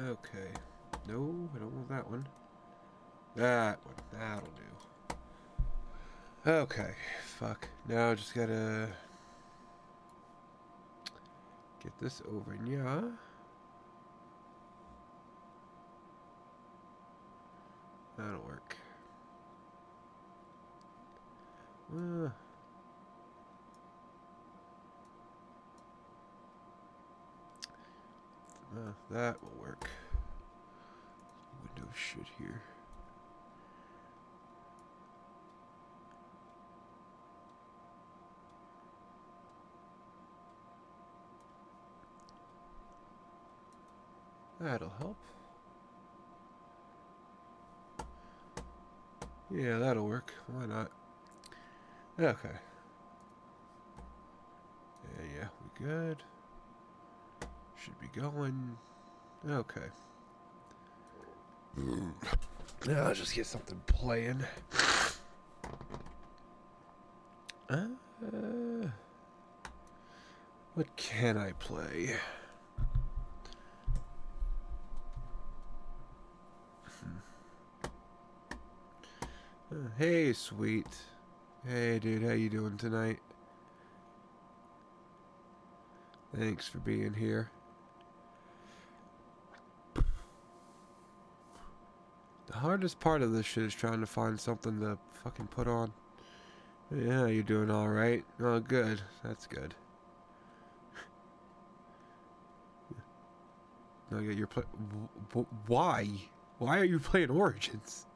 Okay. No, I don't want that one. That one. That'll do. Okay. Fuck. Now I just gotta get this over. Yeah. That'll work. Uh, that will work. Windows shit here. That'll help. Yeah, that'll work. Why not? Okay. Yeah, we good. Should be going. Okay. Now I'll just get something playing. What can I play? Hey, sweet. Hey, dude, how you doing tonight? Thanks for being here. The hardest part of this shit is trying to find something to fucking put on. Yeah, you're doing alright. Oh, good. That's good. No, you're why? Why are you playing Origins?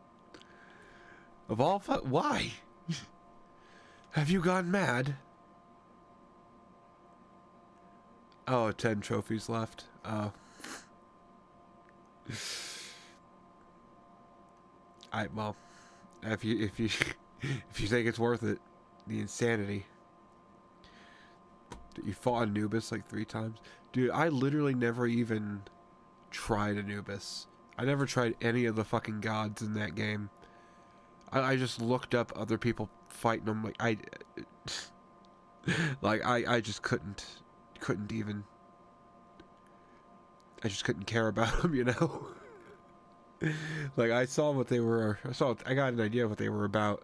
Of all why? Have you gone mad? Oh, 10 trophies left. Oh. Well, if you if you think it's worth it, the insanity. You fought Anubis like 3 times. Dude, I literally never even tried Anubis. I never tried any of the fucking gods in that game. I just looked up other people fighting them. Like I just couldn't even. I just couldn't care about them, you know. Like I saw what they were. I got an idea of what they were about.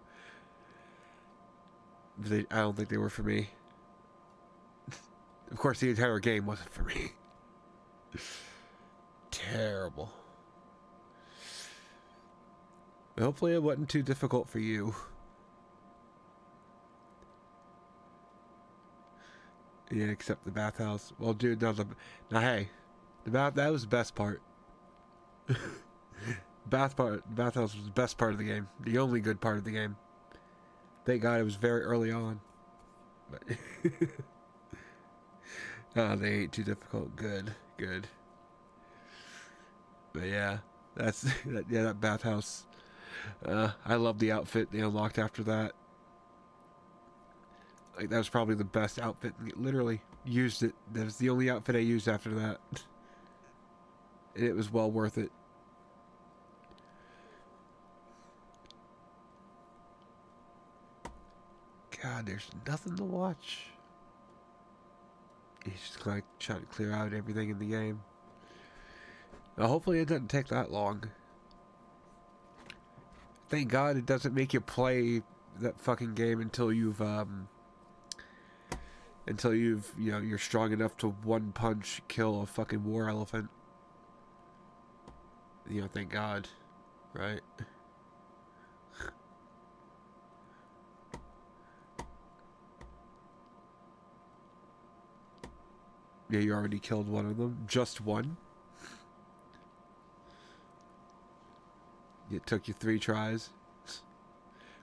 I don't think they were for me. Of course, the entire game wasn't for me. Terrible. Hopefully it wasn't too difficult for you. Yeah, except the bathhouse. Well, dude, now hey, that was the best part. Bathhouse was the best part of the game. The only good part of the game. Thank God it was very early on. But oh, they ain't too difficult. Good. But yeah, that bathhouse. I love the outfit they unlocked after that. Like that was probably the best outfit. Literally used it. That was the only outfit I used after that. And it was well worth it. God, there's nothing to watch. He's just like trying to clear out everything in the game. Now, hopefully it doesn't take that long. Thank God it doesn't make you play that fucking game until you've you're strong enough to one punch kill a fucking war elephant. You know, thank God, right? Yeah, you already killed one of them. Just one? It took you 3 tries.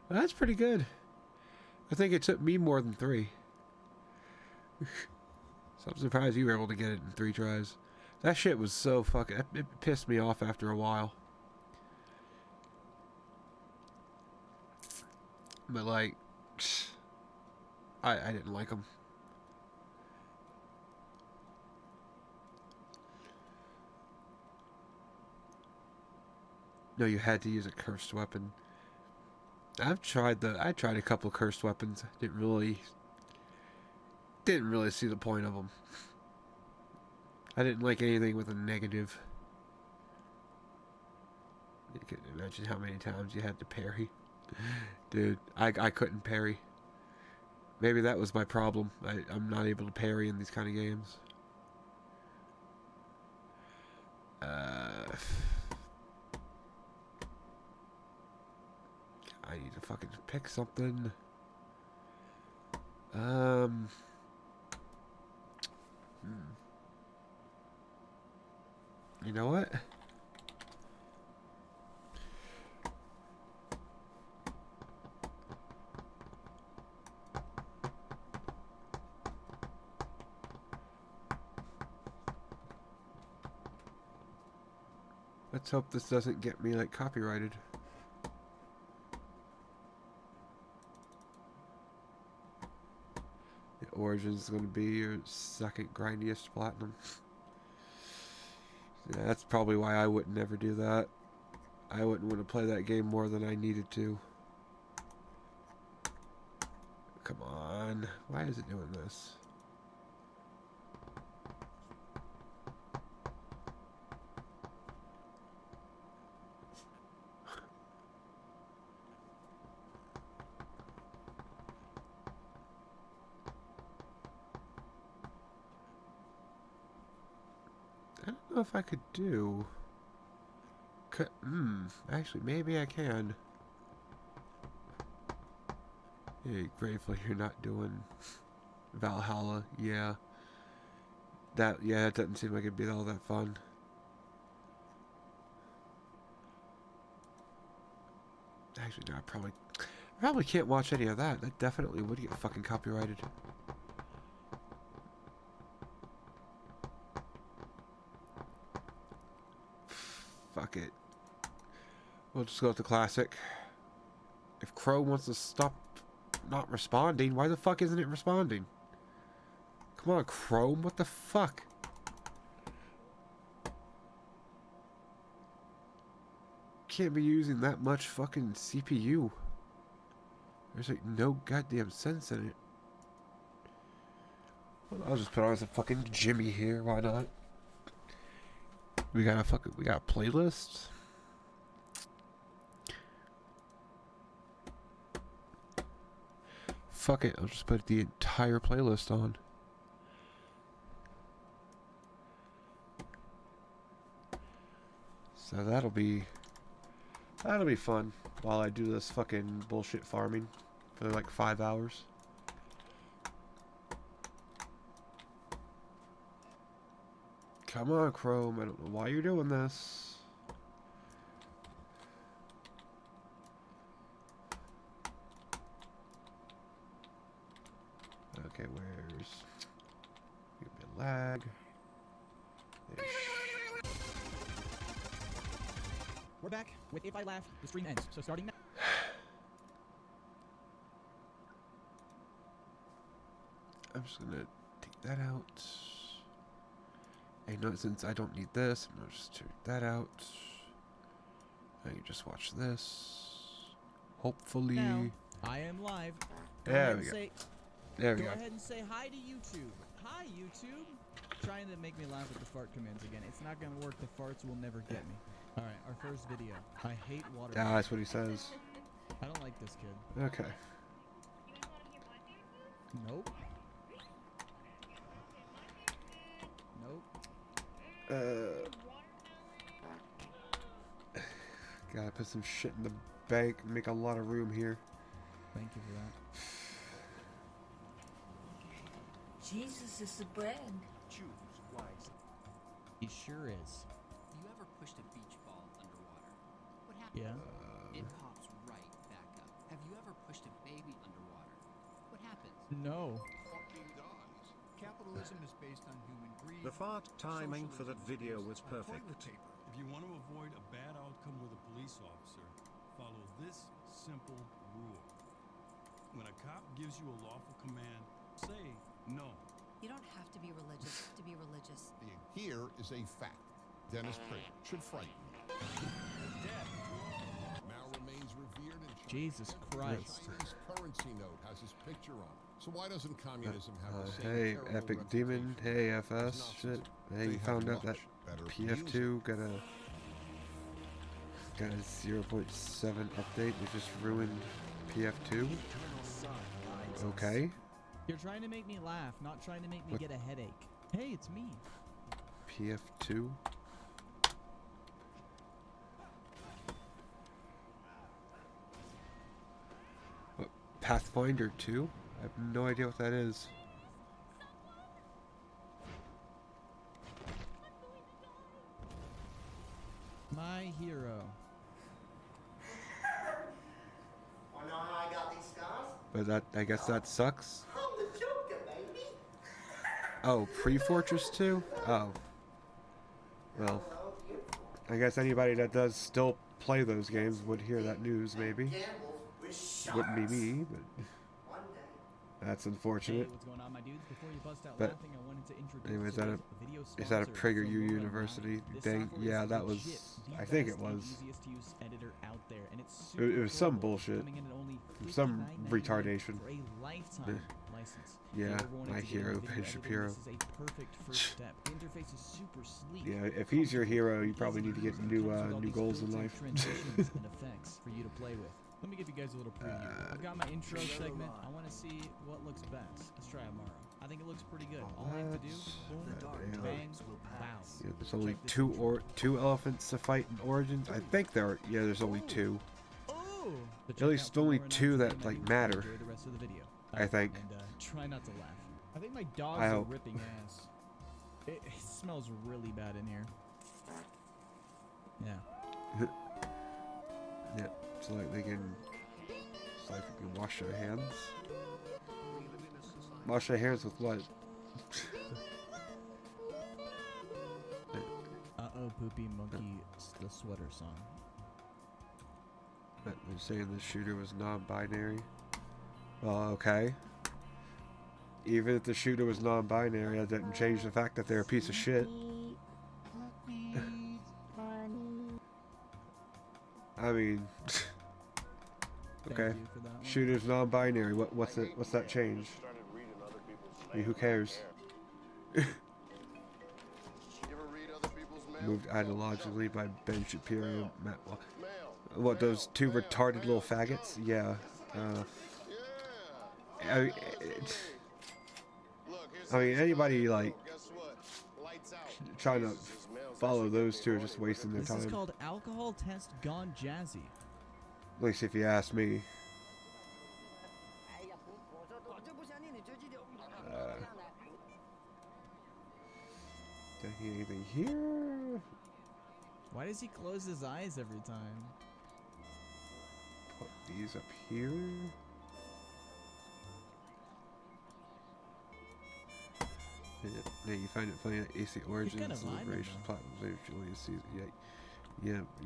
Well, that's pretty good. I think it took me more than 3. So I'm surprised you were able to get it in 3 tries. That shit was so fucking... It pissed me off after a while. But like... I didn't like them. No, you had to use a cursed weapon. I tried a couple of cursed weapons. Didn't really see the point of them. I didn't like anything with a negative. You can imagine how many times you had to parry. Dude, I couldn't parry. Maybe that was my problem. I'm not able to parry in these kind of games. I need to fucking pick something. You know what? Let's hope this doesn't get me, like, copyrighted. The Origin's is going to be your second grindiest platinum. Yeah, that's probably why I would never do that. I wouldn't want to play that game more than I needed to. Come on. Why is it doing this? I don't know if I could do... actually, maybe I can. Yeah, grateful you're not doing Valhalla. Yeah. That doesn't seem like it'd be all that fun. Actually, no, I probably can't watch any of that. That definitely would get fucking copyrighted. Fuck it. We'll just go with the classic. If Chrome wants to stop not responding, why the fuck isn't it responding? Come on, Chrome, what the fuck? Can't be using that much fucking CPU. There's like no goddamn sense in it. Well, I'll just put on some fucking Jimmy here, why not? We got a playlist. Fuck it, I'll just put the entire playlist on. So that'll be fun while I do this fucking bullshit farming for like 5 hours. Come on, Chrome. I don't know why you're doing this. Okay, where's... Give me a lag. We're back with If I Laugh, the stream ends. So starting now. I'm just gonna take that out. Hey, no, since I don't need this, I'm gonna just take that out. I can just watch this. Hopefully. Now, I am live. There we go. There we go. Go ahead and say hi to YouTube. Hi, YouTube. Trying to make me laugh with the fart commands again. It's not gonna work. The farts will never get me. All right, our first video. I hate water. Yeah, that's what he says. I don't like this kid. Okay. Nope. Nope. Gotta put some shit in the bank and make a lot of room here. Thank you for that. Jesus is the brand. Choose wisely. He sure is. You ever pushed a beach ball underwater? What happens? Yeah. It pops right back up. Have you ever pushed a baby underwater? What happens? No. Fucking dies. Capitalism is based on human greed. The fart timing for that video was perfect. If you want to avoid a bad outcome with a police officer, follow this simple rule. When a cop gives you a lawful command, say no. You don't have to be religious to be religious. Being here is a fact. Dennis Prager should frighten you. Mao remains revered and Jesus Christ. Chinese currency note has his picture on it. So why doesn't communism have the same Hey, terrible Epic Demon. reputation Hey, as FS. Nazism? Shit. Hey, They you have found out that much better PF2 got a Got a 0.7 update. It just ruined PF2. Okay. You're trying to make me laugh, not trying to make me What? get a headache. Hey, it's me. PF2. What? Pathfinder 2? I have no idea what that is. My hero. Wanna know how I got these scars? But that, I guess that sucks. I'm the Joker, baby. Oh, pre-Fortress 2? Oh. Well, Hello, beautiful. I guess anybody that does still play those games would hear that news, maybe. Gambles with sharks. Wouldn't be me, but One day. that's Hey, unfortunate. what's going on, my dudes? Before you bust out But laughing, I wanted to introduce anyway, today's video is that a sponsor, PragerU Aurora University Nine. This thing? software Yeah, is that was. legit the I think it best and was. easiest to use editor out there, and it's It super was some affordable, bullshit. coming in at only Some $59.99 retardation. for a lifetime license. If Yeah, you ever wanted my to get into hero, video Ben editing, Shapiro. This is a perfect first step. The interface is super sleek. Yeah, if he's your hero, you probably easy need to get use, and new comes with all new these goals in built-in life. transitions and effects for you to play with. Let me give you guys a little preview. I've got my intro segment. I want to see what looks best. Let's try tomorrow. I think it looks pretty good. All I have to do, boom, Yeah. bang, wow. Yeah, there's only two elephants to fight in Origins. I think there's only two. Oh! At least only two that like matter. Enjoy the rest of the video. I think. And try not to laugh. I think my dogs I are hope. ripping ass. It smells really bad in here. Yeah. Yeah, so like they can, it's like they can wash their hands. Wash their hands with what? Uh-oh, Poopy Monkey, the sweater song. They're saying the shooter was non-binary. Well, okay. Even if the shooter was non-binary, that didn't change the fact that they're a piece of shit. I mean, okay. Thank you for that one. Shooter's non-binary. What's that change? I mean, who cares? Moved ideologically by Ben Shapiro. What, those two retarded little faggots? Yeah. I mean, anybody like trying to follow those two are just wasting their This time. is called Alcohol Test Gone Jazzy. At least if you ask me. Did I hear anything here? Why does he close his eyes every time? Put these up here. Yeah, you find it funny that AC Origins kinda vibing, Liberation though. Platinum Julius season.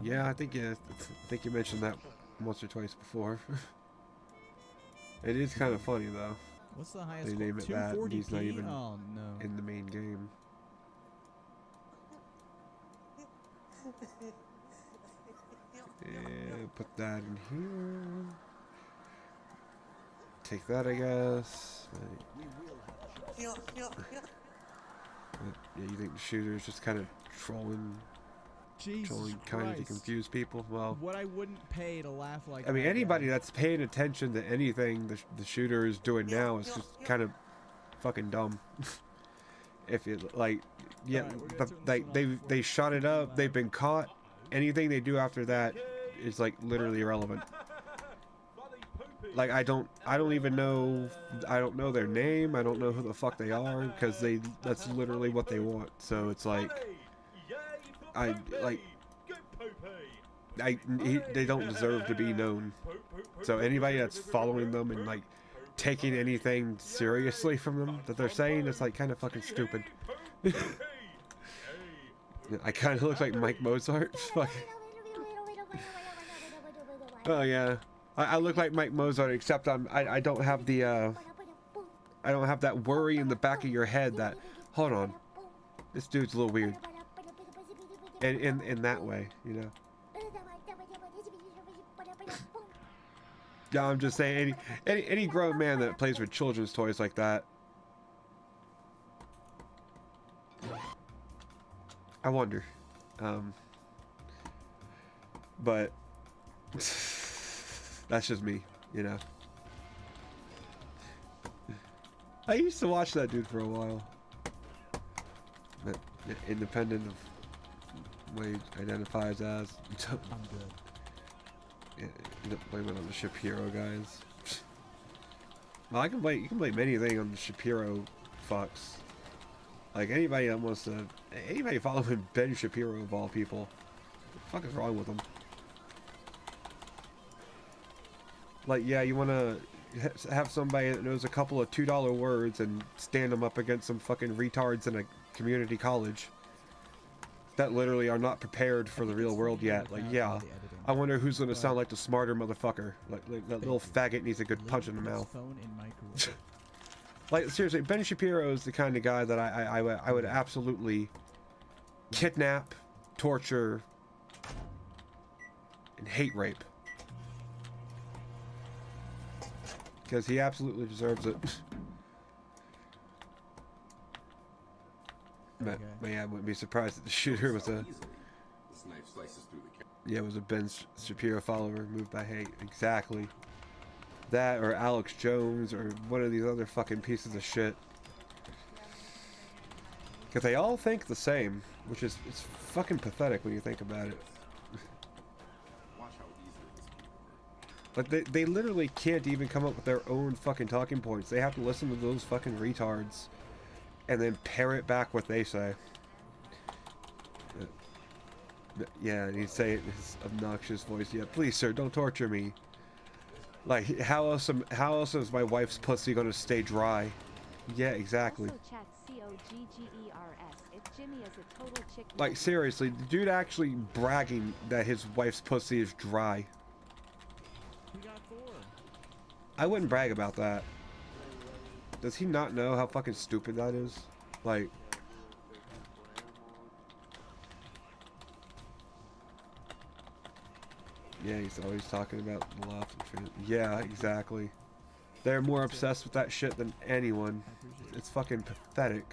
Yeah. I think you mentioned that once or twice before. It is kind of funny though. What's the highest They score? name it that, and 240p? he's not even Oh no. in the main game. Yeah, put that in here. Take that, I guess. Right. Yeah, you think the shooter is just kind of trolling Jesus kind of to Christ. confuse people? Well, What I wouldn't pay to laugh like I mean, that anybody guy. that's paying attention to anything the shooter is doing now is just kind of fucking dumb. If it like, yeah, Alright, we're gonna but turn this like one off they before shot it up, they've been caught. Anything they do after that is like literally irrelevant. Like I don't even know, I don't know their name, I don't know who the fuck they are, because that's literally what they want. So it's like, they don't deserve to be known. So anybody that's following them and like taking anything seriously from them that they're saying, it's like kind of fucking stupid. I kind of look like Mike Mozart. Fuck. Oh yeah, I look like Mike Mozart, except I don't have the I don't have that worry in the back of your head that, hold on, this dude's a little weird. And in that way, you know. Yeah, I'm just saying any grown man that plays with children's toys like that. I wonder. But that's just me, you know. I used to watch that dude for a while. But independent of what he identifies as. I'm good. Yeah, blame it on the Shapiro guys. Well, you can blame anything on the Shapiro fucks. Like anybody that wants to, anybody following Ben Shapiro of all people, what the fuck is wrong with them? Like, yeah, you want to have somebody that knows a couple of $2 words and stand them up against some fucking retards in a community college that literally are not prepared for the real world yet. Like, yeah, I wonder who's going to sound like the smarter motherfucker. Like that little faggot needs a good punch in the mouth. Like, seriously, Ben Shapiro is the kind of guy that I would absolutely kidnap, torture, and hate rape. Because he absolutely deserves it. But yeah, I wouldn't be surprised if the shooter was a... Yeah, it was a Ben Shapiro follower moved by hate. Exactly. That or Alex Jones or one of these other fucking pieces of shit. Because they all think the same, which is it's fucking pathetic when you think about it. Like they literally can't even come up with their own fucking talking points. They have to listen to those fucking retards and then parrot back what they say. Yeah, and he'd say it in his obnoxious voice. Yeah, please, sir, don't torture me. Like, how else is my wife's pussy gonna stay dry? Yeah, exactly. Like, seriously, the dude actually bragging that his wife's pussy is dry. I wouldn't brag about that. Does he not know how fucking stupid that is? Like... Yeah, he's always talking about the left and shit. Yeah, exactly. They're more obsessed with that shit than anyone. It's fucking pathetic.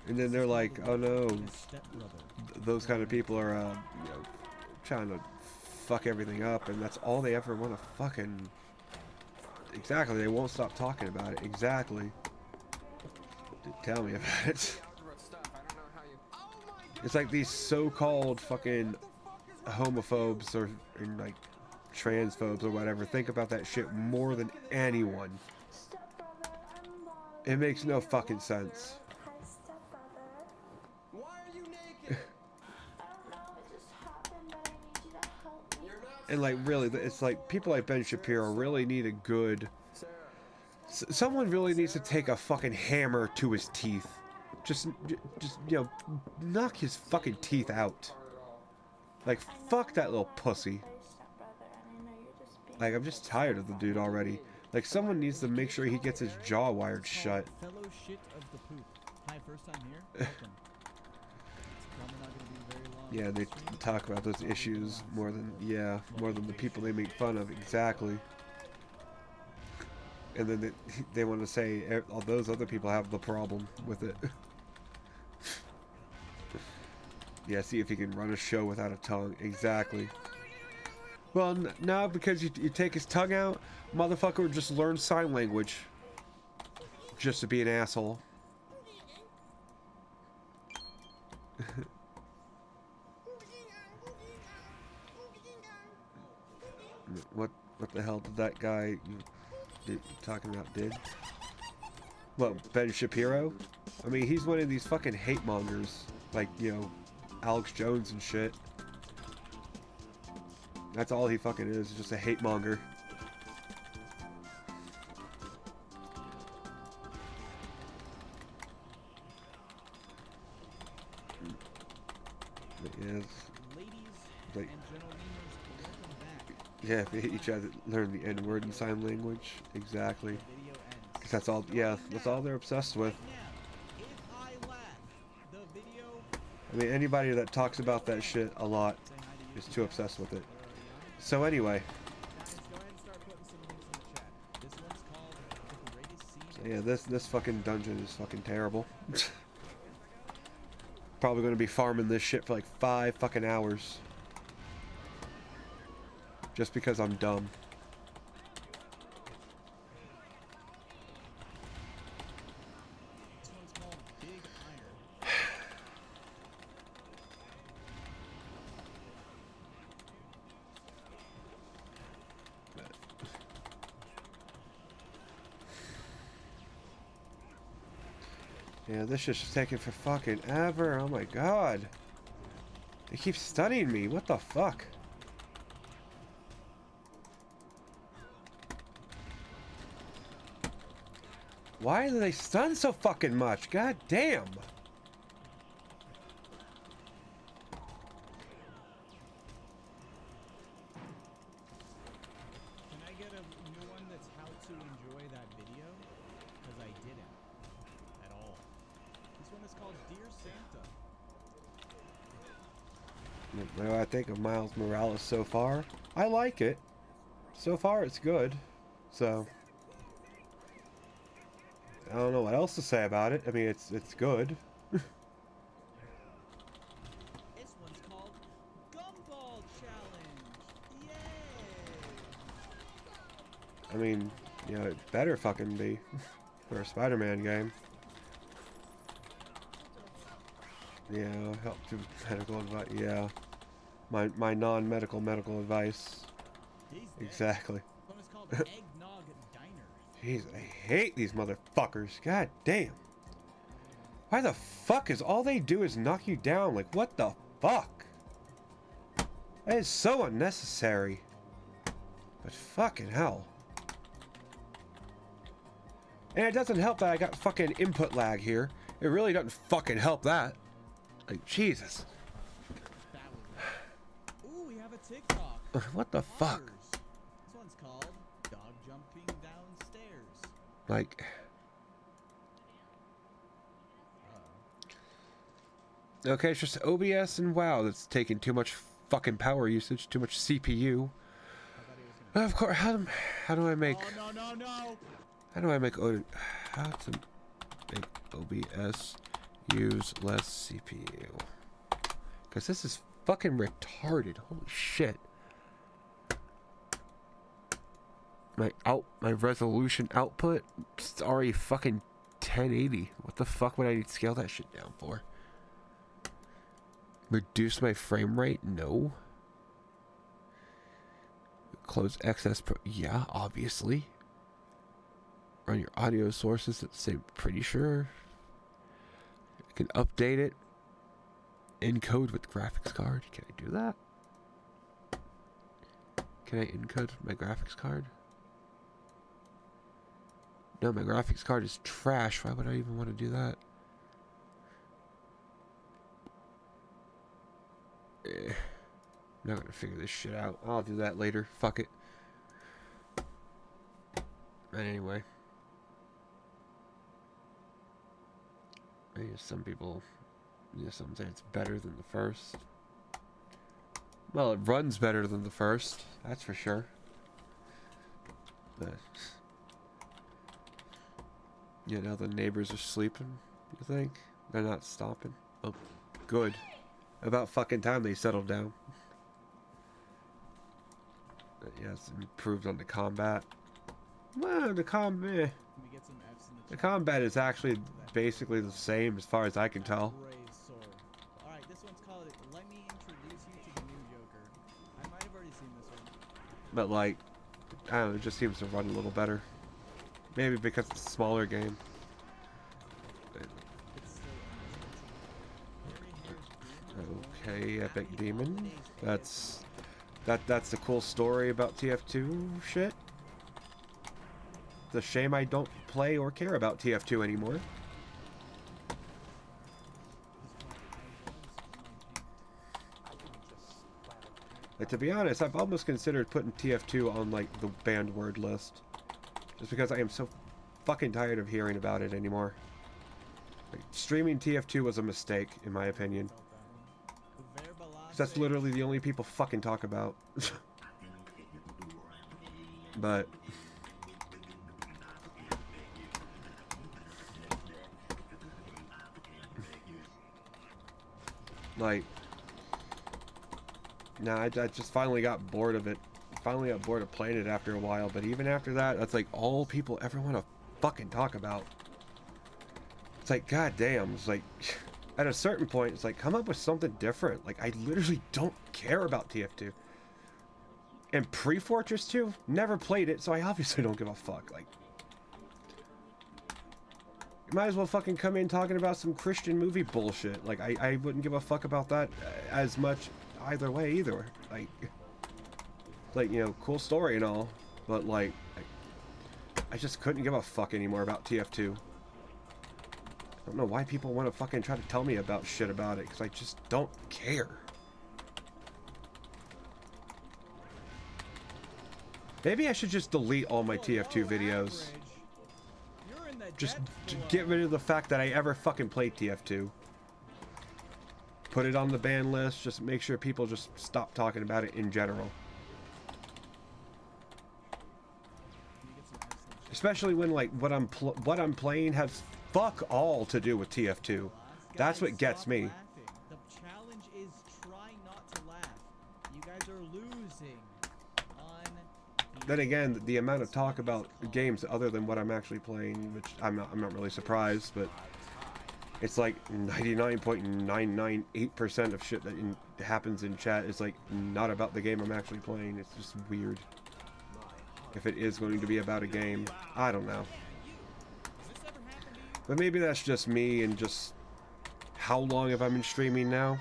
And then they're like, oh no, those kind of people are, you know, trying to fuck everything up, and that's all they ever want to fucking... Exactly, they won't stop talking about it. Exactly. Tell me about it. It's like these so-called fucking homophobes or like transphobes or whatever think about that shit more than anyone. It makes no fucking sense. Why are you naked? And like really, it's like people like Ben Shapiro really need a good... Someone really needs to take a fucking hammer to his teeth. Just, you know, knock his fucking teeth out. Like, fuck that little pussy. Like, I'm just tired of the dude already. Like, someone needs to make sure he gets his jaw wired shut. Fellow shit of the poop. Hi, first time here? Welcome. It's probably not gonna be very long. Yeah, they talk about those issues more than, yeah, more than the people they make fun of. Exactly. And then they want to say all those other people have the problem with it. Yeah, see if you can run a show without a tongue. Exactly. Well, no, because you take his tongue out, motherfucker would just learn sign language. Just to be an asshole. What the hell did that guy you talking about did? What, Ben Shapiro? I mean, he's one of these fucking hate mongers. Like, you know, Alex Jones and shit. That's all he fucking is just a hate monger. Yes. Like, yeah, you try to learn the N-word in sign language. Exactly. Because that's all, yeah, that's all they're obsessed with. I mean, anybody that talks about that shit a lot is too obsessed with it. So anyway. So yeah, this fucking dungeon is fucking terrible. probably going to be farming this shit for like 5 fucking hours. Just because I'm dumb. This one's called Big Iron. Yeah, this shit's just taking for fucking ever. Oh my god. They keep studying me. What the fuck? Why do they stun so fucking much? God damn. Can I get a new one that's how to enjoy that video? Because I didn't. At all. This one is called Dear Santa. What do I think of Miles Morales so far? I like it. So far, it's good. So, I don't know what else to say about it. I mean, it's good. This one's called Gumball Challenge. Yay! I mean, you know, it better fucking be for a Spider-Man game. Yeah, help to medical advice. Yeah, my non-medical medical advice. These Exactly. This one is called Eggnog Diner. Jeez, I hate these motherfuckers. God damn. Why the fuck is all they do is knock you down? Like, what the fuck? That is so unnecessary. But fucking hell. And it doesn't help that I got fucking input lag here. It really doesn't fucking help that. Like, Jesus. That was it. Ooh, we have a TikTok. What the fuck? Otters. This one's called Dog Jumping Downstairs. Like... Okay, it's just OBS and WoW that's taking too much fucking power usage, too much CPU. Of course, how do I make... Oh, no. How do I make how to make OBS use less CPU? Because this is fucking retarded. Holy shit. My resolution output is already fucking 1080. What the fuck would I need to scale that shit down for? Reduce my frame rate? No. Close excess yeah, obviously. Run your audio sources at the same, pretty sure. I can update it. Encode with graphics card. Can I do that? Can I encode my graphics card? No, my graphics card is trash. Why would I even want to do that? I'm not gonna figure this shit out. I'll do that later. Fuck it. But anyway. Some people, some say it's better than the first. Well, it runs better than the first, that's for sure. But, you know, the neighbors are sleeping, you think? They're not stopping? Oh, good. About fucking time they settled down. But yeah, it's improved on the combat. Well, the combat... Can we get some F's in The combat is actually basically the same as far as I can tell. Alright, this one's called Let Me Introduce You to the New Joker. I might have already seen this one. But like, I don't know, it just seems to run a little better. Maybe because it's a smaller game. It's still Okay, Epic Demon. That's the cool story about TF2 shit. It's a shame I don't play or care about TF2 anymore. Like, to be honest, I've almost considered putting TF2 on like the banned word list. Just because I am so fucking tired of hearing about it anymore. Like, streaming TF2 was a mistake, in my opinion. 'Cause that's literally the only people fucking talk about. But... Like, nah, I just finally got bored of it. Finally got bored of playing it after a while, but even after that, that's like all people ever want to fucking talk about. It's like, goddamn, it's like, at a certain point, it's like, come up with something different. Like, I literally don't care about TF2. And pre-Fortress 2, never played it, so I obviously don't give a fuck. Like, you might as well fucking come in talking about some Christian movie bullshit. Like, I wouldn't give a fuck about that as much either way either. Like, you know, cool story and all, but like, I just couldn't give a fuck anymore about TF2. I don't know why people want to fucking try to tell me about shit about it, because I just don't care. Maybe I should just delete all my TF2 videos. Just get rid of the fact that I ever fucking played TF2. Put it on the ban list, just make sure people just stop talking about it in general. Especially when, like, what I'm playing has fuck all to do with TF2. That's what gets me. The challenge is try not to laugh. You guys are losing. Then again, the amount of talk about games other than what I'm actually playing, which I'm not really surprised, but it's like 99.998% of shit that happens in chat is like not about the game I'm actually playing. It's just weird. If it is going to be about a game, I don't know. But maybe that's just me, and just how long have I been streaming now?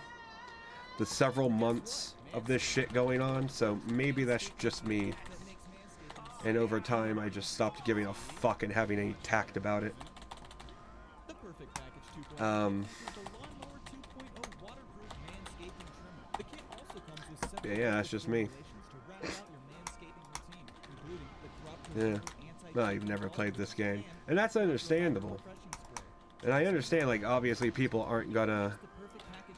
The several months of this shit going on, so maybe that's just me. And over time, I just stopped giving a fuck and having any tact about it. Yeah, that's just me. Yeah. No, I've never played this game. And that's understandable. And I understand, like, obviously people aren't gonna...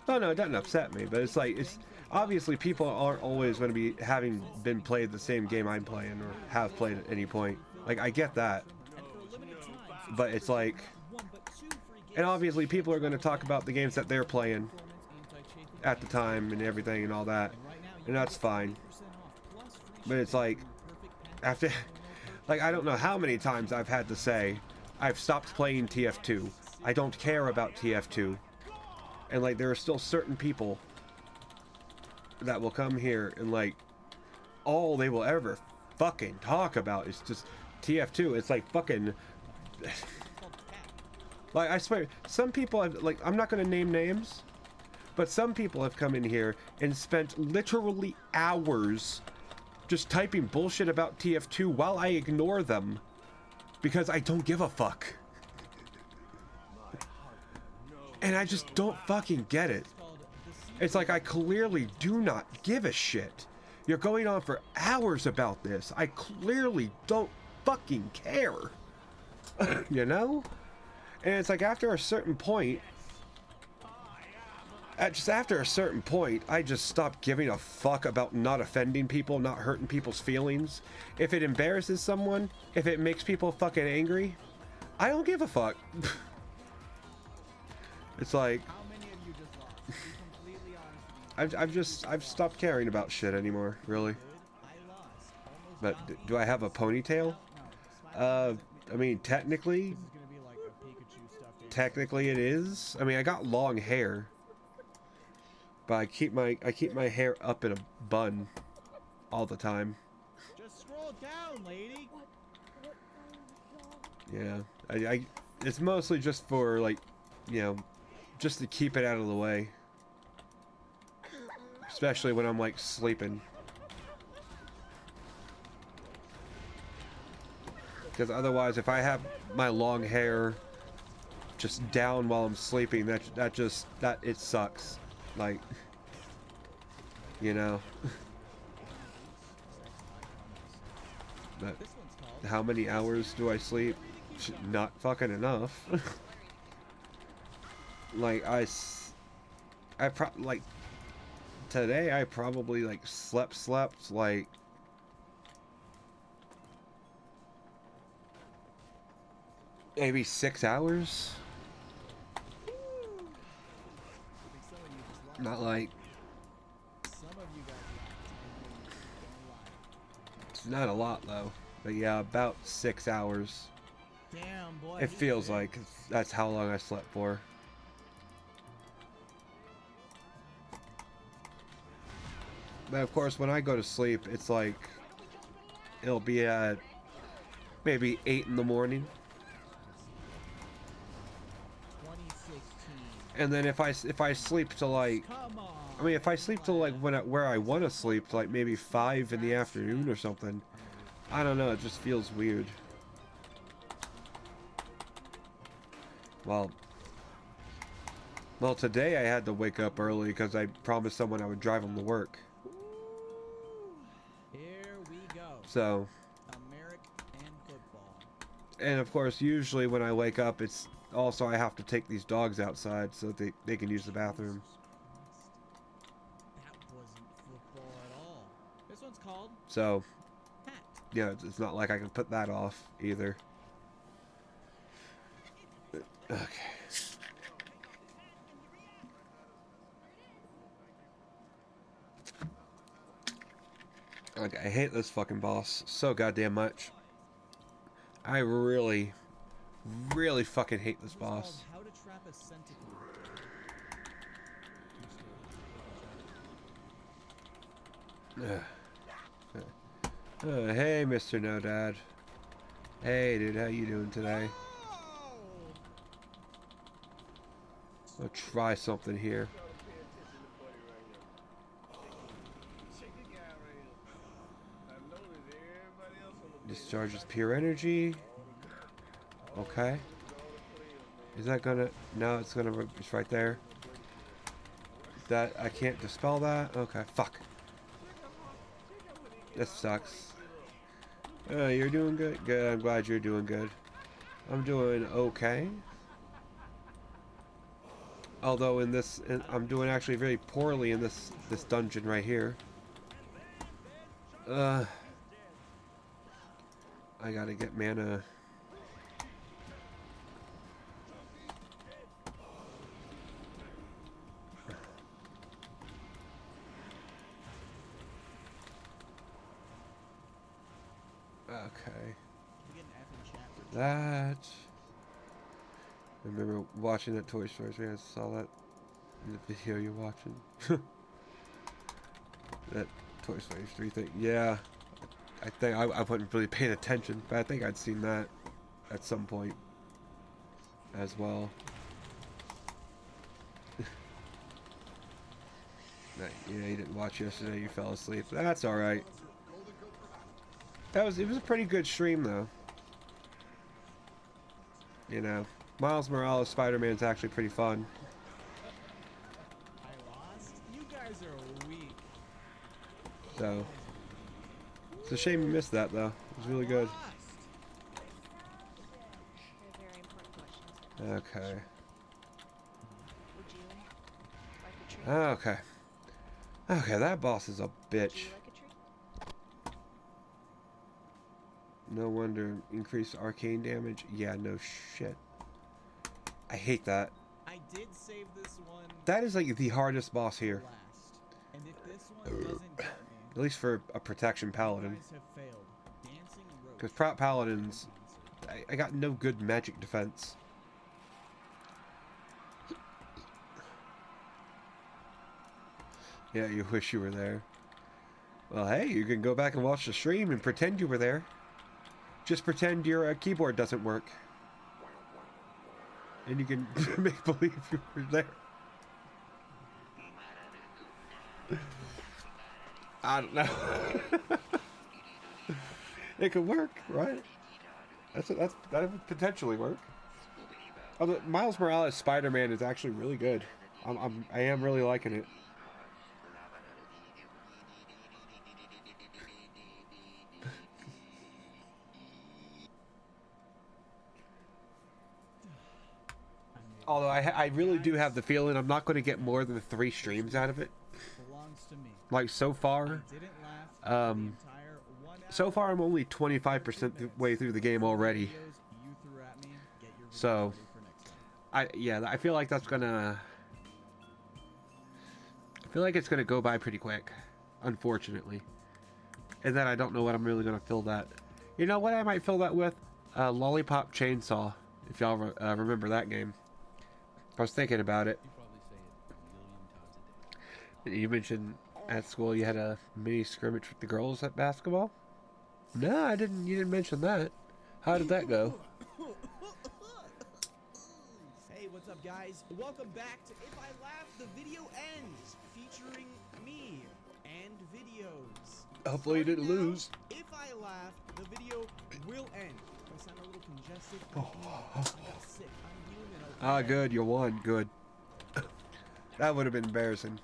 Oh, no, it doesn't upset me, but it's like, it's... Obviously, people aren't always going to be having been played the same game I'm playing or have played at any point. Like, I get that. But it's like... And obviously, people are going to talk about the games that they're playing at the time and everything and all that. And that's fine. But it's like... After... Like, I don't know how many times I've had to say, I've stopped playing TF2. I don't care about TF2. And, like, there are still certain people that will come here and, like, all they will ever fucking talk about is just TF2. It's like fucking... Like, I swear, some people have, like, I'm not going to name names, but some people have come in here and spent literally hours just typing bullshit about TF2 while I ignore them because I don't give a fuck. And I just don't fucking get it. It's like I clearly do not give a shit. You're going on for hours about this. I clearly don't fucking care. You know? And it's like after a certain point, I just stopped giving a fuck about not offending people, not hurting people's feelings. If it embarrasses someone, if it makes people fucking angry, I don't give a fuck. It's like... I've stopped caring about shit anymore, really. But do I have a ponytail? I mean, technically it is. I mean, I got long hair, but I keep my hair up in a bun all the time. Just scroll down, lady. Yeah, it's mostly just for, like, you know, just to keep it out of the way. Especially when I'm, like, sleeping. Because otherwise, if I have my long hair just down while I'm sleeping, that it sucks. Like, you know. But how many hours do I sleep? Not fucking enough. Like, like, today I probably, like, slept, like, maybe 6 hours? Not like, Some of you guys laughed. Don't lie. it's not a lot though. But yeah, about 6 hours. Damn, boy. It feels like that's how long I slept for. But of course, when I go to sleep, it's like it'll be at maybe 8 in the morning. 2016. And then if I sleep to like, Come on. I mean, if I sleep till like where I want to sleep, to like maybe 5 in the afternoon or something, I don't know, it just feels weird. Well, today I had to wake up early because I promised someone I would drive them to work. Here we go. So, American football. and of course, usually when I wake up, it's also I have to take these dogs outside so that they can use the bathroom. That wasn't football at all. This one's called So, hat. yeah, it's not like I can put that off either. Okay. Okay, I hate this fucking boss so goddamn much. I really, really fucking hate this It was called boss. How to Trap a Centipede. Hey, Mr. No Dad. Hey, dude, how you doing today? I'll try something here. Discharges pure energy. Okay. Is that gonna... No, it's gonna... It's right there. That... I can't dispel that? Okay, fuck. This sucks. You're doing good? Good, I'm glad you're doing good. I'm doing okay. Although in this... I'm doing actually very poorly in this dungeon right here. I gotta get mana. Okay. That. I remember watching that Toy Story. I saw that in the video you're watching. That Toy Story 3 thing. Yeah. I think I wasn't really paying attention, but I think I'd seen that at some point as well. Yeah, you didn't watch yesterday. You fell asleep. That's all right. It was a pretty good stream though. You know, Miles Morales Spider-Man's actually pretty fun. I lost? You guys are weak. So it's a shame you missed that though. It was really good. They're very important questions. Okay. Would you like a treat? Okay. Okay, that boss is a Would bitch. you like a treat? No wonder. Increase arcane damage. Yeah, no shit. I hate that. I did save this one That is like the hardest boss here. last. And if this one doesn't get me, At least for a protection you paladin. guys have failed. Dancing roach. Because prop paladins, I got no good magic defense. Yeah, you wish you were there. Well, hey, you can go back and watch the stream and pretend you were there. Just pretend your keyboard doesn't work. And you can make believe you were there. I don't know. It could work, right? That would potentially work. Although Miles Morales Spider-Man is actually really good. I am really liking it. Although I really do have the feeling I'm not going to get more than 3 streams out of it. belongs to me. Like so far, Didn't laugh the entire 1 so hour. far I'm only 25% way through the game already. Videos you threw at me, get your So, video ready for next time. I feel like that's gonna feel like it's gonna go by pretty quick, unfortunately. And then I don't know what I'm really gonna fill that. You know what I might fill that with? Lollipop Chainsaw, if y'all remember that game. I was thinking about it. You probably say it a million times a day. You mentioned at school you had a mini scrimmage with the girls at basketball. No, I didn't. You didn't mention that. How did that go? Hey, what's up, guys? Welcome back to If I Laugh, the video ends, featuring me and videos. Hopefully you didn't Starting now, lose. If I laugh, the video will end. If I sound a little congested, I got sick. I'm human, okay? Ah, good. You won. Good. That would have been embarrassing.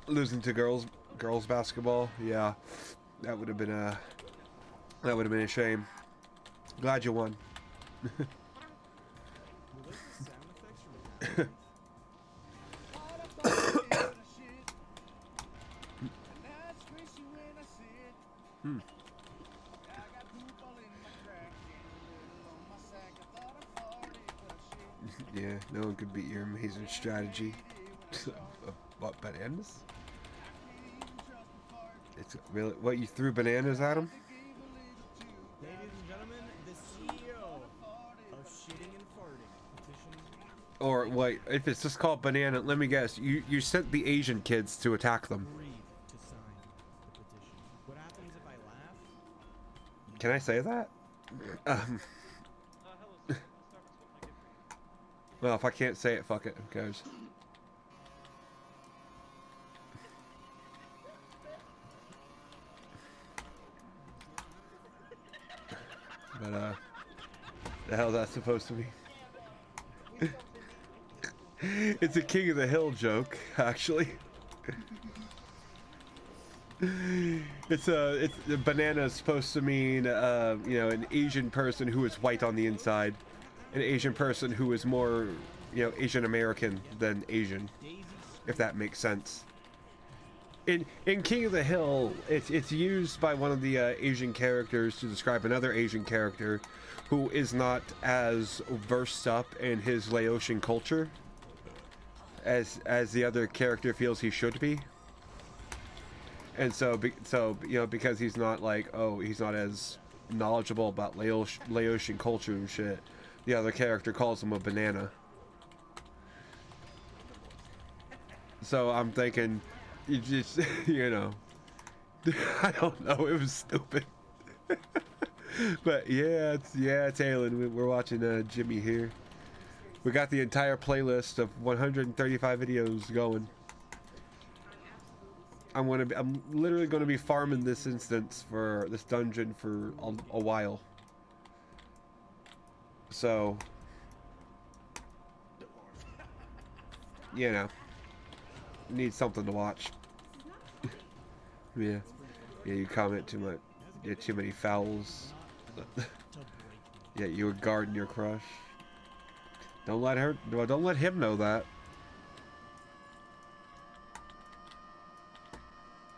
Losing to girls basketball. Yeah, that would have been a shame. Glad you won. Were those the sound effects from Hmm. Yeah, no one could beat your amazing strategy. What, bananas? It's really what, you threw bananas at him? Ladies and gentlemen, the CEO of Shitting and Farting. Petition. Or wait, if it's just called banana, let me guess. You sent the Asian kids to attack them. Agreed to sign the petition. What happens if I laugh? Can I say that? Well, if I can't say it, fuck it. Who cares? But the hell is that supposed to be? It's a King of the Hill joke, actually. It's banana is supposed to mean you know, an Asian person who is white on the inside, an Asian person who is more, you know, Asian American than Asian, if that makes sense. In King of the Hill, it's used by one of the Asian characters to describe another Asian character who is not as versed up in his Laotian culture as the other character feels he should be. And so you know, because he's not like, oh, he's not as knowledgeable about Laotian culture and shit, the other character calls him a banana. So I'm thinking, you just, you know, I don't know, it was stupid. But yeah, it's Aylin. We're watching Jimmy here. We got the entire playlist of 135 videos going. I'm literally gonna be farming this instance for this dungeon for a while. So, you know, need something to watch. Yeah, you comment too much. Yeah, too many fouls. Yeah, you were guarding your crush. Don't let her. Well, don't let him know that.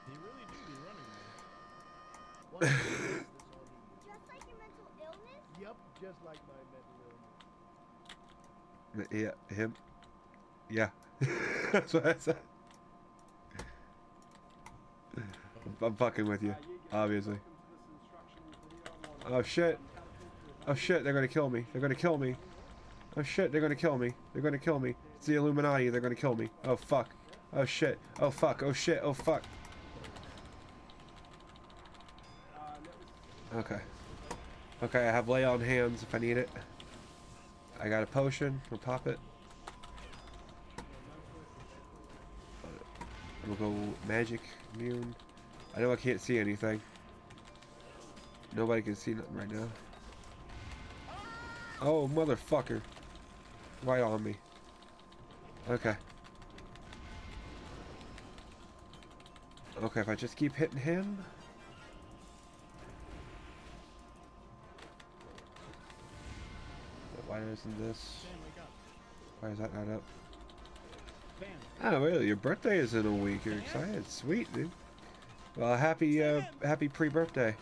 They really do be running there. Just like your mental illness? Yep, just like my mental illness. Yeah, him. Yeah, that's what I said. I'm fucking with you, obviously. Oh shit. Oh shit, they're gonna kill me. They're gonna kill me. Oh shit, they're gonna kill me. They're gonna kill me. It's the Illuminati, they're gonna kill me. Oh fuck. Oh shit. Oh fuck. Oh shit. Oh fuck. Okay. Okay, I have lay on hands if I need it. I got a potion. We'll pop it. We'll go magic, immune. I know I can't see anything. Nobody can see nothing right now. Oh, motherfucker. Right on me. Okay. Okay, if I just keep hitting him. Why isn't this? Why is that not up? Oh, really? Your birthday is in a week. You're excited. Sweet, dude. Well, happy pre-birthday.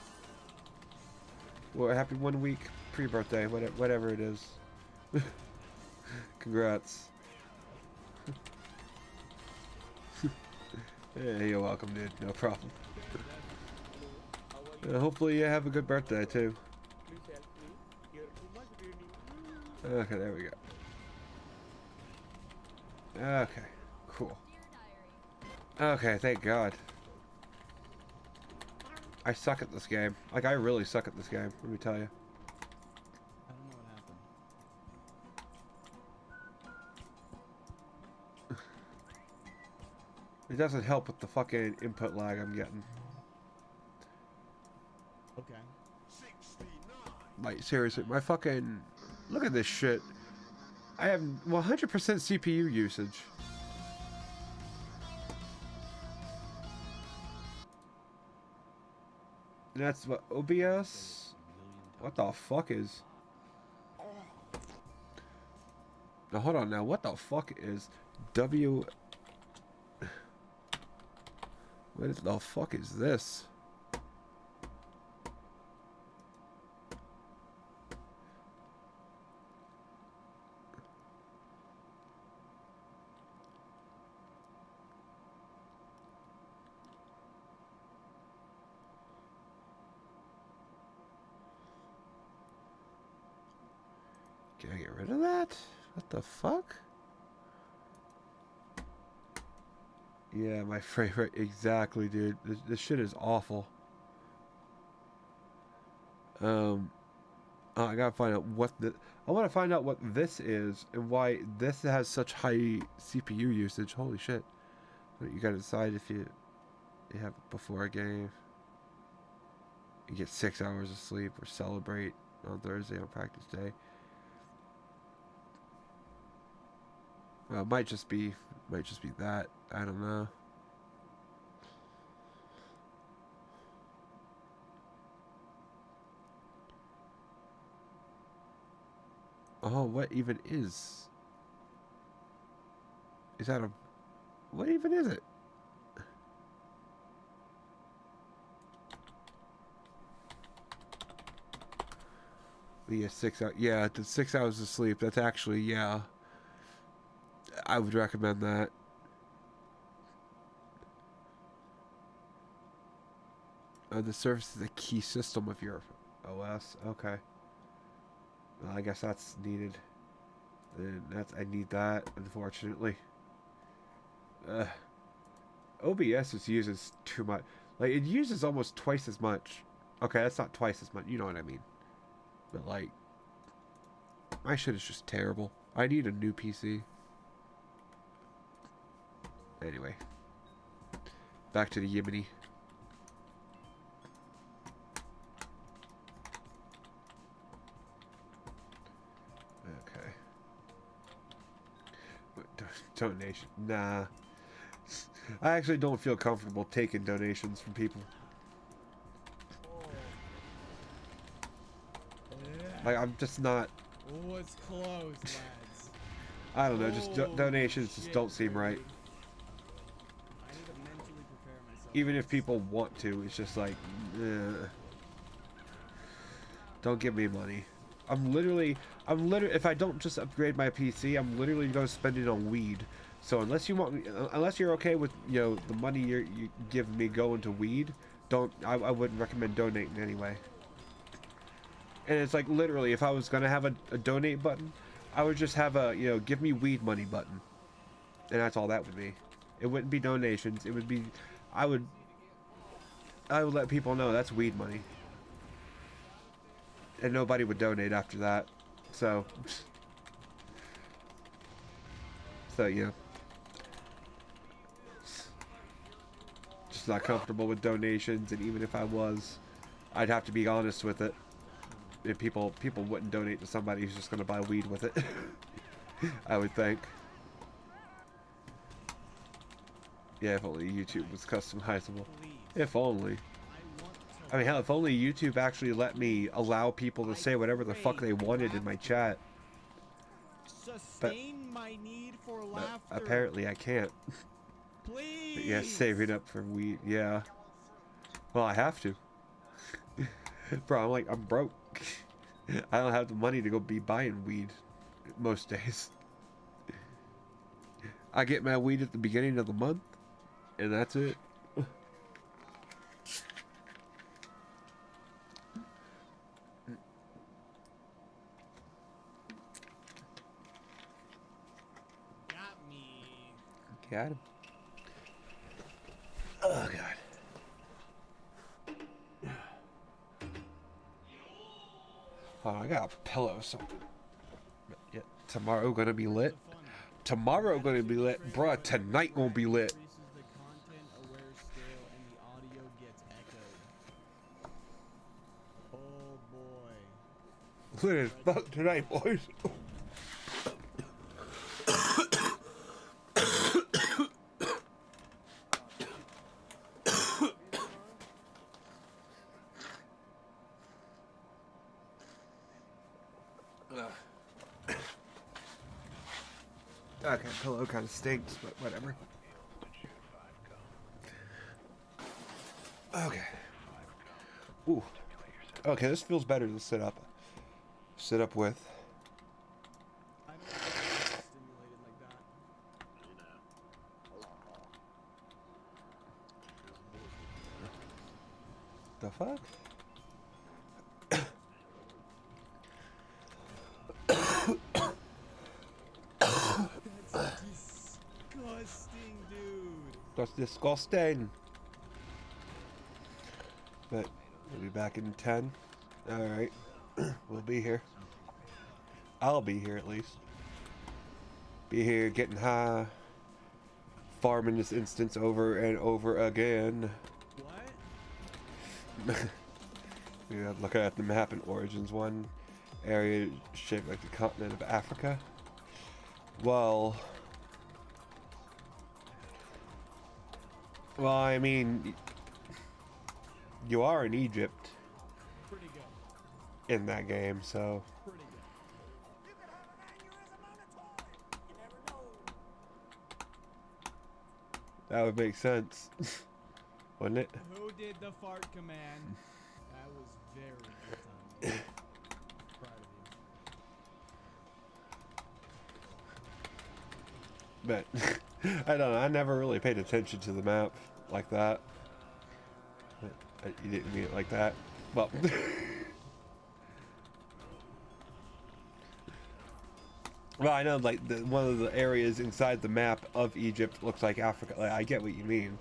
Well, happy 1 week pre-birthday, whatever it is. Yeah, you're welcome, dude. No problem. Hopefully you have a good birthday, too. Okay, there we go. Okay, cool. Okay, thank God. I suck at this game. Like, I really suck at this game, let me tell you. I don't know what happened. It doesn't help with the fucking input lag I'm getting. Okay. Like, seriously, my fucking... Look at this shit. I have 100% CPU usage. And that's what, OBS? What the fuck is... Now, hold on now. What the fuck is W... What the fuck is this? Can I get rid of that? What the fuck? Yeah, my frame rate. Exactly, dude. This shit is awful. Oh, I gotta find out what the... I want to find out what this is and why this has such high CPU usage. Holy shit. But you gotta decide if you have it before a game. You get 6 hours of sleep or celebrate on Thursday on practice day. Well, it might just be that. I don't know. Oh, what even is? Is that a... What even is it? Yeah, 6 hours. Yeah, the 6 hours of sleep. That's actually, yeah. I would recommend that. The service is a key system of your OS. Okay. Well, I guess that's needed. And I need that, unfortunately. OBS uses too much. Like, it uses almost twice as much. Okay, that's not twice as much. You know what I mean. But, like, my shit is just terrible. I need a new PC. Anyway. Back to the Yiminy. Okay. Donation. Nah. I actually don't feel comfortable taking donations from people. Like, I'm just not... Oh, it's close, lads. I don't know, just donations just don't seem right. I need to mentally prepare myself. Even if people want to, it's just like... Don't give me money. I'm literally... If I don't just upgrade my PC, I'm literally going to spend it on weed. So unless you want me... Unless you're okay with, you know, the money you give me going to weed, I wouldn't recommend donating anyway. And it's like, literally, if I was going to have a donate button, I would just have a, you know, give me weed money button. And that's all that would be. It wouldn't be donations. It would be... I would let people know that's weed money. And nobody would donate after that. So... yeah. Just not comfortable with donations, and even if I was, I'd have to be honest with it. If people wouldn't donate to somebody who's just going to buy weed with it. I would think. Yeah, if only YouTube was customizable. If only. I mean, hell, if only YouTube actually let me allow people to say whatever the fuck they wanted in my chat. But apparently I can't. Please. But yeah, saving up for weed. Yeah. Well, I have to. Bro, I'm broke. I don't have the money to go be buying weed most days. I get my weed at the beginning of the month, And that's it. Got me. Got him. Oh god. Oh, I got a pillow or something. But yeah, tomorrow gonna be lit. Tomorrow gonna be lit. Bruh, tonight won't be lit. Increases the content aware scale and the audio gets echoed. Oh boy. Lit as fuck tonight, boys. Okay, pillow kind of stinks, but whatever. Okay. Ooh. Okay, this feels better to sit up. Sit up with. I don't get stimulated like that. The fuck? That's disgusting, dude. That's disgusting. But we'll be back in 10. Alright. We'll be here. I'll be here at least. Be here getting high. Farming this instance over and over again. What? Yeah, looking at the map in Origins, one area shaped like the continent of Africa. Well, I mean, you are in Egypt Pretty good. in that game, so Pretty good. that would make sense, wouldn't it? Who did the fart command? That was very good time. Proud of you. But I don't know. I never really paid attention to the map like that. You didn't mean it like that. Well, well, I know like one of the areas inside the map of Egypt looks like Africa. Like, I get what you mean.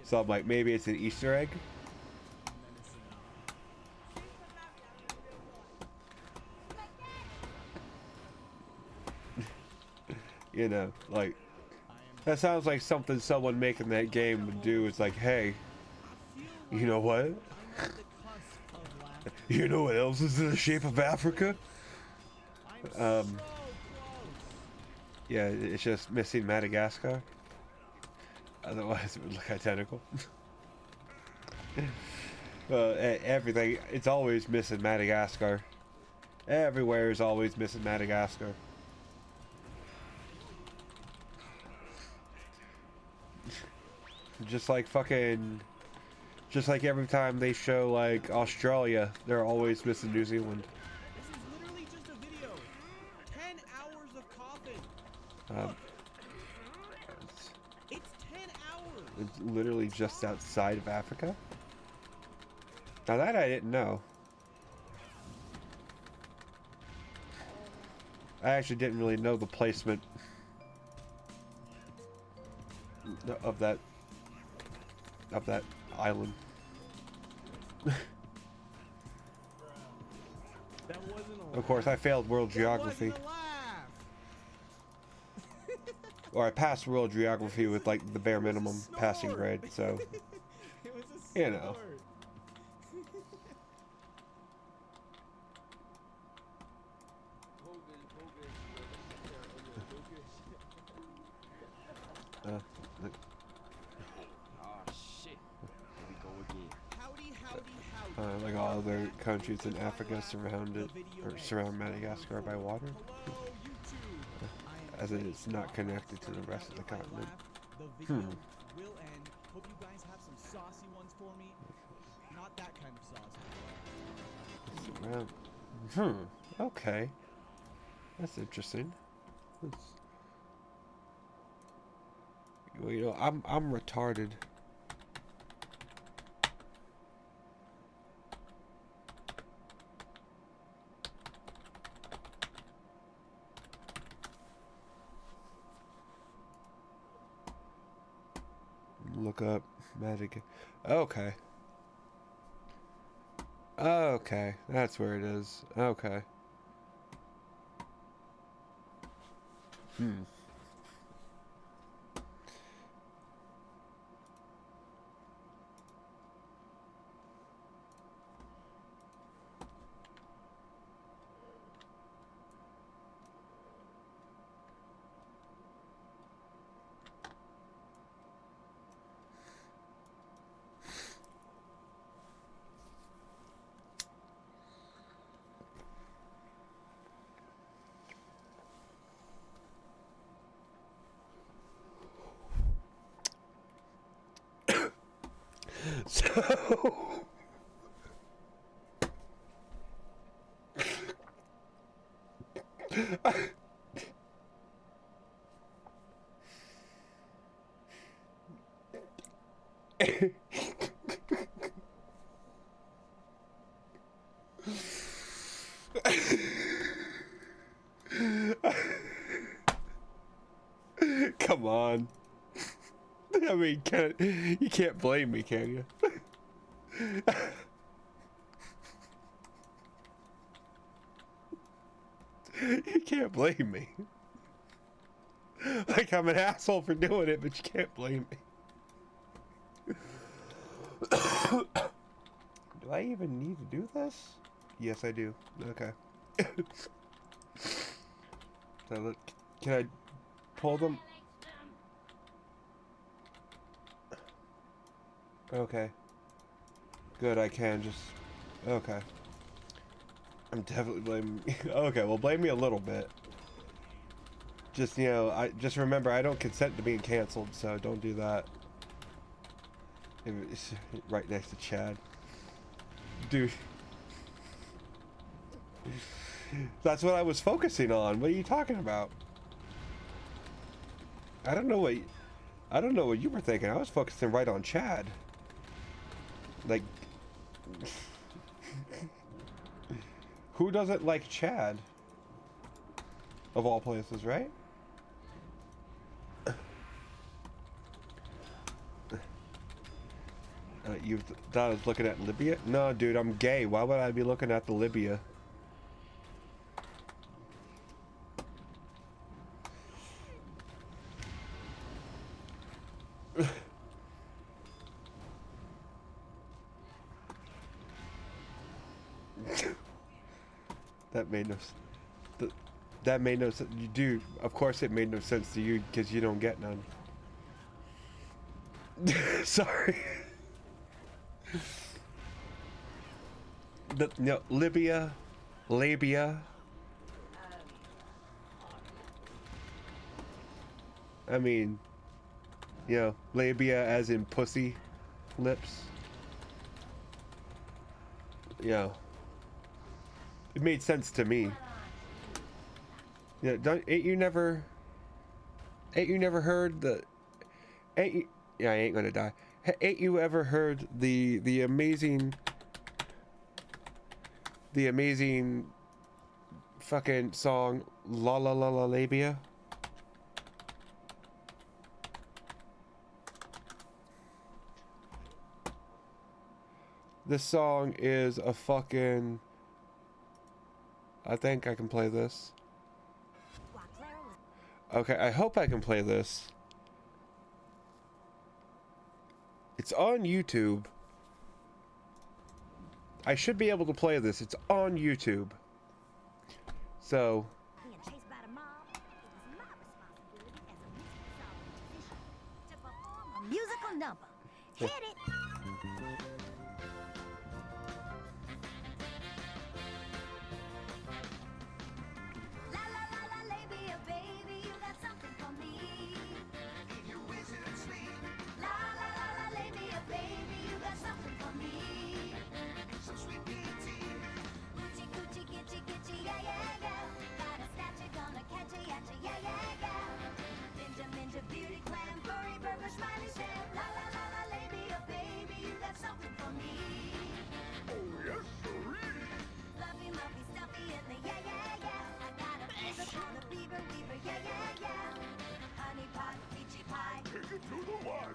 So I'm like, maybe it's an Easter egg. You know, like, that sounds like something someone making that game would do. It's like, hey, you know what? You know what else is in the shape of Africa? Yeah, it's just missing Madagascar. Otherwise, it would look identical. Everything, it's always missing Madagascar. Everywhere is always missing Madagascar. Just like every time they show like Australia, they're always missing New Zealand. This is literally just a video. 10 hours of coughing. It's 10 hours. It's literally just outside of Africa. Now that I didn't know. I actually didn't really know the placement of that island. That wasn't a Of course, I failed world geography. Or I passed world geography with like the bare minimum passing grade, so It was a you know. Like all other countries in Africa surround Madagascar by water, as it is not connected to the rest of the continent. Will end. Hope you guys have some saucy ones for me. Not that kind of sauce. Okay. That's interesting. Well, you know, I'm retarded. Look up magic. Okay. Okay, that's where it is. Okay. Hmm. So come on. I mean, you can't blame me, can you? You can't blame me. Like, I'm an asshole for doing it, but you can't blame me. Do I even need to do this? Yes, I do. Okay. So look, can I pull them? Okay. Good, I can just... Okay. I'm definitely blaming... Okay, well, blame me a little bit. Just, you know, just remember, I don't consent to being canceled, so don't do that. It's right next to Chad. Dude. That's what I was focusing on. What are you talking about? I don't know what you were thinking. I was focusing right on Chad. Like, who doesn't like Chad? Of all places, right? You thought I was looking at Libya? No, dude, I'm gay. Why would I be looking at the Libya? That made no sense. That made no sense. You do. Of course it made no sense to you because you don't get none. Sorry. No, Libya, labia. I mean, you know, labia as in pussy, lips. You know, it made sense to me. Yeah, ain't you never heard the, yeah, I ain't gonna die. Ain't you ever heard the amazing fucking song La La La La Labia? This song is a fucking... I think I can play this. Okay, I hope I can play this. It's on YouTube. I should be able to play this. It's on YouTube. So... Being chased by the mob, it was my responsibility as a musical musician to perform a musical number. Hit it! La la la la labia, baby, you got something for me. In your wizard sleep. La la la la labia, baby, you got something for me. Some sweet MgT. Coochie coochie kitty kitty, yeah yeah yeah. Gotta snatch it, gonna catch it, yeah yeah yeah. Ninja ninja beauty clam, furry bird.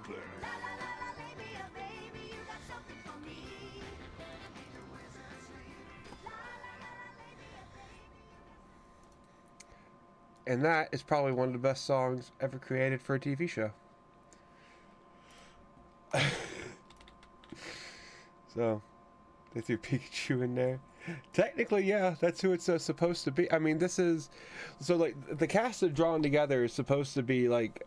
La la la la, baby, oh baby, you got something for me. La la la la, baby, oh baby. And that is probably one of the best songs ever created for a TV show. So, they threw Pikachu in there. Technically, yeah, that's who it's supposed to be. I mean, this is... So, like, the cast of Drawn Together is supposed to be, like...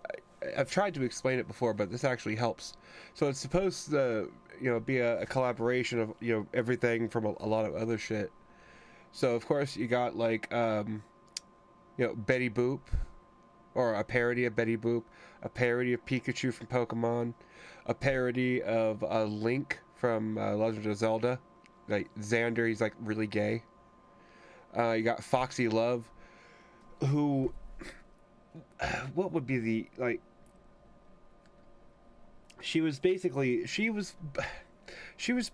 I've tried to explain it before, but this actually helps. So, it's supposed to, you know, be a collaboration of, you know, everything from a lot of other shit. So, of course, you got, like, you know, Betty Boop. Or a parody of Betty Boop. A parody of Pikachu from Pokemon. A parody of Link from Legend of Zelda. Like Xander, he's like really gay. You got Foxy Love, who, what would be the, like, she was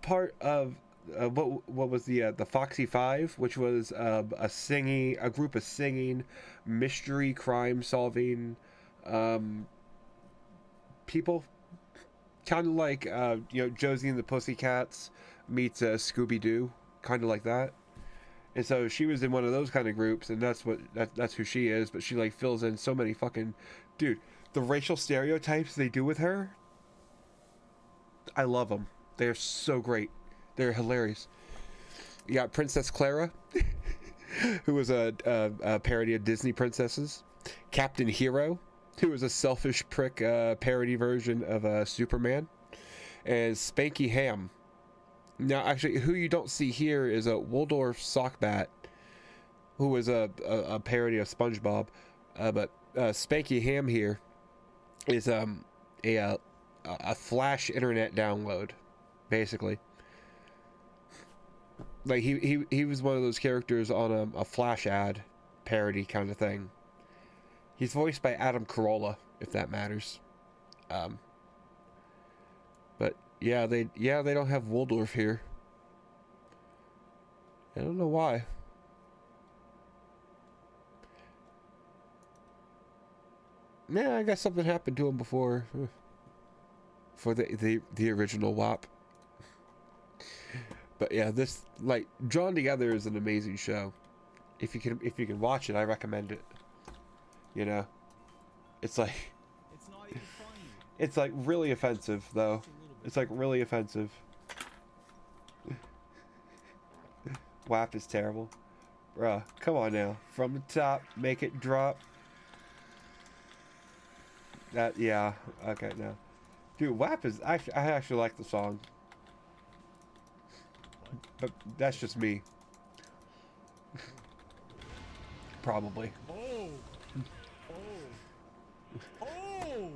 part of what was the Foxy Five, which was a group of singing, mystery crime solving people. Kind of like, you know, Josie and the Pussycats meets Scooby-Doo. Kind of like that. And so she was in one of those kind of groups, and that's who she is. But she, like, fills in so many fucking... Dude, the racial stereotypes they do with her, I love them. They're so great. They're hilarious. You got Princess Clara, who was a parody of Disney princesses. Captain Hero, who was a selfish prick parody version of Superman. And Spanky Ham. Now, actually, who you don't see here is a Waldorf Sockbat, who was a parody of SpongeBob. But Spanky Ham here is a Flash internet download, basically. Like he was one of those characters on a Flash ad parody kind of thing. He's voiced by Adam Carolla, if that matters. But yeah, they don't have Waldorf here. I don't know why. Yeah, I guess something happened to him before the original WAP. But yeah, this, like, Drawn Together is an amazing show. If you can watch it, I recommend it. You know, it's like, It's not even funny. it's like really offensive though. It's like really offensive. WAP is terrible. Bruh, come on now. From the top, make it drop. That, yeah, okay, no. Dude, WAP is, I actually like the song. But that's just me. Probably. Oh! Oh! Oh!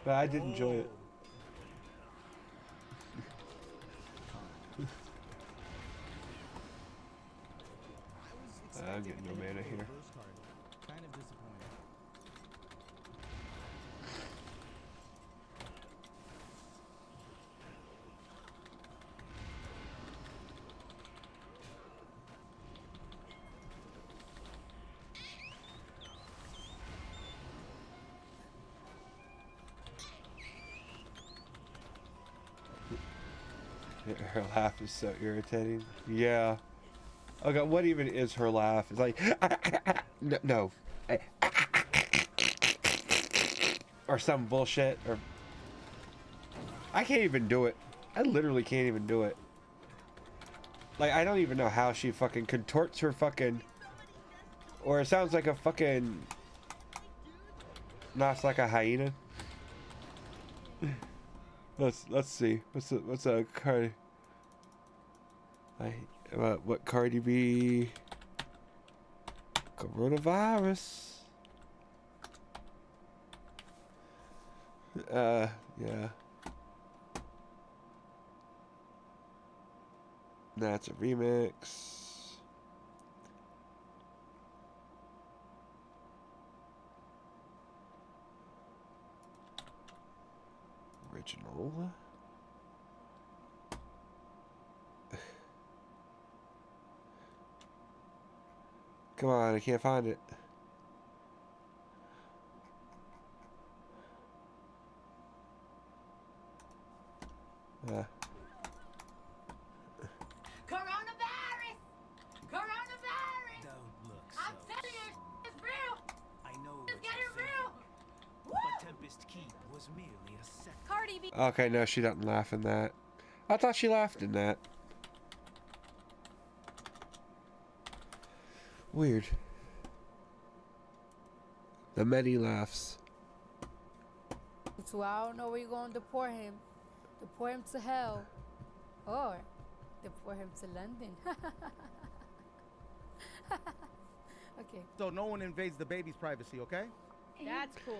But I did enjoy it. I'm getting no mana here. Kind of disappointed. Her laugh is so irritating. Yeah. Okay, what even is her laugh? It's like, no. Or some bullshit, or... I can't even do it. I literally can't even do it. Like, I don't even know how she fucking contorts her fucking... Or it sounds like a fucking... No, it's like a hyena. Let's see. What's a card? What Cardi B? Coronavirus. Yeah. That's a remix. Original. Come on, I can't find it. Coronavirus! Coronavirus! Don't look so. I'm telling you, it's real! I know It's what getting you're real! thinking, but Tempest Keep was merely a second. Cardi B. Okay, no, she doesn't laugh in that. I thought she laughed in that. Weird. The many laughs. So I don't know where you're going to deport him. Deport him to hell. Or deport him to London. Okay. So no one invades the baby's privacy, okay? That's cool.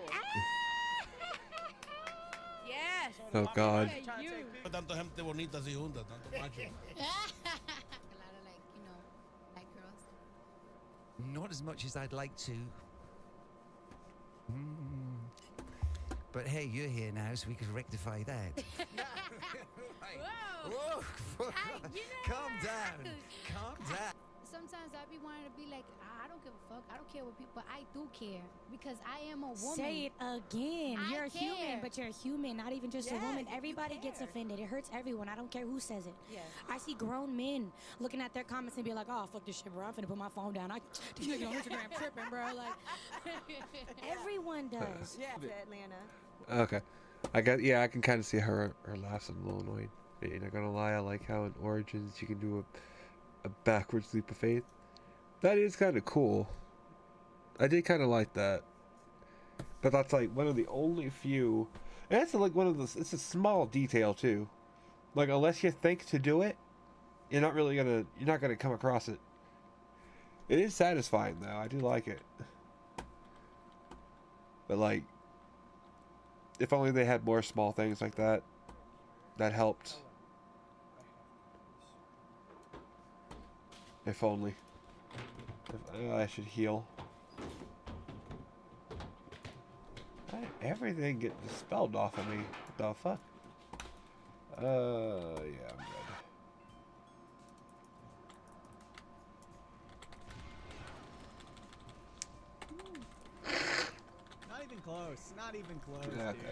Yes. Oh God. Tanta gente bonita así junta, tanto macho. A lot of like, you know, black girls. Not as much as I'd like to. But hey, you're here now, so we could rectify that. Whoa. Whoa. Calm down. Calm down. Sometimes I be wanting to be like, I don't give a fuck. I don't care what people, but I do care because I am a woman. Say it again. You're a care. human, but you're a human, not even just a woman. Everybody gets offended. It hurts everyone. I don't care who says it. Yeah. I see grown men looking at their comments and be like, oh, fuck this shit, bro. I'm finna put my phone down. These niggas on Instagram tripping, bro. Like, everyone does. Yeah. Atlanta. Okay. I can kind of see her laughs a little annoying. You're not gonna lie, I like how in Origins you can do a backwards leap of faith. That is kind of cool. I did kind of like that. But that's like one of the only few. And it's like one of those. It's a small detail too. Like unless you think to do it, you're not gonna come across it. It is satisfying though. I do like it. But like, if only they had more small things like that. That helped. If only. I should heal. Why did everything get dispelled off of me? What the fuck? Yeah, I'm good. Not even close. Not even close. Okay. Dude.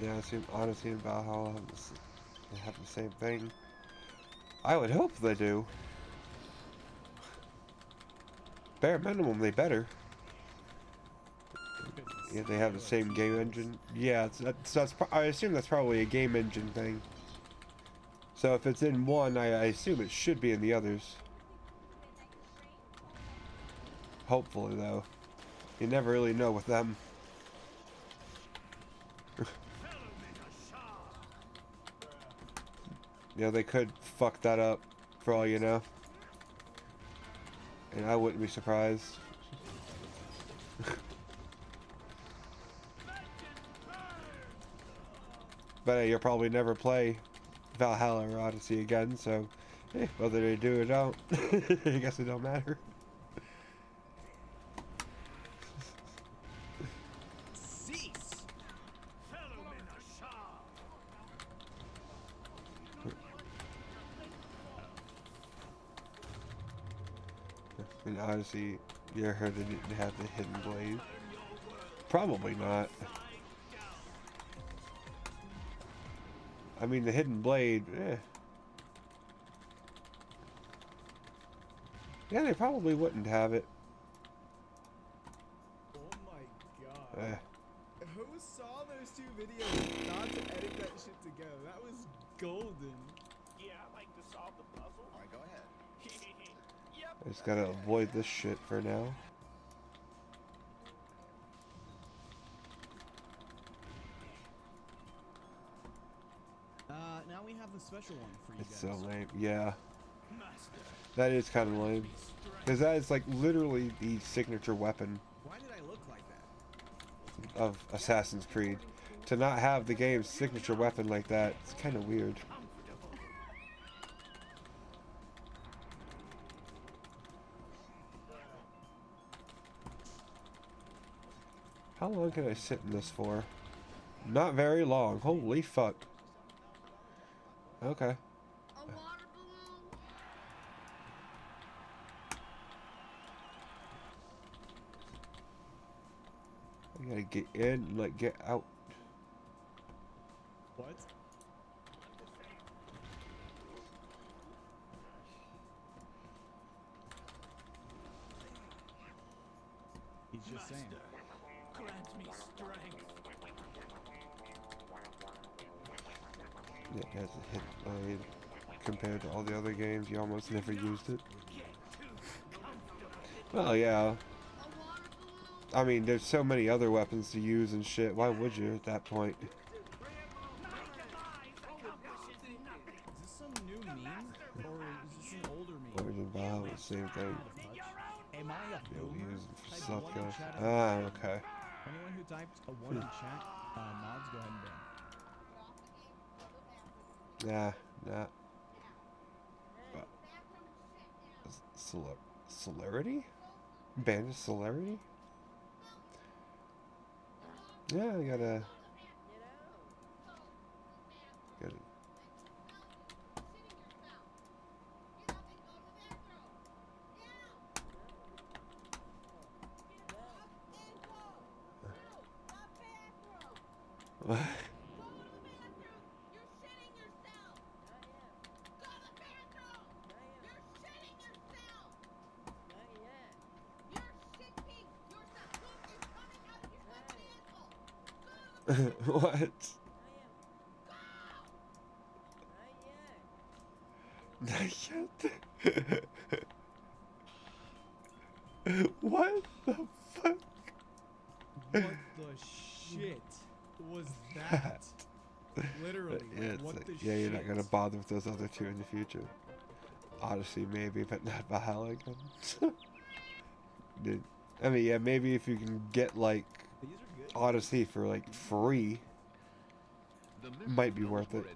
Yeah, Odyssey and Valhalla have the same thing. I would hope they do. Bare minimum, they better. Yeah, they have the same game engine. Yeah, I assume that's probably a game engine thing. So if it's in one, I assume it should be in the others. Hopefully, though. You never really know with them. You know, they could fuck that up, for all you know. And I wouldn't be surprised. But hey, you'll probably never play Valhalla or Odyssey again, so whether they do or don't, I guess it don't matter. And Odyssey, you ever heard they didn't have the hidden blade? Probably not. I mean, the hidden blade, yeah, they probably wouldn't have it. Oh my god. Who saw those two videos not to edit that shit together? That was golden. Yeah, I like to solve the puzzle. Alright, go ahead. Yep. I just gotta avoid this shit for now. Now we have a special one for you It's guys. so lame. Yeah. That is kind of lame. Because that is like literally the signature weapon Why did I look like that? of Assassin's Creed. To not have the game's signature weapon like that, it's kind of weird. How long can I sit in this for? Not very long. Holy fuck. Okay. I gotta get in and like get out. What? He's just saying. Grant me strength. Yeah, it has a hit line compared to all the other games. You almost never used it. Well, yeah. I mean, there's so many other weapons to use and shit. Why would you at that point? Is this some new meme? Or is this an older meme? Origin Valve, same thing. Am I a You'll boomer? use it for Type stuff, one in guys. chat. Ah, okay. Anyone who typed a 1 in chat, mods, go ahead and ban. Nah, nah. Celerity? Band of Celerity? Yeah, I gotta... What? What? Not yet. What the fuck? What the shit was that? Literally, Yeah, like, it's what like, the yeah, shit? you're not gonna bother with those other two in the future. Odyssey maybe, but not Valhalla again. Dude, I mean, yeah, maybe if you can get like Odyssey for like free, might be worth it.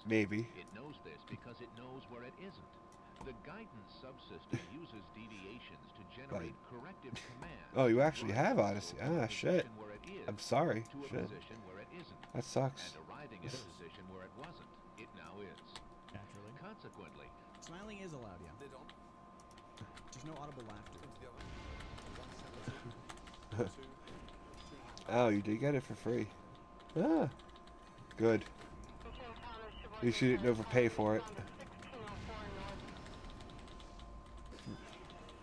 Maybe. It knows this because it knows where it isn't. The guidance subsystem uses deviations to generate corrective commands. Oh, you actually have Odyssey. Ah, shit. I'm sorry. To a Shit. position where it isn't. That sucks. And arriving at a position where it wasn't. It now is. Naturally. Consequently, Smiling is allowed, yeah. They don't. There's no audible laughter. Oh, you did get it for free. Ah, good. At least you didn't overpay for it.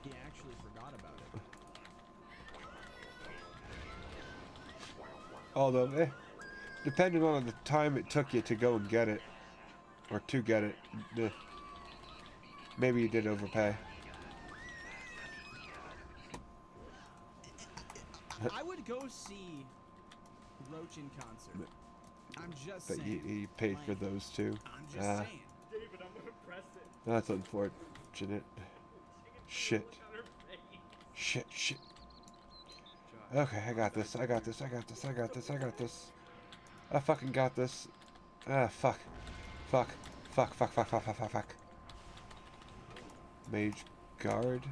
He actually forgot about it. Although, depending on the time it took you to go and get it, or to get it, maybe you did overpay. I would go see Roach in concert. I'm just But saying. you paid for those two. I'm just saying. David, I'm gonna press it. That's unfortunate. Shit. Shit. Okay, I got this. I got this. I fucking got this. Ah, fuck. Fuck. Mage guard.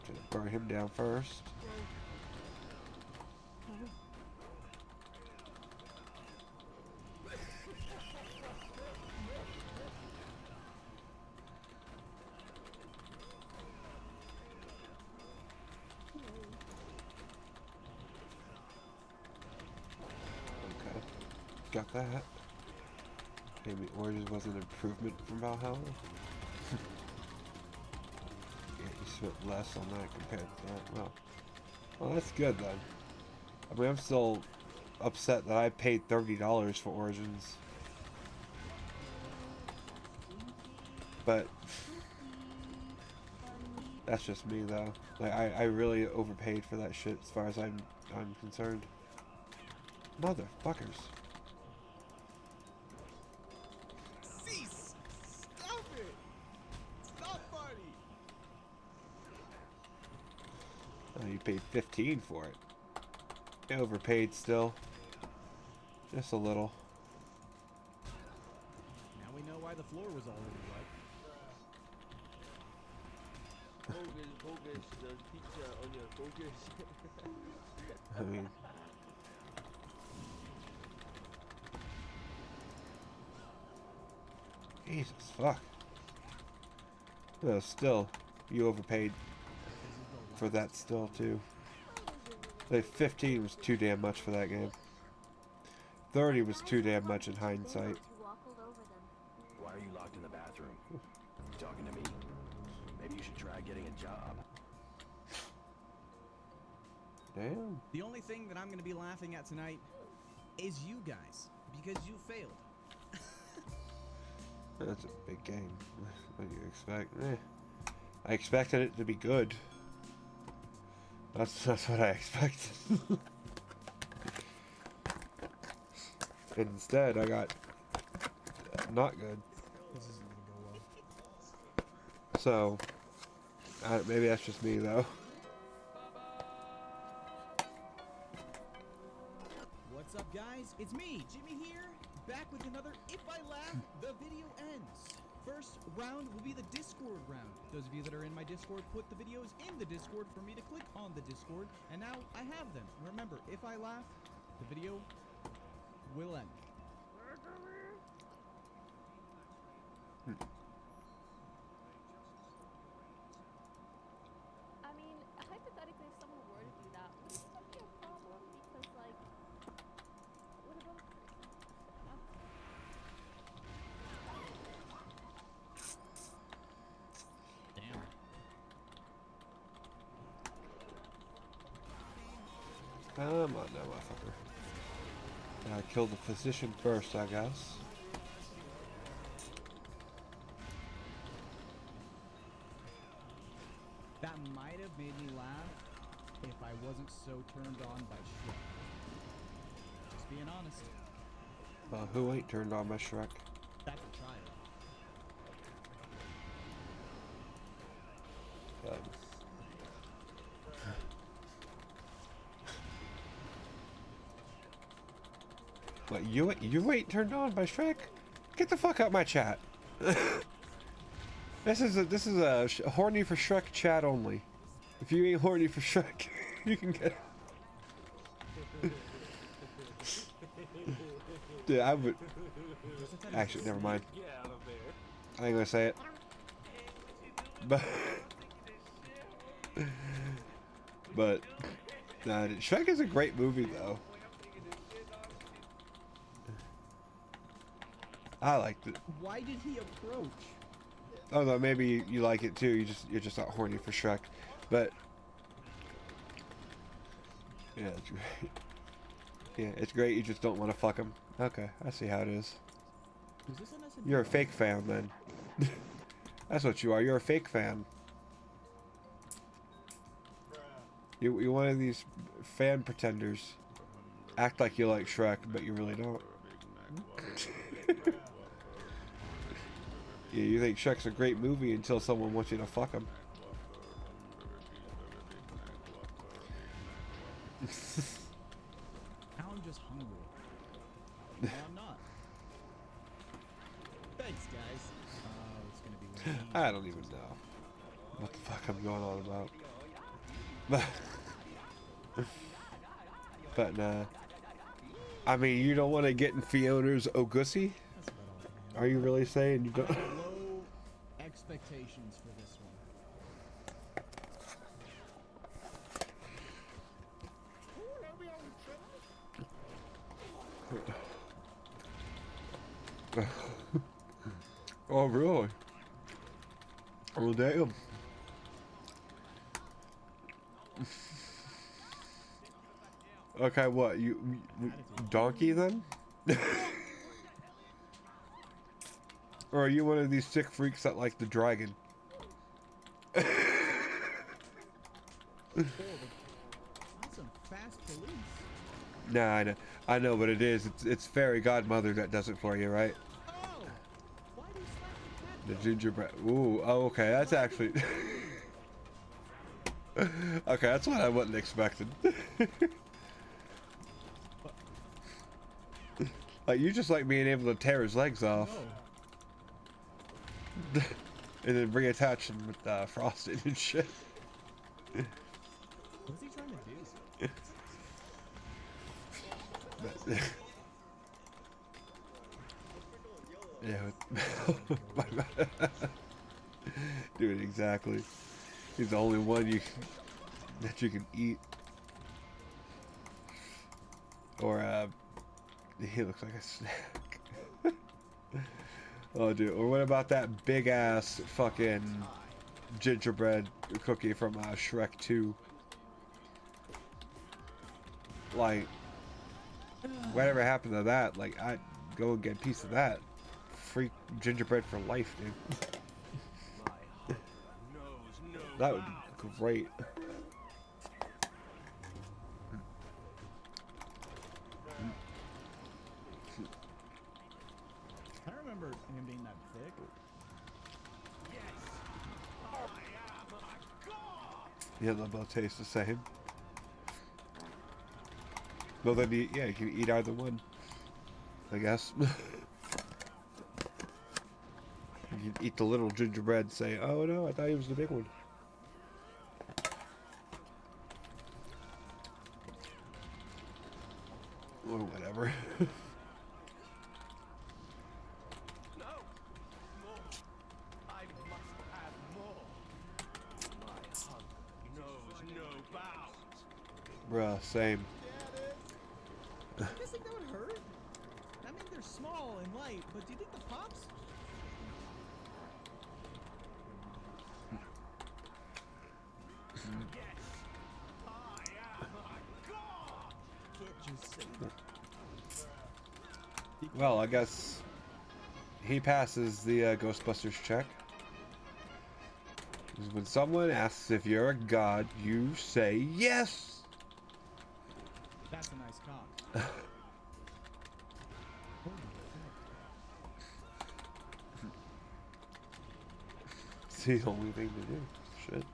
Gonna burn him down first. Got that. Maybe Origins was an improvement from Valhalla. Yeah, you spent less on that compared to that. Well, that's good then. I mean, I'm still upset that I paid $30 for Origins. But that's just me though. Like I really overpaid for that shit as far as I'm concerned. Motherfuckers. Cease! Stop it! Stop fighting! Oh, you paid 15 for it. You overpaid still. Just a little. Now we know why the floor was already wet. Hogan focus the pizza on your focus. I mean, Jesus fuck. No, still, you overpaid for that still too. Like 15 was too damn much for that game. 30 was too damn much in hindsight. Why are you locked in the bathroom? You talking to me? Maybe you should try getting a job. Damn. The only thing that I'm going to be laughing at tonight is you guys, because you failed. That's a big game. What do you expect? I expected it to be good. That's what I expected. Instead, I got not good. This isn't going to go well. So, maybe that's just me though. What's up, guys? It's me, Jimmy here, back with another If I Laugh, the video ends. First round will be the Discord round. Those of you that are in my Discord, put the videos in the Discord for me to click on the Discord, and now I have them. Remember, if I laugh, the video will end. I mean, hypothetically, if someone were to do that, would it still be a problem? Because, like, what about... Damn. Come on now, motherfucker. I killed the physician first, I guess. That might have made me laugh if I wasn't so turned on by Shrek. Just being honest. Who ain't turned on by Shrek? That's a child. What, you ain't turned on by Shrek? Get the fuck out my chat. This is a horny for Shrek chat only. If you ain't horny for Shrek, you can get. Dude, I would. Actually, never mind. I ain't gonna say it. But Shrek is a great movie though. I liked it. Why did he approach? Although maybe you like it too. You're just not horny for Shrek, but yeah, it's great. Yeah, it's great. You just don't want to fuck him. Okay, I see how it is. You're a fake fan then. That's what you are. You're a fake fan. You're one of these fan pretenders. Act like you like Shrek, but you really don't. Yeah, you think Shrek's a great movie until someone wants you to fuck him. Now I'm just hungry. No, I'm not. Thanks, guys. It's gonna be way I don't even know what the fuck I'm going on about. But nah. I mean, you don't want to get in Fiona's Ogussy? Are you really saying you don't? I have low expectations for this one. Oh, really? Oh, damn. Okay, what? You donkey then? Or are you one of these sick freaks that like the dragon? That's some fast police. Nah, I know what it is. It's fairy godmother that does it for you, right? Oh, why do you slap the cat? The gingerbread. Ooh, oh, okay, that's actually. Okay, that's what I wasn't expecting. Like, you just like being able to tear his legs off. No. And then reattach him with frosting and shit. What's he trying to do? Yeah. Dude, exactly. He's the only one that you can eat. Or he looks like a snack. Oh, dude. Or what about that big ass fucking gingerbread cookie from Shrek 2? Like, whatever happened to that? Like, I'd go and get a piece of that. Free gingerbread for life, dude. That would be great. I don't remember him being that thick. Yeah, they both taste the same. Well, then, you can eat either one, I guess. You can eat the little gingerbread and say, oh no, I thought he was the big one. Or whatever. Bruh, same. I'm guessing that would hurt. I mean, they're small and light, but do you think the pops? Can't just say that. Well, I guess he passes the Ghostbusters check. 'Cause when someone asks if you're a god, you say yes. That's a nice cock. It's the only thing to do. Shit.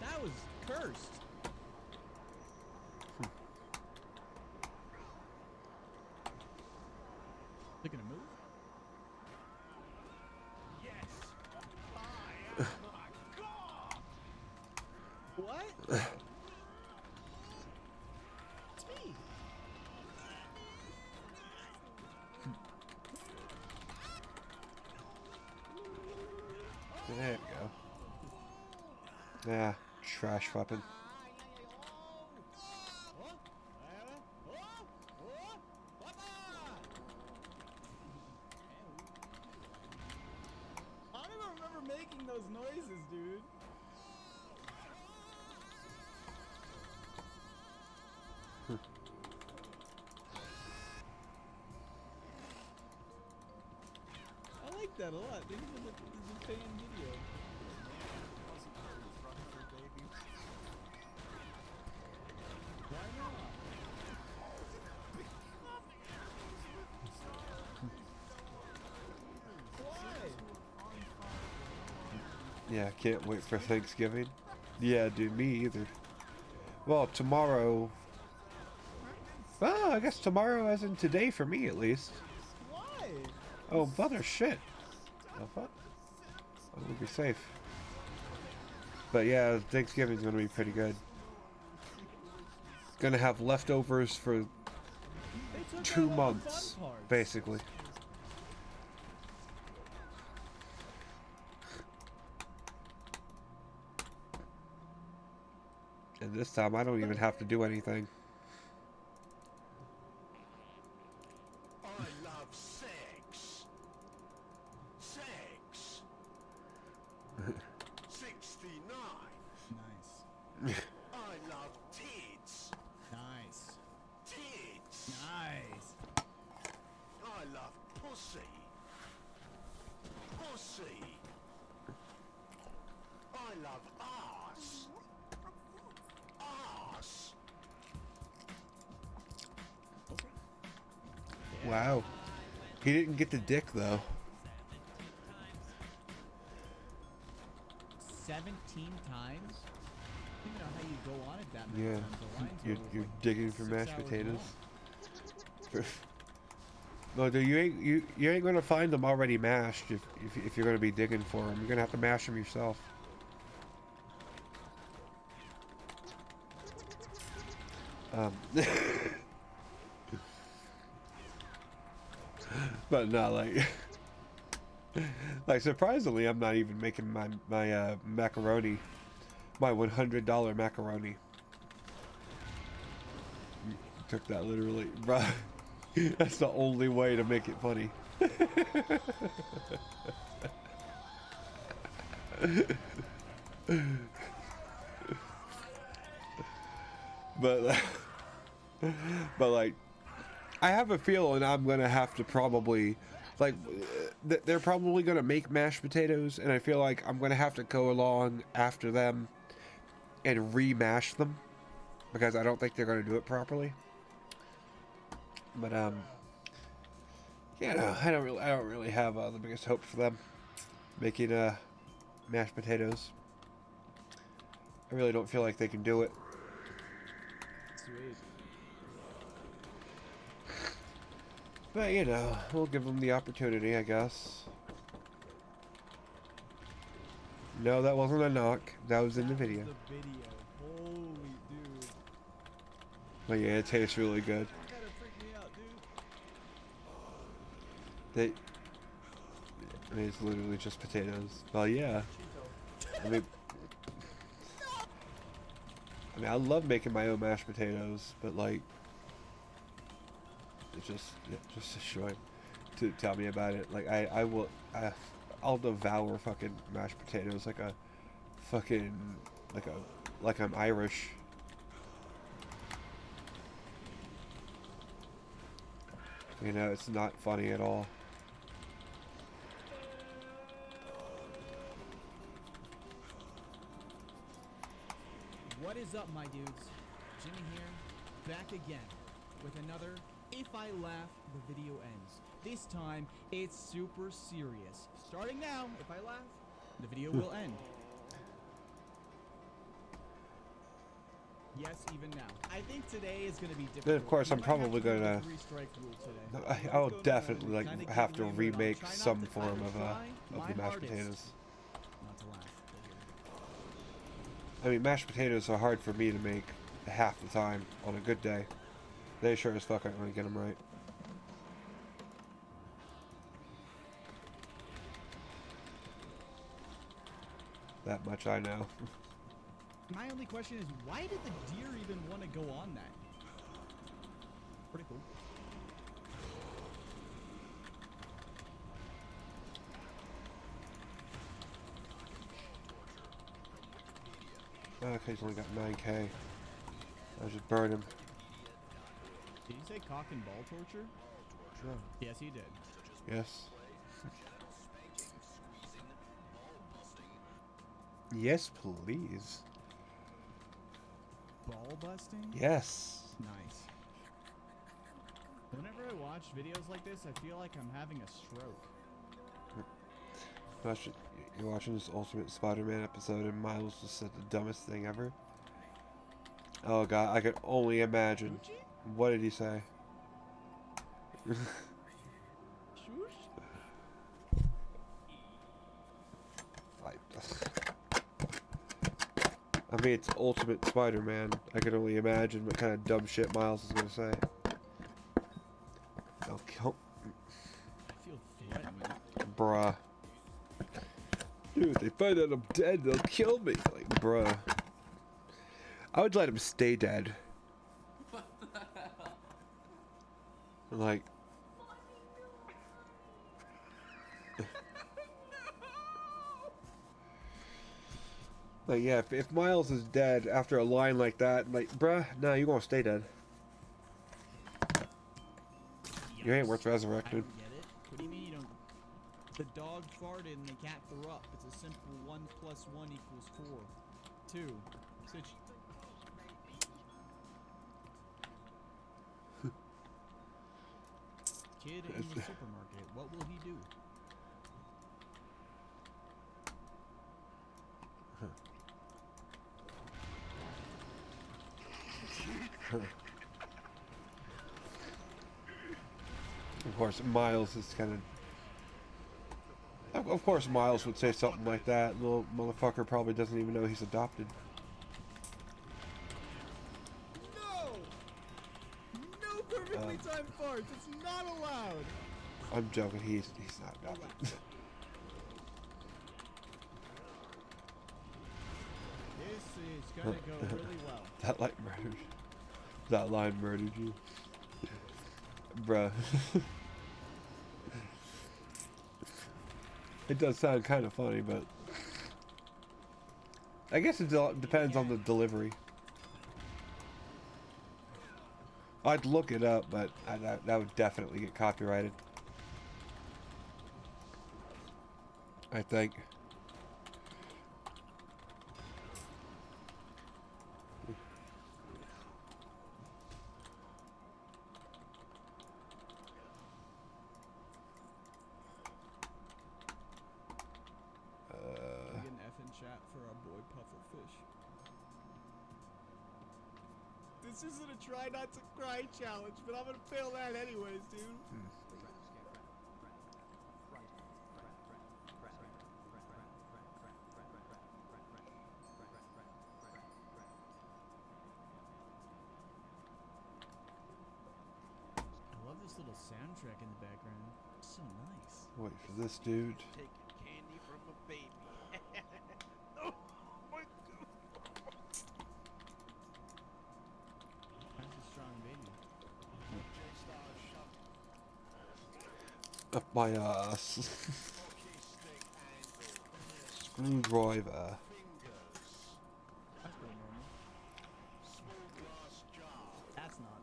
That was cursed. They're gonna move? What? It's me. There we go. Yeah, trash weapon. I don't even remember making those noises, dude. I like that a lot. They did the fan video. Why not? Yeah, can't wait for Thanksgiving. Yeah, dude, me either. Well, tomorrow... Well, I guess tomorrow as in today for me, at least. Why? Oh, brother, shit. The fuck? I'm gonna be safe. But yeah, Thanksgiving's gonna be pretty good. Gonna have leftovers for 2 months, basically. And this time I don't even have to do anything. I love sex. Sex. 69. Nice. I love tits. Nice. Tits. Nice. I love pussy. Pussy. I love arse. Arse. Wow. He didn't get the dick, though. 17 times? Think about how you go on it that many Yeah. times. The lines You're are you're like digging for 6 mashed hours potatoes. long. No, dude, you ain't gonna find them already mashed if you're gonna be digging for them. You're gonna have to mash them yourself. But no, like surprisingly, I'm not even making my macaroni, my $100 macaroni. Took that literally, bruh. That's the only way to make it funny. But like, I have a feeling I'm gonna have to probably, like, they're probably gonna make mashed potatoes, and I feel like I'm gonna have to go along after them and remash them because I don't think they're gonna do it properly. But yeah, no, I don't really have the biggest hope for them making mashed potatoes. I really don't feel like they can do it. Sweet. But you know, we'll give them the opportunity, I guess. No, that wasn't a knock. That was in the video. The video. Holy dude. But yeah, it tastes really good. That kinda freaked me out, dude. I mean, it's literally just potatoes. Well, yeah. I mean, I love making my own mashed potatoes, but like, it's just a joy to tell me about it. Like, I'll devour fucking mashed potatoes like a fucking like I'm Irish. You know, it's not funny at all. What is up, my dudes? Jimmy here, back again with another If I Laugh, the video ends. This time, it's super serious. Starting now, if I laugh, the video will end. Yes, even now. I think today is going to be difficult. Then of course I'm probably gonna. Three-strike rule today. I'll definitely like have to remake some form of the mashed potatoes. Not to laugh. I mean, mashed potatoes are hard for me to make half the time on a good day. They sure as fuck aren't gonna get them right. That much I know. My only question is, why did the deer even want to go on that? Pretty cool. Okay, he's only got 9K. I'll just burn him. Did you say cock and ball torture? No. Yes, he did. Yes. Yes, please. Ball busting? Yes. Nice. Whenever I watch videos like this, I feel like I'm having a stroke. You're watching this Ultimate Spider-Man episode and Miles just said the dumbest thing ever. Oh god, I can only imagine. What did he say? I mean, it's Ultimate Spider-Man. I can only imagine what kind of dumb shit Miles is gonna say. They'll kill. I feel threatened. Bruh. Dude, if they find out I'm dead, they'll kill me. Like, bruh. I would let him stay dead. What the hell? Like. Like, yeah, if Miles is dead after a line like that, like, bruh, no, you're gonna stay dead. You ain't worth resurrected. I don't get it. What do you mean you don't? The dog farted and the cat threw up. It's a simple 1 + 1 = 4. 2. Kid in the supermarket. What will he do? course, Miles is kind of course, Miles would say something like that. Little motherfucker probably doesn't even know he's adopted. No! No perfectly timed farts. It's not allowed. I'm joking. He's not adopted. This is gonna go really well. That line murdered you. Bruh. It does sound kind of funny, but I guess it depends on the delivery. I'd look it up, but that would definitely get copyrighted, I think. Get an F in chat for our boy Pufferfish. This isn't a try not to cry challenge, but I'm gonna fail that anyways, dude. I love this little soundtrack in the background. It's so nice. Wait for this dude. Taking candy from a baby. Oh my god. That's a strong baby. Up my ass. Screwdriver. That's pretty normal. That's not.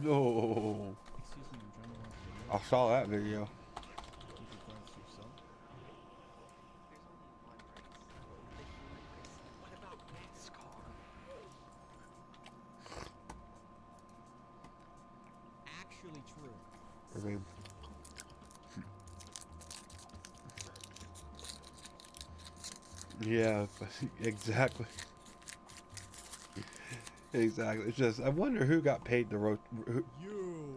No. Excuse me, I'm trying to watch the video. I saw that video. Keep your thoughts to yourself. What about Red's car? Actually true. I mean, yeah, exactly. Exactly. It's just I wonder who got paid to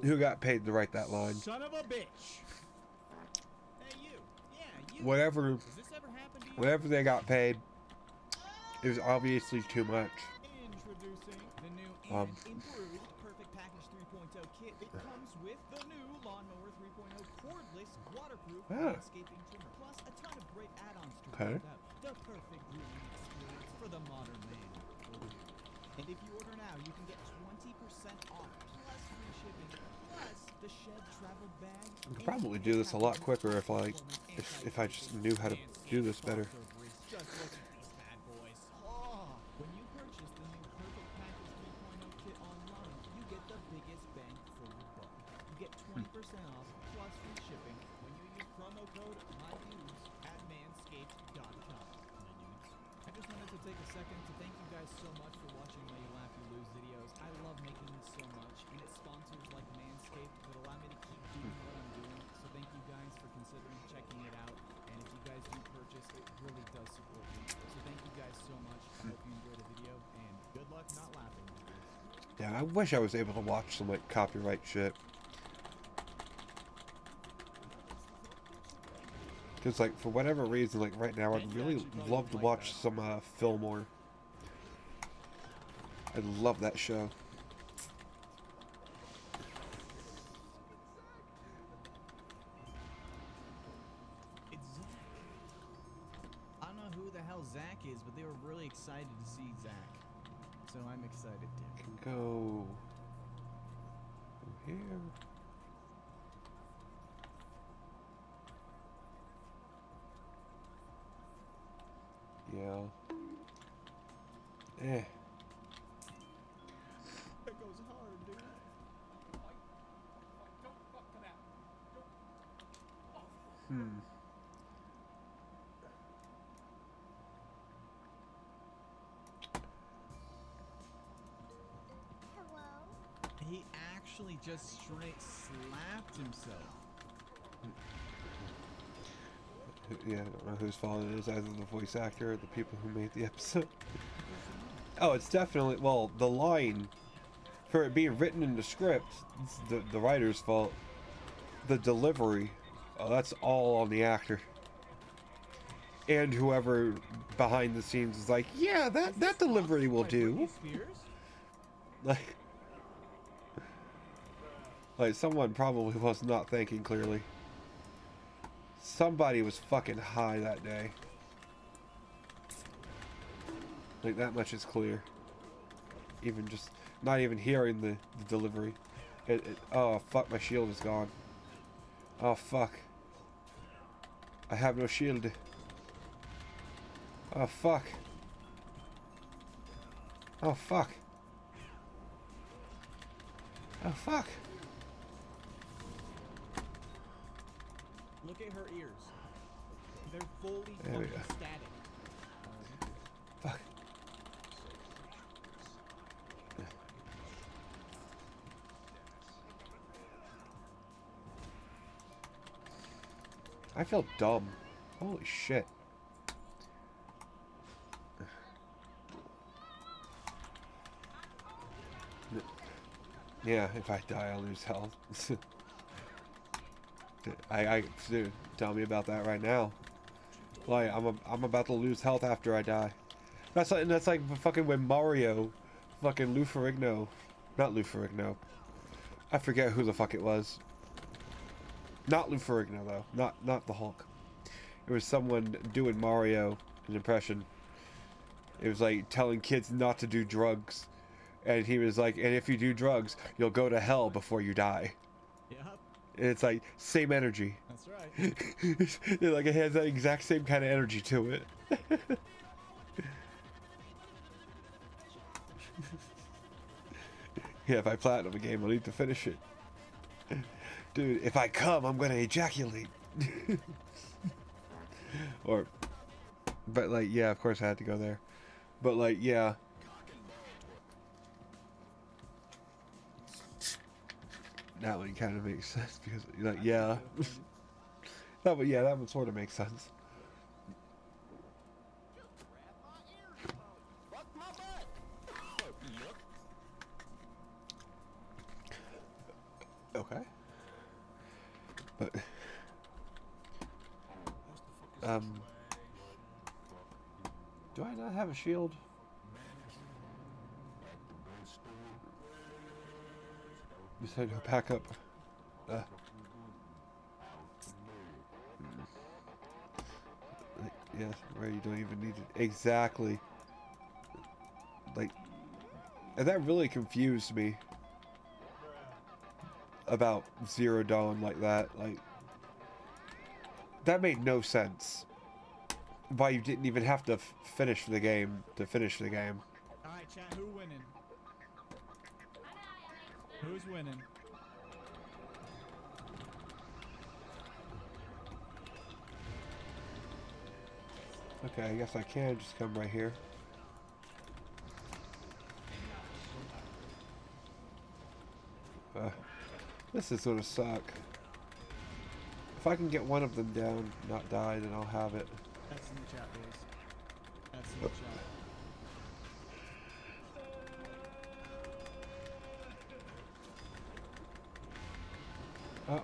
who got paid to write that line. Son of a bitch. Hey you. Yeah, you. Whatever. Has this ever happened to you? Whatever they got paid, it was obviously too much. Introducing the new and improved Perfect Package 3.0 kit. It comes with the new Lawnmower 3.0 cordless, waterproof landscaping trimmer, plus a ton of great add-ons to round out the perfect grooming experience for the modern man. And if you order now, you can get 20% off, plus free shipping, plus the Shed travel bag. I could probably do this a lot quicker if if I just knew how to do this better. Just look at these bad boys. Oh, when you purchase the new Perfect Package 3.0 kit online, you get the biggest bang for your buck. You get 20% off plus free shipping when you use promo code MyDudes at manscaped.com. I just wanted to take a second to thank you guys so much for watching my You Laugh You Lose videos. I love making these so much, and it's sponsors like Manscaped that allow me to keep doing what I'm doing. So thank you guys for considering checking it out. And if you guys do purchase, it really does support me. So thank you guys so much. I hope you enjoyed the video, and good luck not laughing, my dudes. Yeah, I wish I was able to watch some like copyright shit. Because like for whatever reason, like right now, I'd really love to watch some Fillmore. I love that show. It's Zach. I don't know who the hell Zach is, but they were really excited to see Zach. So I'm excited too. Can go here. Yeah. Eh. That goes hard, dude. Hello? He actually just straight slapped himself. Yeah, I don't know whose fault it is, either the voice actor or the people who made the episode. Oh, it's definitely, well, the line, for it being written in the script, it's the writer's fault. the delivery, that's all on the actor. And whoever behind the scenes is like, yeah, that delivery will do. Like someone probably was not thinking clearly. Somebody was fucking high that day. Like that much is clear. Even just not even hearing the delivery. Oh fuck, my shield is gone. Oh fuck. I have no shield. Oh fuck. Oh fuck. Oh fuck. Look at her ears. They're fully There we fucking go. static. Fuck. I feel dumb. Holy shit. Yeah, if I die, I'll lose health. Dude, tell me about that right now. Like, I'm about to lose health after I die. That's like fucking when Mario, fucking Lou Ferrigno, not Lou Ferrigno. I forget who the fuck it was. Not Lou Ferrigno though. Not the Hulk. It was someone doing Mario, an impression. It was like telling kids not to do drugs. And he was like, and if you do drugs, you'll go to hell before you die. Yep. And it's like, same energy. That's right. Like, it has that exact same kind of energy to it. Yeah, if I platinum a game, I'll need to finish it. Dude, if I come, I'm gonna ejaculate. But like, yeah, of course I had to go there. But like, yeah. That one kind of makes sense because, like, yeah. That one sort of makes sense. Okay. But do I not have a shield? You said go back up. Yes, where you don't even need it. Exactly. Like, and that really confused me about Zero Dawn like that. Like, that made no sense. Why you didn't even have to finish the game to finish the game. Alright, chat, who winning? Who's winning? Okay, I guess I can just come right here. This is gonna suck. If I can get one of them down, not die, then I'll have it. That's in the chat, boys. That's in the chat.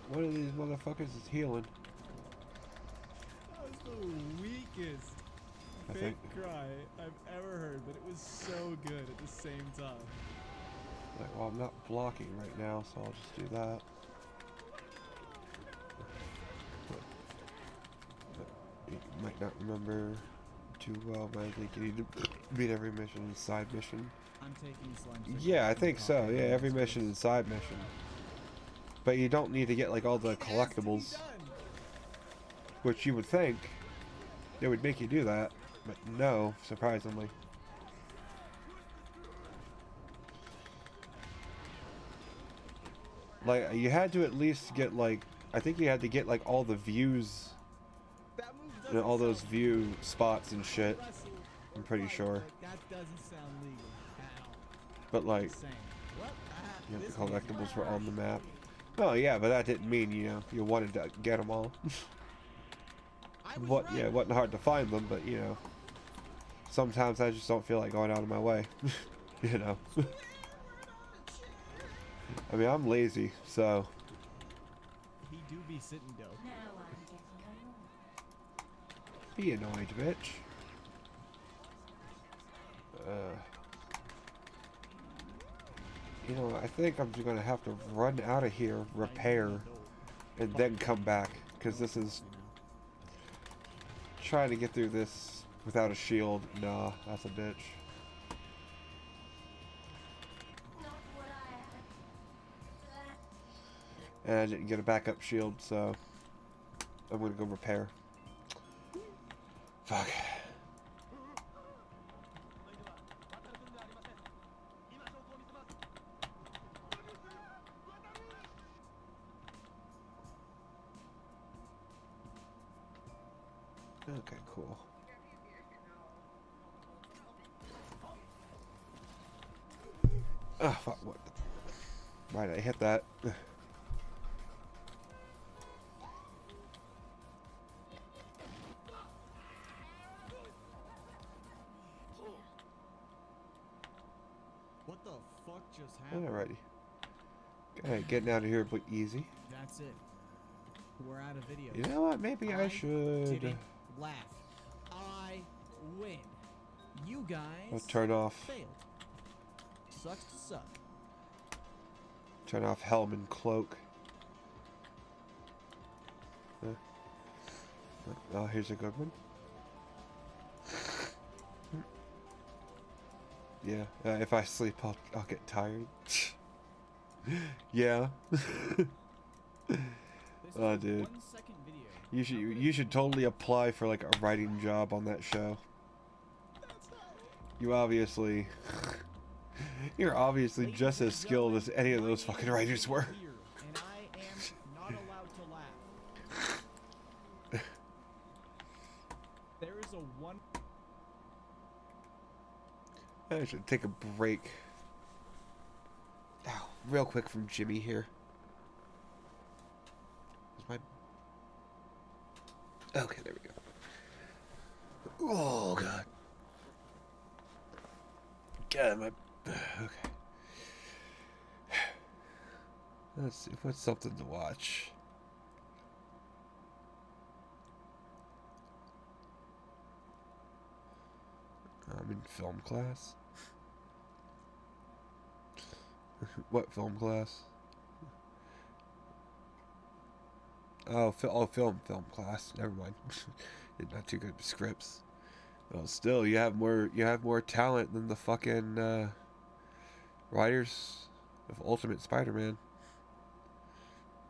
One of these motherfuckers is healing. That was the weakest fake cry I've ever heard, but it was so good at the same time. Like, well, I'm not blocking right now, so I'll just do that. But you might not remember too well, but I think you need to beat every mission and side mission. I'm taking slime. Yeah, I think so. Yeah, every mission and side mission. But you don't need to get like all the collectibles, which you would think they would make you do that, but no, surprisingly. Like, you had to at least get like, I think you had to get like all the views, you know, all those view spots and shit. I'm pretty sure. That doesn't sound legal at all. But like, you know, the collectibles were on the map. Oh yeah, but that didn't mean, you know, you wanted to get them all. Yeah, it wasn't hard to find them, but you know, sometimes I just don't feel like going out of my way. You know. I mean, I'm lazy, so He do be sitting dope. Be annoyed, bitch. You know, I think I'm just gonna have to run out of here, repair, and then come back, because this is trying to get through this without a shield. Nah, that's a bitch. And I didn't get a backup shield, so I'm gonna go repair. Fuck. Okay, cool. Oh, fuck, what? Why did I hit that? What the fuck just happened? Alrighty. Okay, getting out of here, but easy. That's it. We're out of videos. You know what? Maybe I should. Didn't laugh. I win. You guys I'll turn off. failed. Sucks to suck. Turn off helm and cloak. Oh, here's a good one. Yeah, if I sleep, I'll get tired. Yeah. Oh, dude. You should totally apply for like a writing job on that show. You're obviously just as skilled as any of those fucking writers were. And I am not allowed to laugh. There is a one. I should take a break. Ow, real quick from Jimmy here. Is my... Okay, there we go. Oh, God. God, my... Okay. Let's see, what's something to watch? I'm in film class. What film class? Oh, film class. Never mind. Not too good with scripts. Well, still, you have more talent than the fucking writers of Ultimate Spider-Man.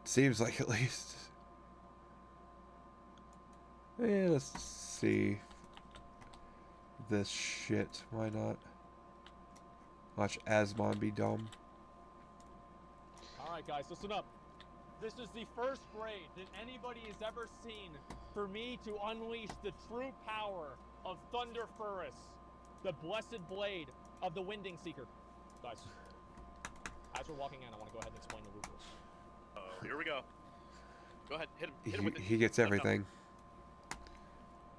Seems like, at least. Yeah, let's see. This shit. Why not? Watch Asmon be dumb. Alright guys, listen up. This is the first grade that anybody has ever seen for me to unleash the true power of Thunder Furus, the blessed blade of the Winding Seeker. Guys, as we're walking in, I want to go ahead and explain the rules. Oh, here we go. Go ahead, hit him with it. He gets everything.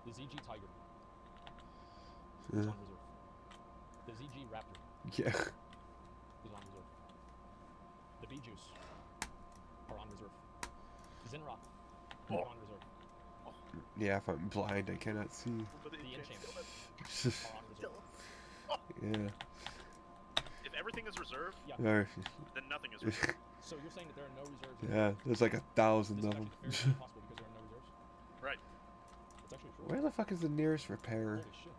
The ZG Tiger is on reserve. The ZG Raptor Yeah. is on reserve. The B-Juice are on reserve. The Zinrock are on reserve. Yeah, if I'm blind, I cannot see. The Enchantment are on reserve. Yeah. If everything is reserved, There. then nothing is reserved. So you're saying that there are no reserves? Yeah, there's like 1,000 of them. This is actually impossible because there are no reserves? Right. It's actually true. Where the fuck is the nearest repair? Holy shit.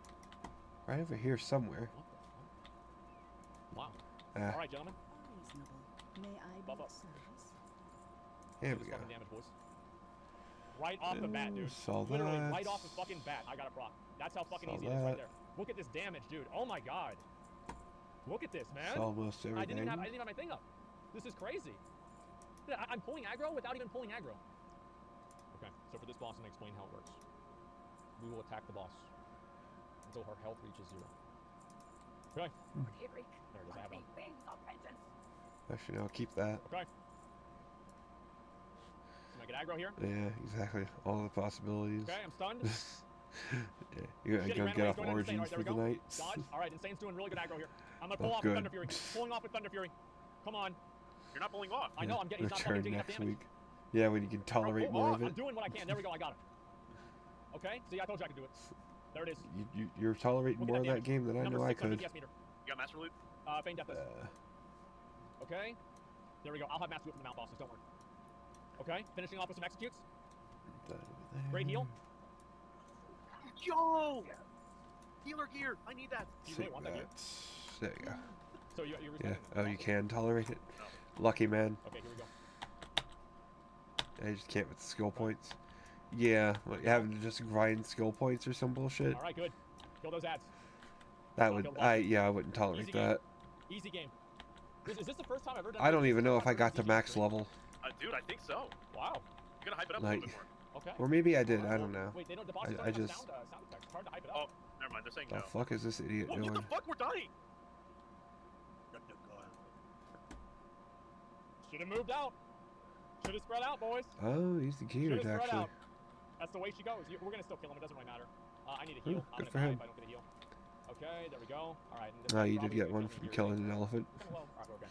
Right over here somewhere. Wow. Ah. Alright, gentlemen. May I be Buff up. of service? Here we go. Fucking damage, boys. Right off the bat, dude. Saw Literally, that. right off the fucking bat, I got a proc. That's how fucking Saw easy it is right that. there. Look at this damage, dude. Oh my god. Look at this, man. Saw almost I didn't everything. have my thing up. This is crazy. I'm pulling aggro without even pulling aggro. Okay, so for this boss, I'm gonna explain how it works. We will attack the boss until her health reaches 0. Okay. There it is. I have it on. Actually, no, keep that. Okay. Can I get aggro here? Yeah, exactly. All the possibilities. Okay, I'm stunned. Yeah, you're Shit, he gonna ran get away. off He's going into Insane. Origins Alright, there for we the go. night. Dodge. Alright, Insane's doing really good aggro here. I'm gonna Oh, pull off good. with Thunder Fury. Pulling off with Thunder Fury. Come on. You're not pulling off. I know, I'm getting. He's not fucking Return taking enough next damage. week. Yeah, when you can tolerate more of I'm it. doing what I can. There we go. I got it. Okay. See, I told you I could do it. There it is. You're tolerating Look at more of that damage. game than I Number know I 600 could. DPS meter. You got master loot? Feign deathless. Okay. There we go. I'll have master loot for the mount bosses. Don't worry. Okay. Finishing off with some executes. Great heal. Yo! Healer gear. I need that. Do you really want that gear? There you go. So you're Yeah. respecting Oh, you can tolerate it. Lucky man. Okay, here we go. I just can't with the skill points. Yeah, like having to just grind skill points or some bullshit. All right, good. Kill those ads. That would, I wouldn't tolerate Easy game. that. Easy game. Is this the first time I've ever done? I don't even know if I got to max level. Dude, I think so. Wow. You gotta hype it up a Like, little bit more. Okay. or maybe I did. I don't know. Wait, they don't. The bosses don't I have just. sound effects. It's hard to hype it Oh, up. never mind. They're saying The no. fuck is this idiot What doing? the fuck? We're dying. Should have moved out. Should have spread out, boys. Oh, he's the Should geared have spread actually. out. That's the way she goes. We're gonna still kill him. It doesn't really matter. I need a heal. Ooh, I'm good gonna for die him. if I don't get a heal. Okay, there we go. All right. Oh, you did get one from killing an elephant. All right, okay.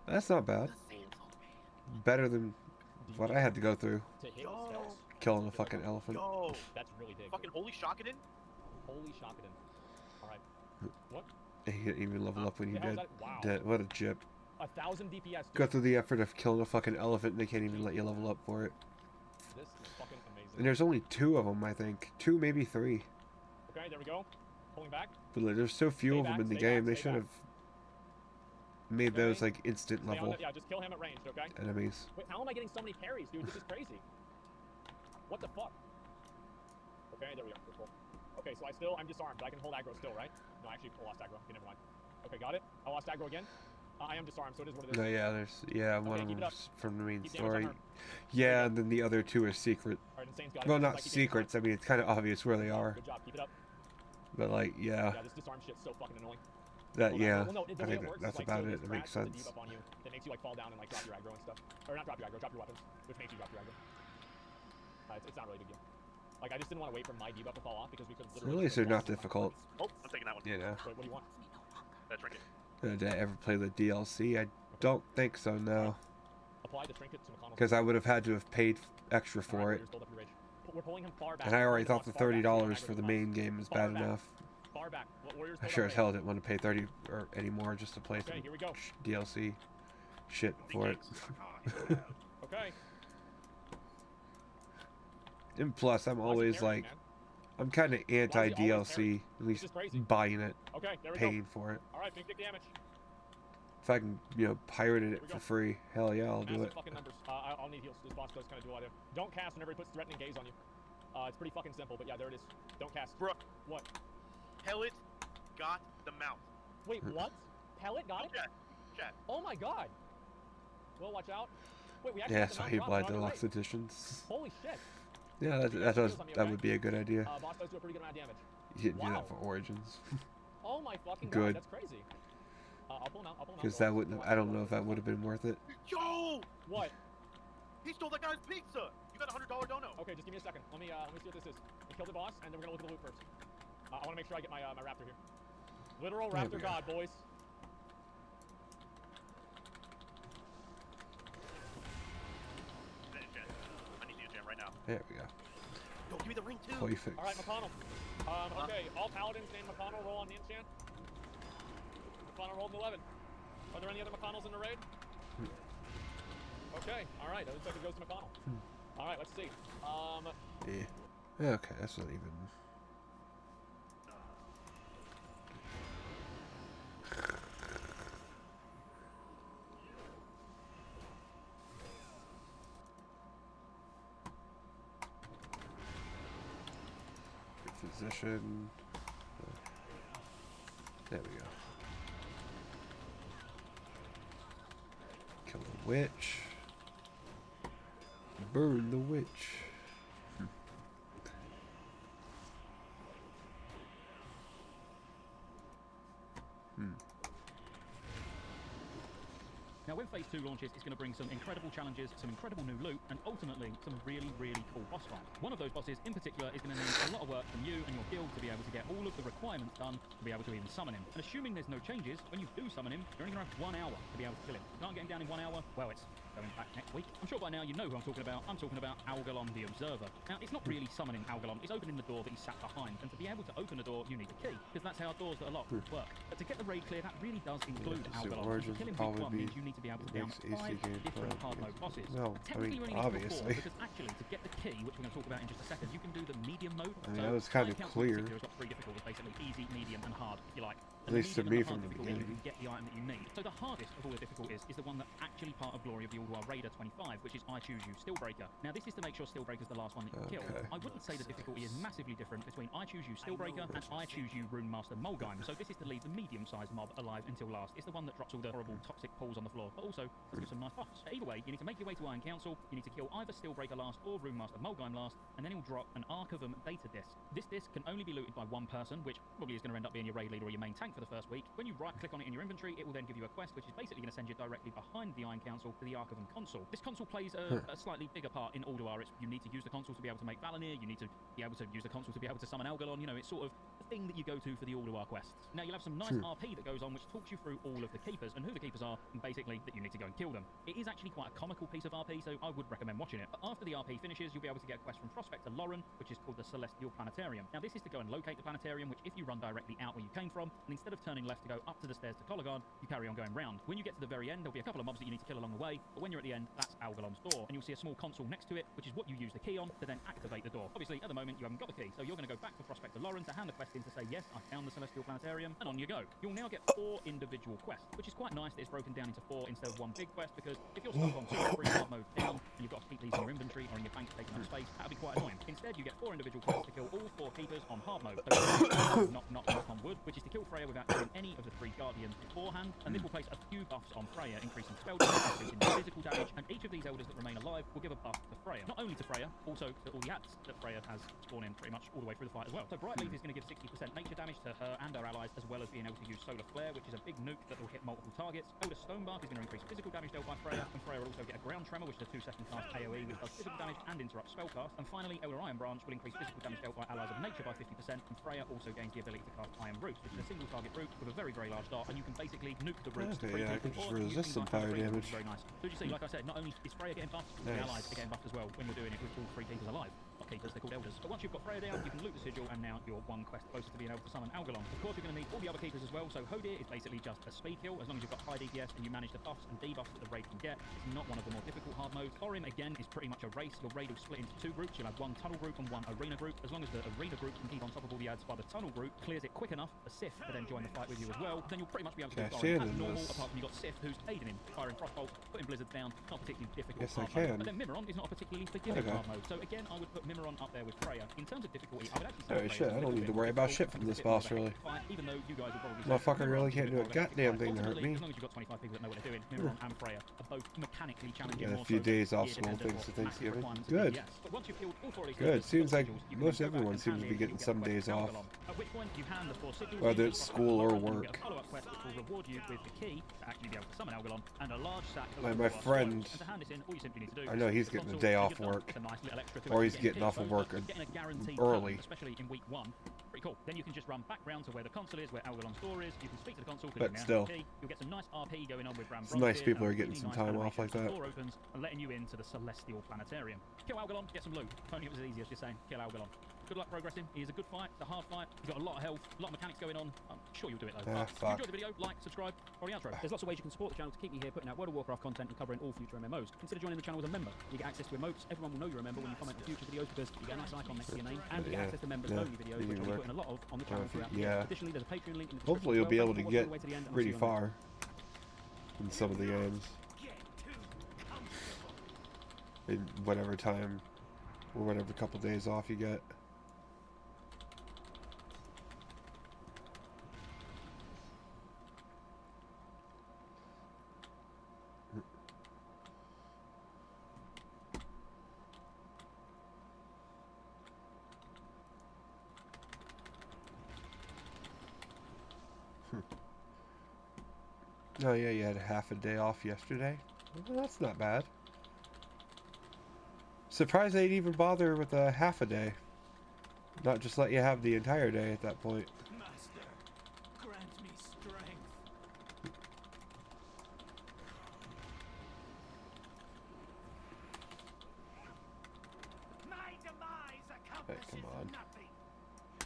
That's not bad. Better than what I had to go through. To hit spells. Killing a fucking elephant. Yo! That's really big. Fucking holy Shockedin? Holy Shockedin. All right. What? He didn't even level up when you The hell is did. that? Wow. Dead. What a jip. 1,000 DPS. Dude. Go through the effort of killing a fucking elephant and they can't even let you level up for it. This is fucking amazing. And there's only 2 of them, I think. 2, maybe 3. Okay, there we go. Pulling back. But like, there's so few Stay of them back, in the stay game. back, They stay should back. have made Okay. those like instant Stay on level the- yeah, just kill him at range, okay? enemies. Wait, how am I getting so many parries, dude? This is crazy. What the fuck? Okay, there we go. Cool. Okay, so I'm disarmed. I can hold aggro still, right? No, actually, I lost aggro. Okay, never mind. Okay, got it. I lost aggro again. I am disarmed, so it is what it is. No, yeah, one of keep it up. them's from the main Keep damage on story. her. Yeah, and then the other 2 are secret. Alright, Insane's got it. Well, It's not like he gave secrets. I mean, it's kind of obvious where they are. Good job. Keep it up. But like, yeah, Yeah, this disarm shit's so fucking annoying. that Well, yeah, well, no, the I way think it works that's is, like, about so it. the It makes Strat puts a sense. debuff on you that makes you like fall down and like drop your aggro and stuff. Or not drop your aggro, drop your weapons, which makes you drop your aggro. It's not really a big deal. Like I just didn't want to wait for my debuff to fall off because we could At literally. least they're not difficult. Oh, I'm taking that one. You know. Wait, what do you want? That trinket. Did I ever play the DLC? I don't think so. No. Apply the trinket to McConnell's. Because I would have had to have paid extra for Alright, it. build up your rage. We're pulling him far back. And I already Pulling thought the boss far back, so $30 aggro for the boss. main game is Far bad back. enough. Far back. Warriors I build sure up as hell range. didn't want to pay 30 or any more just to play Okay, some here we go. DLC shit for it. Okay. And plus, I'm always carrying, like, man? I'm kind of anti Why is he always carrying? DLC. At least is crazy. buying it, Okay, there we paying go. for it. All right, big damage. If I can, pirate it we for go. free, hell yeah, I'll do Massive it. fucking numbers. I'll need heals. This boss does kind of do a lot of. Don't cast whenever he puts threatening gaze on you. It's pretty fucking simple, but yeah, there it is. Don't cast. Bro. What? Pellet got the mount. Wait, what? Pellet got it? Chat. Oh my god. Well, watch out. Wait, we actually Yeah, got the so mount he drop. buy We're on our deluxe way. editions. Holy shit. Yeah, that would be a good idea. Boss does do a pretty good amount of damage. You didn't do Wow. that for Origins. Oh my fucking Good. god, that's crazy. I'll pull him out. I'll pull him out. Because that wouldn't, I don't know if that would have been worth it. Yo! What? He stole that guy's pizza! You got a $100 dono! Okay, just give me a second. Let me see what this is. We killed the boss, and then we're gonna look at the loot first. I want to make sure I get my raptor here. Literal There we raptor go. god, boys. I need you, Jam, right now. There we go. Yo, give me the ring too! Perfect. All right, McConnell. Okay, all paladins named McConnell roll on the enchant. McConnell rolled an 11. Are there any other McConnells in the raid? Okay, all right. That looks like it goes to McConnell. All right, let's see. Yeah. Okay, that's not even. Physician. There we go. Kill the witch. Burn the witch. Now, when Phase 2 launches, it's going to bring some incredible challenges, some incredible new loot, and ultimately some really, really cool boss fights. One of those bosses in particular is going to need a lot of work from you and your guild to be able to get all of the requirements done to be able to even summon him. And assuming there's no changes, when you do summon him, you're only going to have 1 hour to be able to kill him. If you can't get him down in 1 hour, well, it's going back next week. I'm sure by now you know who I'm talking about. I'm talking about Algalon the Observer. Now, it's not really summoning Algalon, it's opening the door that he sat behind. And to be able to open the door, you need a key, because that's how doors that are locked work. But to get the raid clear, that really does include Algalon. And to kill him week 1 means you need to be able to down 5 different hard mode bosses. No, Technically, you only need to do 4, because actually, to get the key, which we're going to talk about in just a second, you can do the medium mode. I mean, that was kind of clear. It's got 3 difficulties, basically easy, medium, and hard, if you like. At least to me from the beginning. You get the item that you need. So the hardest of all the difficulties is the one that's actually part of Glory of the All-War Raider 25, which is I Choose You Stillbreaker. Now this is to make sure Stillbreaker's the last one that you kill. I wouldn't say the difficulty is massively different between I Choose You Stillbreaker and I Choose You Rune Master Mulgime. So this is to leave the medium-sized mob alive until last. It's the one that drops all the horrible toxic pools on the floor, but also has got some nice buffs. Either way, you need to make your way to Iron Council, you need to kill either Stillbreaker last or Rune Master Mulgime last, and then he'll drop an Arc of Them data disc. This disc can only be looted by one person, which probably is going to end up being your raid leader or your main tank for the first week. When you right-click on it in your inventory, it will then give you a quest, which is basically going to send you directly behind the Iron Council to the Arc of Them console. This console plays a slightly bigger part in Alduar. You need to use the console to be able to make Valinir, you need to be able to use the console to be able to summon Algalon. You know, it's sort of the thing that you go to for the Alduar quests. Now, you'll have some nice RP that goes on, which talks you through all of the keepers and who the keepers are, and basically that you need to go and kill them. It is actually quite a comical piece of RP, so I would recommend watching it. But after the RP finishes, you'll be able to get a quest from Prospector Lauren, which is called the Celestial Planetarium. Now, this is to go and locate the planetarium, which if you run directly out where you came from, and instead of turning left to go up to the stairs to Cologan, you carry on going round. When you get to the very end, there'll be a couple of mobs that you need to kill along the way, but when you're at the end, that's Algalon's door, and you'll see a small console next to it, which is what you use the key on to then activate the door. Obviously, at the moment, you haven't got the key, so you're going to go back to Prospector Lauren to hand the quest in to say, yes, I found the Celestial Planetarium, and on you go. You'll now get 4 individual quests, which is quite nice that it's broken down into 4 instead of one big quest, because if you're stuck on 2 or 3 hard modes down, and you've got to keep these in your inventory or in your bank taking up space, that'd be quite annoying. Instead, you get 4 individual quests to kill all 4 keepers on hard mode. So knock on wood, which is to kill Freya without killing any of the 3 guardians beforehand, and this will place a few buffs on Freya, increasing spell damage, increasing physical damage, and each of these elders that remain alive will give a buff to Freya. Not only to Freya, also to all the ads that Freya has spawned in pretty much all the way through the fight as well. So Brightleaf is going to give 60% nature damage to her and her allies, as well as being able to use Solar Flare, which is a big nuke that will hit multiple targets. Elder Stonebark is going to increase physical damage dealt by Freya, and Freya will also get a Ground Tremor, which is a 2-second cast AoE, which does physical damage and interrupts spellcast. And finally, Elder Iron Branch will increase physical damage dealt by allies of nature by 50%, and Freya also gains the ability to cast Iron Roots, which is a single target root with a very, very large dot, and you can basically nuke the roots. Okay, yeah, I can just resist some fire damage. Very nice. So you see, like I said, not only is Freya getting buffed, the allies are getting buffed as well when you're doing it with all 3 keepers alive. Not keepers, they're called elders. But once you've got Freya down, you can loot the sigil, and now you're 1 quest closer to being able to summon Algalon. Of course, you're going to need all the other keepers as well, so Hodir is basically just a speed kill. As long as you've got high DPS and you manage the buffs and debuffs that the raid can get, it's not one of the more difficult hard modes. Thorim, again, is pretty much a race. Your raid will split into 2 groups. You'll have 1 tunnel group and 1 arena group. As long as the arena group can keep on top of all the ads while the tunnel group clears it quick enough for Sif to then join the fight with you as well, then you'll pretty much be able to do Thorim as normal, apart from you've got Sif who's aiding him, firing Frostbolt, putting Blizzards down, not particularly difficult hard mode. But then Mimiron is not a particularly forgiving hard mode. So again, I would put Mimiron up there with Freya. In terms of difficulty, I would actually say I don't need to worry about shit from this boss, really. Even though you guys will probably motherfucker really can't do a goddamn thing to hurt me. As long as you've got 25 people that know what they're doing, Mimiron and Freya are both mechanically challenging. Yeah, a few days off school things to Thanksgiving. Good. Good. Seems like most everyone seems to be getting some days off. Whether it's school or work. Like my friend, I know he's getting a day off work. Or he's getting off of work early. Especially in week 1. Pretty cool. Then you can just run back round to where the console is, where Algalon's door is. You can speak to the console. But still, you'll get some nice RP going on with Ram. It's nice people are getting some time off like that. The door opens and letting you into the Celestial Planetarium. Kill Algalon, get some loot. Only it was as easy as just saying, kill Algalon. Good luck progressing. He is a good fight. It's a hard fight. He's got a lot of health, a lot of mechanics going on. I'm sure you'll do it though. If you enjoyed the video, like, subscribe, or the outro. There's lots of ways you can support the channel to keep me here putting out World of Warcraft content and covering all future MMOs. Consider joining the channel as a member. You get access to emotes. Everyone will know you're a member when you comment on future videos because you get a nice icon next to your name, and you get access to members only videos, which I'll be putting a lot of on the channel throughout the year. Additionally, there's a Patreon link in the description. Hopefully you'll be able to get pretty far in some of the games. In whatever time or whatever couple days off you get. Oh yeah, you had half a day off yesterday? Well, that's not bad. Surprised they'd even bother with a half a day. Not just let you have the entire day at that point. Master, grant me strength. on. Nothing.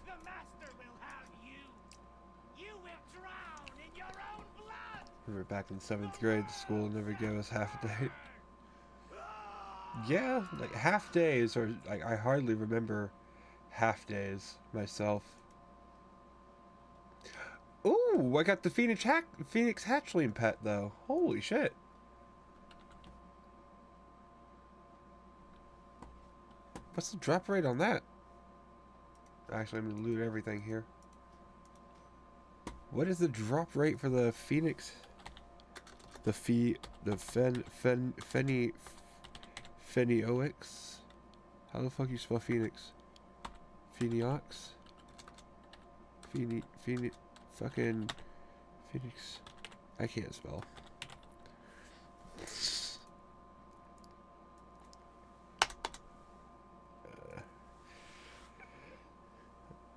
The master will have you. You will drown in your own blood. Remember back in 7th grade, school never gave us half a day. Yeah, like half days, or like I hardly remember half days myself. Ooh, I got the Phoenix hatchling pet though. Holy shit. What's the drop rate on that? Actually, I'm gonna loot everything here. What is the drop rate for the Phoenix? The Pheniox? How the fuck you spell Phoenix? Pheniox? Fucking Phoenix. I can't spell.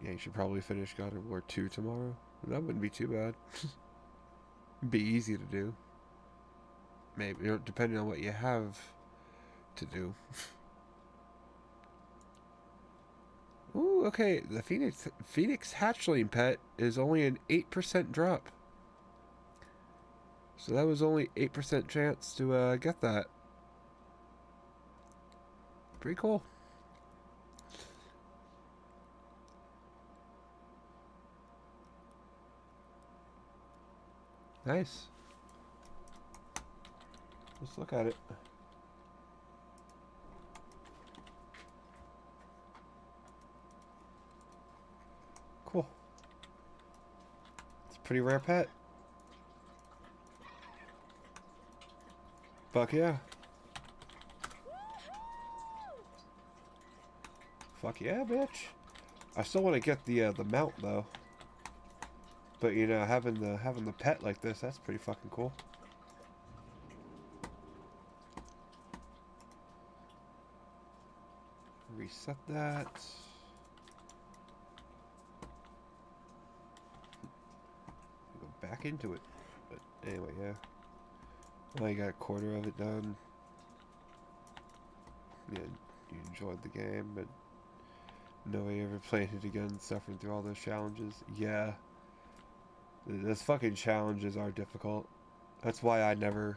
Yeah, you should probably finish God of War 2 tomorrow. That wouldn't be too bad. Be easy to do. Maybe, depending on what you have to do. Ooh, okay. The Phoenix hatchling pet is only an 8% drop. So that was only 8% chance to get that. Pretty cool. Nice. Let's look at it. Cool. It's a pretty rare pet. Fuck yeah. Fuck yeah, bitch. I still want to get the mount though. But you know, having the pet like this, that's pretty fucking cool. Reset that. Go back into it. But anyway, yeah. Well, you got a quarter of it done. Yeah, you enjoyed the game, but no way you ever played it again, suffering through all those challenges. Yeah. Those fucking challenges are difficult. That's why I never...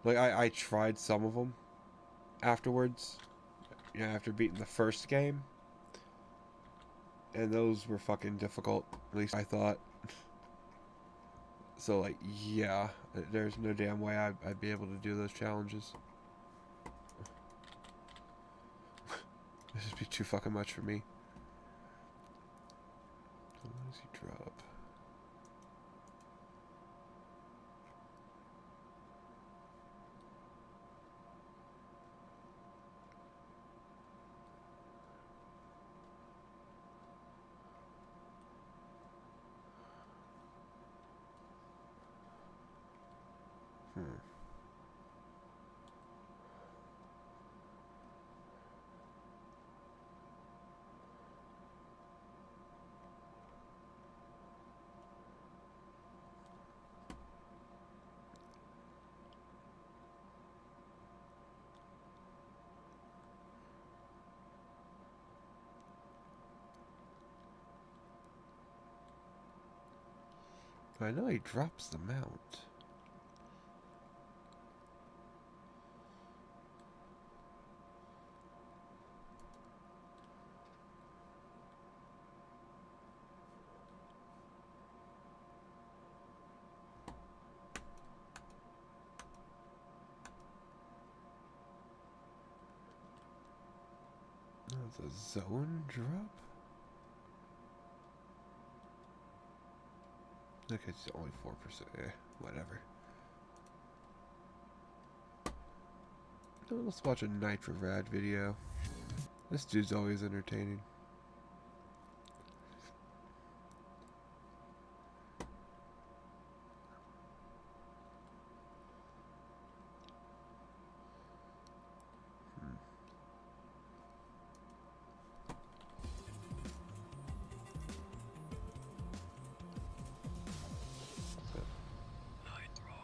Like, I tried some of them afterwards. Yeah, after beating the first game. And those were fucking difficult. At least I thought. So, like, yeah. There's no damn way I'd be able to do those challenges. This would be too fucking much for me. So what does he drop? I know he drops the mount. That's a zone drop? Okay, it's only 4%. Whatever. Let's watch a Nitro Rad video. This dude's always entertaining.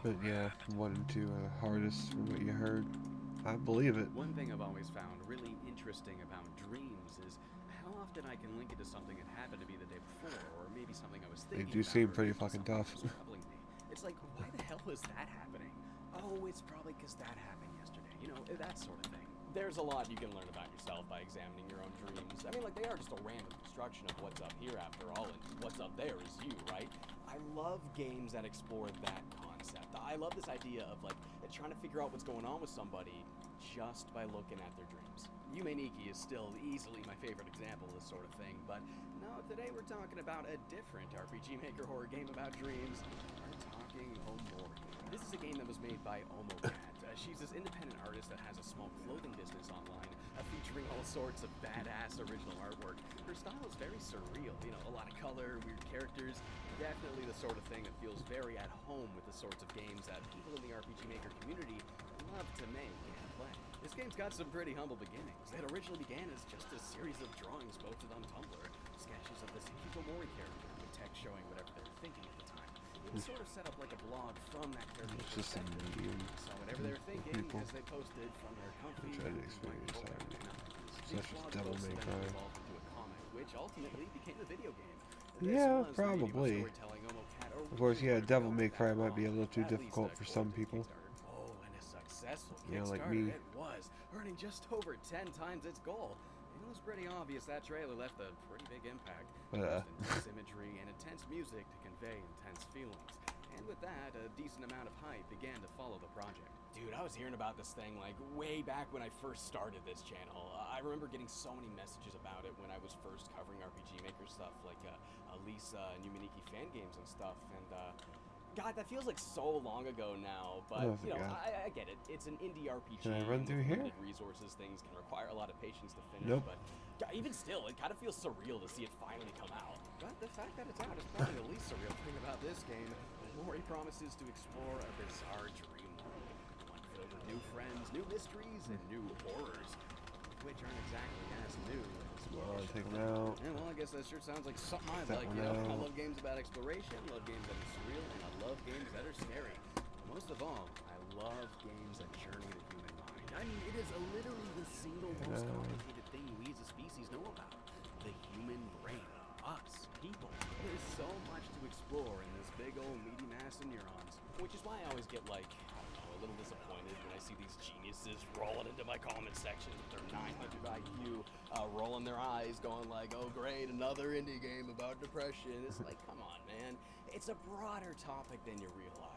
But yeah, 1 and 2 are the hardest from what you heard. I believe it. One thing I've always found really interesting about dreams is how often I can link it to something that happened to me the day before, or maybe something I was They thinking do about, seem or pretty maybe fucking something tough. that was troubling me. It's like, why the hell is that happening? Oh, it's probably because that happened yesterday. You know, that sort of thing. There's a lot you can learn about yourself by examining your own dreams. I mean, like, they are just a random construction of what's up here after all, and what's up there is you, right? I love games that explore that concept. I love this idea of, like, trying to figure out what's going on with somebody just by looking at their dreams. Yumeniki is still easily my favorite example of this sort of thing, but no, today we're talking about a different RPG Maker horror game about dreams. We're talking Omori. This is a game that was made by Omocat. She's this independent artist that has a small clothing business online, featuring all sorts of badass original artwork. Her style is very surreal, you know, a lot of color, weird characters, definitely the sort of thing that feels very at home with the sorts of games that people in the RPG Maker community love to make and play. This game's got some pretty humble beginnings. It originally began as just a series of drawings posted on Tumblr, sketches of this Hikikomori character with text showing whatever they were thinking at the time. It was sort of set up like a blog from that character's It's just a perspective. medium. So whatever they were thinking People. as they posted from their comfy Which I didn't experience already. Such as Devil May Cry. evolved into a comic, which ultimately became a video game. Yeah, probably. Of course, yeah, Devil May Cry might be a little too difficult for some people. Oh, and a successful You know, like Kickstarter me. it was, earning just over 10 times its goal. It was pretty obvious that trailer left a pretty big impact. Used intense imagery and intense music to convey intense feelings. And with that, a decent amount of hype began to follow the project. Dude, I was hearing about this thing like way back when I first started this channel. I remember getting so many messages about it when I was first covering RPG Maker stuff, like Lisa and Yumeniki fan games and stuff. And God, that feels like so long ago now. But Oh, you know, God. I get it. It's an indie RPG. Can I run and through with here? limited resources, things can require a lot of patience to finish. Nope. But God, even still, it kind of feels surreal to see it finally come out. But the fact that it's out is probably the least surreal thing about this game. Mori promises to explore a bizarre dream world, one filled with new friends, new mysteries, and new horrors, which aren't exactly as new as Well, I'll take them out. Yeah, well, I guess that sure sounds like something I That like. one You know, I out. love games about exploration, love games that are surreal, and I love games that are scary. Most of all, I love games that journey the human mind. I mean, it is literally the single most complicated thing we as a species know about. The human brain. Us, people. There's so much to explore in this big old meaty mass of neurons. Which is why I always get like, I don't know, a little disappointed when I see these geniuses rolling into my comment sections with their 900 IQ, rolling their eyes, going like, oh great, another indie game about depression. It's like, come on, man. It's a broader topic than you realize.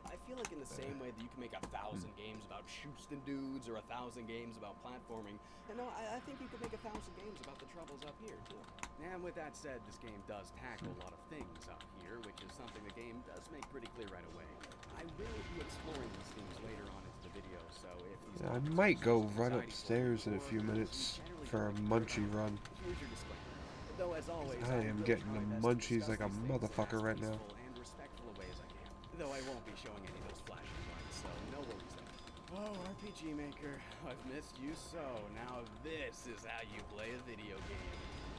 I feel like in the same way that you can make 1,000 games about Houston dudes or 1,000 games about platforming, and no, I think you could make 1,000 games about the troubles up here too. And with that said, this game does tackle a lot of things up here, which is something the game does make pretty clear right away. I will be exploring these themes later on into the video, so if these I might go run upstairs in a few minutes for a munchie run. here's your disclaimer. Though as always, I am getting the munchies like a motherfucker right now. and respectful a way as I can. Though I won't be showing any of those flashes runs, so no worries there. Oh, RPG Maker, I've missed you so. Now this is how you play a video game.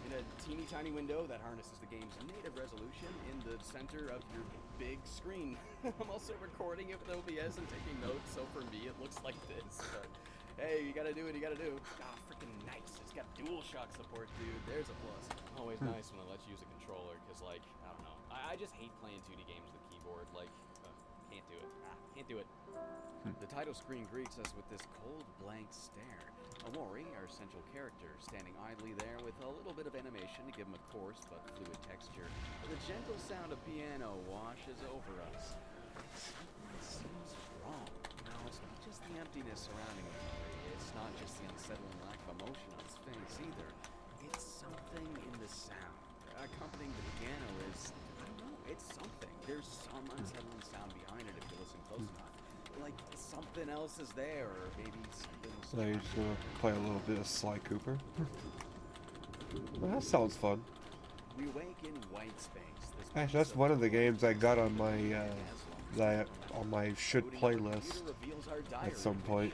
In a teeny tiny window that harnesses the game's native resolution in the center of your big screen. I'm also recording it with OBS and taking notes, so for me it looks like this. But hey, you gotta do what you gotta do. Ah, freaking nice. It's got DualShock support, dude. There's a plus. Always nice when it lets you use a controller, because like, I don't know. I just hate playing 2D games with a keyboard. Like, can't do it. Can't do it. The title screen greets us with this cold, blank stare. Omori, our central character, standing idly there with a little bit of animation to give him a coarse but fluid texture. The gentle sound of piano washes over us. Something seems wrong. No, it's not just the emptiness surrounding Omori. It's not just the unsettling lack of emotion on his face either. It's something in the sound. Accompanying the piano is, I don't know, it's something. There's some unsettling sound behind it if you listen close enough. Like something else is there, or maybe something. So you're just gonna play a little bit of Sly Cooper. Well, that sounds fun. We wake in white space. Actually, that's one of the games I got on my on my should play list at some point.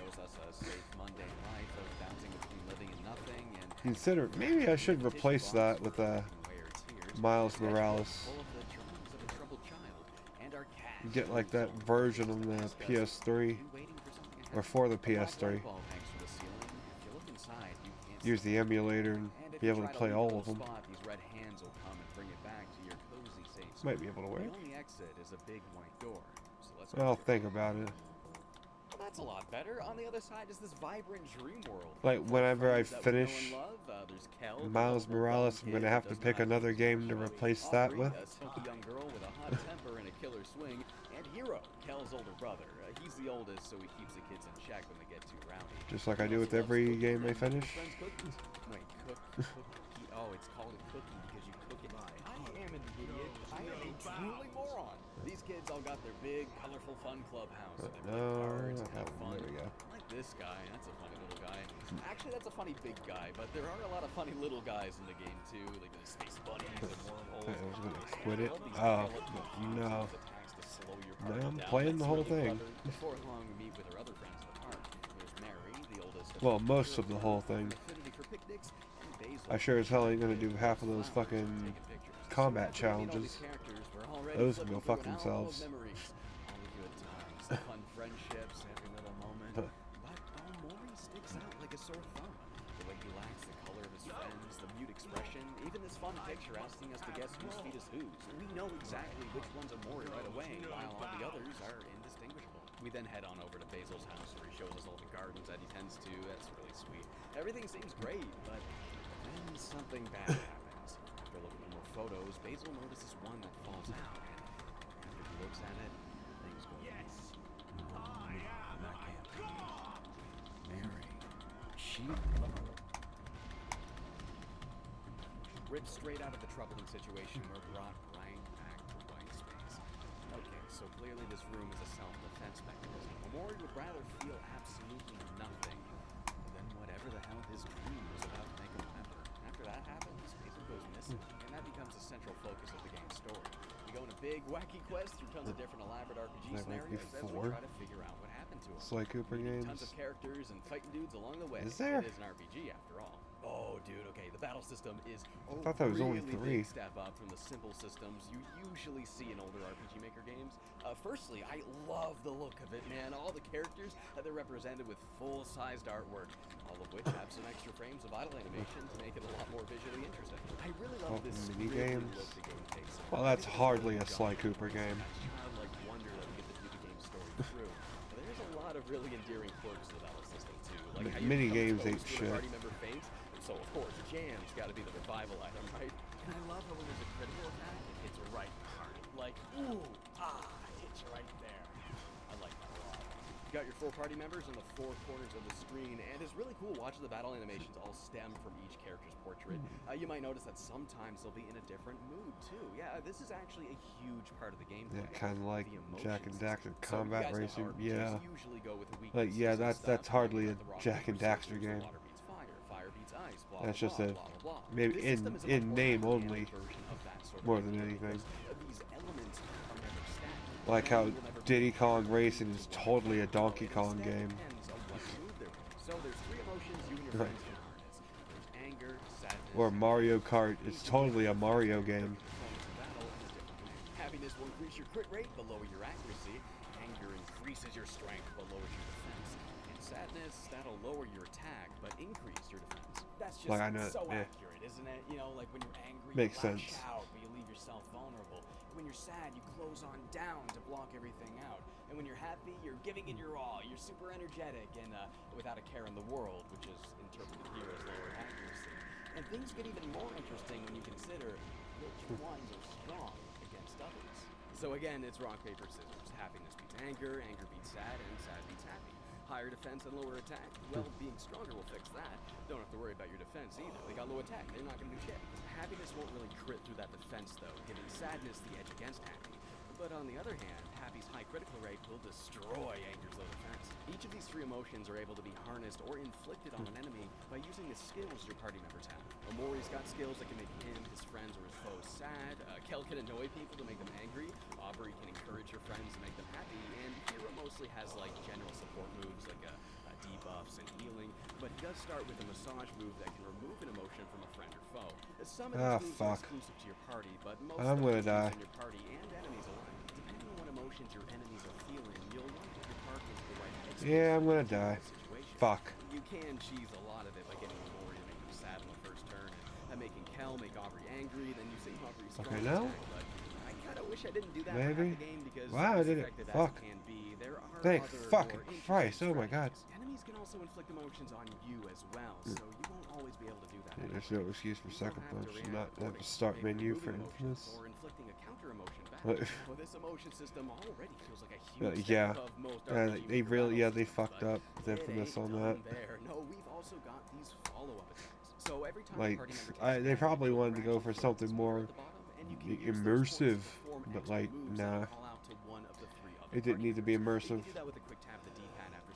Consider maybe I should replace that with Miles Morales. Get like that version on the PS3 or for the PS3. Use the emulator and if be you able try to play leave a all little of them. spot, these red hands will come and bring it back to your cozy safe spot. Might be able to work. The only exit is a big white door. So let's go I'll through it. think about it. Well, that's a lot better. On the other side is this vibrant dream world. Like, whenever I Friends that we know finish and love, there's Kel, the Miles lovable Morales, blonde I'm gonna kid have that to does pick not another use game to showy. replace that Aubrey, with. a smoky young girl with a hot temper and a killer swing, and Hero, Kel's older brother. He's the oldest, so he keeps the kids in check when they get too rowdy. Just like I He do also with loves every cooking game I and finish. his friends cookies. Wait, cookie. Oh, it's called a cookie because you cook it. I am an idiot. I am a truly moron. These kids all got their big, colorful fun clubhouse. They play cards and have fun. There we go. I like this guy. That's a funny little guy. Actually, that's a funny big guy, but there are a lot of funny little guys in the game too, like the space bunnies and wormholes. I was gonna quit it. I love these Oh, pale-up no. attacks to slow your No, party I'm down. playing the That's whole really thing. clever. Before long, we meet with her other friends in the park. There's Mary, the oldest. Well, most of the whole thing. Affinity for picnics, and Basil. I sure as hell ain't gonna do half of those fucking combat challenges. Those can go fuck themselves. All the good times, the fun friendships, every little moment. But Maury sticks out like a sore thumb. The way he lacks the color of his friends, the mute expression, even this fun picture asking us to guess whose feet is whose. We know exactly which ones are Maury right away, while all the others are indistinguishable. We then head on over to Basil's house where he shows us all the gardens that he tends to. That's really sweet. Everything seems great, but then something bad happens. After looking at more photos, Basil notices one that falls out, and after he looks at it, things go wrong. And that can't be Mary. She ripped straight out of the troubling situation. We're brought right back to white space. Okay, so clearly this room is a self-defense mechanism. Maury would rather feel absolutely nothing than whatever the hell his dream was about to make him remember. After that happens, Basil goes missing, and that becomes the central focus of the game's story. We go on a big, wacky quest through tons of different elaborate RPG That might be scenarios as we 4. try to figure out what happened to him. Sly Cooper Meeting tons games. of characters and fighting dudes along the way. Is there? It is an RPG after all. Oh, dude, okay, the battle system is a thought that was only really 3. big step up from the simple systems you usually see in older RPG Maker games. Firstly, I love the look of it, man. All the characters, they're represented with full-sized artwork, all of which have some extra frames of idle animation to make it a lot more visually interesting. I really love this mini scribbly games. look the game takes. Well, that's hardly a Sly Cooper game. Childlike wonder that we get to view the game's story through. But there's a lot of really endearing quirks to the battle system too. Like how you Mini become games ain't exposed shit. when a party member faints, and so of course jam's got to be the revival item, right? And I love how when there's a critical attack, it hits right in the heart. Like ooh, it hits you right there. I like that a lot. You got your 4 party members in the 4 corners of the screen, and it's really cool watching the battle animations all stem from each character's portrait. You might notice that sometimes they'll be in a different mood too. Yeah, this is actually a huge part of the gameplay. Yeah, kind of like The Jack and emotions. Daxter So you Combat guys know Racing. how RPGs Yeah. usually go with the Like, weaknesses yeah, and that's stuff, hardly like a the rock, Jack and paper, Daxter scissors, game. Water beats fire, fire beats ice, blah, That's blah, just blah, a blah, blah, blah. maybe This in system is a much more name dynamic only, version of that sort of more than idea anything. because these elements are never static. Like how They will never be Diddy Kong Racing is totally a Donkey Kong game. depends on what mood they're in. So there's 3 emotions you and your friends can harness. There's anger, sadness, Or Mario Kart is totally a Mario game. Happiness will increase your crit rate, but lower your accuracy. Anger increases your strength, but lowers your defense. And sadness, that'll lower your attack, but increase your defense. That's just Like, I know- so yeah. accurate, isn't it? You know, like when you're angry, Makes you lash sense. out, but you leave yourself vulnerable. When you're sad, you close on down to block everything out. And when you're happy, you're giving it your all. You're super energetic and without a care in the world, which is interpreted here as lower accuracy. And things get even more interesting when you consider which ones are strong against others. So again, it's rock, paper, scissors. Happiness beats anger, anger beats sad, and sad beats happy. Higher defense and lower attack. Well, being stronger will fix that. Don't have to worry about your defense either. They got low attack. They're not going to do shit. Happiness won't really crit through that defense, though, giving sadness the edge against happy. But on the other hand, happy's high critical rate will destroy anger's low defense. Each of these 3 emotions are able to be harnessed or inflicted on an enemy by using the skills your party members have. Omori's got skills that can make him, his friends, or his foes sad. Kel can annoy people to make them angry. Aubrey can encourage her friends to make them happy. And Hero mostly has like general support moves like debuffs and healing. But he does start with a massage move that can remove an emotion from a friend or foe. Some of these moves are exclusive to your party, but most I'm of gonna them die. in your party and enemies alike. Depending on what emotions your enemies are feeling, you'll want to get your party into the right headspace. Yeah, I'm gonna die. Situation. Fuck. You can cheese a lot of it by getting Omori to make them sad on the first turn. And making Kel make Aubrey angry, then using Aubrey's strong Okay, now? attack, but I kind of wish I didn't do that Maybe. for half the game because Wow, I as did it. effective Fuck. as it can be, there are Thank other fucking more Christ. interesting Oh my god. strategies. Enemies can also inflict emotions on you as well, so you won't always be able to do that. Yeah, there's no excuse for Sucker Punch. Not have a start menu for Infamous. Or inflicting a counter emotion back. What? Well, this emotion system already feels like a huge Yeah. step above most They RPG really, yeah, battle they systems, fucked but up with Infamous it on ain't that. done there. No, we've also got these follow-up attacks. So every time a Like, party member takes they damage, probably you'll wanted to go for gradually something float more at the bottom, and you can use those immersive, points to perform but extra like, moves nah. that call out to one of the three other It didn't need to be party members. immersive. You can do that with a quick tap of the D-pad after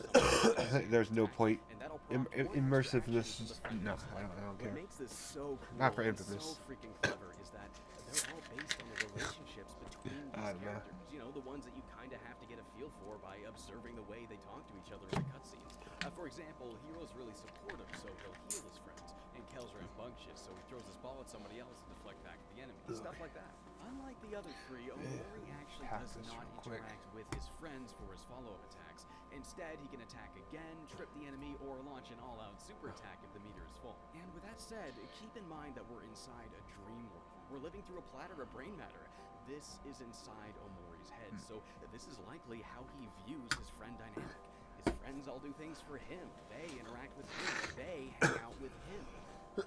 something. There's no point. And that'll prompt more Immersiveness. interactions from the No, friendly I don't What care. makes this so cool Not for and Infamous. so freaking clever is that they're all based on the relationships between these I don't know. characters. You know, the ones that you kind of have to get a feel for by observing the way they talk to each other in the cutscenes. For example, Hero's really supportive, so he'll heal his friends, and Kel's rambunctious, so he throws his ball at somebody else to deflect back at the enemy. Stuff like that. Unlike the other three, Omori actually does not interact with his friends for his follow-up attacks. Instead, he can attack again, trip the enemy, or launch an all-out super attack if the meter is full. And with that said, keep in mind that we're inside a dream world. We're living through a platter of brain matter. This is inside Omori's head, so this is likely how he views his friend dynamic. His friends all do things for him. They interact with him. They hang out with him.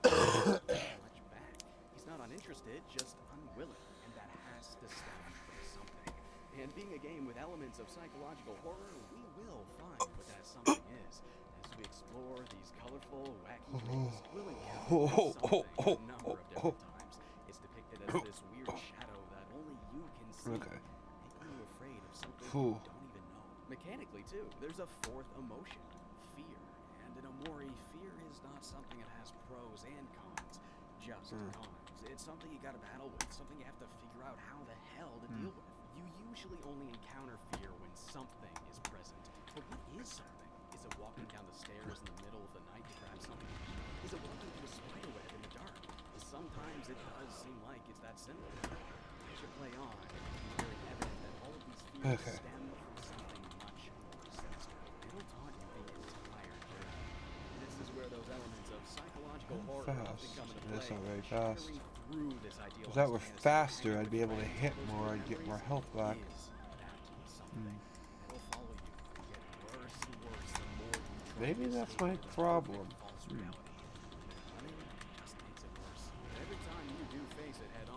Much back. He's not uninterested, just unwilling, and that has to stem from something. And being a game with elements of psychological horror, we will find what that something is. As we explore these colorful, wacky dreams, we'll encounter something a number of different times. It's depicted as this weird shadow that only you can see, making you afraid of something you don't even know. Mechanically, too, there's a fourth emotion, fear. And in Omori, fear is not something that has pros and cons, just cons. It's something you gotta battle with, something you have to figure out how the hell to deal with. You usually only encounter fear when something is present. But what is something? Is it walking down the stairs in the middle of the night to grab something? Is it walking through a spider web in the dark? Sometimes it does seem like it's that simple. As you play on, it becomes very evident that all of these fears stem from something much more sinister. It'll taunt you the entire journey. This is where those elements of psychological horror often come into play. That's not very fast. Through this ideal If that were faster, I'd be able to hit more. I'd get more health back. Maybe that's my problem.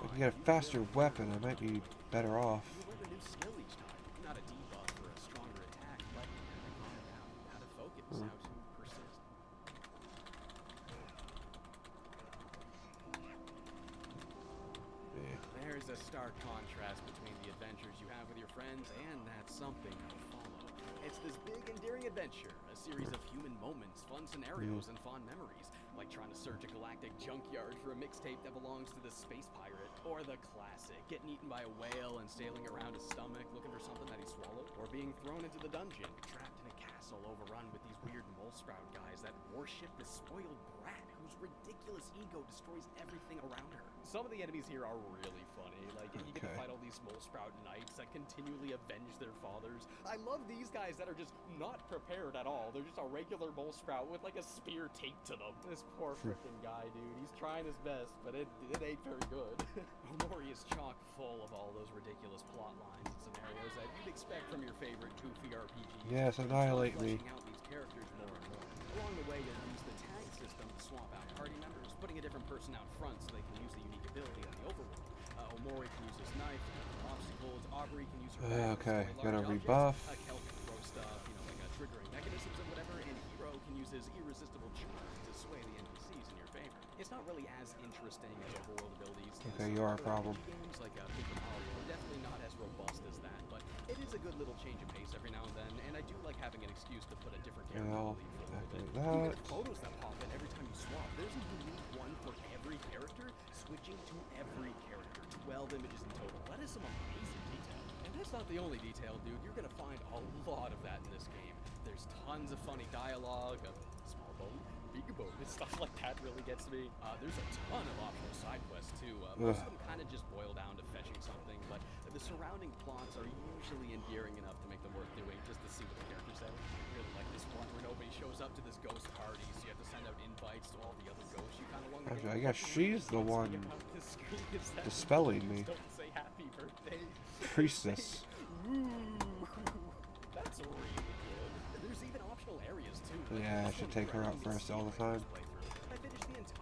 If I get a faster weapon, I might be better off. You learn a new skill each time. Not a debuff or a stronger attack, but how to focus, how to persist. There's a stark contrast between the adventures you have with your friends and that something you follow. It's this big, endearing adventure, a series of human moments, fun scenarios, and fond memories, like trying to search a galactic junkyard for a mixtape that belongs to the space pirate, or the classic, getting eaten by a whale and sailing around his stomach looking for something that he swallowed, or being thrown into the dungeon, trapped in a castle overrun with these weird mole sprout guys that worship this spoiled brat whose ridiculous ego destroys everything around her. Some of the enemies here are really funny. Like, you get to fight all these mole sprout knights that continually avenge their fathers. I love these guys that are just not prepared at all. They're just a regular mole sprout with like a spear taped to them. This poor freaking guy, dude. He's trying his best, but it ain't very good. Omori is chock full of all those ridiculous plot lines and scenarios that you'd expect from your favorite goofy RPGs. Yes, annihilate me. Fleshing out these characters more and more. Along the way, you'll use the tag system to swap out party members, putting a different person out front so they can use a unique ability on the overworld. Omori can use his knife to counter obstacles. Aubrey can use her weapons to Okay, destroy gotta large rebuff. objects. Kel can throw stuff, like triggering mechanisms and whatever. And Hero can use his irresistible charm to sway the NPCs in your favor. It's not really as interesting as overworld abilities. Okay, you are a problem. Games like Paper Mario are definitely not as robust as that, but it is a good little change of pace every now and then. And I do like having an excuse to put a different character Well, in the lead for a little bit. activate Even that. the photos that pop in every time you swap, there's a unique one for every character, switching to every character. 12 images in total. That is some amazing detail. And that's not the only detail, dude. You're gonna find a lot of that in this game. There's tons of funny dialogue, a small bone, big boat. Stuff like that really gets me. There's a ton of optional side quests too. Most of them kind of just boil down to fetching something, but the surrounding plots are usually endearing enough to make them worth doing just to see what the characters say. Really like this one where nobody shows up to this ghost party, so you have to send out invites to all the other ghosts you found along the way. I guess she's the one dispelling me. Don't say happy birthday. Priestess. That's really good. There's even optional areas too. Yeah, I should take her out first all the time.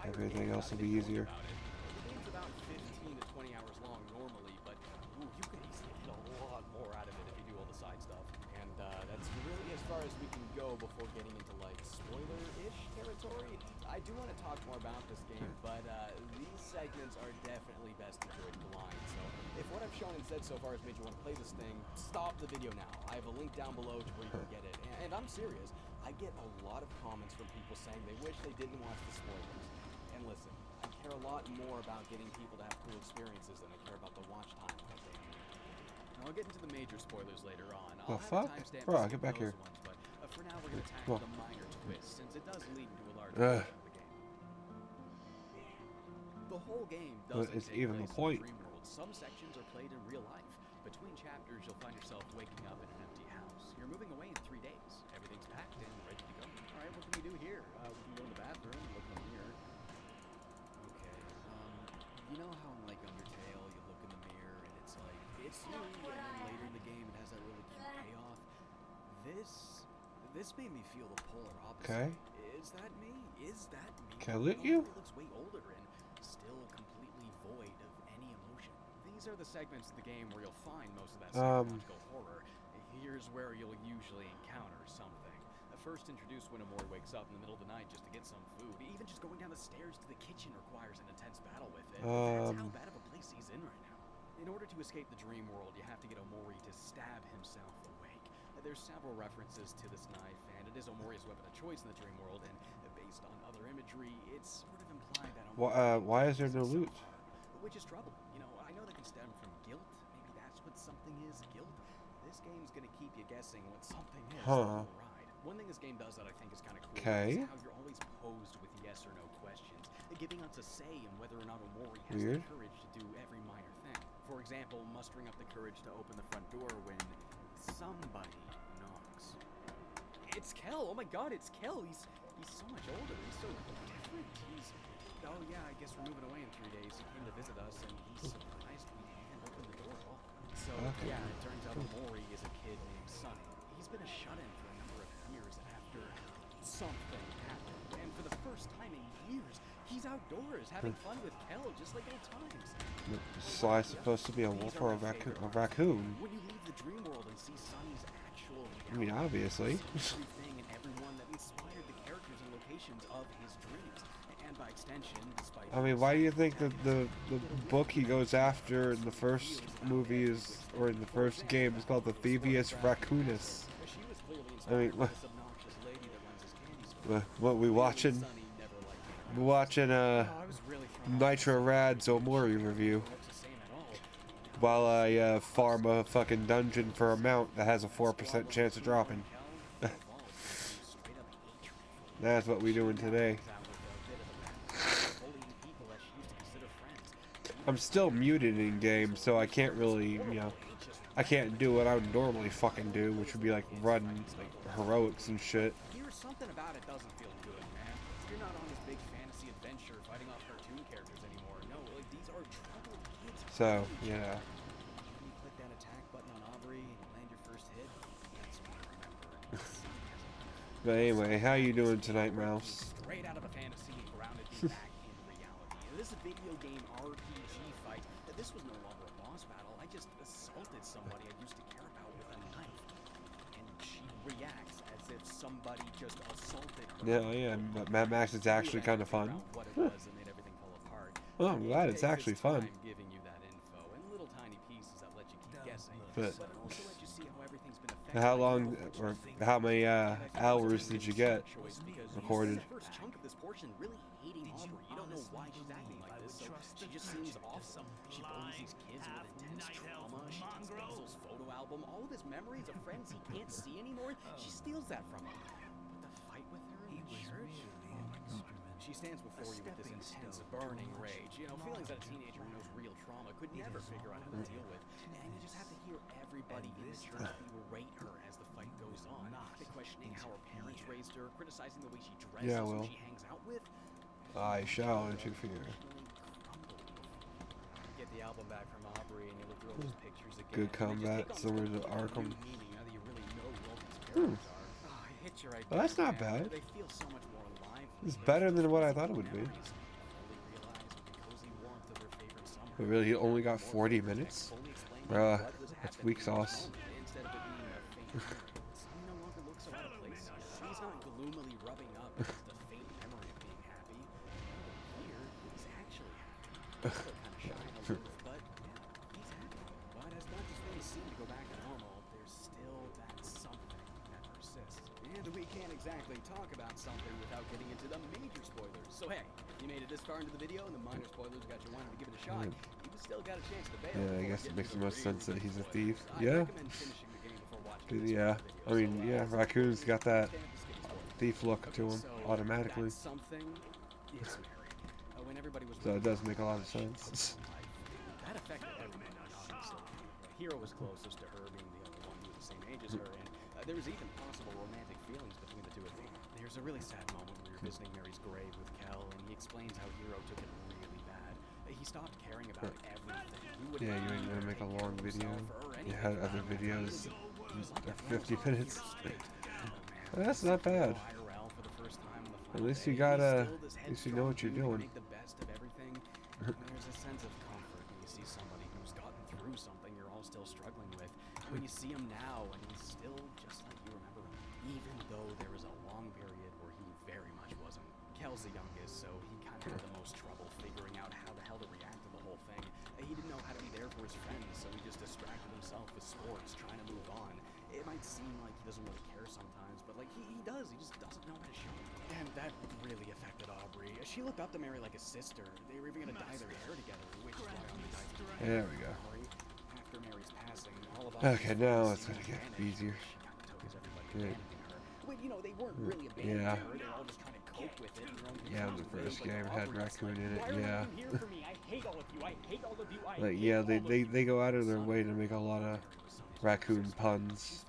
Everything else will be easier. The game's about 15 to 20 hours long normally, but you can easily get a lot more out of it if you do all the side stuff. And that's really as far as we can go before getting into like spoiler-ish territory. I do want to talk more about this game, but these segments are definitely best enjoyed blind. So if what I've shown and said so far has made you want to play this thing, stop the video now. I have a link down below to where you can get it. And I'm serious. I get a lot of comments from people saying they wish they didn't watch the spoilers. And listen, I care a lot more about getting people to have cool experiences than I care about the watch time of the game. Now, I'll get into the major spoilers later on. The fuck? Bro, get back here. Ones, but for now, we're going to tackle the minor twists, since it does lead into a large portion of the game. The whole game doesn't it's take even the place point. in the dream world. Some sections are played in real life. Between chapters, you'll find yourself waking up in an empty house. You're moving away in 3 days. Everything's packed and ready to go. All right, what can we do here? We can go in the bathroom, look in the mirror. Okay, you know how in like Undertale, you look in the mirror and it's like, it's you, and then later in the game it has that really cute payoff. This made me feel the polar opposite. Okay. Is that me? Is that me? Can I loot you? It looks way older and still completely void of any emotion. These are the segments of the game where you'll find most of that psychological horror. Here's where you'll usually encounter something. First introduced when Omori wakes up in the middle of the night just to get some food. Even just going down the stairs to the kitchen requires an intense battle with it. That's how bad of a place he's in right now. In order to escape the dream world, you have to get Omori to stab himself awake. There's several references to this knife, and it is Omori's weapon of choice in the dream world, and based on other imagery, it's sort of implied that why is there no loot? Which is trouble. You know, I know that can stem from guilt. Maybe that's what something is, guilt. This game's gonna keep you guessing what something is. Huh. One thing this game does that I think is kind of cool is Okay. how you're always posed with yes or no questions, giving us a say in whether or not Omori has Weird. the courage to do every minor thing. For example, mustering up the courage to open the front door when somebody knocks. It's Kel! Oh my god, it's Kel! He's so much older, he's so different. Oh yeah, I guess we're moving away in 3 days. He came to visit us and he's surprised we didn't open the door at all. So yeah, it turns out Omori is a kid named Sunny. He's been a shut-in for a number of years after something happened. And for the first time in years, he's outdoors having fun with Kel, just like old times. So I'm supposed to be a wolf or a raccoon? When you leave the dream world and see Sunny's actual reality, I mean, obviously. everything and everyone that inspired the characters and locations of his dreams. And by extension, despite I mean, why do you think that the book he goes after in the first movie is, or in the first game, is called the Thievius Raccoonus? I mean, what we watching? We're watching Nitro Rad's Omori review while I farm a fucking dungeon for a mount that has a 4% chance of dropping. That's what we're doing today. I'm still muted in game, so I can't really, you know, I can't do what I would normally fucking do, which would be like run like heroics and shit. Here's something about it doesn't feel good, man. You're not on this big fantasy adventure fighting off cartoon characters anymore. No, like these are troubled kids. So, yeah. When you click that attack button on Aubrey and land your first hit, that's what I remember. But anyway, how you doing tonight, Mouse? Straight out of a fantasy and grounded me back in reality. This video game RPG fight. This was no longer a boss battle. I just assaulted somebody I used to care about with a knife. And she reacts as if somebody just assaulted her. Yeah, but Mad Max is actually kind of fun. What it was that made everything fall apart. Well, I'm glad it's actually fun. Giving you that info and little tiny pieces that let you keep guessing. But it also let you see how everything's been affected. how long, or how many hours did you get recorded? The first chunk of this portion really hating Aubrey. You don't know why she's acting like this, so she just seems awesome. She bullies these kids with intense trauma. She takes Basil's photo album, all of his memories of friends he can't see anymore. She steals that from him. But the fight with her in church? Oh my She stands before you with this intense, burning rage. You know, feelings that a teenager who knows real trauma could never figure out how to deal with. And you just have to hear everybody in the church berate her as the fight goes on. Questioning how her parents raised her, criticizing the way she dresses, Yeah, who well. she hangs out with. I shall interfere. Get the album back from Aubrey and you look through all those pictures again. Good combat, similar to Arkham. Now that you really know who all these characters are. Oh, I hit you right Well, that's there, not man. bad. They feel so much more alive. It's better than what I thought it would be. But really, you only got 40 minutes? Bruh, that's weak sauce. Instead of it being a faint memory, Sonny no longer looks so out of place. He's not gloomily rubbing up against the faint memory of being happy. Here, he's actually happy. He's still kind of shy and aloof, but yeah, he's happy. But as much as things seem to go back to normal, there's still that something that persists. And we can't exactly talk about something without getting into the major spoilers. So hey, if you made it this far into the video and the minor spoilers got you wanting to give it a shot, you still got a chance to bail. Yeah, I guess it makes the most sense that he's a thief. Yeah. Yeah. I mean, yeah, Raccoon's got that thief look to him automatically. Something is Mary. When everybody was So it does make a lot of sense. that affected everybody, honestly. Hero was closest to her, being the only one who was the same age as her, and there was even possible romantic feelings between the two of them. There's a really sad moment where you're visiting Mary's grave with Kel, and he explains how Hero took it really bad. He stopped caring about everything. Yeah, you ain't gonna make a long video. You had other videos. They're 50 minutes. That's not bad. At least you got at least you know what you're doing. The best of everything. There's a sense of comfort when you see somebody who's gotten through something you're all still struggling with. When you see him now and he's still just like you remember him, even though there was a long period where he very much wasn't. Kel's the youngest, so he kind of had the most trouble figuring out how the hell to react to the whole thing. He didn't know how to be there for his friends, so he just distracted himself with sports, trying to move on. It might seem like he doesn't really care sometimes, but like he does. He just doesn't know how to show it. And that really affected Aubrey. She looked up to Mary like a sister. They were even gonna dye their hair together, which is why Aubrey died. There we go. After Mary's passing, all of Okay, now it's gonna get easier. Yeah. Well, you know, they weren't really abandoning Yeah. her. They were all just trying to cope with it. Yeah, the first game had Raccoon in it. Why are Yeah. you here for me? I hate all of you. I hate all of you. I Like, hate yeah, all of you. they go out of their way to make a lot of Raccoon puns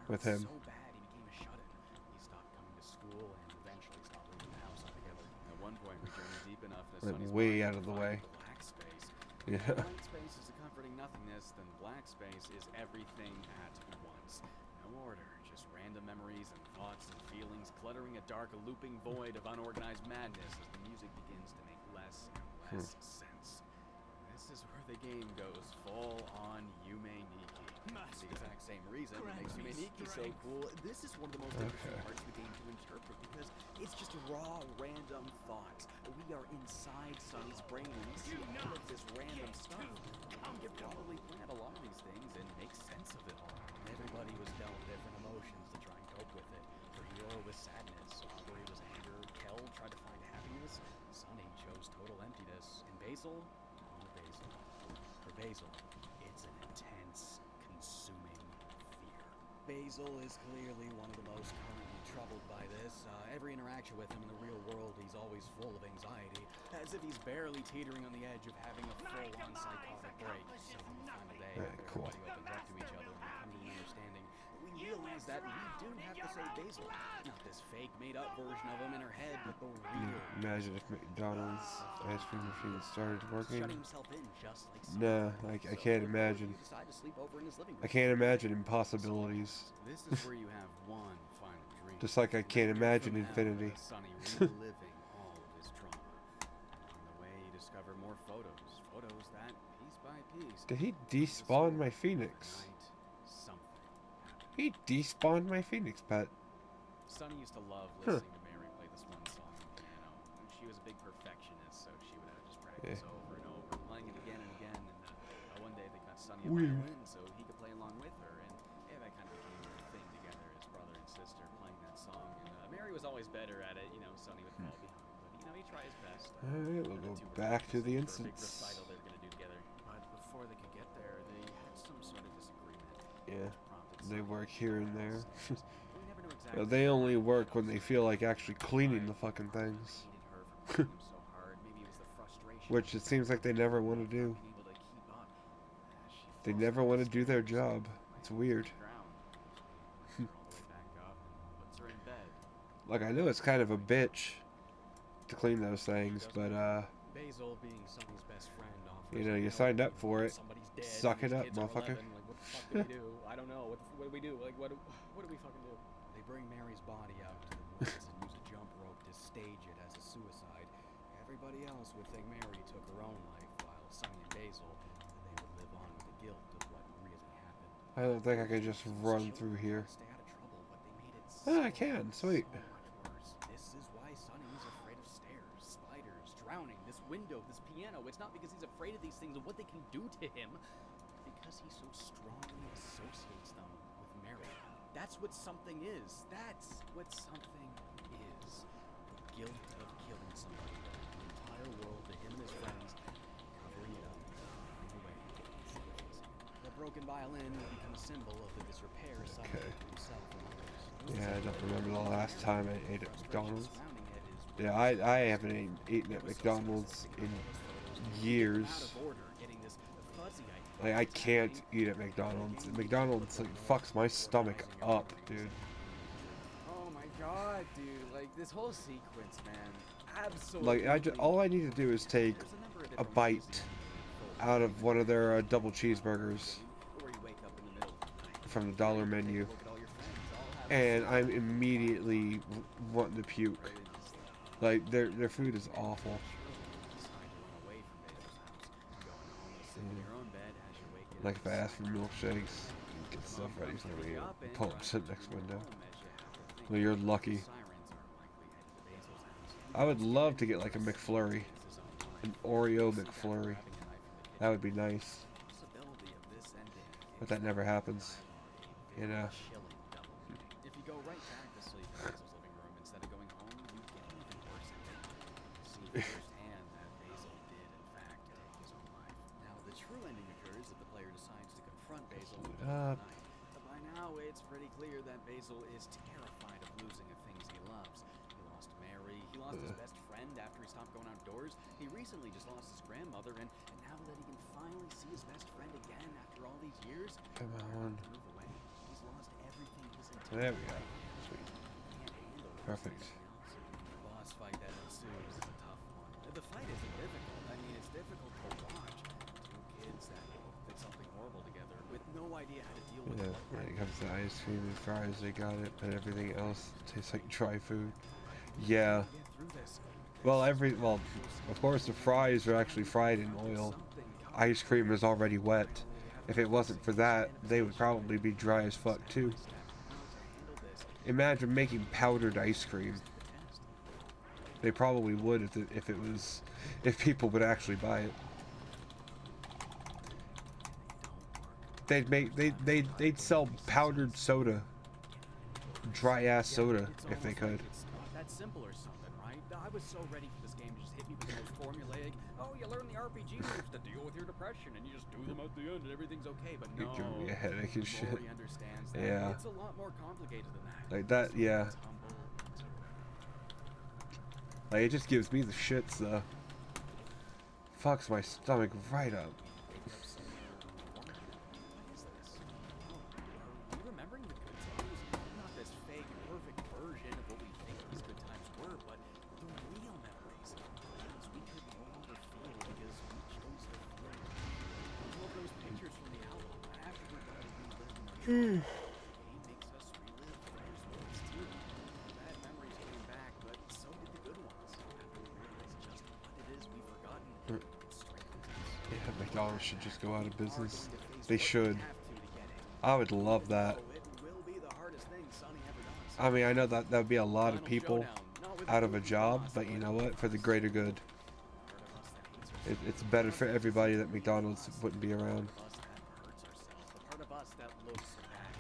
with him. So bad he became a shut-in. He stopped coming to school and eventually stopped leaving the house altogether. At one point, we journeyed deep enough that Like, Sonny's way mind out of the could way. find black space. Yeah. If blank space is a comforting nothingness, then black space is everything at once. No order, just random memories and thoughts and feelings cluttering a dark, looping void of unorganized madness as the music begins to make less and less sense. This is where the game goes full on Yume Nikki. The exact same reason that makes Yume Nikki so cool. This is one of the most interesting parts of the game to interpret because it's just raw, random thoughts. We are inside Sonny's brain and we see all of this random stuff. We could probably plan a lot of these things and make sense of it all. Everybody was dealt different emotions to try and cope with it. For Hero was sadness, Aubrey was anger, Kel tried to find happiness, Sonny chose total emptiness, and Basil, oh Basil. For Basil, it's an intense, consuming fear. Basil is clearly one of the most currently troubled by this. Every interaction with him in the real world, he's always full of anxiety, as if he's barely teetering on the edge of having a full-on psychotic break. So on the final day, after everybody opens up to each other and come to an understanding, we realize that we do have to save Basil. Not this fake, made-up version of him in her head, but the real. Imagine if McDonald's ice cream machine started working. Shutting himself in just like Nah, I can't imagine. Decide to sleep over in his living room. I can't imagine impossibilities. This is where you have one final dream. Just like I can't imagine infinity. Sonny reliving all of his trauma. Along the way, you discover more photos that, piece by piece, Did he despawn my Phoenix? He despawned my Phoenix pet. Sonny used to love listening to Mary play this one song on the piano. She was a big perfectionist, so she would just practice over and over, playing it again and again. And one day they got Sonny a violin so he could play along with her, and that kind of became a thing together as brother and sister playing that song. And Mary was always better at it. You know, Sonny would fall behind, but he tried his best. Alright, we'll go back to the instance. Recital they were gonna do together, but before they could get there, they had some sort of disagreement. Yeah, they work here and there. They only work when they feel like actually cleaning the fucking things. Hated her fighting him so hard. Maybe it was the frustration. Which it seems like they never want to do. Being able to keep up. They never want to do their job. It's weird. Ground. Picks her all the way back up. Puts her in bed. Like, I know it's kind of a bitch to clean those things, but Basil, being Sonny's best friend, offers you know, him you help. signed up for it. Somebody's dead, Suck and it these up, kids are motherfucker. 11. Like, what the fuck do we do? I don't know. What do we do? Like, what do we fucking do? They bring Mary's body out to the woods and use a jump rope to stage it as a suicide. Everybody else would think Mary took her own life, while Sonny and Basil, they would live on with the guilt of what really happened. I don't think I could just run through here. Stay out of trouble, but they made it Ah, I can. Sweet. so much worse. This is why Sonny's afraid of stairs, spiders, drowning, this window, this piano. It's not because he's afraid of these things and what they can do to him. Because he so strongly associates them with Mary. That's what something is. That's what something is. The guilt of killing somebody. The entire world, to him and his friends, covering it up, running away. The broken violin will become a symbol of the disrepair Sonny did to himself and others. Yeah, I don't remember the last time I ate at McDonald's. Yeah, I haven't eaten at McDonald's in years. Like, I can't eat at McDonald's. McDonald's like fucks my stomach up, dude. Oh my god, dude! Like this whole sequence, man. Absolutely. Like, all I need to do is take a bite out of one of their double cheeseburgers from the dollar menu, and I'm immediately wanting to puke. Like, their food is awful. Like, if I ask for milkshakes, get stuff ready for me, pull up, sit next window. Well, you're lucky. I would love to get like a McFlurry, an Oreo McFlurry. That would be nice. But that never happens, you know. If you go right back to sleep in Basil's living room instead of going home, you get even worse. See firsthand that Basil did, in fact, take his own life. Now, the true ending occurs if the player decides to confront Basil in the middle of the night. But by now, it's pretty clear that Basil is terrified of losing the things he loves. He lost Mary, he lost his best friend after he stopped going outdoors. He recently just lost his grandmother, and now that he can finally see his best friend again after all these years, come on. Move away. He's lost everything his entire There we go. life. Sweet. Can't handle Perfect. The boss fight that ensues is a tough one. The fight isn't difficult. I mean, it's difficult to watch. Two kids that did something horrible together with no idea how to deal with Yeah, it. when it comes to ice cream and fries, they got it, but everything else tastes like dry food. Yeah. Well, of course the fries are actually fried in oil. Ice cream is already wet. If it wasn't for that, they would probably be dry as fuck too. Imagine making powdered ice cream. They probably would if people would actually buy it. They'd sell powdered soda, dry ass soda, if they could. It's not that simple or something, right? I was so ready for this game to just hit me with the most formulaic, oh, you learn the RPG moves to deal with your depression, and you just do them at the end, and everything's okay. But no, Give me a headache and shit. Mori understands that. Yeah. It's a lot more complicated than that. Like that, yeah. Like, it just gives me the shits, though. Fucks my stomach right up. Remembering the good times, not this fake, perfect version of what we think these good times were, but the real memories. Things we could no longer feel because we chose to feel. All of those pictures from the album after we're done reliving our game makes us relive those moments too. Bad memories came back, but so did the good ones. After we realized just what it is we've forgotten, it strengthens us. Yeah, McDonald's should just go out of business. They should. I would love that. I mean, I know that would be a lot of people out of a job, but you know what? For the greater good. It's better for everybody that McDonald's wouldn't be around. The part of us that looks back.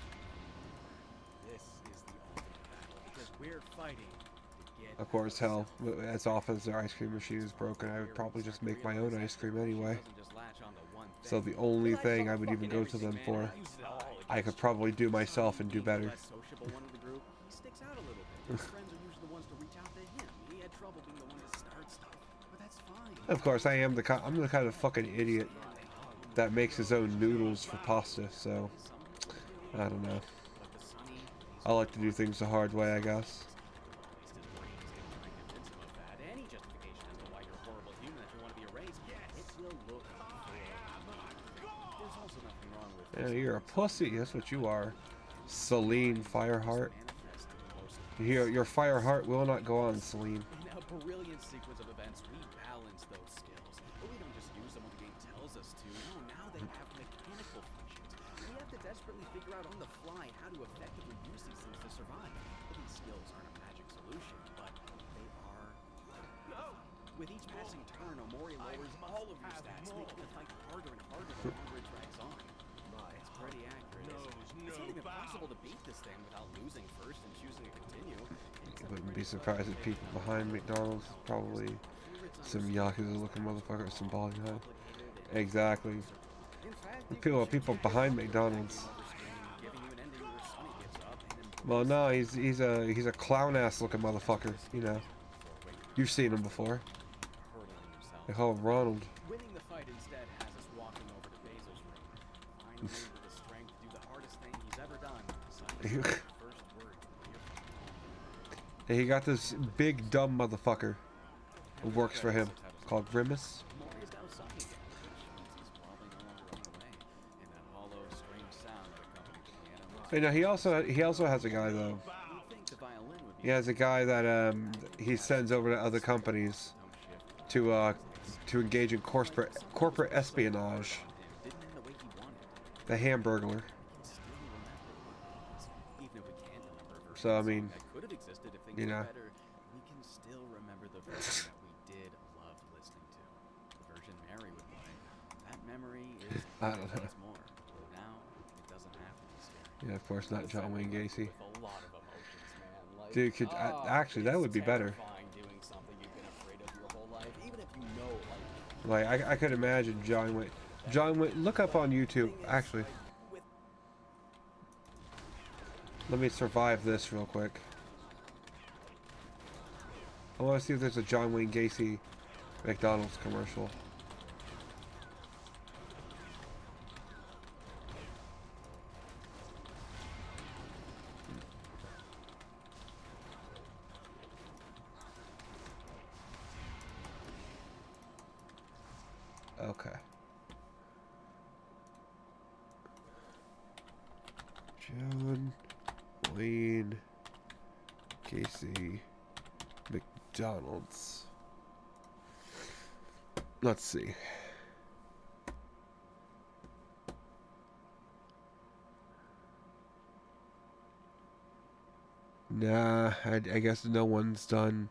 This is the ultimate battle because we're fighting to get. Of course, hell, as often as their ice cream machine is broken, I would probably just make my own ice cream anyway. So the only thing I would even go to them for, I could probably do myself and do better. Sociable one of the group, he sticks out a little bit. His friends are usually the ones to reach out to him. He had trouble being the one to start stuff. Of course, I'm the kind of fucking idiot that makes his own noodles for pasta. So I don't know. I like to do things the hard way, I guess. Any justification as to why you're a horrible human that you want to be erased, it will look There's also nothing wrong with Yeah, you're a pussy. That's what you are. Celine Fireheart. Your Fireheart will not go on, Celine. In a brilliant sequence of events, we balance those skills. But we don't just use them when the game tells us to. No, now they have mechanical functions. We have to desperately figure out on the fly how to effectively use these things to survive. But these skills aren't a magic solution, but they are. With each passing turn, Omori lowers all of your stats, making the fight harder and harder the longer it drags on. It's pretty accurate. It's not even possible to beat this thing without losing first and choosing to continue. I wouldn't be surprised if people behind McDonald's probably some Yakuza-looking motherfuckers, some bald guy. Exactly. People behind McDonald's. Well, no, he's a clown-ass looking motherfucker. You know, you've seen him before. They call him Ronald. Winning the fight instead has us walking over to Basil's room. Finally, with the strength to do the hardest thing he's ever done. First word. Hey, he got this big dumb motherfucker who works for him called Grimace. Mori's now sucking again, which means he's probably no longer running away. And that hollow, strange sound that accompanies the piano. You know, he also has a guy though. He has a guy that he sends over to other companies to engage in corporate espionage. The Hamburglar. So I mean, you know. We can still remember the version that we did love listening to. The version Mary would play. That memory is I don't know. more. Now it doesn't have to be scary. Yeah, of course not John Wayne Gacy. With a lot of emotions, man. Like, Dude, actually that would be better. terrifying doing something you've been afraid of your whole life, even if you know, like. Like I could imagine John Wayne. Look up on YouTube. Actually, let me survive this real quick. I want to see if there's a John Wayne Gacy McDonald's commercial. Okay. John Wayne Gacy McDonald's. Let's see. Nah, I guess no one's done.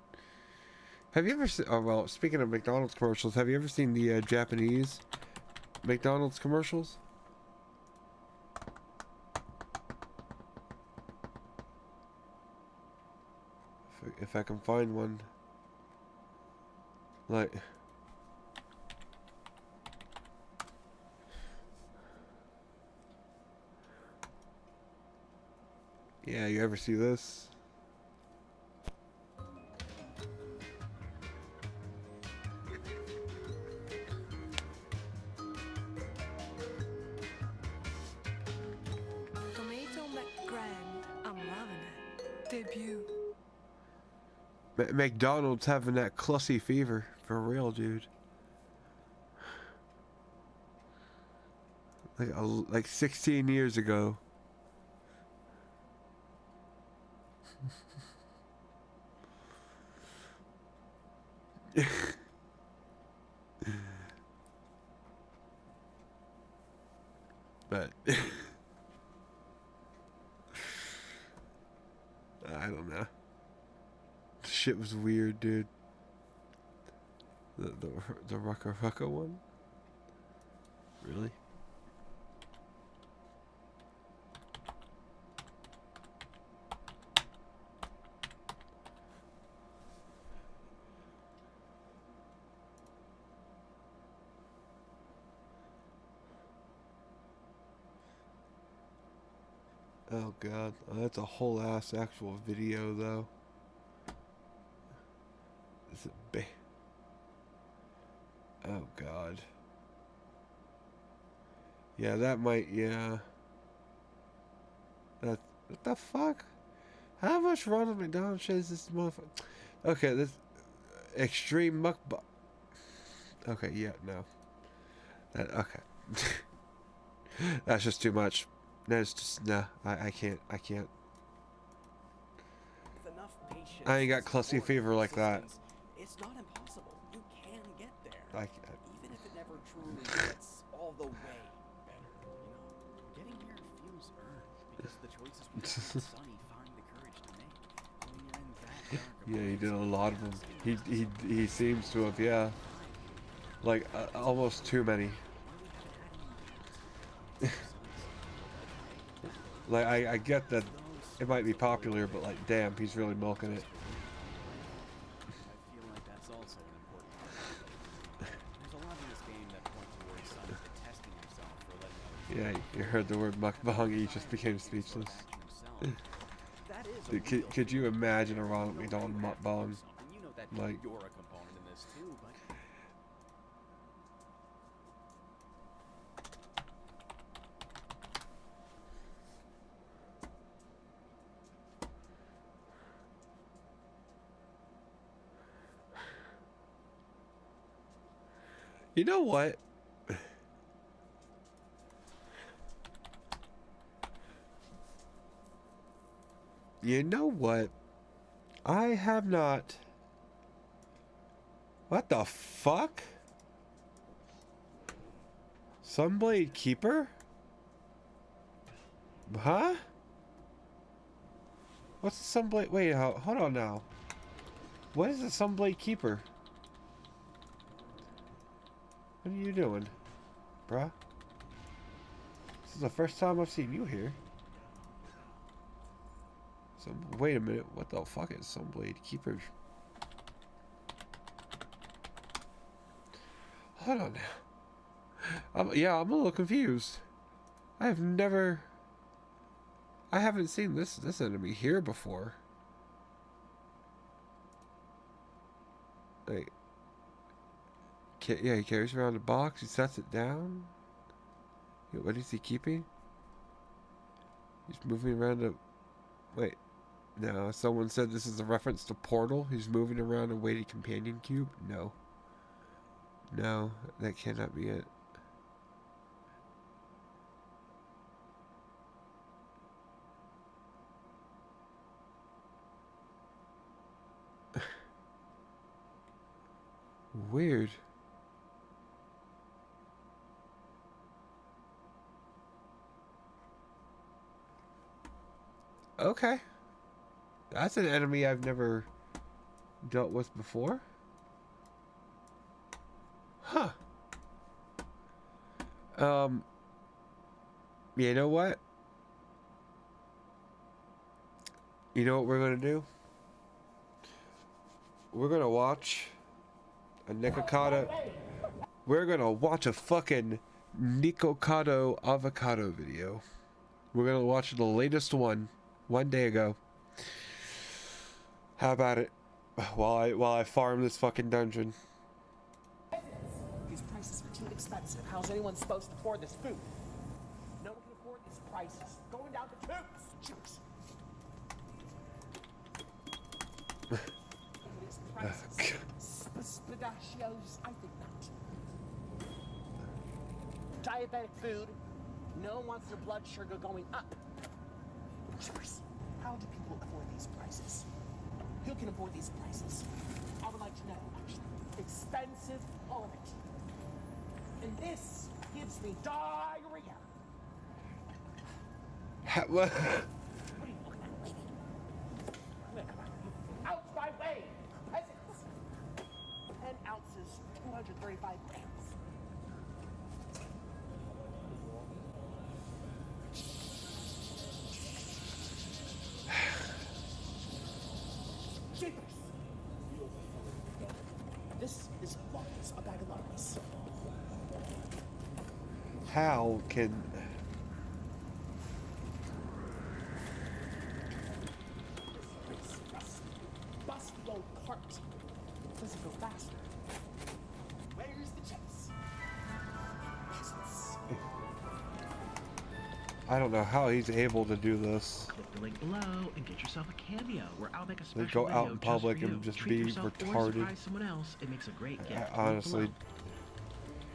Have you ever seen, oh well, speaking of McDonald's commercials, have you ever seen the Japanese McDonald's commercials? If I can find one. Like. Yeah, you ever see this? Tomato McGrand, I'm loving it. Debut. McDonald's having that clussy fever. For real, dude. Like 16 years ago. But I don't know. Shit was weird, dude. The Rucka Rucka one? Really? Oh god, that's a whole ass actual video though. Is it Oh God. Yeah, that might. Yeah. That. What the fuck? How much Ronald McDonald shows this motherfucker? Okay, this extreme mukbang. Okay, yeah, no. That okay. That's just too much. That's just nah. I can't. I can't. With enough patience, I ain't got cluster support, fever like that. persistence, it's not impossible. You can get there. Even if it never truly gets all the way better. You know, getting here feels earned because the choices we make, Sonny find the courage to make. When you're in that dark, Yeah, he did a lot of them. He seems to have, yeah. Like almost too many. Like I get that it might be popular, but like damn, he's really milking it. I feel like that's also an important part. There's a lot in this game that point towards Sonny detesting himself for letting others. Yeah, you heard the word mukbang, he just became speechless. Dude, could you imagine a Ronald McDonald mukbang? You know that Like, you're a component in this too, but you know what? You know what? I have not. What the fuck? Sunblade Keeper? Huh? What's the Sunblade? Wait, hold on now. What is the Sunblade Keeper? What are you doing, bruh? This is the first time I've seen you here. Wait a minute, what the fuck is Sunblade Keeper? Hold on now. Yeah, I'm a little confused. I haven't seen this enemy here before. Wait. Yeah, he carries around a box, he sets it down. What is he keeping? He's moving around a... Wait. No, someone said this is a reference to Portal. He's moving around a weighted companion cube. No. No, that cannot be it. Weird. Okay. That's an enemy I've never dealt with before. Huh. You know what? You know what we're gonna do? We're gonna watch a Nikocado. We're gonna watch a fucking Nikocado avocado video. We're gonna watch the latest one day ago. How about it? While I farm this fucking dungeon. These prices are too expensive. How's anyone supposed to afford this food? No one can afford these prices. Going down the tubes. Jerks. These prices. Pistachios, I think not. Diabetic food. No one wants their blood sugar going up. Jerks. How do people afford these prices? Who can afford these prices? I would like to know, actually. Expensive, all of it. And this gives me diarrhea. What? What are you looking at, lady? Out my way, peasants! 10 ounces, 235 grams. Jeepers! This is lungs, a bag of lungs. How can... Bust the old cart. Does it go faster? Where's the check? I don't know how he's able to do this. Click the link below and get yourself a cameo where I'll make a They special go video out in public just for you. and just Treat be yourself or retarded. surprise someone else. It makes a great gift. Link Honestly, below.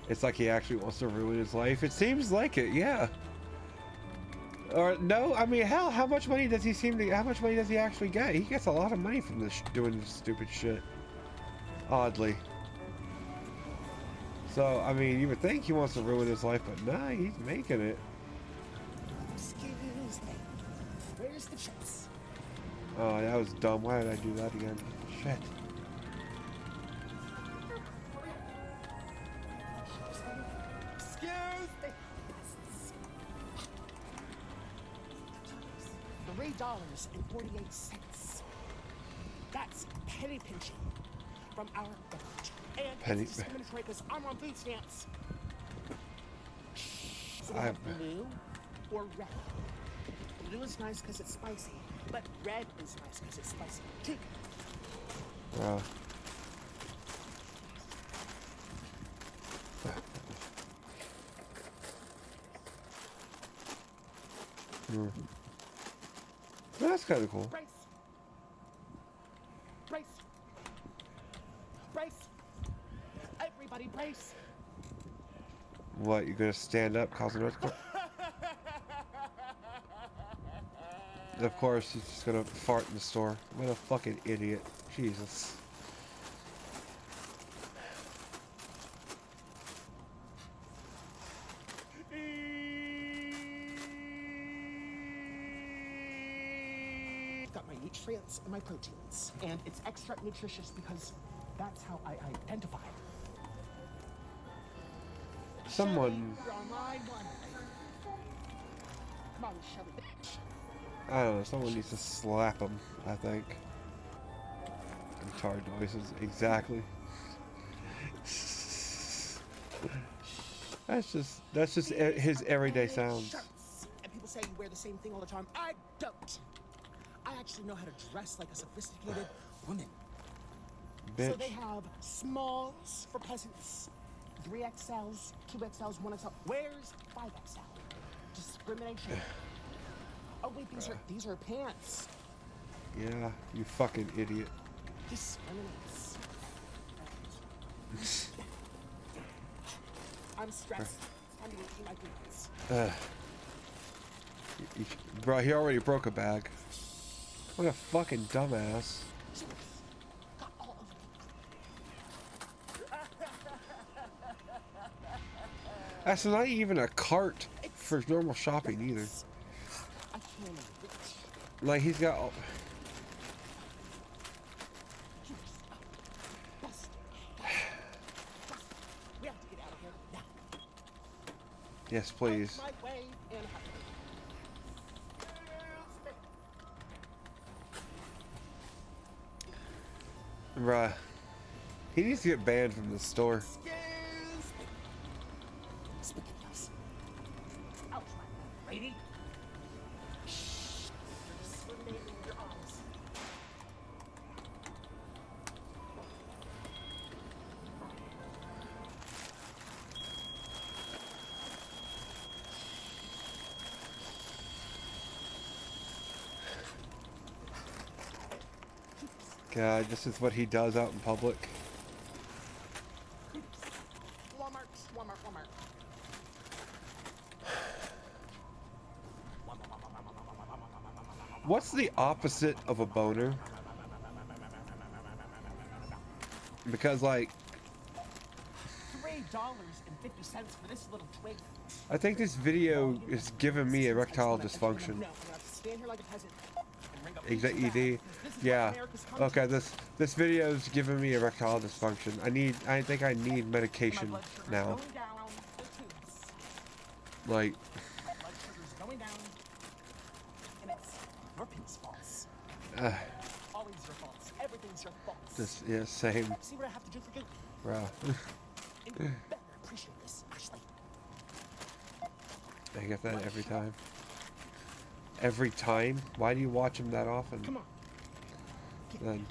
it's like he actually wants to ruin his life. It seems like it, yeah. Or no, I mean, hell, how much money does he seem to? How much money does he actually get? He gets a lot of money from this doing this stupid shit. Oddly. So I mean, you would think he wants to ruin his life, but nah, he's making it. Excuse me. Where's the chips? Oh, that was dumb. Why did I do that again? Shit. Excuse me. $3.48. That's penny pinching from our government. And Penny- it's discriminatory because I'm on food stamps. So we I- have blue or red. Blue is nice because it's spicy, but red is nice because it's spicy too. Well, that's kind of cool. Brace. Brace. Brace. Everybody brace. What, you're gonna stand up, cause an earthquake? Of course, he's just gonna fart in the store. What a fucking idiot. Jesus. Got my nutrients and my proteins. And it's extra nutritious because that's how I identify. Someone, You're on line one. Come on, Shelly, bitch. I don't know, someone needs to slap him, I think. Retard noises, exactly. That's just his everyday sounds. Shirts. And people say you wear the same thing all the time. I don't. I actually know how to dress like a sophisticated woman. So Bitch. they have smalls for peasants, 3XLs, 2XLs, 1XL. Where's 5XL? Discrimination. Oh wait, these are pants. Yeah, you fucking idiot. Discriminates. I'm stressed. I'm losing my feelings. Bro, he already broke a bag. What a fucking dumbass. That's not even a cart for normal shopping either. Like he's got all... We have to get out of here now. Yes, please. My way in. Bruh. He needs to get banned from the store. Spaghettios. Ouch, my lady. Shh. You're discriminating with your arms. God, this is what he does out in public. Walmart. What's the opposite of a boner? Because, like, $3.50 for this little twig. I think this video is giving me erectile dysfunction. No, I'm gonna have to stand here like a peasant and ring up ED. Yeah. Okay, this video is giving me erectile dysfunction. I think I need medication now. Like, Blood sugar's going down. And it's your pig's faults. Always your faults. Everything's your faults. this, yeah, same. See what I have to do for you? Bro. And you better appreciate this, Ashley. I get that every time. Every time? Why do you watch him that often? Come on. Then.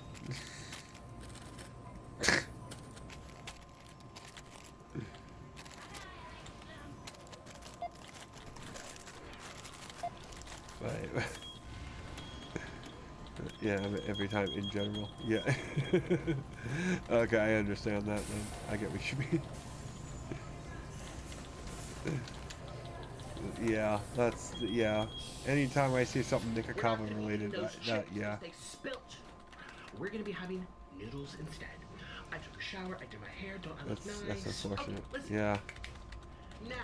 Yeah, every time in general. Yeah. Okay, I understand that then. I get what you mean. Yeah, that's, yeah. Anytime I see something Nikakava related, yeah. They spilt. We're gonna be having noodles instead. I took a shower, I did my hair, don't I look nice? That's unfortunate. Okay, listen. Yeah. Now,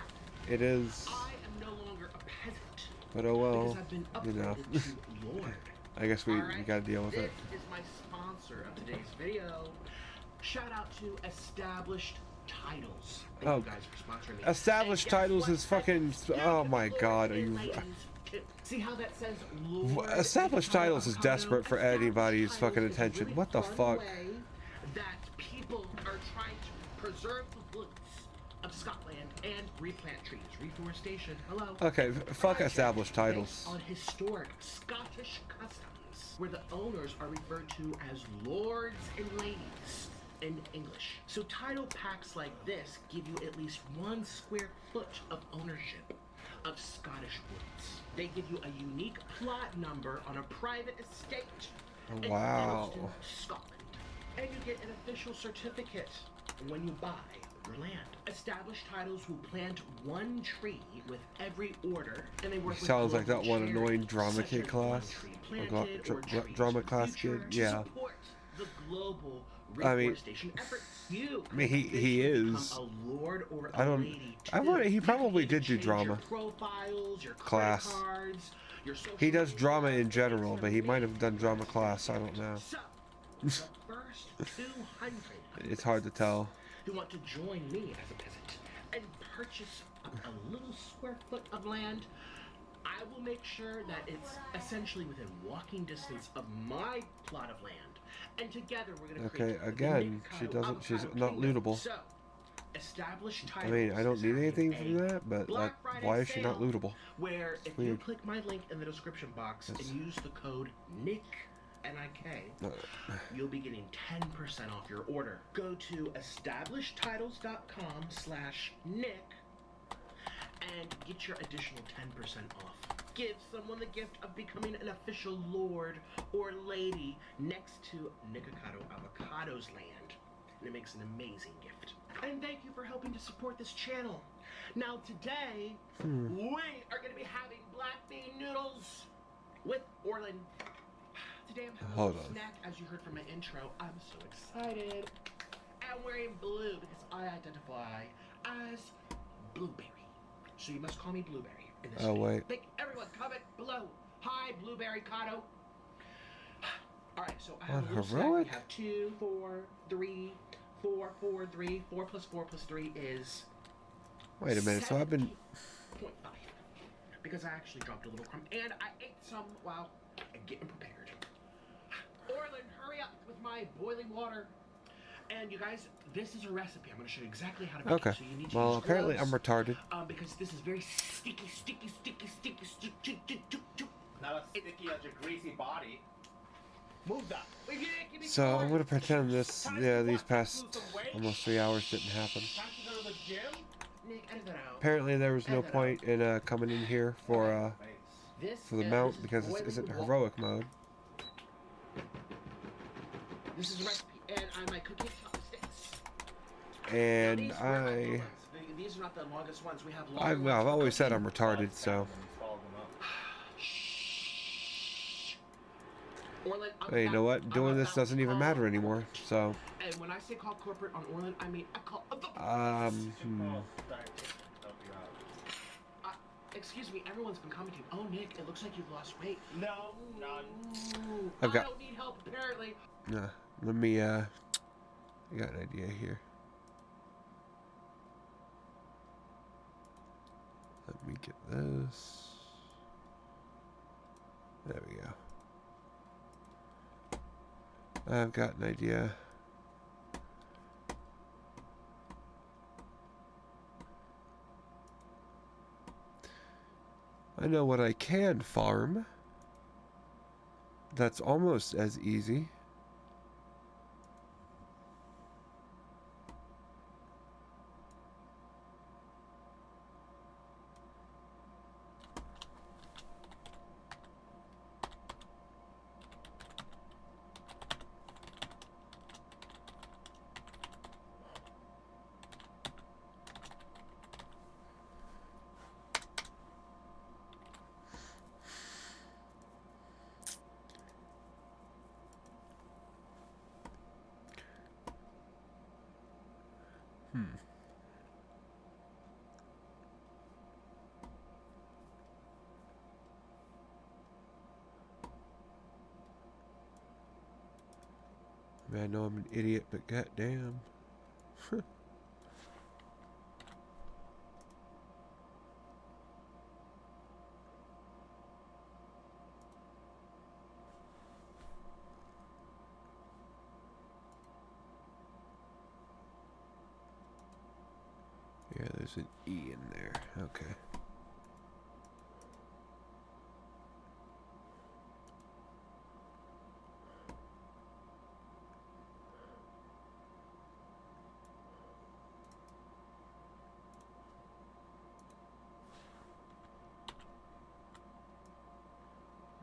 It is. I am no longer a peasant. But oh well, Because I've been you know. upgraded to Lord. I guess we gotta deal with it. This is my sponsor of today's video. Shout out to Established Titles. Thank Oh, you guys for sponsoring me. Established Titles is fucking. Oh my god, are you. See how that says Lord? Established Titles is desperate for anybody's fucking attention. What the fuck? That people are trying to preserve the woods of Scotland and replant trees. Reforestation. Hello. Okay, fuck Established Titles. Based on historic Scottish customs, where the owners are referred to as lords and ladies in English. So title packs like this give you at least 1 square foot of ownership of Scottish woods. They give you a unique plot number on a private estate in Wow. Edelston, Scotland. And you get an official certificate when you buy your land. Established Titles will plant 1 tree with every order, and they work with Sounds like that global one annoying charities, drama such kid as class. Tree Or Planted or Trees drama for the class Future kid, to yeah. support the global I mean- reforestation efforts. You I mean, he is. become a lord or a I don't. lady I too. want. He You probably can did do change drama. Your profiles, your Class. credit cards, your social He does media, drama in general, but he might have done drama class. I don't know. So, the first 200 It's hard to tell. who want to join me as a peasant and purchase a little square foot of land, I will make sure that it's essentially within walking distance of my plot of land. And together we're going to create Okay, again, she doesn't. She's not lootable. So, established I mean, I don't Titles need is anything having from a that, but Black Friday why is she not sale lootable? Where if you Weird. click my link in the description box and use the code NIK, N-I-K, you'll be getting 10% off your order. Go to establishedtitles.com/Nick and get your additional 10% off. Give someone the gift of becoming an official lord or lady next to Nikocado Avocado's land. And it makes an amazing gift. And thank you for helping to support this channel. Now today, we are going to be having black bean noodles with Orlin. Today I'm having a Hold little on. snack, as you heard from my intro. I'm so excited. I'm wearing blue because I identify as Blueberry. So you must call me Blueberry in this Oh, video. wait. Thank everyone, comment below. Hi, Blueberry Cotto. Alright, so I have On a little snack. heroic? We have 2, 4, 3, 4, 4, 3. 4 plus 4 plus 3 is Wait a minute. So I've been. 0.5. Because I actually dropped a little crumb. And I ate some while getting prepared. Orlin, hurry up with my boiling water. And you guys, this is a recipe. I'm going to show you exactly how to make Okay. it. So you need to Well, use apparently gloves, I'm retarded. because this is very sticky. Not as sticky as your greasy body. Move that. So I'm gonna pretend this. Yeah, these past almost 3 hours didn't happen. Nick, edit that out. Apparently there was no point in coming in here for the mount because this isn't heroic mode. This is a recipe, and I might cook it chopsticks. And These are not the ones. These are not the longest ones. We have longer I've ones for always said cooking. I'm retarded, so. Orlin, I'm Hey, you know about- what? Doing I'm this about doesn't to even call- matter anymore. So, And when I say call corporate on Orlin, I mean I call the. Excuse me, everyone's been commenting. Oh, Nick, it looks like you've lost weight. No, none. I've got- I don't need help, apparently. let me, I got an idea here. Let me get this. There we go. I've got an idea. I know what I can farm. That's almost as easy. mean, I know I'm an idiot, but goddamn. Yeah, there's an E in there. Okay.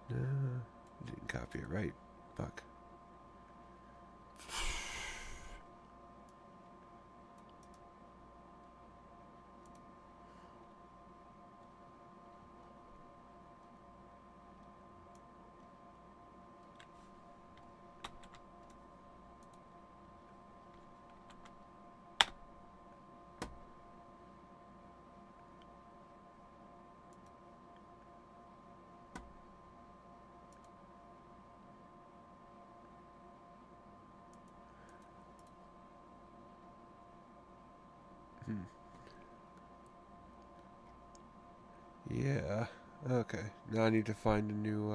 No, didn't copy it right. Fuck. Yeah. Okay. Now I need to find a new,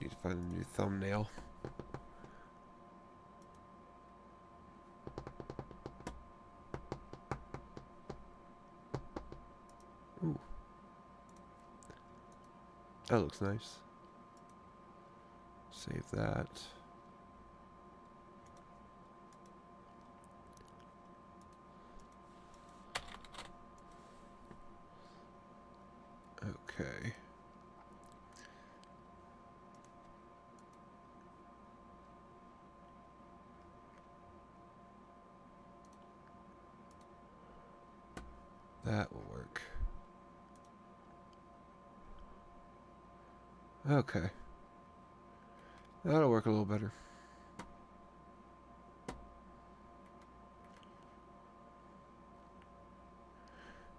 need to find a new thumbnail. Ooh. That looks nice. Save that. Okay. That will work. Okay. That'll work a little better.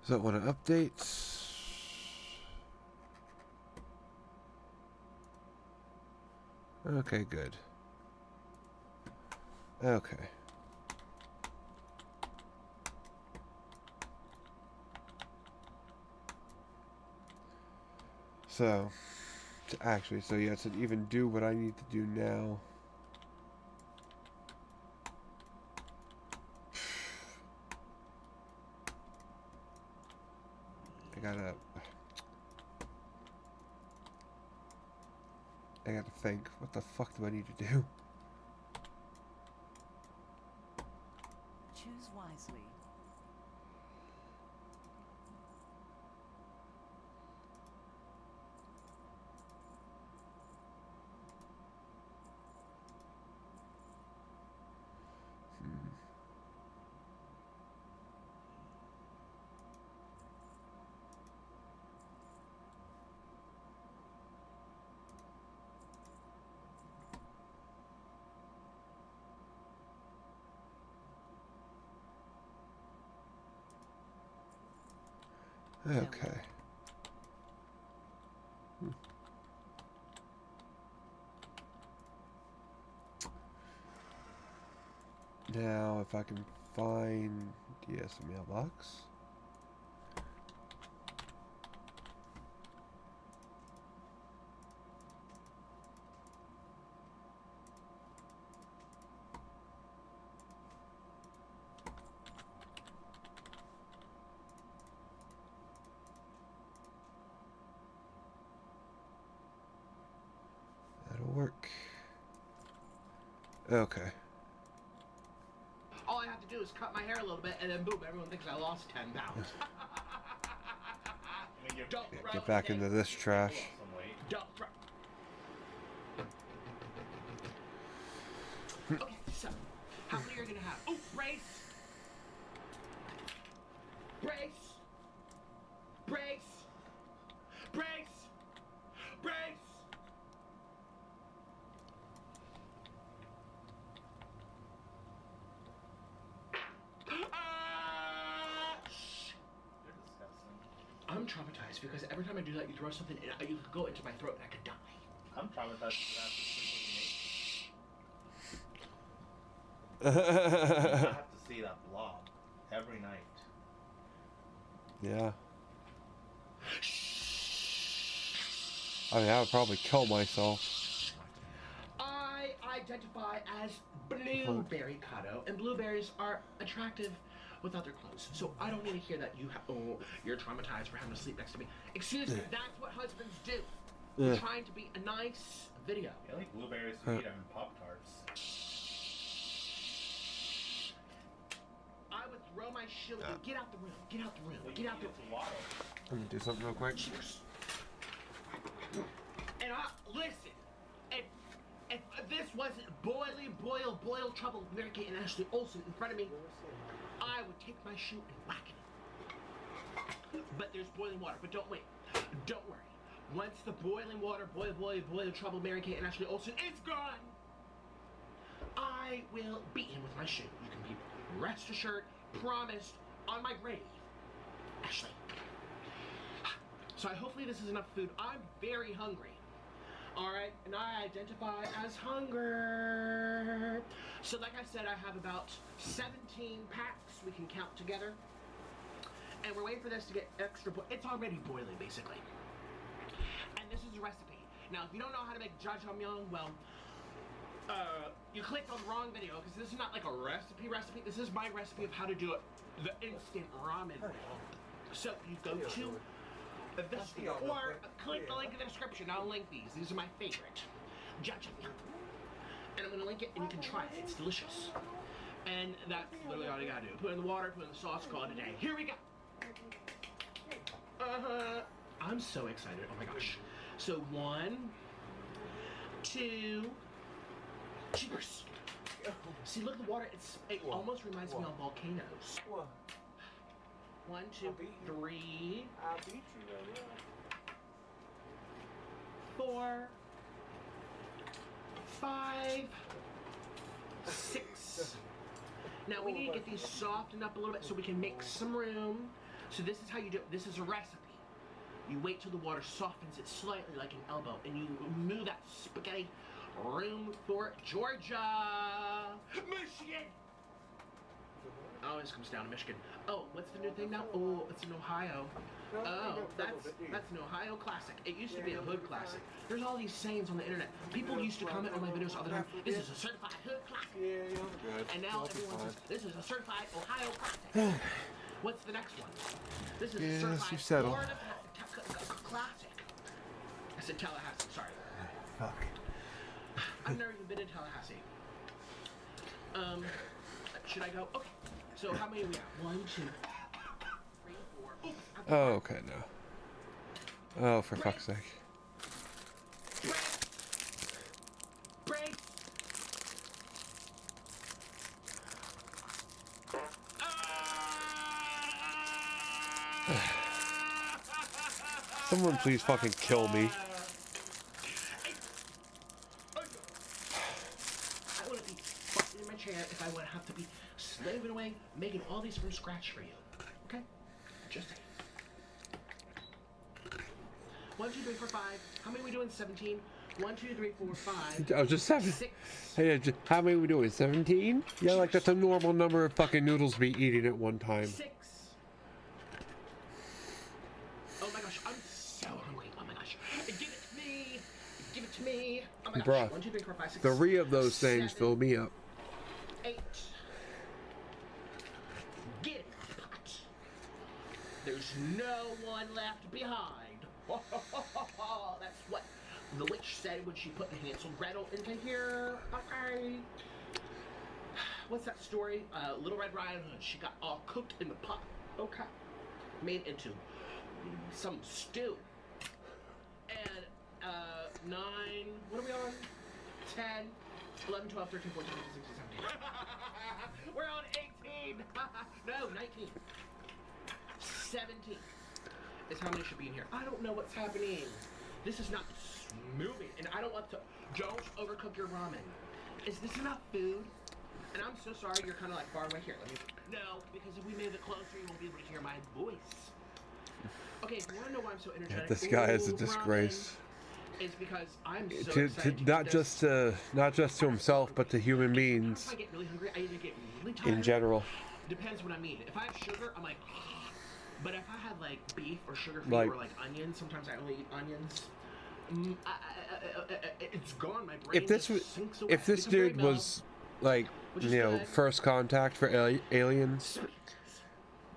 Does that want to update? Okay, good. Okay. So, so yeah, to even do what I need to do now. I gotta think, what the fuck do I need to do? Choose wisely. Okay. Now, if I can find, yes, a mailbox. That'll work. Okay. All I have to do is cut my hair a little bit, and then boom, everyone thinks I lost 10 pounds. Don't throw Get back into this trash. Don't throw. Okay, so how many are you gonna have? Oh, brace! Brace! Brace! Brace! Brace! I'm I'm traumatized because every time I do that, you throw something and you could go into my throat and I could die. I'm traumatized after sleeping with me. I have to see that blob every night. Yeah. I mean, I would probably kill myself. I identify as blueberry Kato, and blueberries are attractive without their clothes. So I don't need to hear that you're traumatized for having to sleep next to me. Excuse me, that's what husbands do. You're trying to be a nice video. I like blueberries to eat them in Pop-Tarts. I would throw my shield and get out the room. Get out the room. Get out the room. Let me do something real quick. And listen, if this wasn't boil trouble with Mary Kate and Ashley Olsen in front of me, I would take my shoe and whack it. But there's boiling water. But don't wait. Don't worry. Once the boiling water, boil trouble, Mary Kate and Ashley Olsen is gone, I will beat him with my shoe. You can be rest assured, promised, on my grave, Ashley. So hopefully this is enough food. I'm very hungry. Alright, and I identify as hunger. So like I said, I have about 17 packs we can count together. And we're waiting for this to get extra it's already boiling, basically. And this is a recipe. Now, if you don't know how to make jjajangmyeon, well, you clicked on the wrong video, because this is not like a recipe. This is my recipe of how to do it, the instant ramen. So you go to the store, or click the link in the description. I'll link these. These are my favorite. Jjajangmyeon. And I'm going to link it, and you can try it. It's delicious. And that's literally all you got to do. Put in the water, put in the sauce, call it a day. Here we go. I'm so excited. Oh my gosh. So 1, 2, cheers. See, look at the water. It almost reminds me of volcanoes. 1, 2, 3. 4, 5, 6. Now we need to get these softened up a little bit so we can make some room. So this is how you do it. This is a recipe. You wait till the water softens it slightly like an elbow, and you move that spaghetti room for Georgia, Michigan. Always comes down to Michigan. Oh, what's the new thing now? Oh, it's in Ohio. Oh, that's an Ohio classic. It used to be a hood classic. There's all these sayings on the internet. People used to comment on my videos all the time. This is a certified hood classic. And now everyone says this is a certified Ohio classic. What's the next one? This is a certified Florida classic. I said Tallahassee. Sorry. Fuck. I've never even been in Tallahassee. Should I go? Okay. So how many are we at? 1, 2, 3, 4. Oops. Oh, okay, no. Oh, for fuck's sake. Break. Someone please fucking kill me. I wouldn't be fucking in my chair if I would have to be slaving away, making all these from scratch for you. Okay? Just saying. 1, 2, 3, 4, 5. How many are we doing? 17. 1, 2, 3, 4, 5. I was just 7. 6. Hey, how many are we doing? 17? Yeah, like that's a normal number of fucking noodles to be eating at one time. 6. Oh my gosh, I'm so hungry. Oh my gosh. Give it to me. Give it to me. Oh my gosh. Bruh, 1, 2, 3, 4, 5, 6. 3 of those things 7, fill me up. 8. Get it, pot. There's no one left behind. That's what the witch said when she put the Hansel Gretel into here. Okay. What's that story? Little Red Riding Hood. She got all cooked in the pot. Okay. Made into some stew. And 9. What are we on? 10, 11, 12, 13, 14, 15, 16, 17. We're on 18. No, 19. 17 is how many should be in here. I don't know what's happening. This is not moving, and I don't want to. Don't overcook your ramen. Is this enough food? And I'm so sorry you're kind of like far away here. Let me. No, because if we move it closer, you won't be able to hear my voice. Okay, if you want to know why I'm so energetic? This guy is a Ooh, disgrace. ramen, It's because I'm so To excited to not eat just not just to himself, but to human this. beings If I get really hungry, I either get really tired. in general. Depends what I'm eating. If I have sugar, I'm like, but if I have like beef or sugar free Like- or like onions, sometimes I only eat onions. It's gone. My brain If this just was, sinks away. if this It's a very dude mellow, was like, which is you know, good. first contact for aliens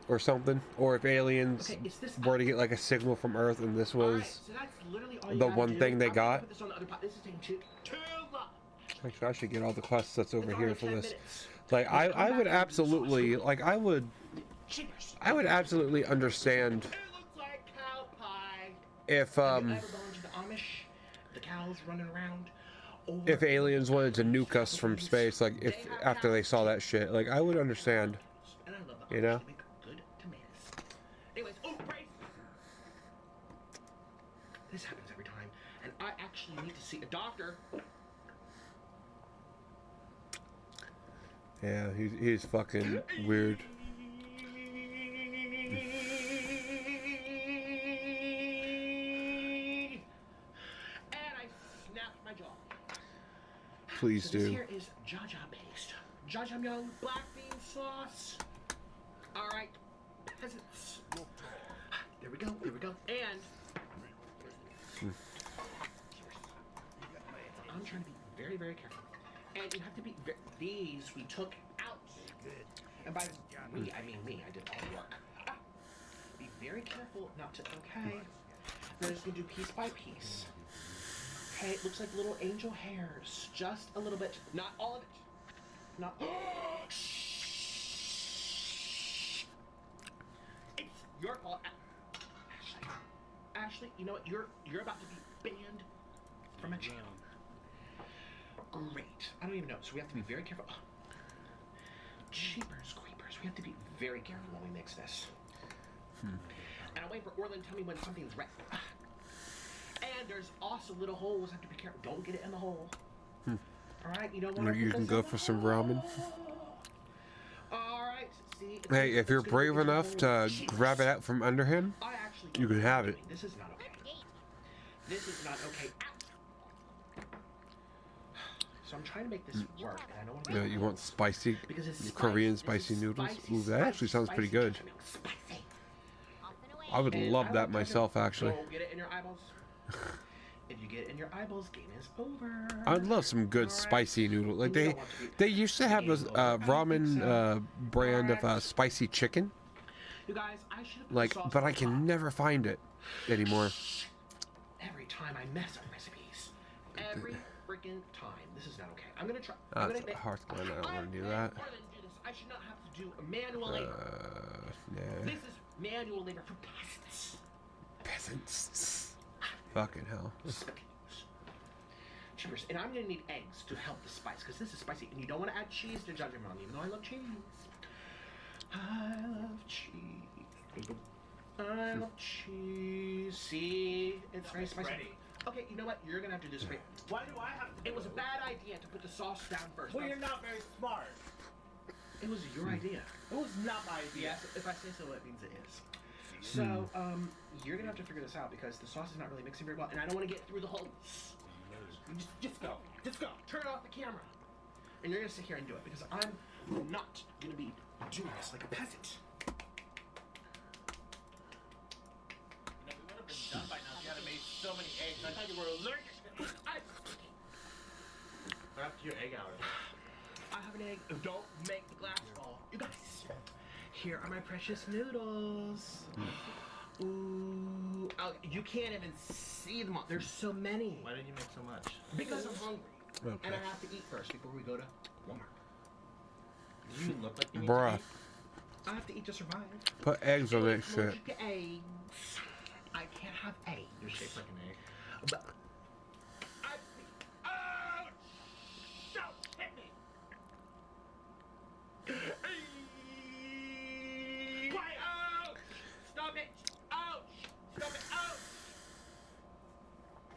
or something, or if aliens Okay, is this- were to get like a signal from Earth and this was so that's literally all you the gotta one do. thing they I'm gonna got. put this on the other pot. This is taking too long. Actually, I should get all the quests that's over It's here only for 10 this. minutes. Like, Just I come would back and do absolutely, sauce. like, I would absolutely understand It looks like cow pie. if Have you ever gone to the Amish? The cows running around. Or if aliens wanted to nuke us from space, like if after they saw that shit, like I would understand. And I love the You Amish. know? They make good tomatoes. Anyways, oh, right. This happens every time, and I actually need to see a doctor. Yeah, he's fucking weird. And I snapped my jaw. Please So this do. here is Jaja paste. Jajangmyeon black bean sauce. All right, peasants. There we go. There we go. And I'm trying to be very, very careful. And you have to be these we took out. And by we, I mean me. I did all the work. Be very careful not to. Okay. We're just gonna do piece by piece. Okay, it looks like little angel hairs. Just a little bit. Not all of it. Not. Shh. It's your fault. Ashley. Ashley, you know what? You're about to be banned from a channel. Great. I don't even know. So we have to be very careful. Oh. Jeepers creepers. We have to be very careful when we mix this. And I'm waiting for Orlin to tell me when something's right. And there's also little holes. I have to be careful. Don't get it in the hole. Alright, you don't want to. You can go for some ramen. Alright, see. Hey, if you're brave enough to grab it out from under him, you can have it. This is not okay. This is not okay. So I'm trying to make this work, and I don't want to. Yeah, you want spicy Because it's Korean spicy. spicy This is noodles? spicy, Ooh, that actually sounds pretty good. I would And love I that don't myself, know, actually. Go get it in your eyeballs. If you get it in your eyeballs, game is over. I'd love some good spicy noodles. Like they used to have a ramen brand of spicy chicken. You guys, I should have put Like, sauce but on I top. can never find it anymore. Every time I mess up recipes. Every freaking time. This is not okay. I'm gonna try. I'm That's gonna a Hearthstone. I don't want to do that. more than do this. I should not have to do manual labor. Nah. This is manual labor for peasants. Peasants. Fucking hell. Cheers. And I'm gonna need eggs to help the spice because this is spicy, and you don't want to add cheese to jajangmyeon, even though I love cheese. I love cheese. I love cheese. See, it's very spicy. Ready. Okay, you know what? You're gonna have to do this. Why do I have to? It was a bad idea to put the sauce down first. Well, you're not very smart. It was your idea. It was not my idea. Yes, if I say so, it means it is. So, you're gonna have to figure this out because the sauce is not really mixing very well, and I don't want to get through the holes. Just go. Just go. Turn off the camera. And you're gonna sit here and do it because I'm not gonna be doing this like a peasant. We would have been done by now if you hadn't made so many eggs. I thought you were allergic. After your egg hour. I have an egg. Don't make the glass fall. You guys, here are my precious noodles. Ooh, oh, you can't even see them all. There's so many. Why did you make so much? Because I'm hungry. Okay. And I have to eat first before we go to Walmart. Do you look like you need Bruh. to eat? I have to eat to survive. Put eggs on that I'm shit. allergic to eggs. I can't have eggs. You're shaped like an egg. But oh! Don't hit me! Quiet! Ouch! Stop it! Ouch! Stop it! Ouch!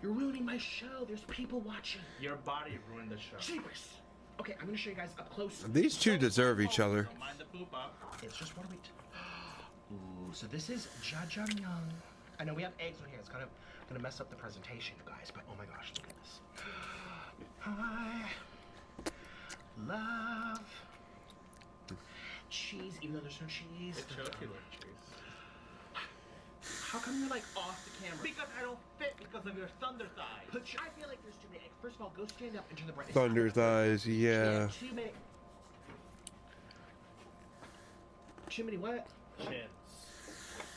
You're ruining my show. There's people watching. Your body ruined the show. Jeepers! Okay, I'm gonna show you guys up close. These two deserve each other. Don't mind the poop up. It's just what I wait. Ooh, so this is jajangmyeon. I know we have eggs on here. It's kind of gonna mess up the presentation, you guys. But oh my gosh, look at this. I love cheese, even though there's no cheese. It shows you like cheese. How come you're like off the camera? Because I don't fit because of your thunder thighs. I feel like there's too many eggs. First of all, go stand up and turn the brightness. Thunder thighs, yeah. Too many. Too many what? Chins.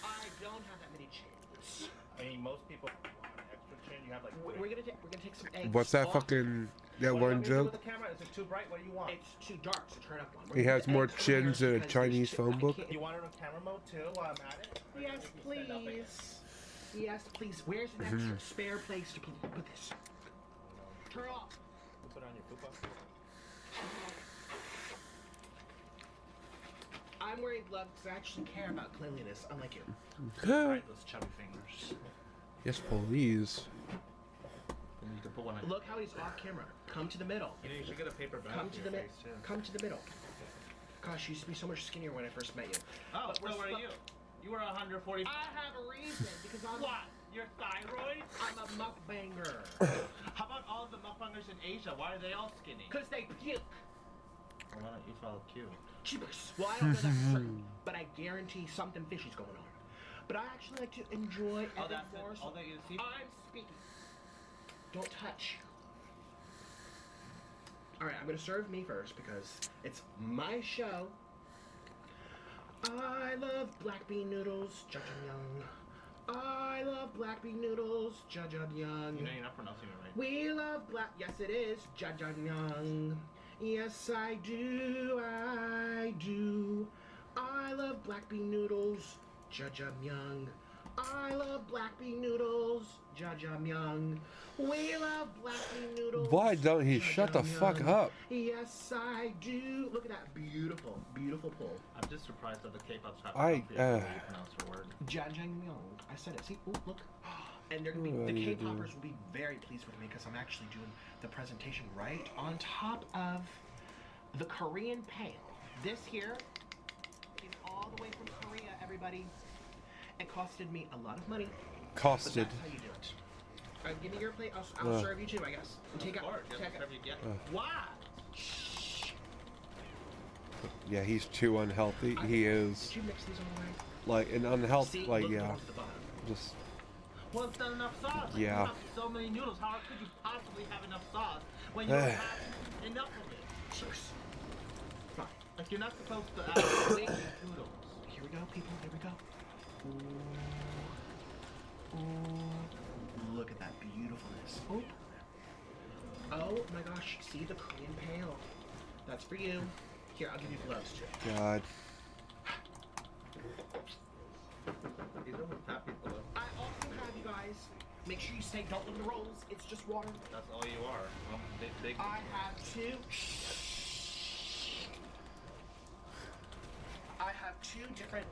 I don't have that many chins. I mean, most people want an extra chin. You have like. We're gonna take some eggs. What's that off. fucking that What do you one want me to do joke? with the camera? Is it too bright? What do you want? It's too dark, so turn up one. He has more chins than a Chinese phone book. You want it on camera mode too while I'm at it? Yes, please. Yes, please. Where's the extra spare place to put this? Turn off. Put it on your fupa. I'm wearing gloves because I actually care about cleanliness, unlike you. Alright, those chubby fingers. Yes, please. You need to put one on. Look how he's off camera. Come to the middle. You know, you should get a paper bag. Come to the middle. Come to the middle. Gosh, you used to be so much skinnier when I first met you. Oh, so what are you? You were 140. I have a reason because I'm. What? Your thyroid? I'm a mukbanger. How about all the mukbangers in Asia? Why are they all skinny? Because they puke. Well, why don't you follow cute? Cheapers. Well, I don't know that for certain, but I guarantee something fishy's going on. But I actually like to enjoy Oh, every that's it? morsel. All that you see? I'm speaking. Don't touch. All right, I'm gonna serve me first because it's my show. I love black bean noodles, jajangmyeon. I love black bean noodles, jajangmyeon. You know you're not pronouncing it right. We love black. Yes, it is jajangmyeon. Yes, I do. I do. I love black bean noodles, jajangmyeon. I love black bean noodles, jajangmyeon. We love black bean noodles. Why don't he shut the fuck up? Yes, I do. Look at that beautiful, beautiful pull. I'm just surprised that the K-pop shop I, don't feel the way you pronounce your word. Jajangmyeon. I said it. See? Ooh, look. And they're gonna be, Ooh, I the need to do- K-poppers will be very pleased with me because I'm actually doing the presentation right on top of the Korean Pale. This here is all the way from Korea, everybody. It costed me a lot of money. Costed. But that's how you do it. Give me your plate. I'll serve you too, I guess. And take out. Just whatever you get. Why? Yeah, he's too unhealthy. He is. Did you mix these all the way? Like an unhealthy. See, Like look, the yeah. ones at the bottom. Just. Well, it's not enough sauce. Yeah. You have so many noodles. How could you possibly have enough sauce when you don't have enough of it? Cheers. Fine. Like you're not supposed to add big noodles. Here we go, people. Here we go. Ooh. Ooh. Look at that beautifulness. Oh. Oh my gosh. See the Korean Pale. That's for you. Here, I'll give you gloves too. God. These are with fat people though. I also have you guys. Make sure you say don't leave the rolls. It's just water. That's all you are. Big. I have two. I have two different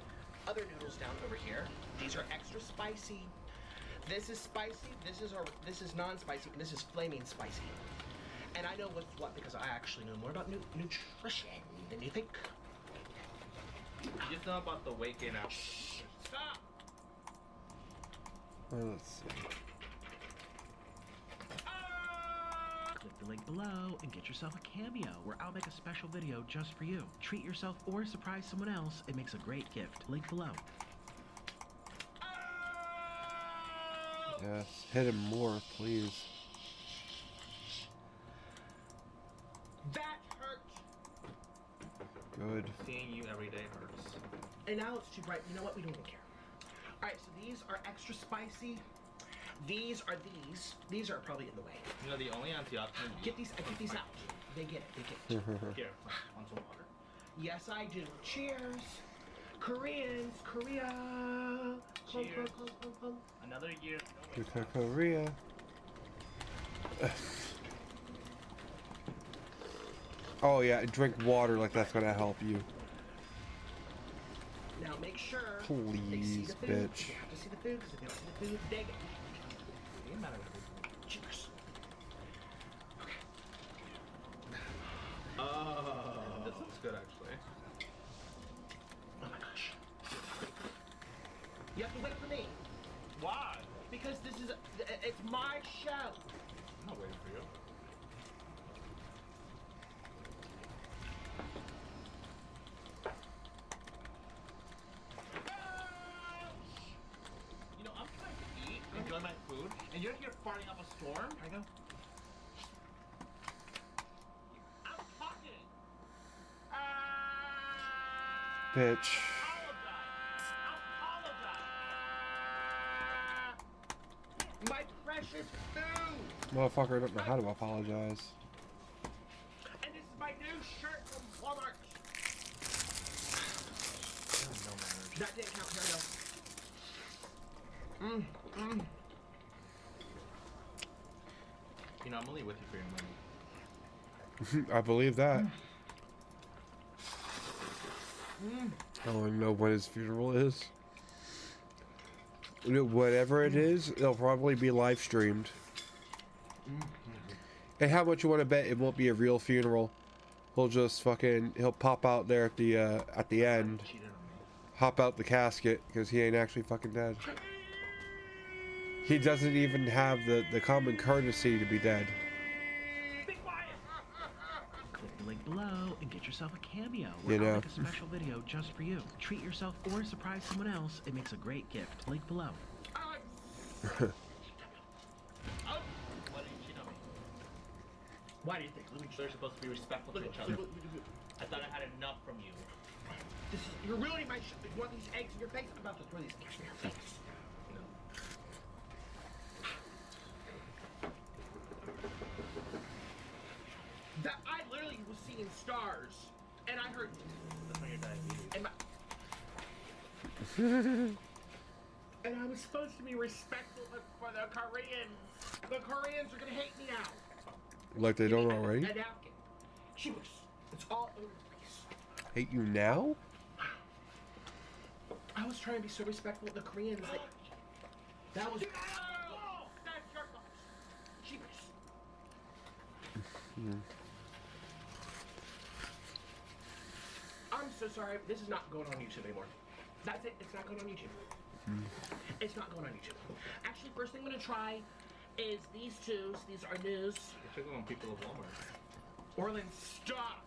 other noodles down over here. These are extra spicy. This is spicy. This is non-spicy. And this is flaming spicy. And I know what's what because I actually know more about nutrition than you think. You just know about the weight gain out. Stop. Let's see. Click the link below and get yourself a cameo where I'll make a special video just for you. Treat yourself or surprise someone else. It makes a great gift. Link below. Yes. Hit him more, please. That hurt. Good. Seeing you every day hurts. And now it's too bright. You know what? We don't even care. Alright, so these are extra spicy. These are these. These are probably in the way. You know the only antioxidant. Get these out. They get it. They get it. Here, want some water? Yes, I do. Cheers. Koreans. Korea. Cheers. Come. Another year. Good to Korea. Oh yeah, drink water like that's gonna help you. Now make sure they see Please, the food. bitch. They have to see the food because if they don't see the food, they get it. Doesn't matter what they do. Cheers. Okay. Oh. This looks good actually. Oh my gosh. You have to wait for me. Why? Because this is it's my show. I'm not waiting for you. You know, I'm trying to eat, enjoy my food, and you're here farting up a storm. I go. I'm talking. Bitch. My precious food. Motherfucker, I don't know how to apologize. And this is my new shirt from Walmart. That didn't count. Here we go. You know, I'm only with you for your money. I believe that. I don't even know when his funeral is. You know, whatever it is, it'll probably be live streamed. And how much you want to bet it won't be a real funeral? He'll just he'll pop out there at the end, hop out the casket because he ain't actually fucking dead. He doesn't even have the common courtesy to be dead. Click the link below and get yourself a cameo. You know. I'll make a special video just for you. Treat yourself or surprise someone else. It makes a great gift. Link below. Why do you think? They're supposed to be respectful to each other. I thought I had enough from you. You're ruining my shit. You want these eggs in your face? I'm about to throw these eggs in your face. That I literally was seeing stars, and I heard. That's when you're diabetes. And I was supposed to be respectful for the Koreans. The Koreans are gonna hate me now. Like they don't already? A napkin. Jeez, it's all over the place. Hate you now? I was trying to be so respectful of the Koreans. That was. Oh, that's your fault. Jeez. I'm so sorry. This is not going on YouTube anymore. That's it. It's not going on YouTube. It's not going on YouTube. Actually, first thing I'm going to try is these two. These are news. You're checking on people at Walmart. Orlin, stop.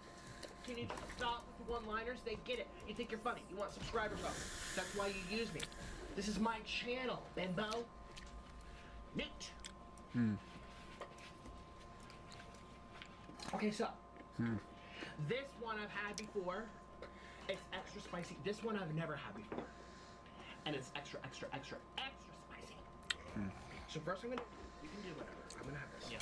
Can you stop with the one-liners? They get it. You think you're funny. You want subscribers up. That's why you use me. This is my channel, Bimbo. Neat. Okay, so. This one I've had before. It's extra spicy. This one I've never had before. And it's extra, extra, extra, extra spicy. So first I'm gonna, you can do whatever. I'm gonna have this. Yeah.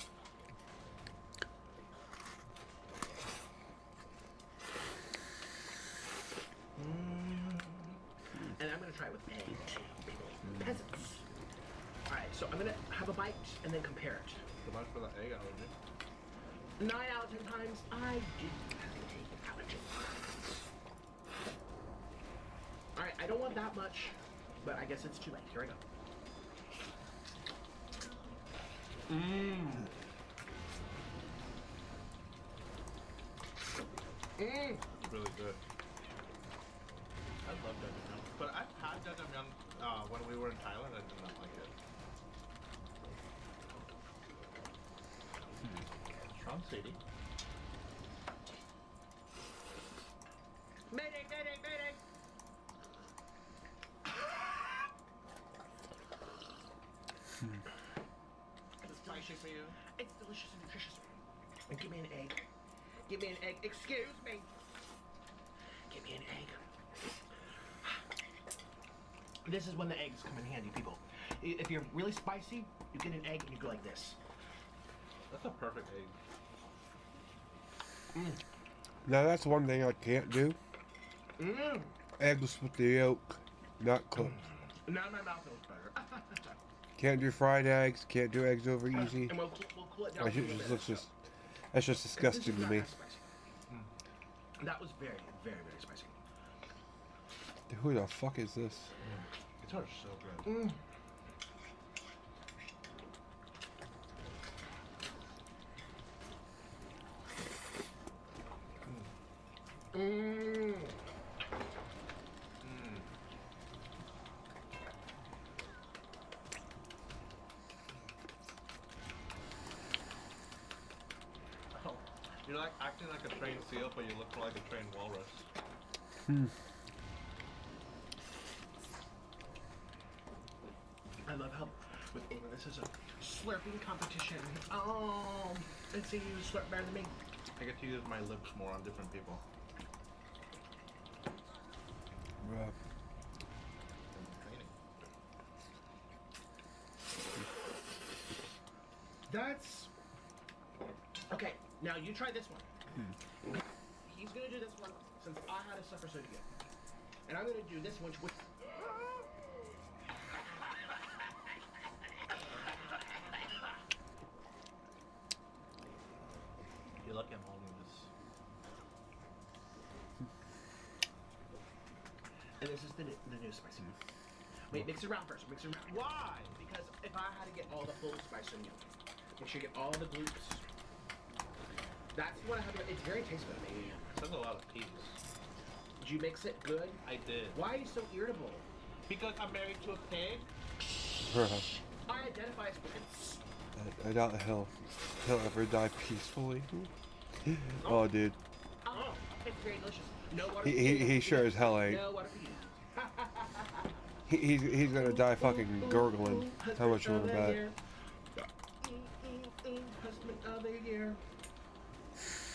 And I'm gonna try it with egg too. Peasants. Alright, so I'm gonna have a bite and then compare it. So much for the egg allergy. 9 out of 10 times, I do have an egg allergy. Alright, I don't want that much, but I guess it's too late. Here I go. It's really good. I love jajangmyeon, but I've had jajangmyeon when we were in Thailand. I did not like it. Strong city. Mayday, mayday, mayday! It's delicious for you. It's delicious and nutritious. And give me an egg. Give me an egg. Excuse me. Give me an egg. This is when the eggs come in handy, people. If you're really spicy, you get an egg and you go like this. That's a perfect egg. Now that's one thing I can't do. Eggs with the yolk, not cooked. Now my mouth feels better. Can't do fried eggs. Can't do eggs over easy. And we'll cool it down. That shit just looks that's just disgusting to me. That was very, very, very spicy. Dude, who the fuck is this? It's so good. acting like a trained seal, but you look more like a trained walrus. I love how with England this is a slurping competition. Oh, let's see you slurp better than me. I get to use my lips more on different people. That's okay. Now you try this one. He's gonna do this one since I had to suffer so good, and I'm gonna do this one with. You're lucky I'm holding this. And this is the new spicy. Wait, mix it around first. Mix it around. Why? Because if I had to get all the full spice from you, make sure you get all the glutes. That's what I have. It's very tasteful. That's a lot of peas. Did you mix it good? I did. Why are you so irritable? Because I'm married to a pig. I identify as Prince. I doubt he'll ever die peacefully. Oh, dude. Oh, it's very delicious. No water. He sure as hell ain't. No water for you. He's gonna die fucking gurgling. How much you wanna bet? Husband of the year.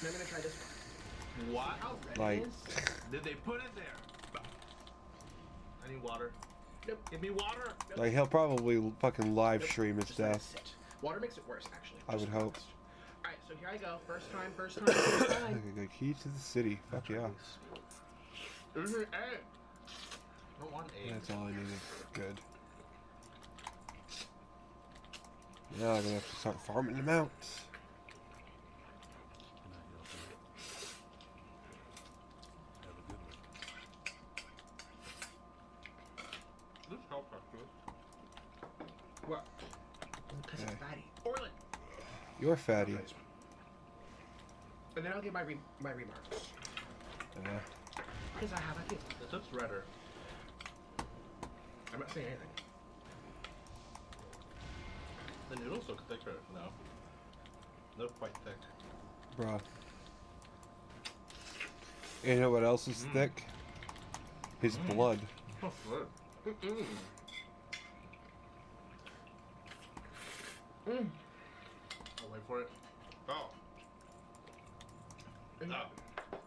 Now I'm gonna try this one. What? How red Like, it is? Did they put it there? I need water. Nope. Give me water. Nope. like he'll probably fucking live stream his Just let it death. sit. Water makes it worse, actually. I would hope. Alright, so here I go. First time, first time, first time. Okay, key to the city. Fuck yeah. There's an egg. I don't want eggs. That's all I needed. Good. Now I'm gonna have to start farming them out. This helps actually. What? Because it's fatty. Orland! You're fatty. And then I'll give my remarks. Yeah. Because I have a few. This looks redder. I'm not saying anything. The noodles look thicker now. They're quite thick. Bruh. You know what else is thick? His blood. Oh, good. I'll wait for it. Oh. No.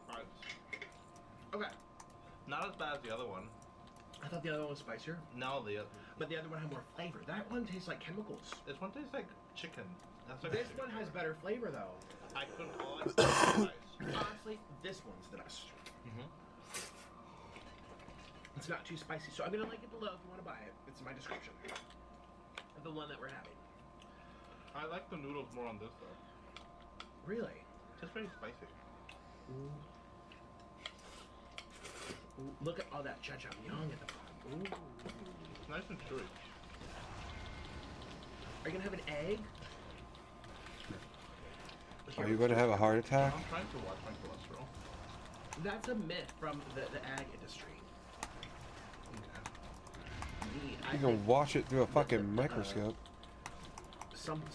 Alright. Okay. Not as bad as the other one. I thought the other one was spicier. No, the other. But the other one had more flavor. That one tastes like chemicals. This one tastes like chicken. That's like This one has better flavor, though. I couldn't call it spice. Honestly, this one's the best. It's not too spicy, so I'm gonna link it below if you want to buy it. It's in my description. The one that we're having. I like the noodles more on this though. Really? It's very spicy. Ooh. Ooh, look at all that jajangmyeon at the bottom. Ooh. It's nice and chewy. Are you gonna have an egg? Are you gonna have a heart attack? I'm trying to watch my cholesterol. That's a myth from the ag industry. You can watch it through a fucking microscope. Something.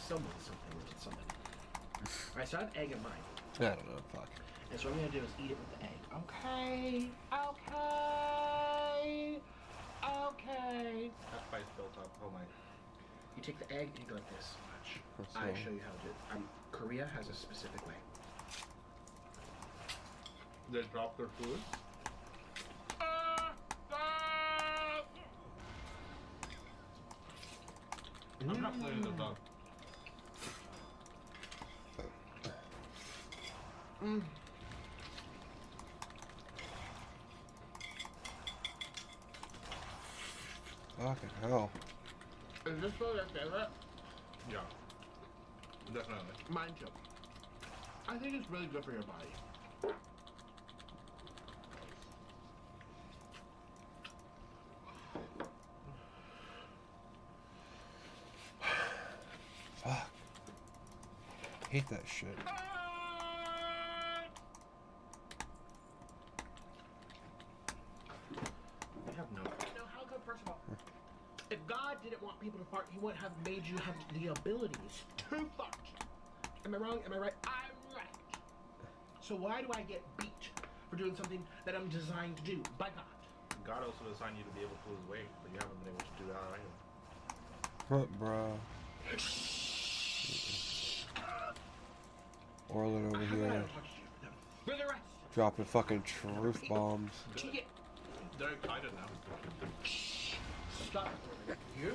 Alright, so I have egg in mine. I don't know, fuck. And so what I'm gonna do is eat it with the egg. Okay. That spice built up. Oh my. You take the egg and you go like this. Watch. I show you how to do it. Korea has a specific way. They drop their food? I'm not playing this up. Fucking hell. Is this for your favorite? Yeah. Definitely. Mine too. I think it's really good for your body. Fuck. Hate that shit. I have no. Now, how come, first of all, if God didn't want people to fart, he wouldn't have made you have the abilities to fart. Am I wrong? Am I right? I'm right. So why do I get beat for doing something that I'm designed to do by God? God also designed you to be able to lose weight, but you haven't been able to do that either. What, bro? Orlin over here. For the rest. Dropping fucking truth bombs. They're excited now. Stop. You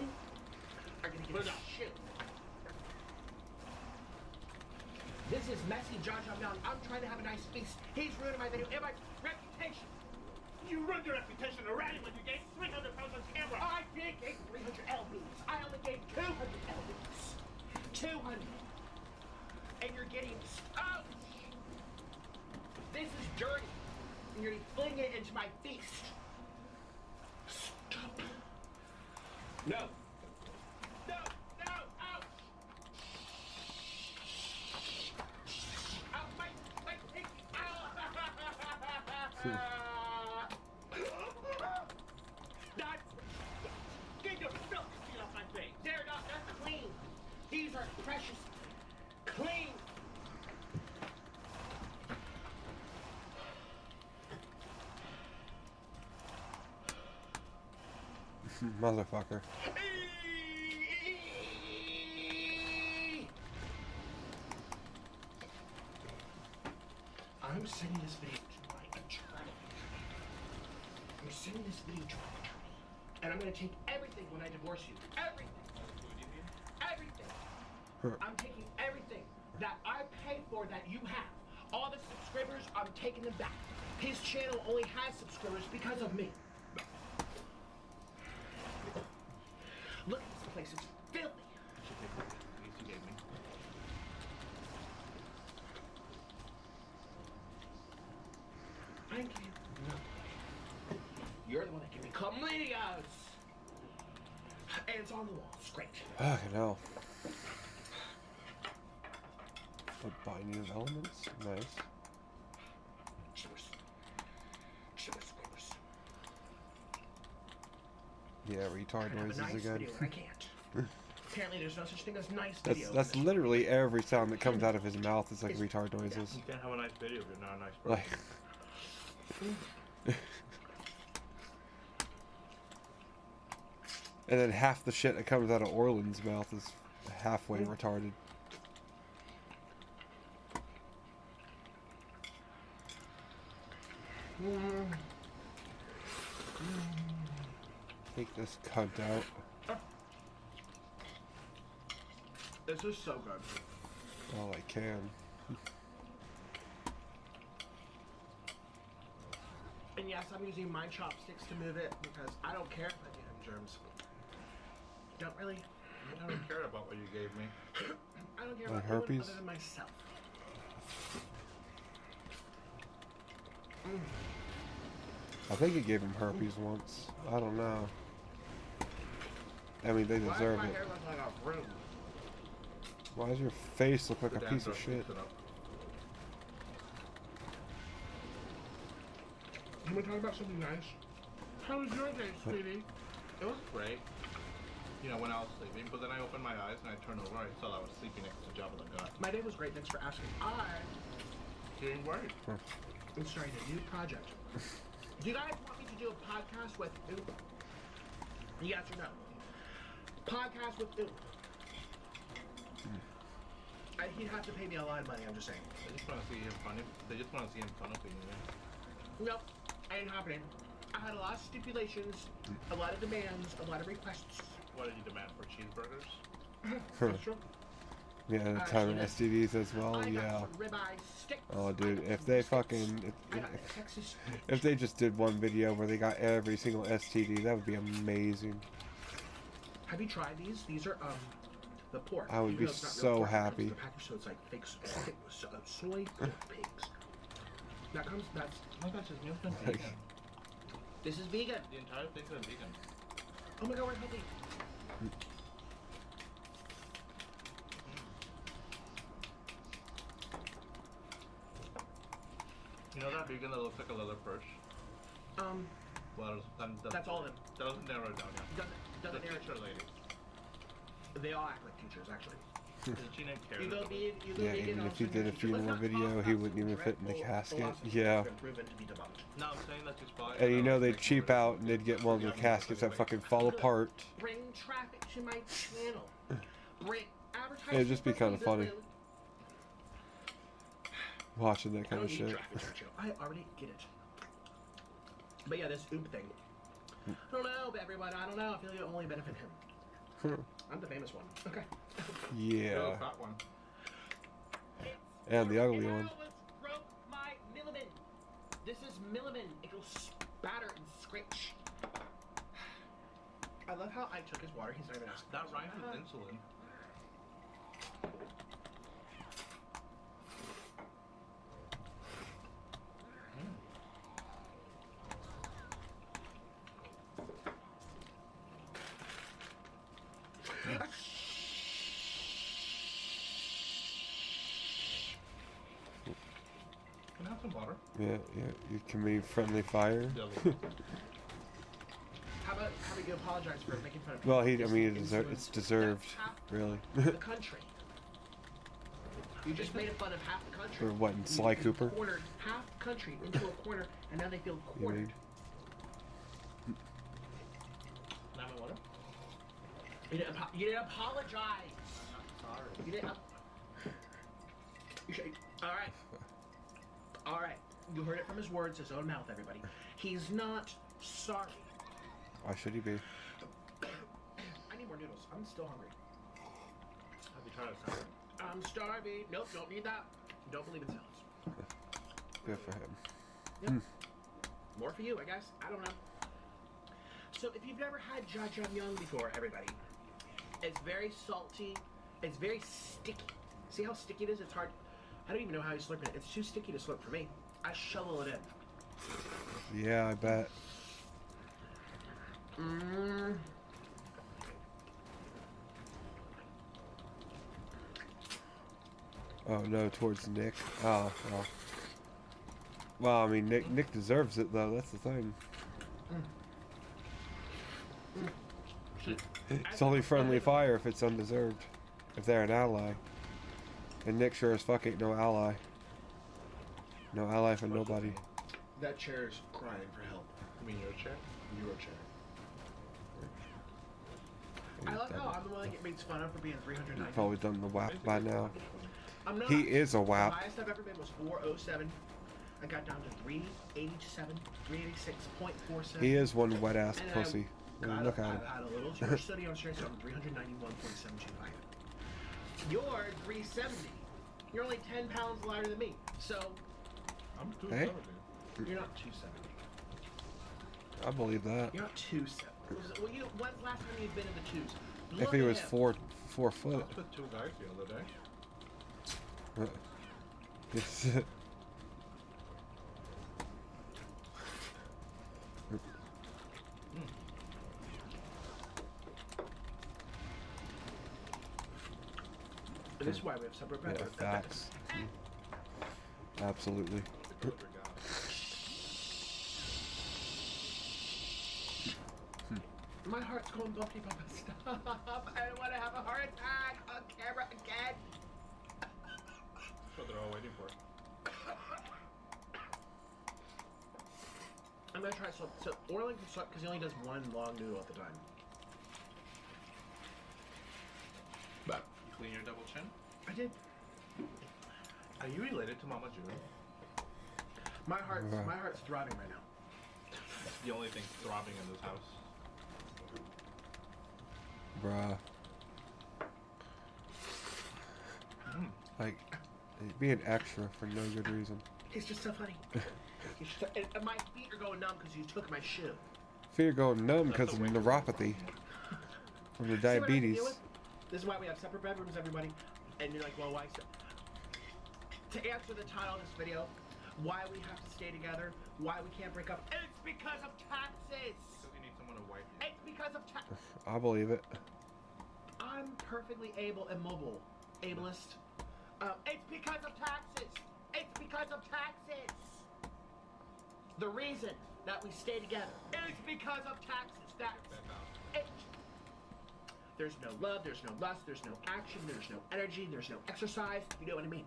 are gonna get a shit. This is messy, Josh. I'm trying to have a nice feast. He's ruining my video and my reputation. You ruined your reputation already when you gave 300 pounds on camera. I did gain 300 lbs. I only gained 200 lbs. 200. And you're getting... Ouch! This is dirty. And you're flinging it into my feast. Stop. No. No, no, ouch! Ow, my pig! Ow! That's... Get your filthy feet off my face. They're clean. These are precious. Clean. Motherfucker. I'm sending this video to my attorney. I'm sending this video to my attorney. And I'm gonna take everything when I divorce you. Everything. Everything. I'm taking everything that I paid for that you have. All the subscribers, I'm taking them back. His channel only has subscribers because of me. Look at this place, it's filthy. You gave me. Thank you. No. You're the one that gave me chlamydias. And it's on the wall. It's great. Fucking hell. A binding of elements? Nice. Shivers. Shivers, squivers. Yeah, retard noises nice again. Video and I can't. Apparently there's no such thing as nice That's video. that's literally every sound that comes out of his mouth is like retard noises. You can't have a nice video if you're not a nice person. Like and then half the shit that comes out of Orland's mouth is halfway retarded. Take this cunt out. This is so good. All I can. And yes, I'm using my chopsticks to move it because I don't care if I get germs. Don't really. I don't care about what you gave me. I don't care Like about anyone herpes? other than myself. I think he gave him herpes once. I don't know. I mean, they Why deserve does my it. hair look like a broom? Why does your face look like The a piece of dancer shit? picks it up. Can we talk about something nice? How was your day, sweetie? It was great. You know, when I was sleeping, but then I opened my eyes and I turned over and I saw I was sleeping next to Jabba the Hutt. My day was great. Thanks for asking. I Doing work. am starting a new project. Do you guys want me to do a podcast with Oop? Yes or no? Podcast with Oop. He'd have to pay me a lot of money, I'm just saying. They just want to see him funny. They just want to see him fun up in you. Nope, ain't happening. I had a lot of stipulations, a lot of demands, a lot of requests. What did you demand for cheeseburgers? That's true. Yeah, the time of STDs as well. I got Yeah. some ribeye sticks. Oh, dude, if they fucking I got Texas. if they just did one video where they got every single STD, that would be amazing. Have you tried these? These are the pork. I would Even be though it's not real so pork, it comes happy. in the package, so it's like fake soy pigs. That comes. That's. Oh, that's his new thing. Like, This is vegan. The entire thing's is vegan. Oh my god, we're healthy. You know that vegan that looks like a leather purse? Well, That's all of them. That doesn't narrow it down yet. Doesn't The narrow it teacher lady. They all act like teachers, actually. Isn't she named Karen? You go be, you go Yeah, be, even if he did a funeral video, he wouldn't even fit in the casket. Yeah. No, I'm saying that she's probably. And you know they'd cheap out and they'd get one of the caskets that fucking fall apart. Bring traffic to my channel. Bring advertising. It'd just be kind of funny. Watching that kind of shit. I already get it. But yeah, this OOP thing. I don't know, everyone. I don't know. I feel like it only benefit him. I'm the famous one. Okay. Yeah. That one. And the ugly one. Broke my milliman. This is milliman. It'll spatter and scratch. I love how I took his water. He's not even asking. That rhymes with insulin. Can I have some water? Yeah, you can be friendly fire. How about you apologize for making fun of Well, it's deserved, really. the country. You just made fun of half the country. Or what, in Sly Cooper? Cornered half the country into a corner, and now they feel cornered. Can I have my water? You didn't apologize. Sorry. You didn't. You should. All right. All right. You heard it from his words, his own mouth, everybody. He's not sorry. Why should he be? I need more noodles. I'm still hungry. Have you tried a salad? I'm starving. Nope, don't need that. Don't believe in salads. Good for him. Yep. More for you, I guess. I don't know. So if you've never had jjajangmyeon before, everybody, it's very salty. It's very sticky. See how sticky it is? It's hard. I don't even know how you slurp it. It's too sticky to slurp for me. I shovel it in. Yeah, I bet. Oh no, towards Nick. Oh, well. Well, I mean, Nick deserves it though. That's the thing. It's only friendly fire if it's undeserved. If they're an ally. And Nick sure as fuck ain't no ally. No ally for nobody. That chair is crying for help. You mean your chair? Your chair. I like how I'm the one that gets made fun of for being 390. He's probably done the WAP by now. I'm not. He is a WAP. The highest I've ever been was 407. I got down to 387, 386.47. He is one wet ass pussy. Look at him. I had a little George study on strength, so I'm 391.725. You're 370. You're only 10 pounds lighter than me. So. I'm 270. You're not 270. I believe that. You're not 270. Well, when's the last time you've been in the twos? If he was 4 foot. I was with two guys the other day. Yes. This is why we have separate beds. Yeah, facts. Absolutely. My heart's going bumpy, Papa. Stop. I don't want to have a heart attack on camera again. That's what they're all waiting for. I'm going to try so Orlin can suck because he only does one long noodle at the time. But you clean your double chin? I did. Are you related to Mama June? My heart's throbbing right now. The only thing throbbing in this house. Bruh. Like, being extra for no good reason. It's just so funny. And my feet are going numb because you took my shoe. Feet are going numb because of neuropathy. From the diabetes. This is why we have separate bedrooms, everybody. And you're like, well, why so? To answer the title of this video, why we have to stay together, why we can't break up, it's because of taxes! Because you need someone to wipe you. It's because of taxes! I believe it. I'm perfectly able and mobile. Ableist. It's because of taxes! It's because of taxes! The reason that we stay together is because of taxes. There's no love, there's no lust, there's no action, there's no energy, there's no exercise. You know what I mean?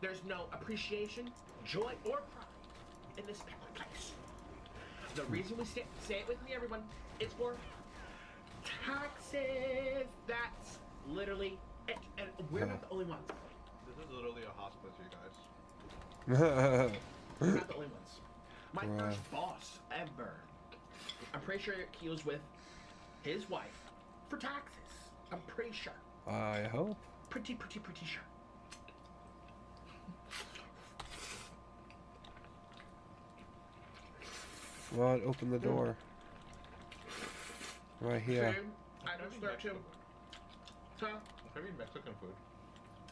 There's no appreciation, joy, or pride in this place. The reason we say it with me, everyone, is for taxes. That's literally it. And we're not the only ones. This is literally a hospice, you guys. We're not the only ones. My first boss ever, I'm pretty sure he was with his wife for taxes. I'm pretty sure. I hope. Pretty sure. Come on, open the door. Right here. Same. I don't start to. Huh? Maybe Mexican food.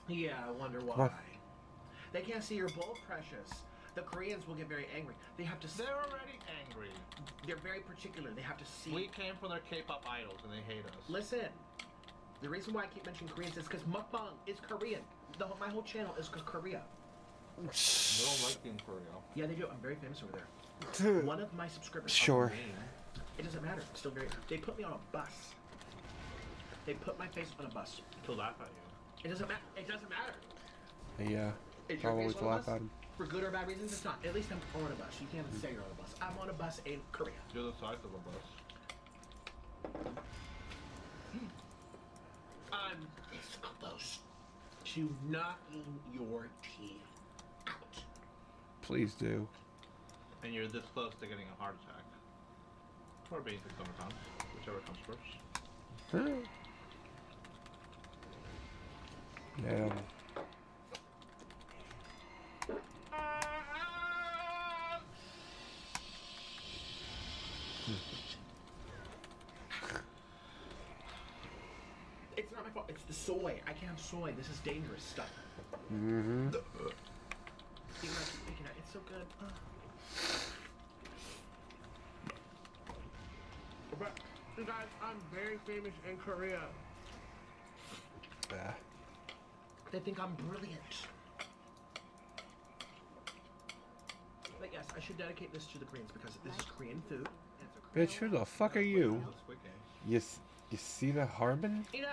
Yeah, I wonder why. What? They can't see your bowl, precious. The Koreans will get very angry. They have to. They're already angry. They're very particular. They have to see. We came from their K-pop idols and they hate us. Listen. The reason why I keep mentioning Koreans is because mukbang is Korean. My whole channel is Korea. They don't like being Korea. Yeah, they do. I'm very famous over there. One of my subscribers. Sure. It doesn't matter. It's still very. They put me on a bus. They put my face on a bus. To laugh at you. It doesn't matter. It doesn't matter. Yeah. Is your Probably face to on a laugh bus? at him. For good or bad reasons, it's not. At least I'm on a bus. You can't even say you're on a bus. I'm on a bus in Korea. You're the size of a bus. I'm this close to knocking your teeth out. Please do. And you're this close to getting a heart attack. Or being sick sometimes. Whichever comes first. Yeah. It's not my fault. It's the soy. I can't have soy. This is dangerous stuff. Mm-hmm. Even though I keep thinking that it's so good. But you guys, I'm very famous in Korea. Yeah. They think I'm brilliant. But yes, I should dedicate this to the Koreans because this is Korean food. Bitch, who the fuck are you? You see the Harbin? You know.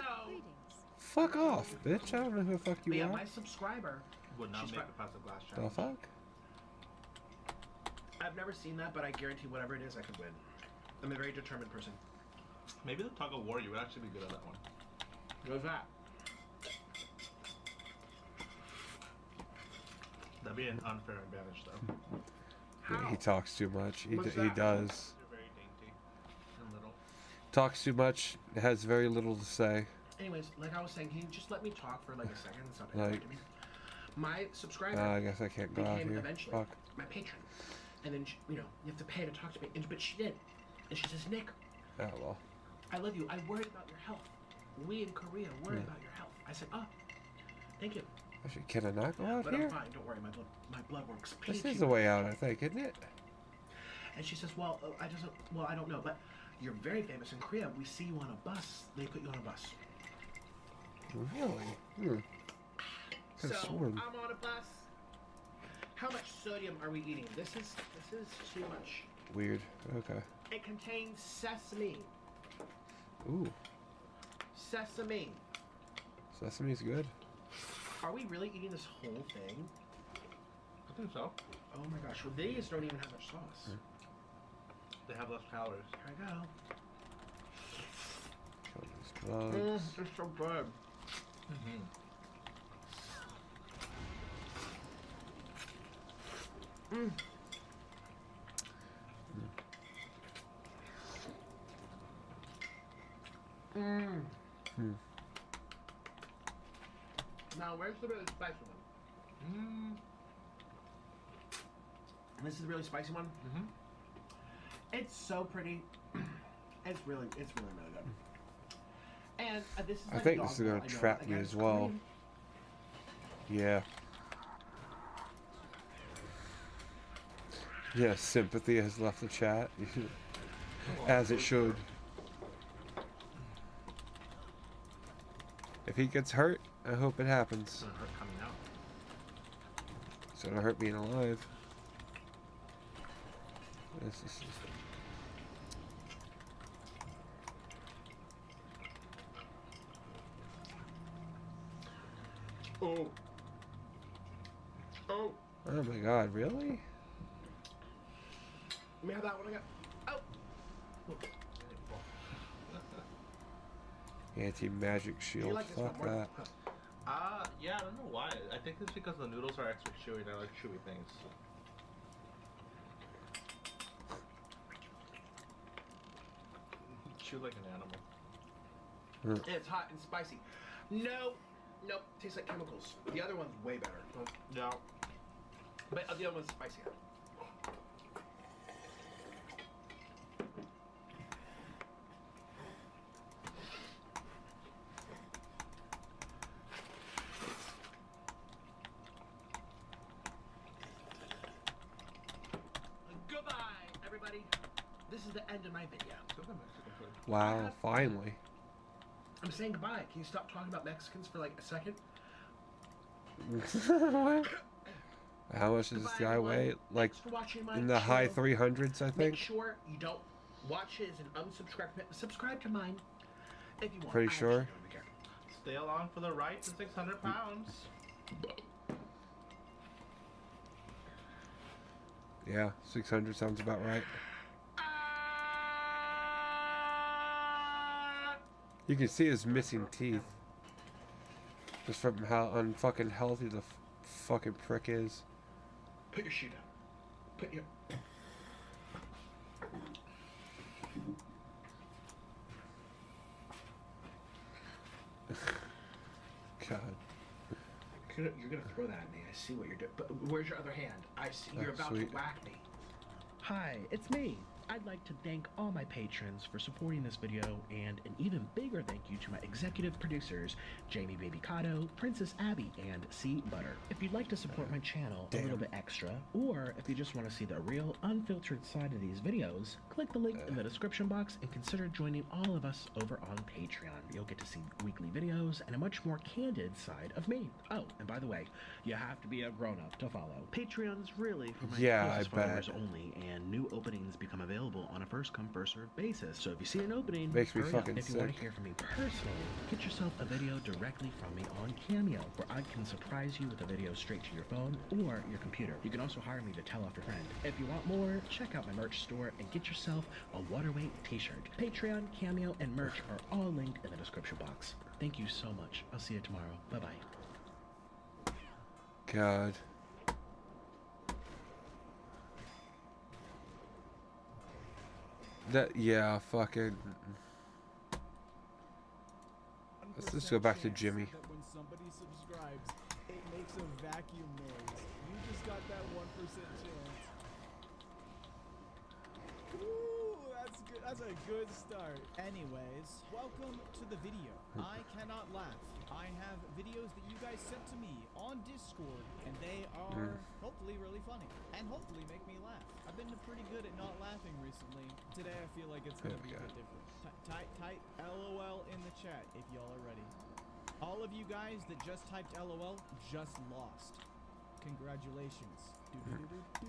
Fuck off, bitch. I don't know who the fuck But you yeah, are. my subscriber Would not she's make fri- it past the glass The challenge. fuck? I've never seen that, but I guarantee whatever it is, I could win. I'm a very determined person. Maybe the tug of war, you would actually be good at that one. What's that? That'd be an unfair advantage, though. Yeah, he talks too much. He What's he that? does. You're very dainty and little. Talks too much. Has very little to say. Anyways, like I was saying, can you just let me talk for like a second and stop Like- interrupting me? My subscriber I guess I can't go out became here. eventually Fuck. my patron. And then, you know, you have to pay to talk to me. But she did. And she says, Nick, Oh well. I love you. I worry about your health. We in Korea worry Yeah. about your health. I said, oh, thank you. Actually, can I not go out But here? I'm fine. Don't worry. My blood works. This peachy. is the way out, I think, isn't it? And she says, well, I don't know. But you're very famous in Korea. We see you on a bus. They put you on a bus. Really? So Could've sworn. I'm on a bus. How much sodium are we eating? This is too much. Weird. Okay. It contains sesame. Ooh. Sesame. Sesame's good. Are we really eating this whole thing? I think so. Oh my gosh. Well, these don't even have much sauce. They have less calories. Here I go. Kill these bugs. They're so good. Mm-hmm. Mm. Mm. Hmm. Now, where's the really spicy one? This is the really spicy one. Mm-hmm. It's so pretty. It's really really good. And this is. I like think dog this is gonna food, I know. trap Again, me it's as well. Korean. Yeah. Yeah, sympathy has left the chat. As it should. If he gets hurt, I hope it happens. It's gonna hurt coming out. It's gonna hurt being alive. This is... Oh. Oh. Oh my god, really? Let me have that one again. Oh. Anti-magic shield. like this Fuck one more? that. Yeah, I don't know why. I think it's because the noodles are extra chewy and I like chewy things. Chew like an animal. It's hot and spicy. No. Nope. Tastes like chemicals. The other one's way better. No. But the other one's spicy. Goodbye, everybody. This is the end of my video. Wow, finally. I'm saying goodbye. Can you stop talking about Mexicans for like a second? How much does this guy everyone. weigh? Like Thanks for watching my in the high show. 300s, I Make think. sure you don't watch his and unsubscribe. Subscribe to mine if you want. Pretty I sure. actually don't care. Stay along for the ride to 600 pounds. Yeah, 600 sounds about right. You can see his missing teeth. Just from how unfucking healthy the fucking prick is. Put your shoe down. Put your... God. You're gonna throw that at me. I see what you're doing. But where's your other hand? I see you're about sweet. to whack me. Hi, it's me. I'd like to thank all my patrons for supporting this video, and an even bigger thank you to my executive producers, Jamie Baby Cotto, Princess Abby, and C Butter. If you'd like to support my channel a little bit extra, or if you just want to see the real, unfiltered side of these videos, click the link in the description box and consider joining all of us over on Patreon. You'll get to see weekly videos and a much more candid side of me. Oh, and by the way, you have to be a grown-up to follow. Patreon's really for my closest followers only, and new openings become available on a first-come, first-served basis. So if you see an opening, Makes me hurry up. fucking If you want to sick. hear from me personally, get yourself a video directly from me on Cameo, where I can surprise you with a video straight to your phone or your computer. You can also hire me to tell off your friend. If you want more, check out my merch store and get yourself a waterweight t-shirt. Patreon, Cameo, and merch are all linked in the description box. Thank you so much. I'll see you tomorrow. Bye-bye. God. Yeah, fucking. Let's just go back to Jimmy. That when somebody subscribes, it makes a vacuum noise. You just got that 1% chance. Ooh, that's good. That's a good start. Anyways, welcome to the video. I cannot laugh. I have videos that you guys sent to me on Discord, and they are hopefully really funny and hopefully make me laugh. I've been pretty good at not laughing recently. Today I feel like it's gonna be a bit different. Type LOL in the chat if y'all are ready. All of you guys that just typed LOL just lost. Congratulations. Do-do-do-do-do.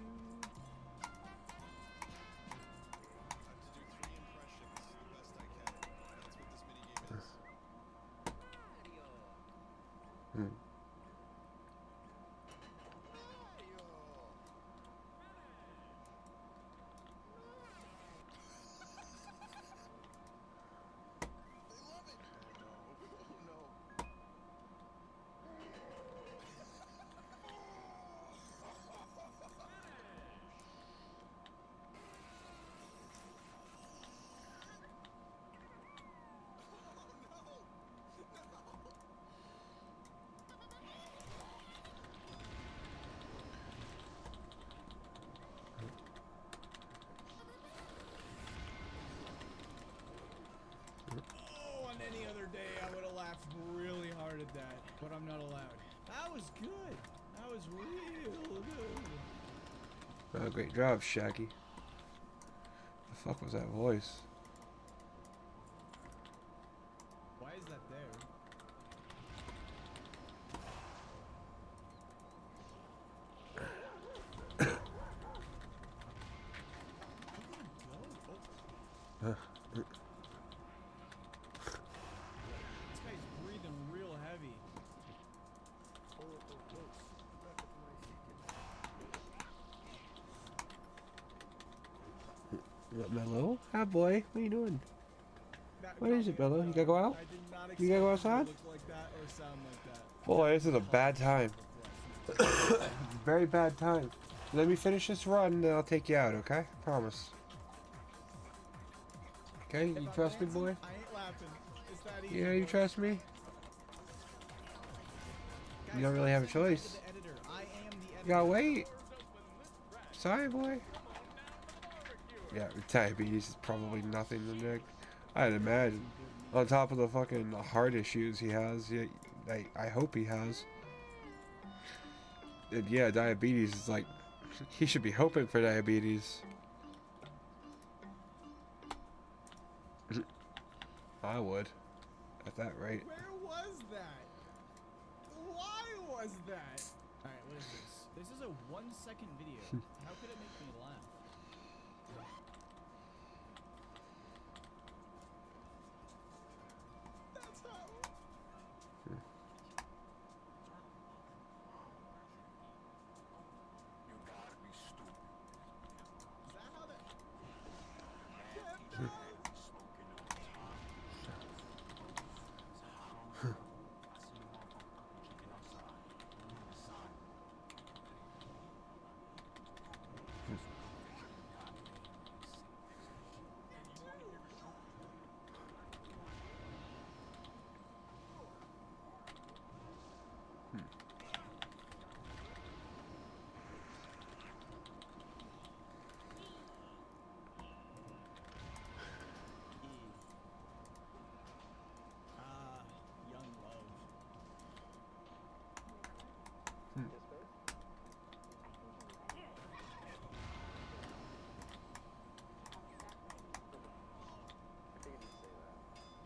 Oh, on any other day I would have laughed really hard at that, but I'm not allowed. That was good. That was real good. Oh, great job, Shaggy. The fuck was that voice? Why is that there? This guy's breathing real heavy. What, Mello? Hi, boy. What are you doing? That What is it, comment, Mello? You gotta go out? I did not You gotta go expect it outside? to look like that or sound like that. Boy, this is a bad time. It's a very bad time. Let me finish this run, and then I'll take you out, okay? Promise. Okay, you trust me, boy? I ain't laughing. It's that easy. Yeah, you boys. trust me? You don't really have a choice. You gotta wait. Sorry, boy. Yeah, diabetes is probably nothing to Nick. I'd imagine. On top of the fucking heart issues he has, yeah, I hope he has. And yeah, diabetes is like, he should be hoping for diabetes. I would, at that rate. Where was that? Why was that? Alright, what is this? This is a 1-second video. How could it make me laugh? That's how. Is that how that? Get down! Young love.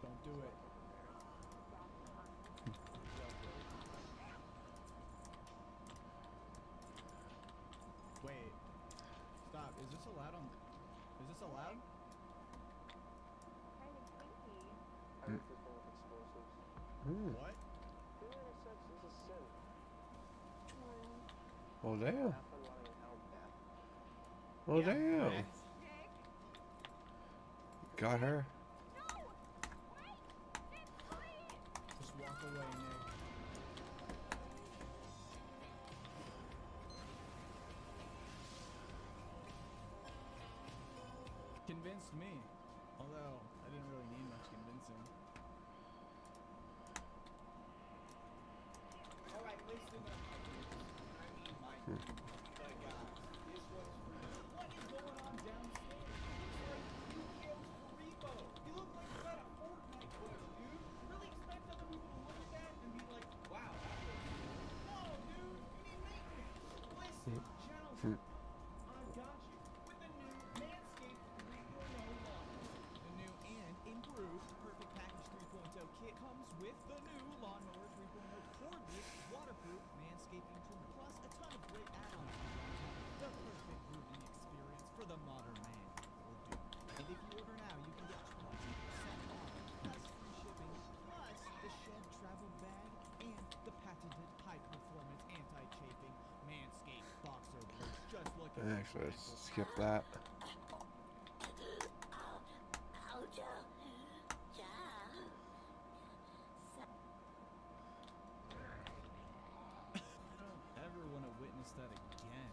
Don't do it. Wait. Stop. Is this allowed on... Is this allowed? What? Oh damn. Oh damn. Got her. Just walk away, Nick. Convinced me. Although, I didn't really need much convincing. Alright, listen up. I mean, Mike. But guys, this one's for you. What is going on downstairs? It's like you killed Rebo. You look like you got a Fortnite push, dude. Really expect other people to look at that and be like, wow, that looks good. No, dude, you need maintenance. Listen, gentlemen, I've got you with the new Manscaped 3.0 lawnmower. The new and improved Perfect Package 3.0 kit comes with the new Lawnmower 3.0 cordless, waterproof manscaping trimmer, plus a ton of great add-ons. The perfect grooming experience for the modern man will do. And if you order now, you can get 20% off, plus free shipping, plus the Shed travel bag and the patented high-performance anti-chafing Manscaped boxer briefs. Just look at Actually, let's skip that. I don't ever want to witness that again.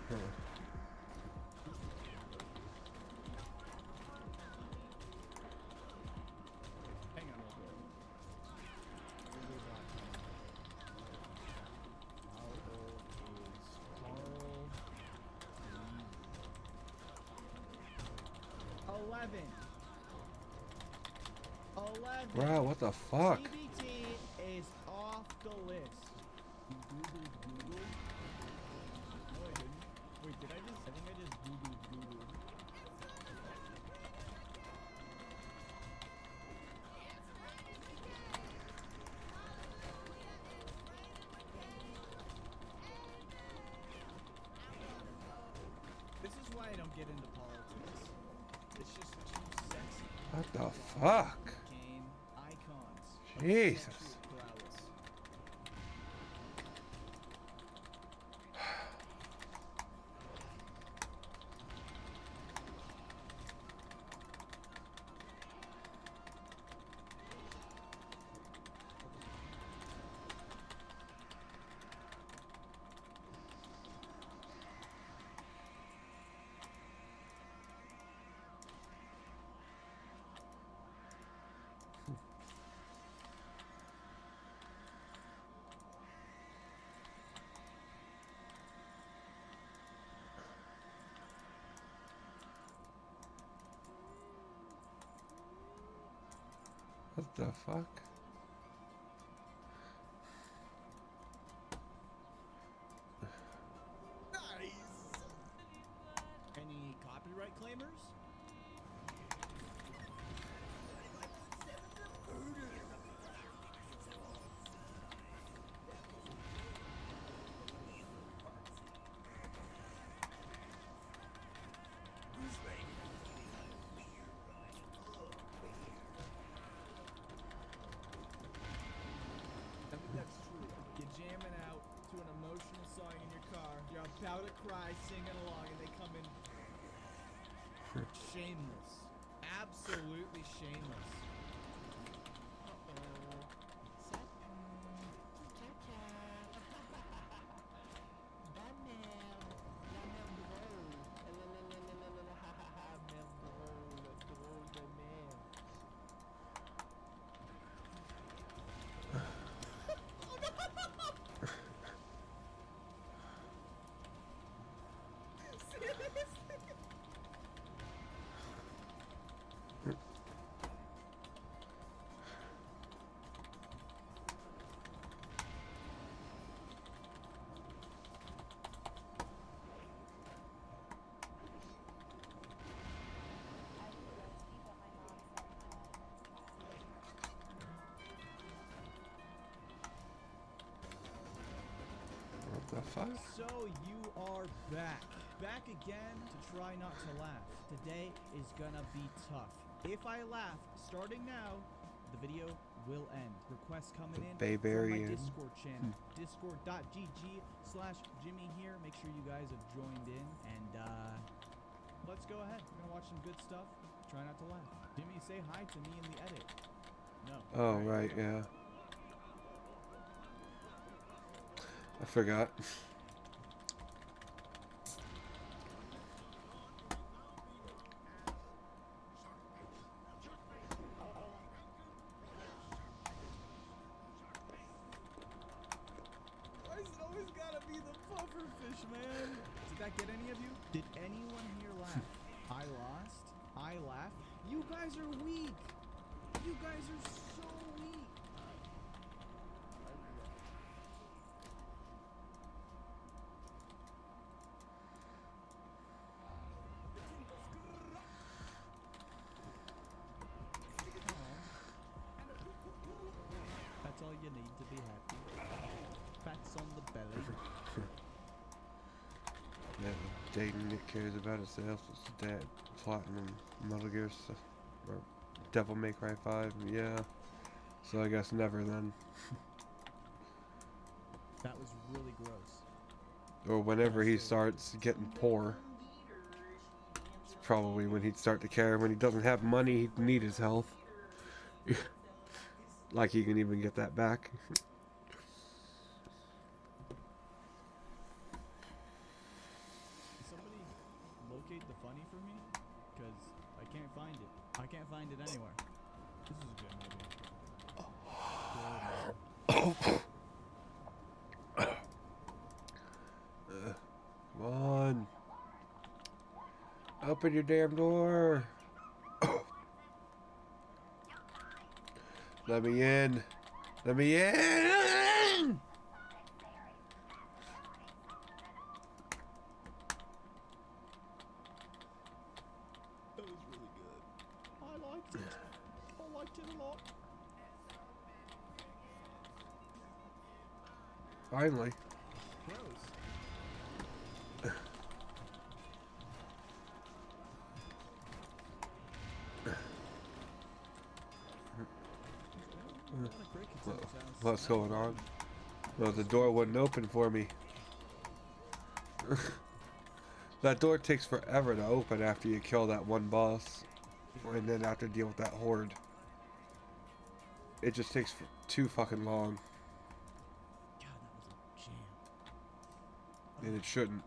Huh. Hang on real quick. How old is Carl? 11. 11. Wow, what the fuck? MgT is off the list. You Googled Google? No, I didn't. Wait, did I just? I think I just Googled Google. This is why I don't get into politics. It's just too sexy. What the fuck? Gain icons. of Jesus. sexual prowess. What the fuck? Nice. Any copyright claimers? I think that's true. You're jamming out to an emotional song in your car. You're about to cry, singing along, and they come in shameless. Absolutely shameless. What the fuck? So you are back. Back again to try not to laugh. Today is gonna be tough. If I laugh, starting now, the video will end. Requests coming in from my Barbarian. Discord channel. Discord.gg/Jimmy here. Make sure you guys have joined in. And let's go ahead. We're gonna watch some good stuff. Try not to laugh. Jimmy, say hi to me in the edit. No. Oh, right, yeah. I forgot. Why is it always gotta be the puffer fish, man? Did that get any of you? Did anyone here laugh? I lost. I laughed. You guys are weak. You guys are so weak. That's all you need to be happy. Pats on the belly. Yeah, Dayton Nick cares about himself. It's that Platinum Metal Gear or Devil May Cry 5. Yeah. So I guess never then. That was really gross. Or whenever he starts getting poor. It's probably when he'd start to care. When he doesn't have money, he'd need his health. Like he can even get that back. can't find it anywhere. This is good, maybe. Come on. Open your damn door. Let me in. Let me in. That was really good. I liked it. I liked it a lot. Finally. Gross. What's going on? Well, the door wouldn't open for me. That door takes forever to open after you kill that one boss. And then have to deal with that horde. It just takes too fucking long. God, that was a jam. And it shouldn't.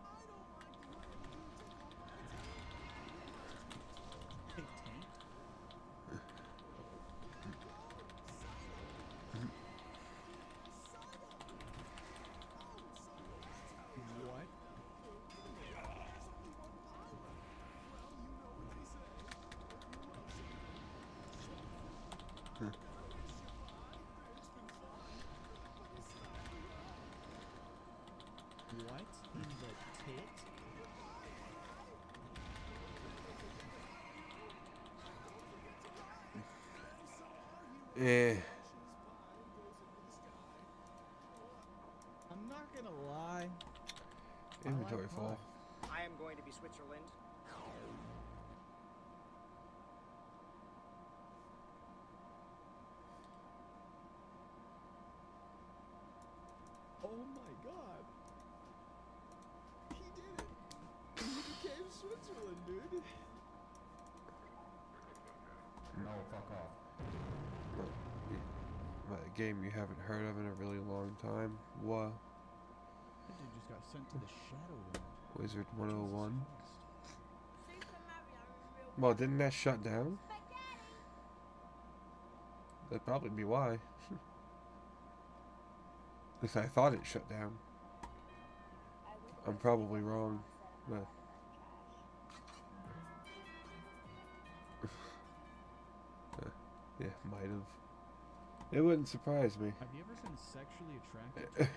What? What in the tit? Eh. I'm not gonna lie. Inventory full. I am going to be Switzerland. Oh my god. He did it. He became Switzerland, dude. No, fuck off. A game you haven't heard of in a really long time. What? That dude just got sent to the Shadowland. Wizard 101. Well, didn't that shut down? That'd probably be why. At least I thought it shut down. I'm probably wrong, but yeah, might have. It wouldn't surprise me. Have you ever been sexually attracted to a pair?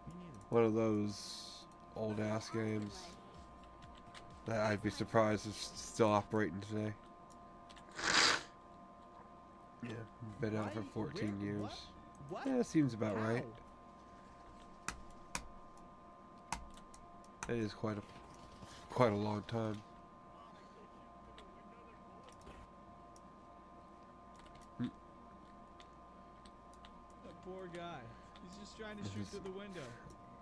Me neither. One of those old ass games that I'd be surprised if still operating today. Yeah, been out for 14 years. What? Yeah, seems about right. It is quite a long time. That poor guy. He's just trying to shoot through the window.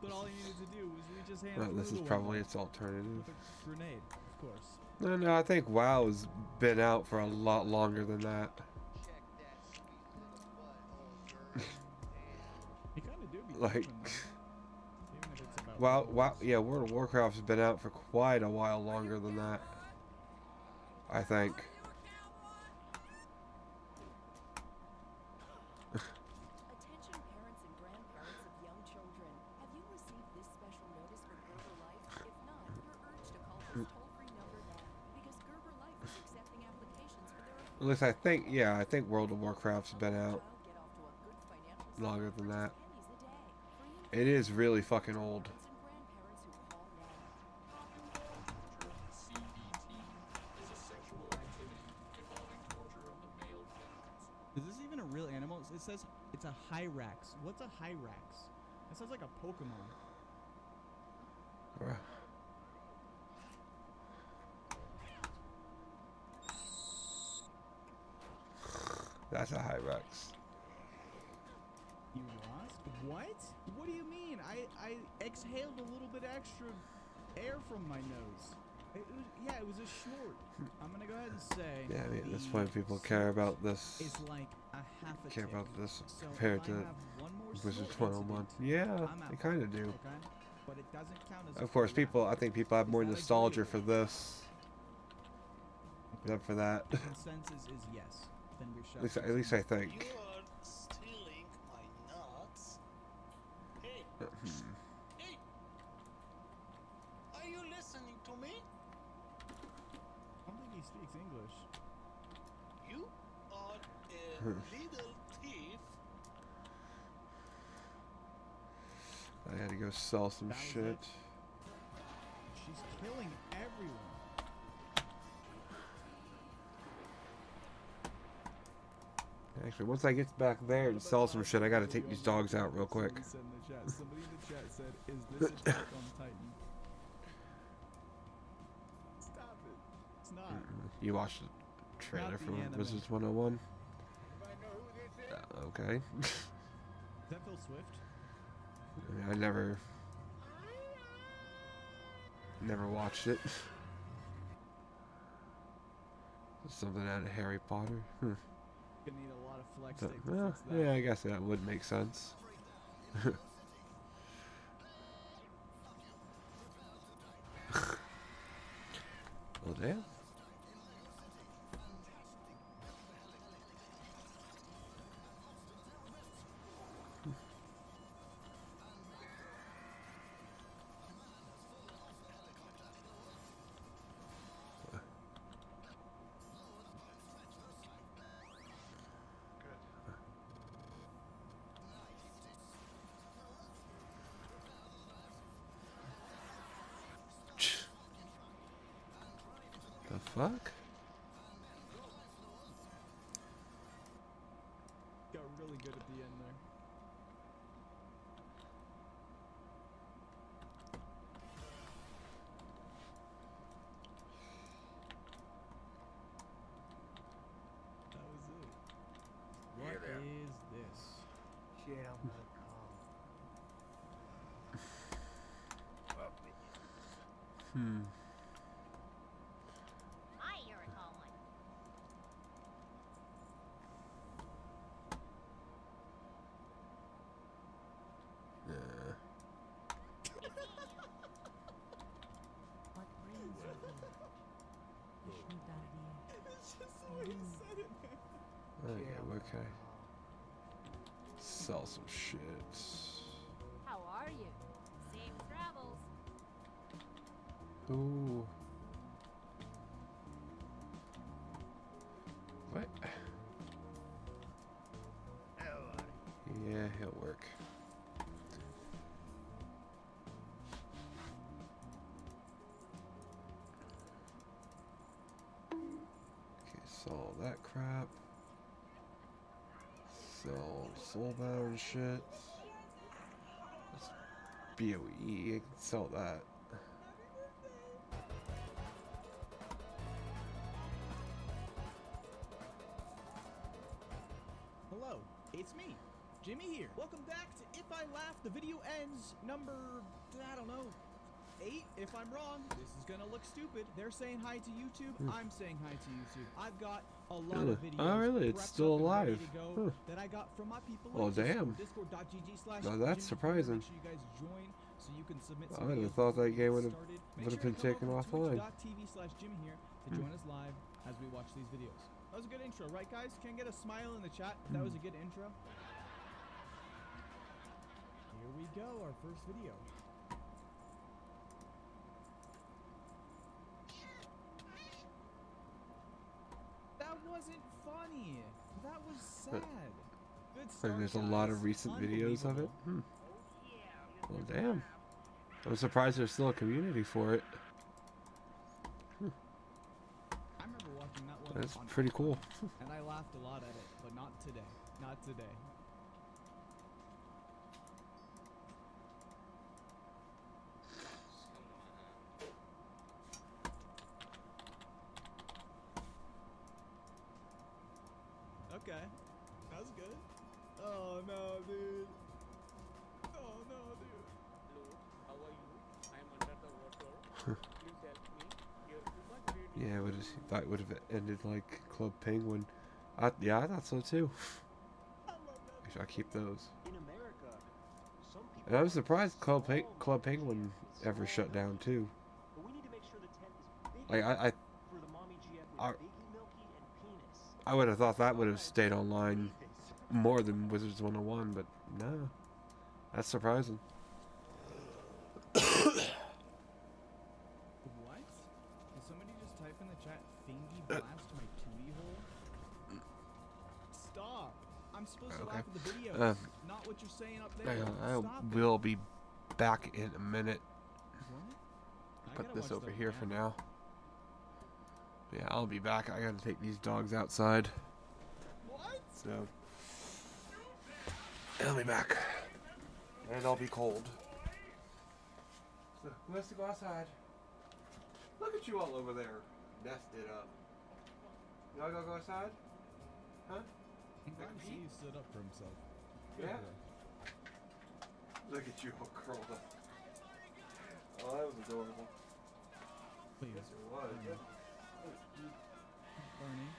But all he needed to do was reach his hand Well, through this is the probably window. its alternative. With a grenade, of course. No, I think WoW's been out for a lot longer than that. He kind of do be Like, even if it's about WoW, yeah, World of Warcraft's been out for quite a while longer than that. I think. Attention parents and grandparents of young children. Have you received this special notice for Gerber Life? If not, you're urged to call this toll-free number now, because Gerber Life is accepting applications for their At least I think, yeah, I think World of Warcraft's been out longer than that. It is really fucking old. Is this even a real animal? It says it's a Hyrax. What's a Hyrax? That sounds like a Pokemon. Bruh. That's a Hyrax. You lost? What? What do you mean? I exhaled a little bit extra air from my nose. It was a snort. I'm gonna go ahead and say. Yeah, I mean, that's why people care about this. It's like a half a Care tick. about this So compared if I to have one more Wizard snort 101. incident, Yeah, I'm they out. kind of do. Okay? But it doesn't count as Of course, a full I think people have more nostalgia for this. Except for that. The consensus is yes. Then we shall. At least I think. You are stealing my nuts. Hey. Hey. Are you listening to me? I don't think he speaks English. You are a little thief. I had to go sell some That was shit. it. She's killing everyone. Actually, once I get back there and sell some shit, I gotta take these dogs out real quick. Somebody in the chat said, "Is this Attack on Titan?" Stop it. It's not. You watched the trailer Not the for anime. Business 101? Okay. Is that Phil Swift? I mean, I never watched it. Something out of Harry Potter. Gonna need a lot of flex So, tape to well, fix that. yeah, I guess that would make sense. Well, damn. The fuck? Got really good at the end there. That was it. What is this? Shit, I'm gonna come. Hi, you're a tall one. What brings you here? It's just the way he said it, man. Okay, okay. Sell some shit. How are you? Safe travels. Ooh. What? Yeah, he'll work. Okay, sell that crap. Sell soulbound shit. That's BOE, I can sell that. Hello, it's me, Jimmy here. Welcome back to If I Laugh, the video ends number, I don't know, 8. If I'm wrong, this is gonna look stupid. They're saying hi to YouTube. I'm saying hi to YouTube. I've got a lot of videos. Oh, really? It's prepped still up and ready alive. to go Huh. that I got from my people. Well, in Discord, damn. Discord.gg/. Now that's surprising. Make sure you guys join so you can submit I some would have videos thought before that we game get would have started. Make been sure to come taken over to offline. twitch.tv/Jimmy here to join us live as we watch these videos. That was a good intro, right, guys? Can I get a smile in the chat if that was a good intro? Here we go, our first video. That wasn't funny. That was sad. Good start, And there's a lot guys. of recent videos of it. Unbelievable. Well, damn. I'm surprised there's still a community for it. I remember watching that one. That's on pretty cool. And I laughed a lot at it, but not today. Not today. Okay. That was good. Oh no, dude. Oh no, dude. Hello, how are you? I am under the water. Please help me. Here, too much reading. Yeah, I thought it would have ended like Club Penguin. Yeah, I thought so too. Actually, I'll keep those. In America, some people. And I was surprised Club Penguin ever shut down too. But we need to make sure the tent is big Like for the mommy GF with I bacon I would have thought that would have stayed online more than Wizards 101, but no. That's surprising. What? Did somebody just type in the chat, "Thingy blast my tootie hole"? Stop! I'm supposed to laugh at the videos, not what you're saying up there. I Stop it. will be back in a minute. What? I Put gotta this watch over that here for now. Yeah, I'll be back. I gotta take these dogs outside. What? So, I'll be back. And I'll be cold. So, who has to go outside? Look at you all over there, nested up. Y'all gonna go outside? Huh? I'm glad to see you stood up for himself. Yeah? Look at you all curled up. Oh, that was adorable. Please. Yes, it was. Bernie.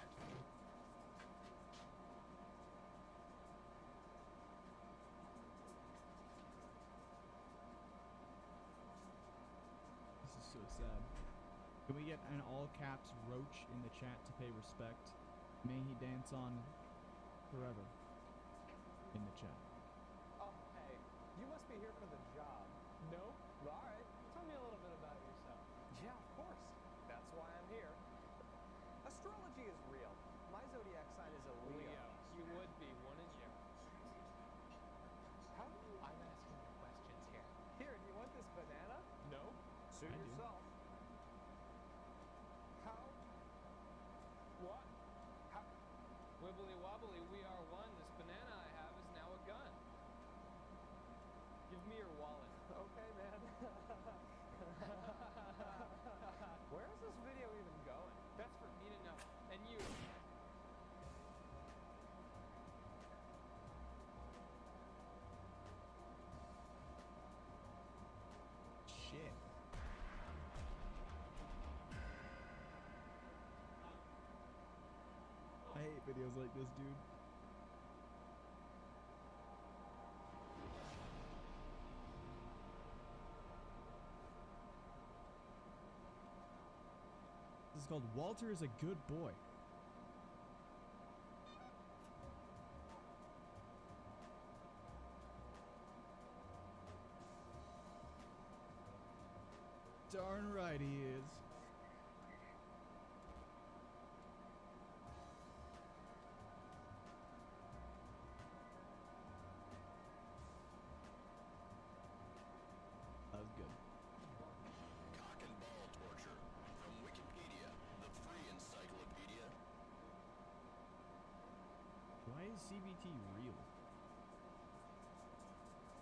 This is so sad. Can we get an all caps roach in the chat to pay respect? May he dance on forever in the chat. Oh, hey, you must be here for the job. No? All right. Tell me a little bit about yourself. Yeah, of course. That's why I'm here. Astrology is real. My zodiac sign is a Leo. You would be, wouldn't you? How? I'm asking you questions here. Here, do you want this banana? No. Suit I do. yourself. How? What? How? Wibbly wobbly, we are one. This banana I have is now a gun. Give me your wallet. Okay, man. Where is this video even going? That's for me to know. And you. Shit. I hate videos like this, dude. This is called Walter is a Good Boy. Darn right he is. That was good. Cock and ball torture. From Wikipedia, the free encyclopedia. Why is CBT real?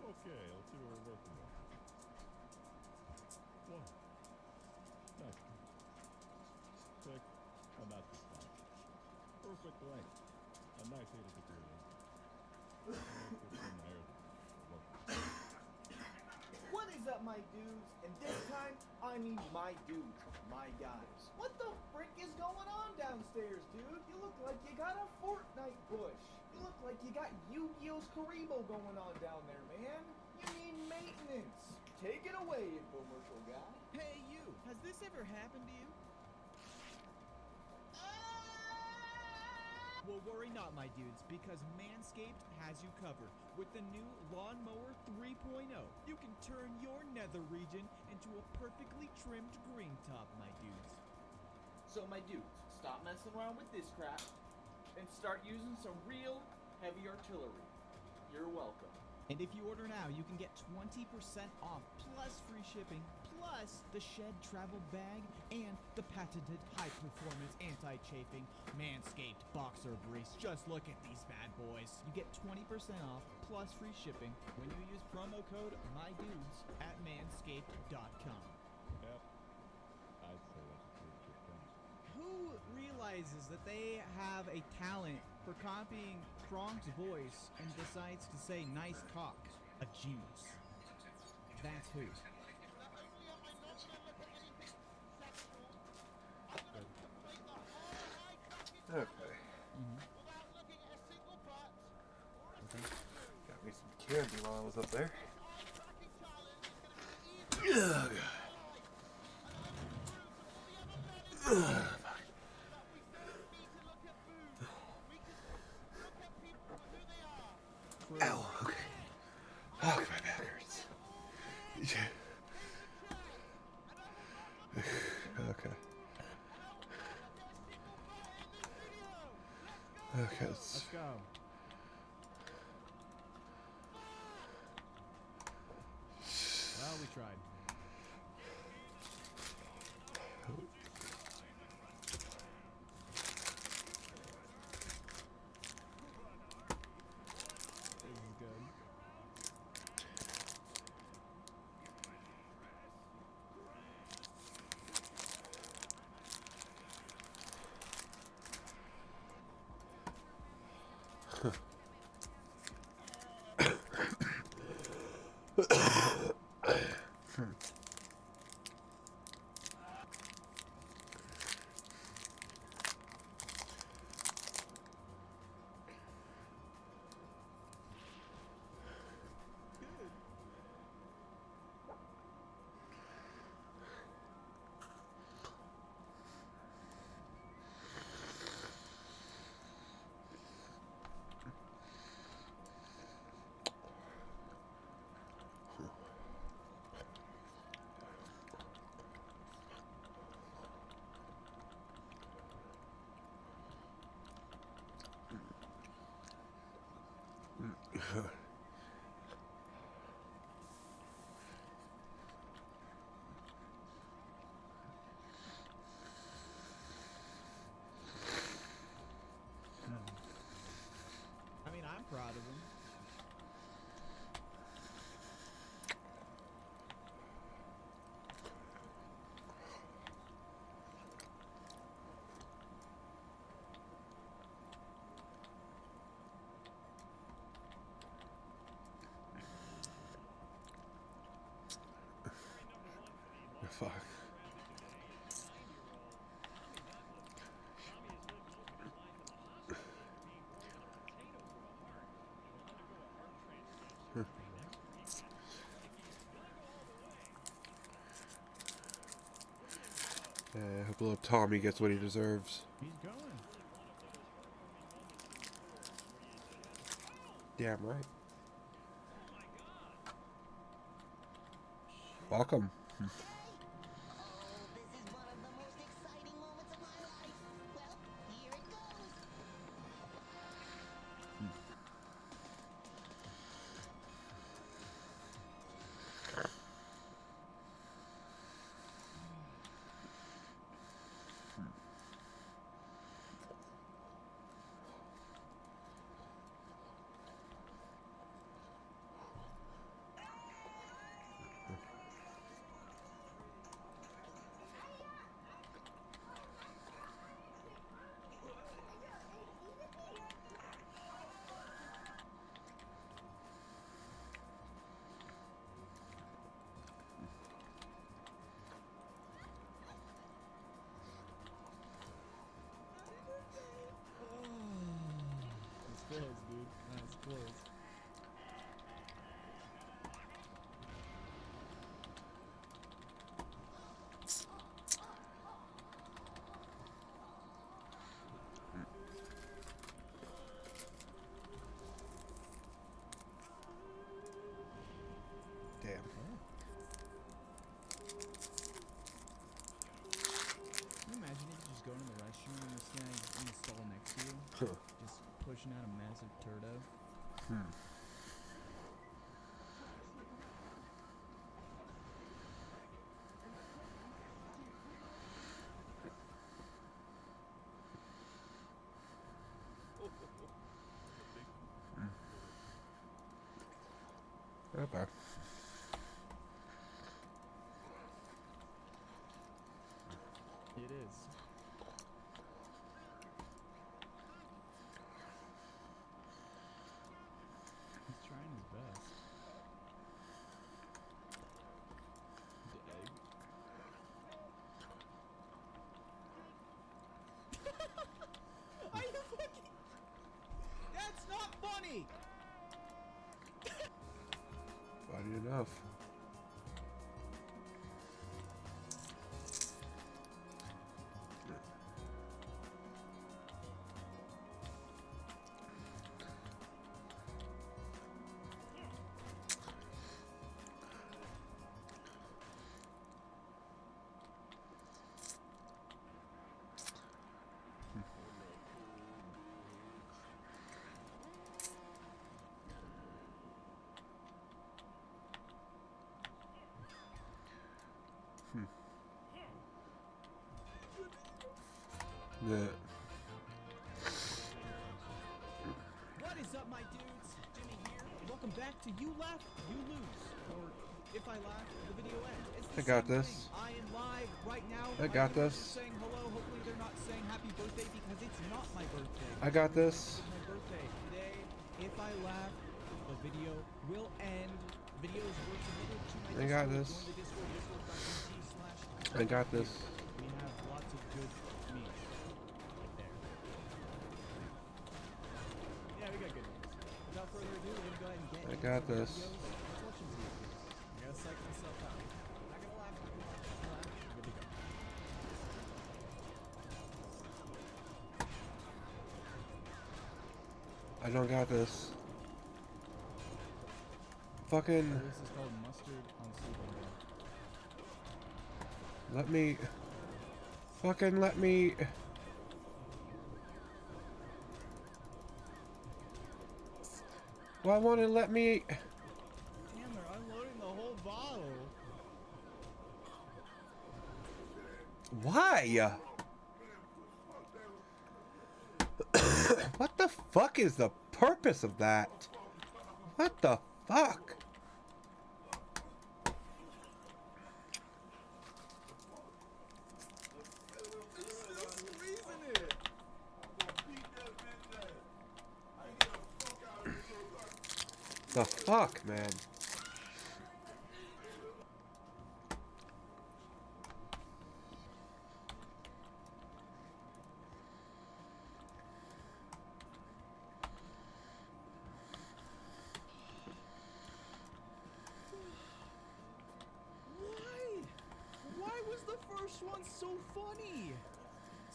Okay, let's see what we're working with. One. Nice. Six. And that's the spot. Perfect length. A nice 80-degree length. What is up, my dudes? And this time, I mean my dudes, my guys. What the frick is going on downstairs, dude? You look like you got a Fortnite bush. You look like you got Yu-Gi-Oh's Karibo going on down there, man. You need maintenance. Take it away, infomercial guy. Hey, you! Has this ever happened to you? Well, worry not, my dudes, because Manscaped has you covered. With the new Lawnmower 3.0, you can turn your nether region into a perfectly trimmed green top, my dudes. So, my dudes, stop messing around with this crap and start using some real heavy artillery. You're welcome. And if you order now, you can get 20% off, plus free shipping, plus the Shed travel bag, and the patented high-performance anti-chafing Manscaped boxer briefs. Just look at these bad boys. You get 20% off, plus free shipping, when you use promo code MyDudes at manscaped.com. Yep. I'd say that's a pretty good thing. Who realizes that they have a talent for copying Kronk's voice and decides to say nice cock? A genius. That's who. Okay. Got me some candy while I was up there. Ugh. Ugh. Okay. Okay. Let's go. Well, we tried. This is good. I mean, I'm proud of him. Fuck. Yeah, I hope little Tommy gets what he deserves. He's going. Damn right. Welcome. It's close, dude. That's close. Damn. Can you imagine if you just go to the restroom and this guy in the stall next to you? Just pushing out a massive turdo? Okay. It is. He's trying his best. Are you fucking... That's not funny! Funny enough. Yeah. What is up, my dudes? Jimmy here. Welcome back to You Laugh, You Lose. Or If I Laugh, the video ends. It's the I got same this. thing. I am live right now. I My got viewers this. are saying hello. Hopefully they're not saying happy birthday because it's not my birthday. I got this. It's my birthday today. If I laugh, the video will end. Video is worth submitted to my I got Discord. this. Join the Discord, discord.gg/. I got this. We have lots of good memes right there. Yeah, we got good memes. Without further ado, we're gonna go ahead and get I into got some this. videos. Let's watch some videos. I gotta psych myself out. I'm not gonna laugh. I'm good to go. I don't got this. Fucking. This is called mustard on silverware. Let me. Fucking let me. Why won't it let me? Damn, they're unloading the whole bottle. Why? What the fuck is the purpose of that? What the fuck? The fuck, man? Why was the first one so funny?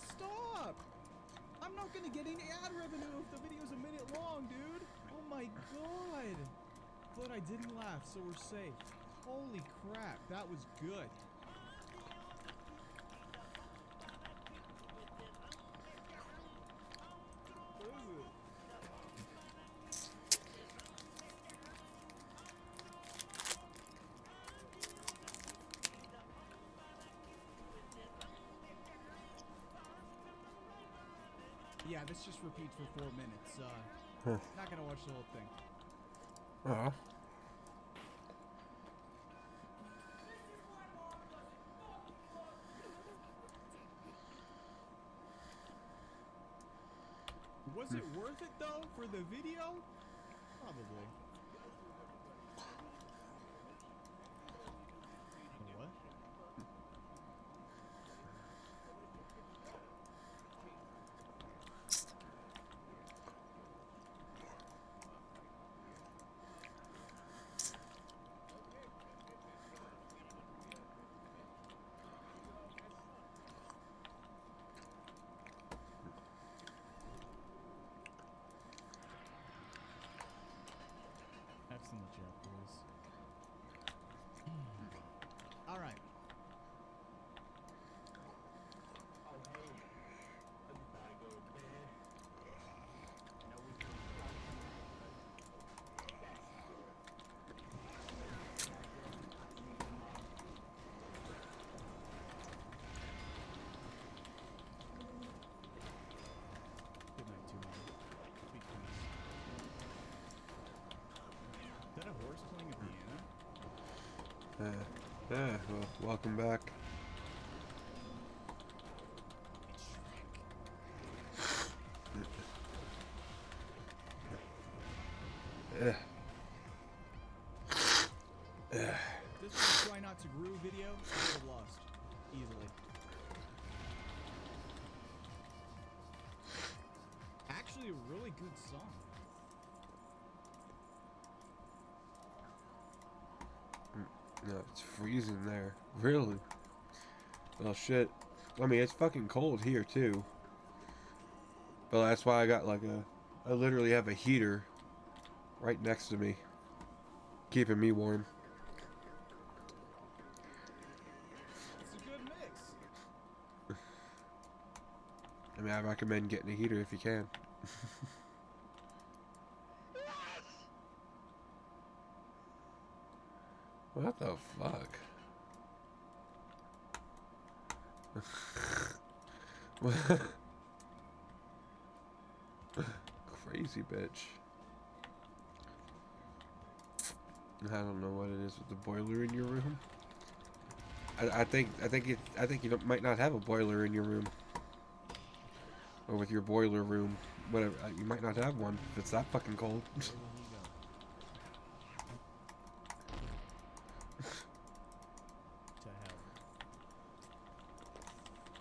Stop! I'm not gonna get any ad revenue if the video's a minute long, dude. Oh my god. But I didn't laugh, so we're safe. Holy crap, that was good. What is it? Yeah, this just repeats for 4 minutes. Not gonna watch the whole thing. Oh. Was it worth it though for the video? Probably. What? F's in the chat, boys. All right. Good night, Two-Man. Sweet dreams. Is that a horse playing a piano? Yeah, well, welcome back. Yeah. This was a try not to groove video. I would have lost easily. Actually, a really good song. No, it's freezing there. Really? Well, shit. I mean, it's fucking cold here, too. But that's why I got like I literally have a heater right next to me, keeping me warm. It's a good mix. I mean, I recommend getting a heater if you can. What the fuck? crazy bitch. I don't know what it is with the boiler in your room. I think you might not have a boiler in your room, or with your boiler room, whatever. You might not have one if it's that fucking cold.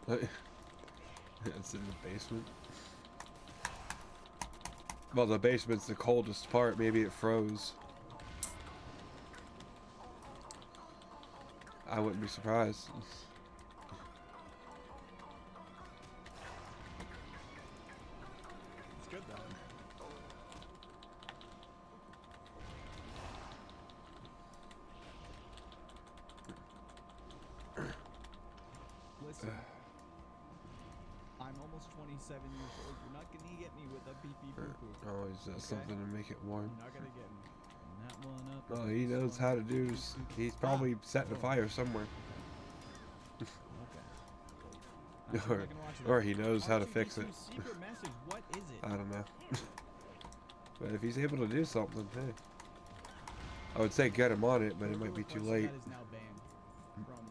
It's in the basement. Well, the basement's the coldest part. Maybe it froze. I wouldn't be surprised. It's good though. Listen, I'm almost 27 years old. You're not gonna get me with a pee pee poo poo. Always does something to make it warm. You're not gonna get me. And that one up. Oh, he knows how to do. He's probably setting a fire somewhere. Or he knows how to fix it. Secret message. What is it? I don't know. But if he's able to do something, hey. I would say get him on it, but it might be too late. That is now banned from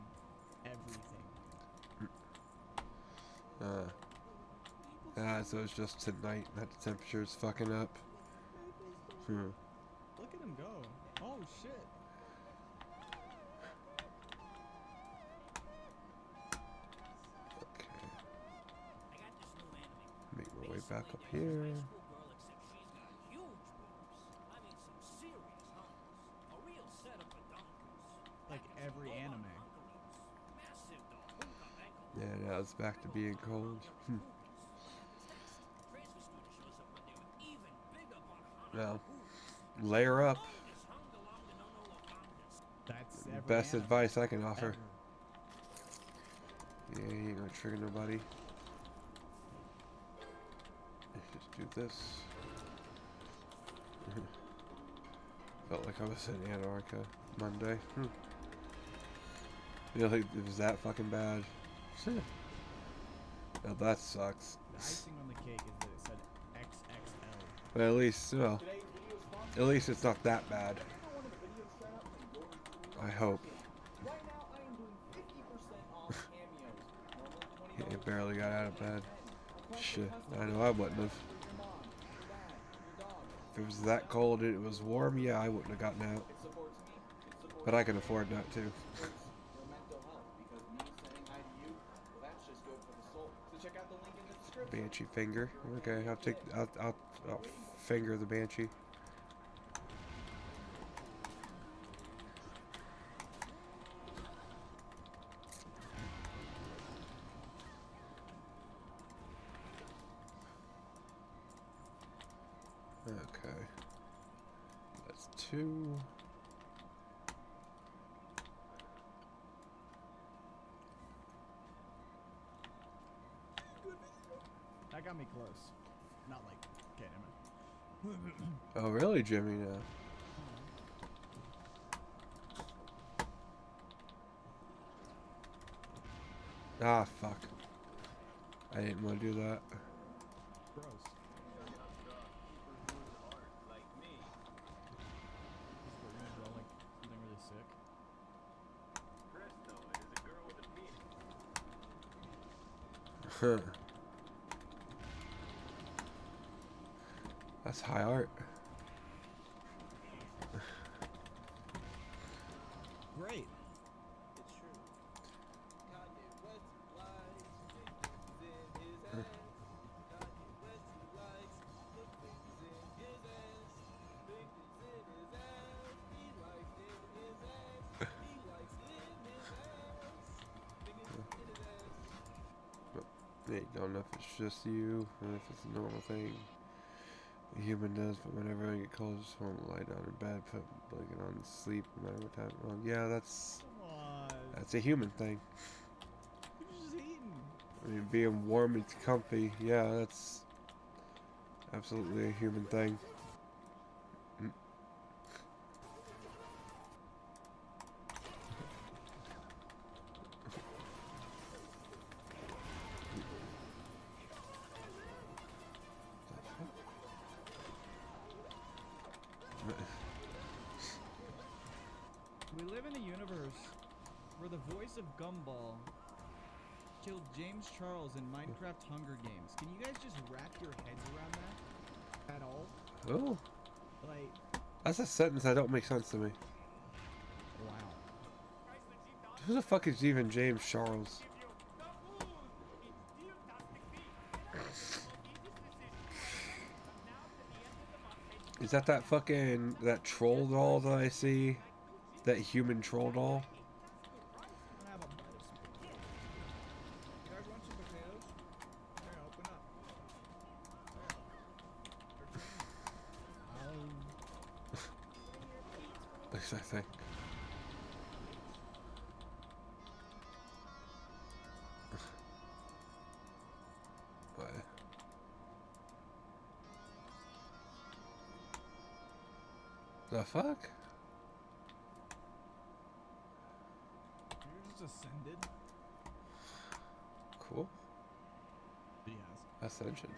everything. So it's just tonight that the temperature's fucking up. Look at him go. Oh shit. Make my way back up here. Like every anime. Yeah, now it's back to being cold. Well, layer up. That's best advice I can offer. Yeah, you ain't gonna trigger nobody. Just do this. Felt like I was in Antarctica Monday. You know, like, it was that fucking bad. Now that sucks. The icing on the cake is that it said XXL. But at least, well, at least it's not that bad. I hope. He barely got out of bed. Shit, I know I wouldn't have. If it was that cold and it was warm, yeah, I wouldn't have gotten out. But I can afford not to. Banshee finger. Okay, I'll finger the banshee. Okay. That's 2. That got me close. Not like, okay, never mind. Oh, really, Jimmy? Now. Ah, fuck. I didn't want to do that. Gross. Something really sick. Huh. That's high art. Great. Yeah, you don't know if it's just you or if it's a normal thing. A human does, but whenever I get cold, I just want to lie down in bed, put a blanket on, and sleep, no matter what time. Well, yeah, that's a human thing. You're just eating. I mean, being warm and comfy, yeah, that's absolutely a human thing. live in a universe where the voice of Gumball killed James Charles in Minecraft Hunger Games. Can you guys just wrap your heads around that at all? Oh. Like, That's a sentence that don't make sense to me. wow. Who the fuck is even James Charles? Is that fucking, that troll doll that I see? That human troll doll? I'm gonna have a bite of some potatoes. You guys want some potatoes? Here, open up. At least I think. What? The fuck? You just ascended? Cool. Yes. Ascension.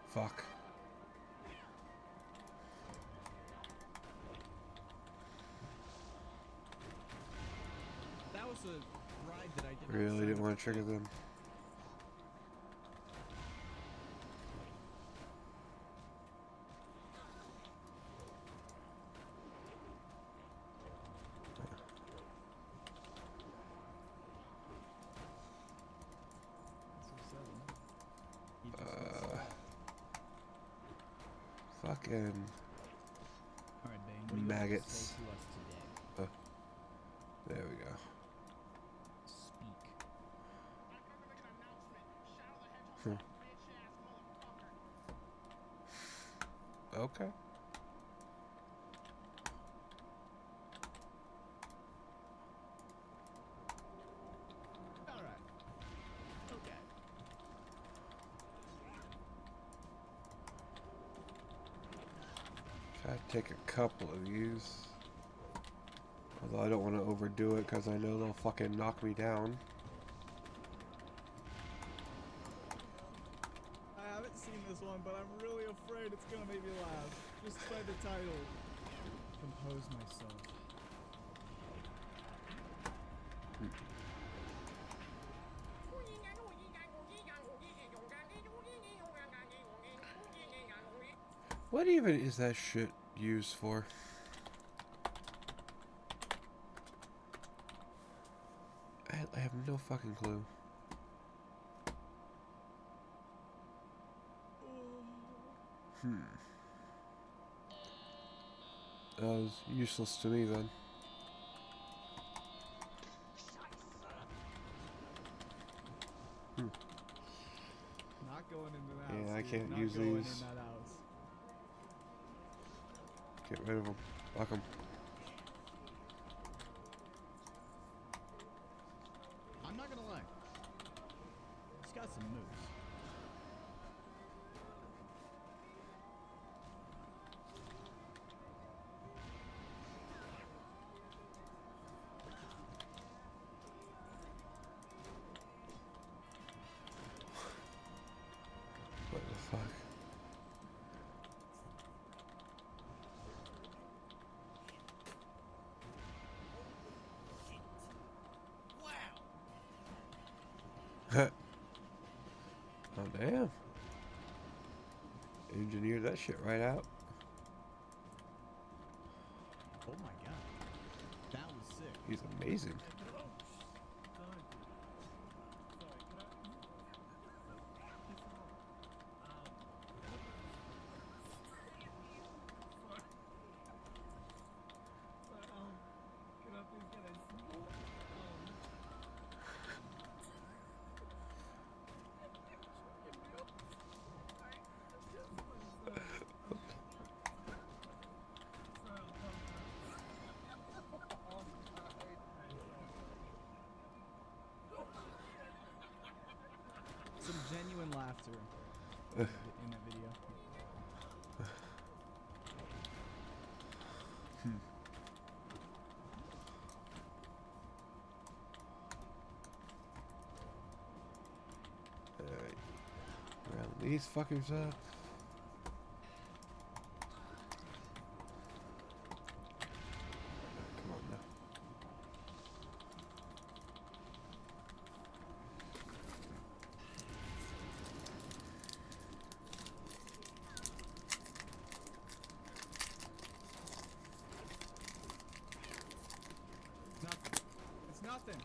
Fuck. That was a ride that I did. Really didn't want to trigger them. Fucking All right, Bane, what do you have to maggots. say to us today? There we go. Speak. Okay. All right. Okay. Try to take a couple of these. Although I don't want to overdo it because I know they'll fucking knock me down. I haven't seen this one, but I'm really afraid it's gonna make me laugh. Just by the title. Compose myself. What even is that shit used for? I have no fucking clue. That was useless to me then. Not going into that house. Yeah, I dude. can't Not use going these. in that house. Get rid of them. Lock them. I'm not gonna lie. It's got some moves. What the fuck? Oh damn. Engineered that shit right out. Oh my god. That was sick. He's amazing. Some genuine laughter in that video. Alright. These fuckers suck. Come on now. Nothing. It's nothing.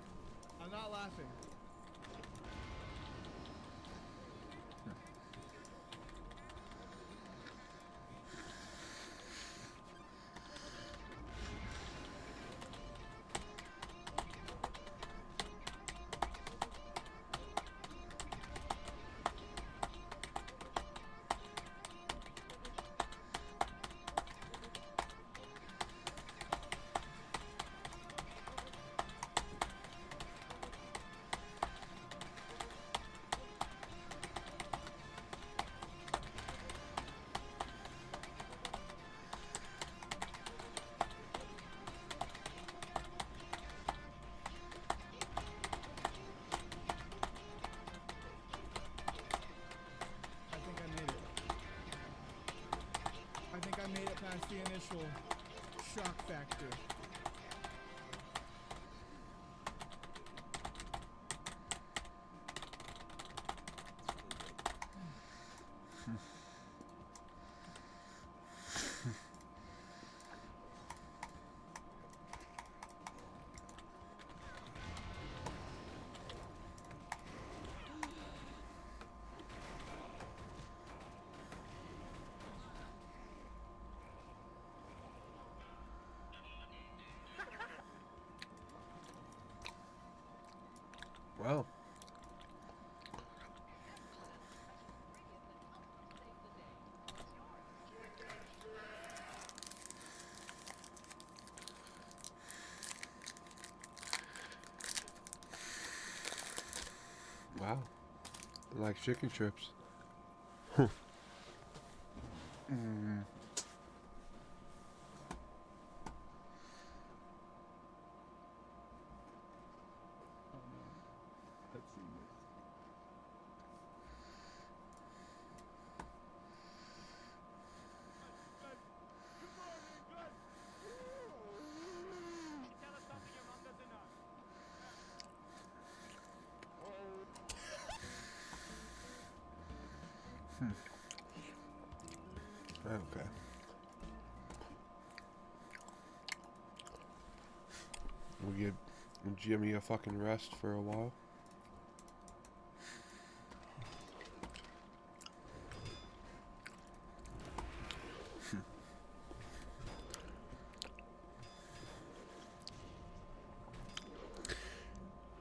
I'm not laughing. I think I made it past the initial shock factor. Wow. Wow. I like chicken strips. Huh. Mm. Let's see this. Okay. We'll give Jimmy a fucking rest for a while.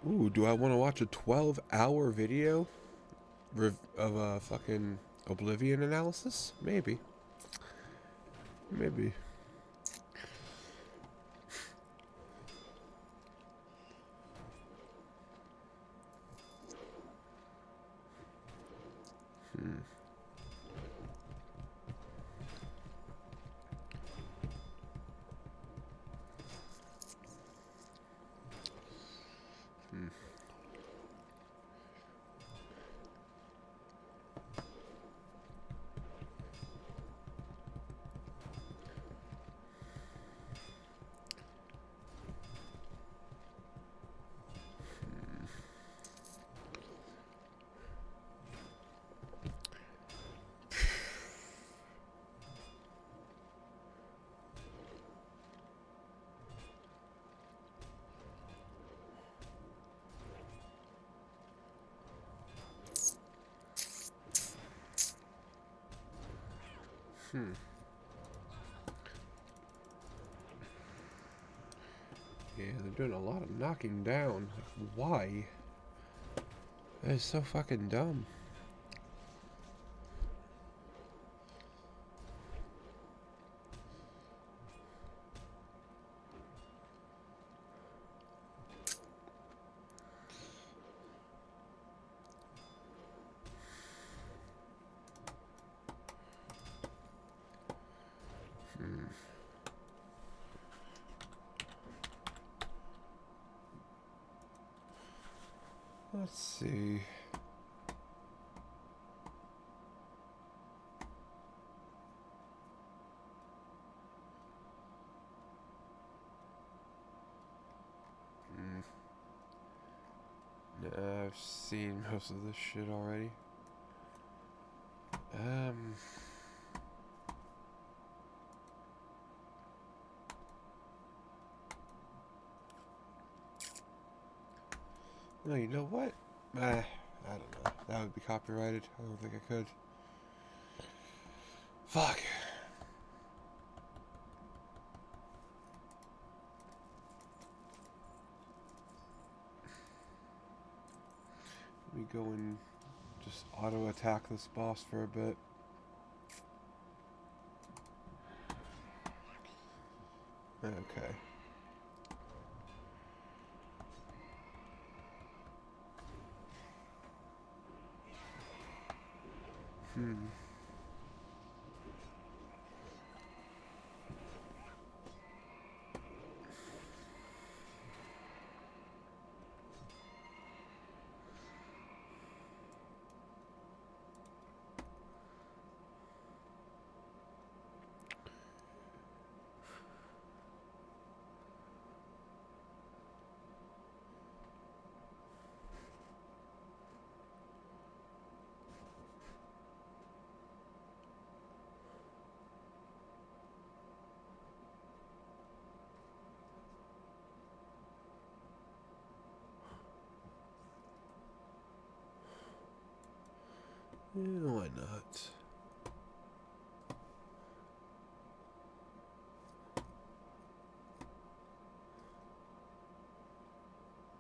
Ooh, do I want to watch a 12-hour video of a fucking Oblivion analysis? Maybe. Maybe. Yeah, they're doing a lot of knocking down. Why? That is so fucking dumb. Let's see. I've seen most of this shit already. No, you know what? I don't know. That would be copyrighted. I don't think I could. Fuck. Let me go and just auto attack this boss for a bit. Okay. Yeah, why not?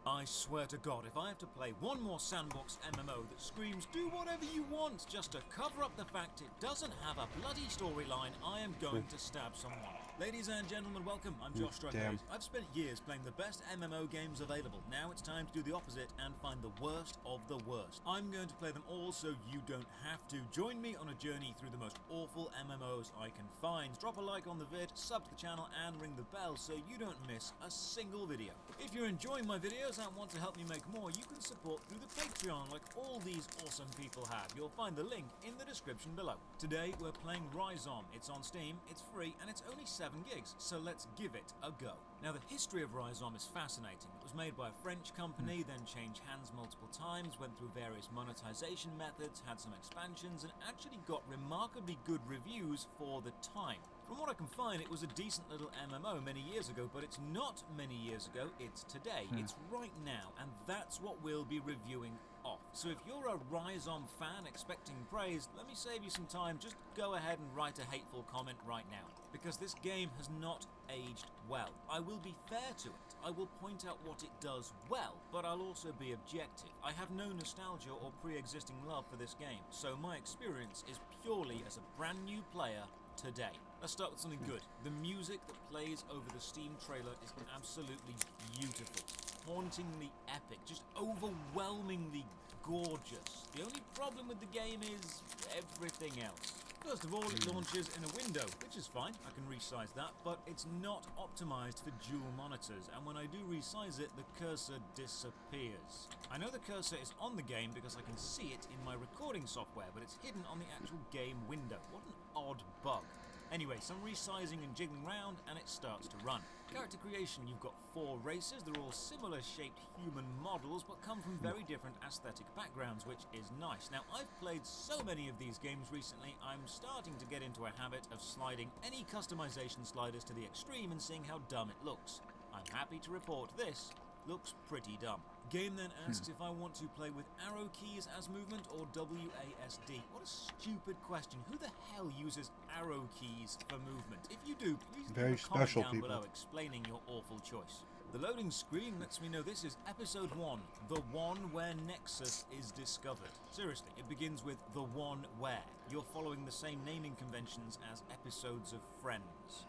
I swear to God, if I have to play one more sandbox MMO that screams, do whatever you want, just to cover up the fact it doesn't have a bloody storyline, I am going to stab someone. Ladies and gentlemen, welcome. I'm Josh Strat. I've spent years playing the best MMO games available. Now it's time to do the opposite and find the worst of the worst. I'm going to play them all so you don't have to. Join me on a journey through the most awful MMOs I can find. Drop a like on the vid, sub to the channel, and ring the bell so you don't miss a single video. If you're enjoying my videos and want to help me make more, you can support through the Patreon like all these awesome people have. You'll find the link in the description below. Today we're playing Rhizome. It's on Steam, it's free, and it's only 7 gigs, so let's give it a go. Now the history of Rhizome is fascinating. It was made by a French company, then changed hands multiple times, went through various monetization methods, had some expansions, and actually got remarkably good reviews for the time. From what I can find, it was a decent little MMO many years ago, but it's not many years ago, it's today. It's right now, and that's what we'll be reviewing off. So if you're a Rhizome fan expecting praise, let me save you some time. Just go ahead and write a hateful comment right now, because this game has not aged well. I will be fair to it. I will point out what it does well, but I'll also be objective. I have no nostalgia or pre-existing love for this game, so my experience is purely as a brand new player today. Let's start with something good. The music that plays over the Steam trailer is absolutely beautiful. Hauntingly epic, just overwhelmingly gorgeous. The only problem with the game is everything else. First of all, it launches in a window, which is fine, I can resize that, but it's not optimized for dual monitors, and when I do resize it, the cursor disappears. I know the cursor is on the game because I can see it in my recording software, but it's hidden on the actual game window. What an odd bug. Anyway, some resizing and jiggling around, and it starts to run. Character creation, you've got 4 races. They're all similar shaped human models, but come from very different aesthetic backgrounds, which is nice. Now, I've played so many of these games recently, I'm starting to get into a habit of sliding any customization sliders to the extreme and seeing how dumb it looks. I'm happy to report this looks pretty dumb. Game then asks if I want to play with arrow keys as movement or WASD. What a stupid question. Who the hell uses arrow keys for movement? If you do, please leave a comment down below explaining your awful choice. The loading screen lets me know this is episode 1, the one where Nexus is discovered. Seriously, it begins with the one where. You're following the same naming conventions as episodes of Friends.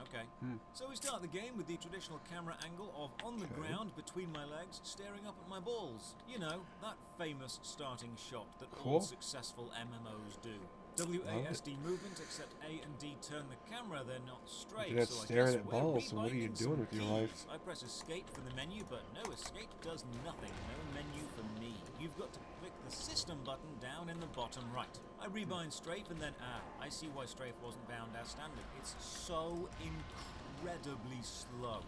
Okay. So we start the game with the traditional camera angle of on the ground between my legs, staring up at my balls. You know, that famous starting shot that all successful MMOs do. WASD movement, except A and D turn the camera, they're not straight. You're not staring at balls, so what are you doing with your life? I press escape from the menu, but no escape does nothing. No menu for me. You've got to click the system button down in the bottom right. I rebind strafe and then I see why strafe wasn't bound as standard. It's so incredibly slow.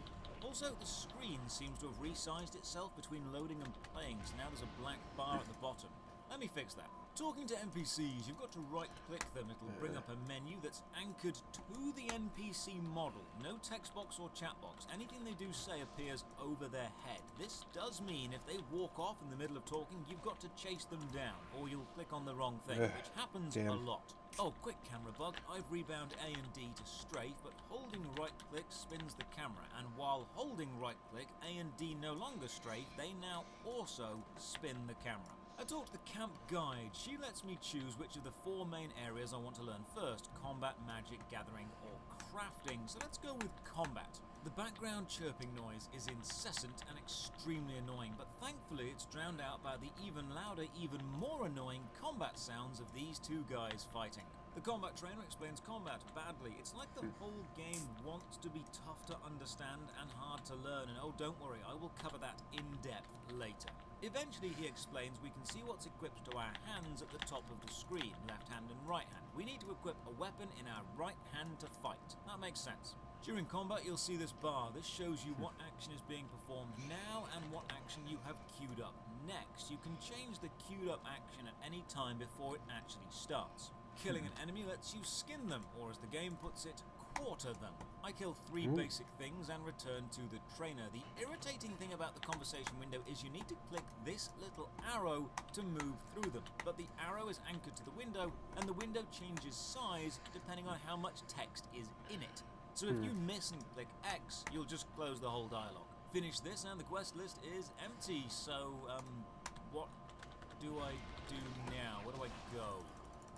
Also, the screen seems to have resized itself between loading and playing, so now there's a black bar at the bottom. Let me fix that. Talking to NPCs, you've got to right-click them. It'll bring up a menu that's anchored to the NPC model. No text box or chat box. Anything they do say appears over their head. This does mean if they walk off in the middle of talking, you've got to chase them down, or you'll click on the wrong thing, which happens a lot. Oh, quick camera bug. I've rebound A and D to strafe, but holding right-click spins the camera, and while holding right-click, A and D no longer strafe, they now also spin the camera. I talked to the camp guide. She lets me choose which of the 4 main areas I want to learn first: combat, magic, gathering, or crafting. So let's go with combat. The background chirping noise is incessant and extremely annoying, but thankfully it's drowned out by the even louder, even more annoying combat sounds of these 2 guys fighting. The combat trainer explains combat badly. It's like the whole game wants to be tough to understand and hard to learn, and oh, don't worry, I will cover that in depth later. Eventually he explains we can see what's equipped to our hands at the top of the screen, left hand and right hand. We need to equip a weapon in our right hand to fight. That makes sense. During combat you'll see this bar. This shows you what action is being performed now and what action you have queued up next. You can change the queued up action at any time before it actually starts. Killing an enemy lets you skin them, or as the game puts it, quarter them. I kill 3 basic things and return to the trainer. The irritating thing about the conversation window is you need to click this little arrow to move through them, but the arrow is anchored to the window and the window changes size depending on how much text is in it. So if you miss and click X, you'll just close the whole dialogue. Finish this and the quest list is empty, so what do I do now? Where do I go?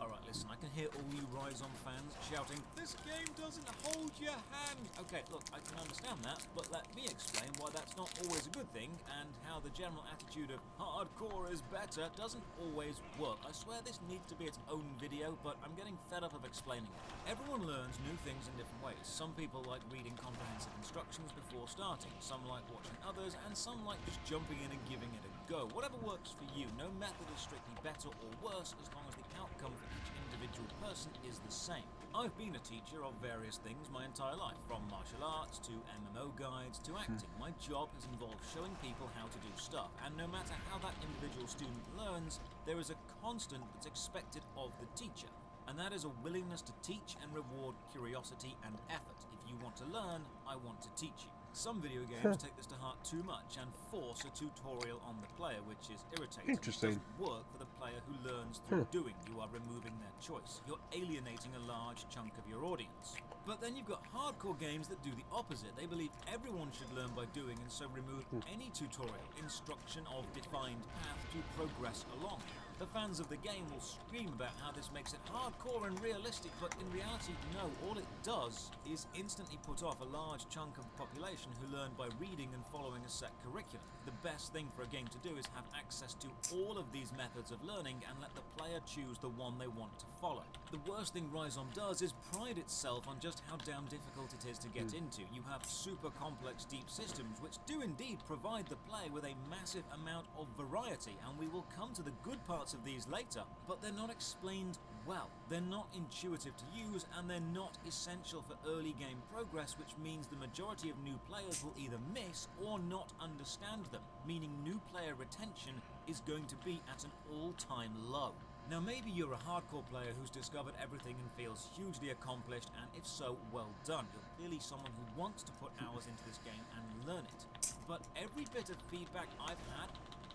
Alright, listen, I can hear all you Rise On fans shouting, "This game doesn't hold your hand!" Okay, look, I can understand that, but let me explain why that's not always a good thing, and how the general attitude of hardcore is better doesn't always work. I swear this needs to be its own video, but I'm getting fed up of explaining it. Everyone learns new things in different ways. Some people like reading comprehensive instructions before starting, some like watching others, and some like just jumping in and giving it a go. Whatever works for you, no method is strictly better or worse as long as the outcome for each individual person is the same. I've been a teacher of various things my entire life, from martial arts to MMO guides to acting. My job has involved showing people how to do stuff, and no matter how that individual student learns, there is a constant that's expected of the teacher, and that is a willingness to teach and reward curiosity and effort. If you want to learn, I want to teach you. Some video games take this to heart too much and force a tutorial on the player, which is irritating. Interesting. It doesn't work for the player who learns through doing. You are removing their choice. You're alienating a large chunk of your audience. But then you've got hardcore games that do the opposite. They believe everyone should learn by doing, and so remove any tutorial, instruction of defined path to progress along. The fans of the game will scream about how this makes it hardcore and realistic, but in reality, no. All it does is instantly put off a large chunk of the population who learn by reading and following a set curriculum. The best thing for a game to do is have access to all of these methods of learning and let the player choose the one they want to follow. The worst thing Rise On does is pride itself on just how damn difficult it is to get into. You have super complex deep systems which do indeed provide the player with a massive amount of variety, and we will come to the good parts of these later, but they're not explained well. They're not intuitive to use, and they're not essential for early game progress, which means the majority of new players will either miss or not understand them, meaning new player retention is going to be at an all-time low. Now maybe you're a hardcore player who's discovered everything and feels hugely accomplished, and if so, well done. You're clearly someone who wants to put hours into this game and learn it. But every bit of feedback I've had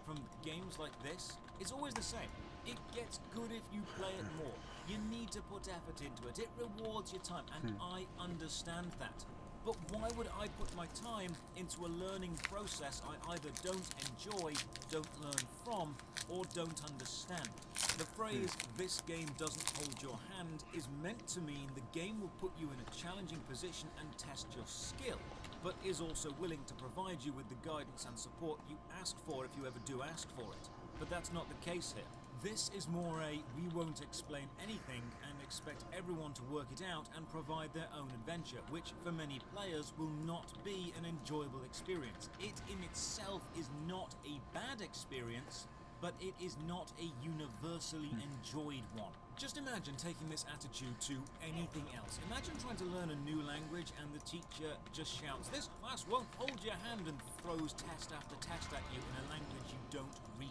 from games like this is always the same. It gets good if you play it more. You need to put effort into it. It rewards your time, and I understand that. But why would I put my time into a learning process I either don't enjoy, don't learn from, or don't understand? The phrase, "this game doesn't hold your hand," is meant to mean the game will put you in a challenging position and test your skill, but is also willing to provide you with the guidance and support you ask for if you ever do ask for it. But that's not the case here. This is more a we won't explain anything and expect everyone to work it out and provide their own adventure, which for many players will not be an enjoyable experience. It in itself is not a bad experience, but it is not a universally enjoyed one. Just imagine taking this attitude to anything else. Imagine trying to learn a new language and the teacher just shouts, "This class won't hold your hand," and throws test after test at you in a language you don't read.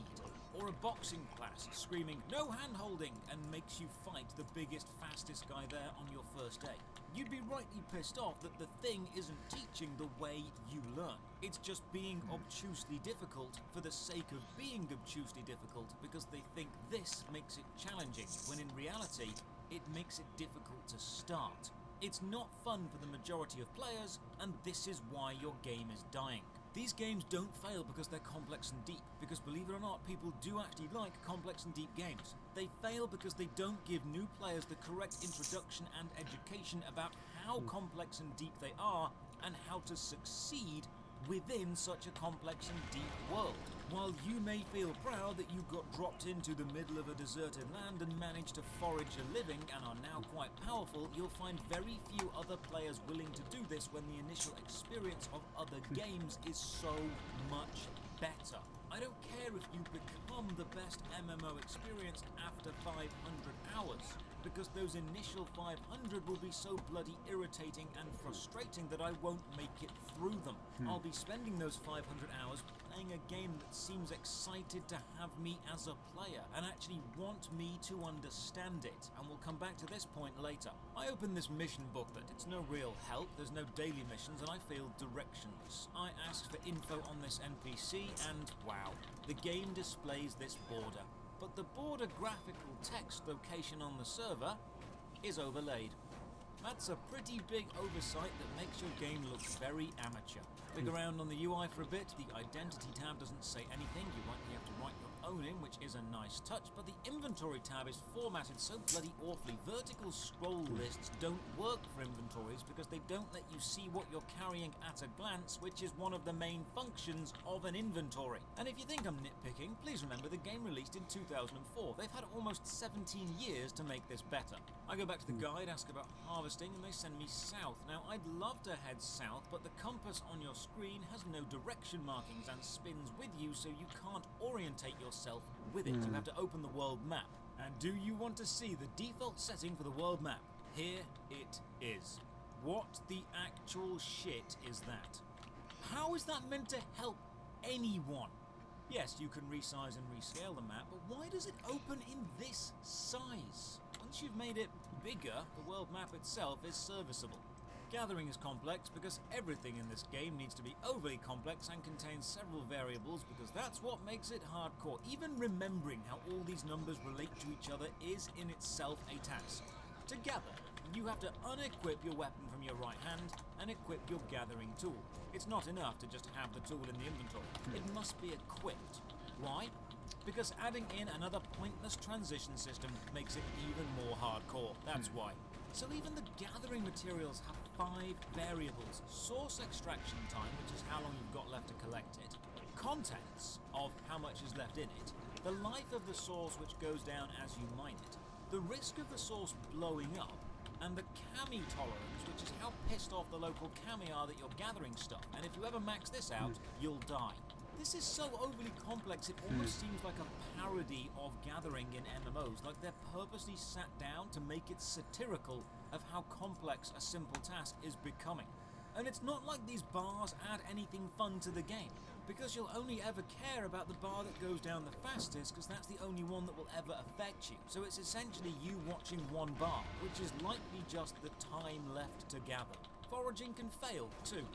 Or a boxing class screaming, "No hand holding," and makes you fight the biggest, fastest guy there on your first day. You'd be rightly pissed off that the thing isn't teaching the way you learn. It's just being obtusely difficult for the sake of being obtusely difficult because they think this makes it challenging, when in reality, it makes it difficult to start. It's not fun for the majority of players, and this is why your game is dying. These games don't fail because they're complex and deep, because believe it or not, people do actually like complex and deep games. They fail because they don't give new players the correct introduction and education about how complex and deep they are and how to succeed within such a complex and deep world. While you may feel proud that you got dropped into the middle of a deserted land and managed to forage a living and are now quite powerful, you'll find very few other players willing to do this when the initial experience of other games is so much better. I don't care if you become the best MMO experience after 500 hours, because those initial 500 will be so bloody irritating and frustrating that I won't make it through them. I'll be spending those 500 hours playing a game that seems excited to have me as a player and actually want me to understand it, and we'll come back to this point later. I opened this mission booklet. It's no real help, there's no daily missions, and I feel directionless. I asked for info on this NPC and wow, the game displays this border. But the border graphical text location on the server is overlaid. That's a pretty big oversight that makes your game look very amateur. Dig around on the UI for a bit, the identity tab doesn't say anything, you likely have to write your own in, which is a nice touch, but the inventory tab is formatted so bloody awfully. Vertical scroll lists don't work for inventories because they don't let you see what you're carrying at a glance, which is one of the main functions of an inventory. And if you think I'm nitpicking, please remember the game released in 2004. They've had almost 17 years to make this better. I go back to the guide, ask about harvesting, and they send me south. Now, I'd love to head south, but the compass on your screen has no direction markings and spins with you, so you can't orientate yourself with it. You have to open the world map. And do you want to see the default setting for the world map? Here it is. What the actual shit is that? How is that meant to help anyone? Yes, you can resize and rescale the map, but why does it open in this size? Once you've made it bigger, the world map itself is serviceable. Gathering is complex because everything in this game needs to be overly complex and contains several variables because that's what makes it hardcore. Even remembering how all these numbers relate to each other is in itself a task. To gather, you have to unequip your weapon from your right hand and equip your gathering tool. It's not enough to just have the tool in the inventory. It must be equipped. Why? Because adding in another pointless transition system makes it even more hardcore. That's why. So even the gathering materials have 5 variables. Source extraction time, which is how long you've got left to collect it. Contents of how much is left in it. The life of the source, which goes down as you mine it. The risk of the source blowing up. And the cami tolerance, which is how pissed off the local cami are that you're gathering stuff. And if you ever max this out, you'll die. This is so overly complex, it almost seems like a parody of gathering in MMOs, like they're purposely sat down to make it satirical of how complex a simple task is becoming. And it's not like these bars add anything fun to the game, because you'll only ever care about the bar that goes down the fastest, because that's the only one that will ever affect you. So it's essentially you watching one bar, which is likely just the time left to gather. Foraging can fail, too.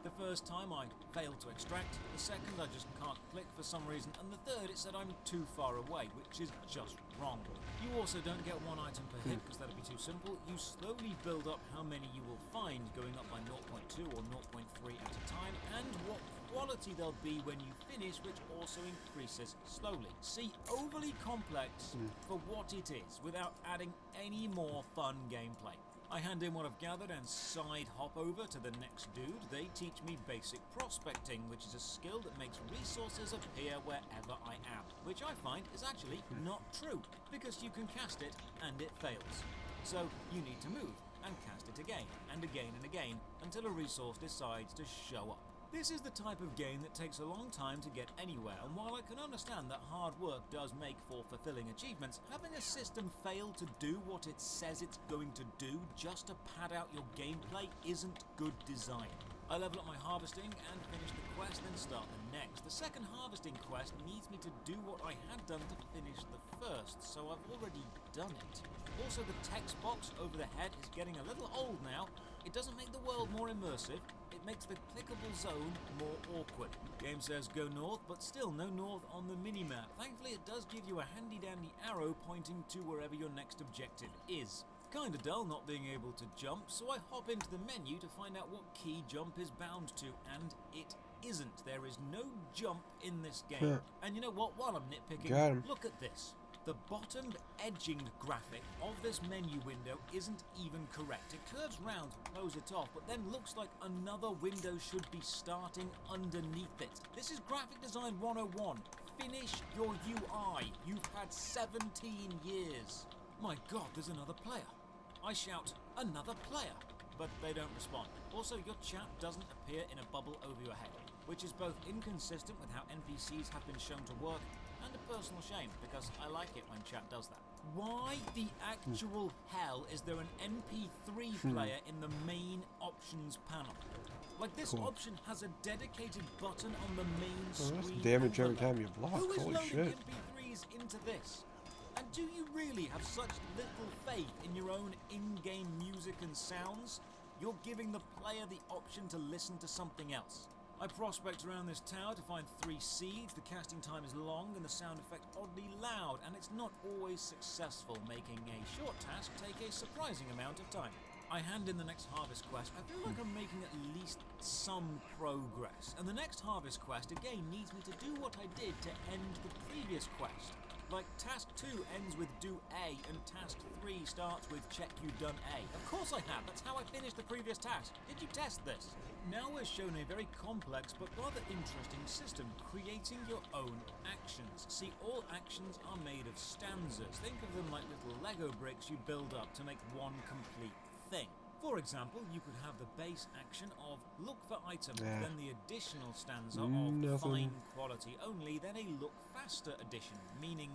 The first time I failed to extract, the second I just can't click for some reason, and the third it said I'm too far away, which is just wrong. You also don't get one item per hit because that'd be too simple. You slowly build up how many you will find, going up by 0.2 or 0.3 at a time, and what quality they'll be when you finish, which also increases slowly. See, overly complex for what it is, without adding any more fun gameplay. I hand in what I've gathered and side hop over to the next dude. They teach me basic prospecting, which is a skill that makes resources appear wherever I am, which I find is actually not true, because you can cast it and it fails. So you need to move and cast it again and again and again until a resource decides to show up. This is the type of game that takes a long time to get anywhere, and while I can understand that hard work does make for fulfilling achievements, having a system fail to do what it says it's going to do just to pad out your gameplay isn't good design. I level up my harvesting and finish the quest, then start the next. The second harvesting quest needs me to do what I had done to finish the first, so I've already done it. Also, the text box over the head is getting a little old now. It doesn't make the world more immersive, it makes the clickable zone more awkward. Game says go north, but still no north on the minimap. Thankfully, it does give you a handy-dandy arrow pointing to wherever your next objective is. Kinda dull not being able to jump, so I hop into the menu to find out what key jump is bound to, and it isn't. There is no jump in this game. And you know what? While I'm nitpicking, look at this. The bottom edging graphic of this menu window isn't even correct. It curves round to close it off, but then looks like another window should be starting underneath it. This is Graphic Design 101. Finish your UI. You've had 17 years. My god, there's another player. I shout, another player, but they don't respond. Also, your chat doesn't appear in a bubble over your head, which is both inconsistent with how NPCs have been shown to work and a personal shame, because I like it when chat does that. Why the actual hell is there an MP3 player in the main options panel? Like, this option has a dedicated button on the main screen. That's damage every time you block. Who is Holy loading shit. MP3s into this? And do you really have such little faith in your own in-game music and sounds? You're giving the player the option to listen to something else. I prospect around this tower to find 3 seeds. The casting time is long and the sound effect oddly loud, and it's not always successful, making a short task take a surprising amount of time. I hand in the next harvest quest. I feel like I'm making at least some progress, and the next harvest quest again needs me to do what I did to end the previous quest. Like, task 2 ends with do A, and task 3 starts with check you've done A. Of course I have, that's how I finished the previous task. Did you test this? Now we're shown a very complex but rather interesting system, creating your own actions. See, all actions are made of stanzas. Think of them like little Lego bricks you build up to make one complete thing. For example, you could have the base action of look for items, then the additional stanza of fine quality only, then a look faster addition, meaning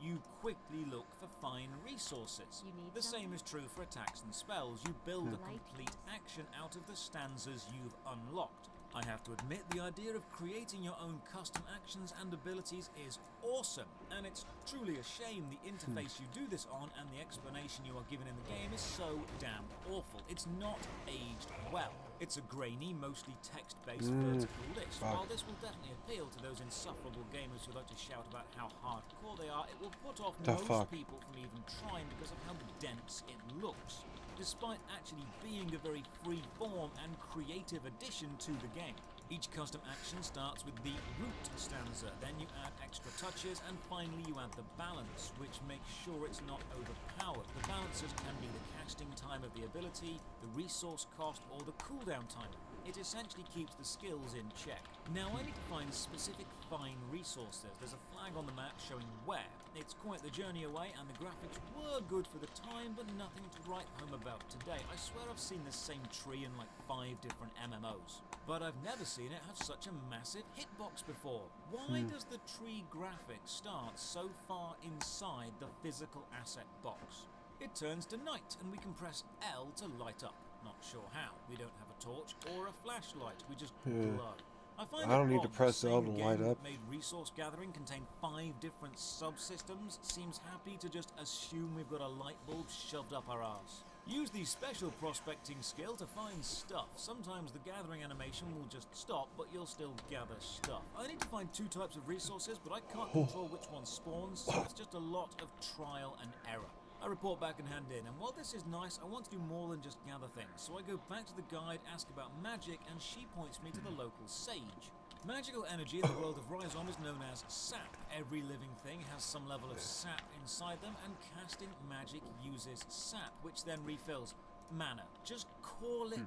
you quickly look for fine resources. The same is true for attacks and spells. You build a complete action out of the stanzas you've unlocked. I have to admit, the idea of creating your own custom actions and abilities is awesome, and it's truly a shame the interface you do this on and the explanation you are given in the game is so damn awful. It's not aged well. It's a grainy, mostly text-based vertical list. While this will definitely appeal to those insufferable gamers who like to shout about how hardcore they are, it will put off most people from even trying because of how dense it looks, despite actually being a very free-form and creative addition to the game. Each custom action starts with the root stanza, then you add extra touches, and finally you add the balance, which makes sure it's not overpowered. The balancers can be the casting time of the ability, the resource cost, or the cooldown time. It essentially keeps the skills in check. Now I need to find specific fine resources. There's a flag on the map showing where. It's quite the journey away, and the graphics were good for the time, but nothing to write home about today. I swear I've seen this same tree in like 5 different MMOs. But I've never seen it have such a massive hitbox before. Why does the tree graphic start so far inside the physical asset box? It turns to night, and we can press L to light up. Not sure how. We don't have a torch or a flashlight. We just glow. I don't need to press L to light up. Made resource gathering contain 5 different subsystems. Seems happy to just assume we've got a light bulb shoved up our arse. Use the special prospecting skill to find stuff. Sometimes the gathering animation will just stop, but you'll still gather stuff. I need to find 2 types of resources, but I can't control which one spawns, so it's just a lot of trial and error. I report back and hand in, and while this is nice, I want to do more than just gather things. So I go back to the guide, ask about magic, and she points me to the local sage. Magical energy in the world of Rhizome is known as sap. Every living thing has some level of sap inside them, and casting magic uses sap, which then refills mana. Just call it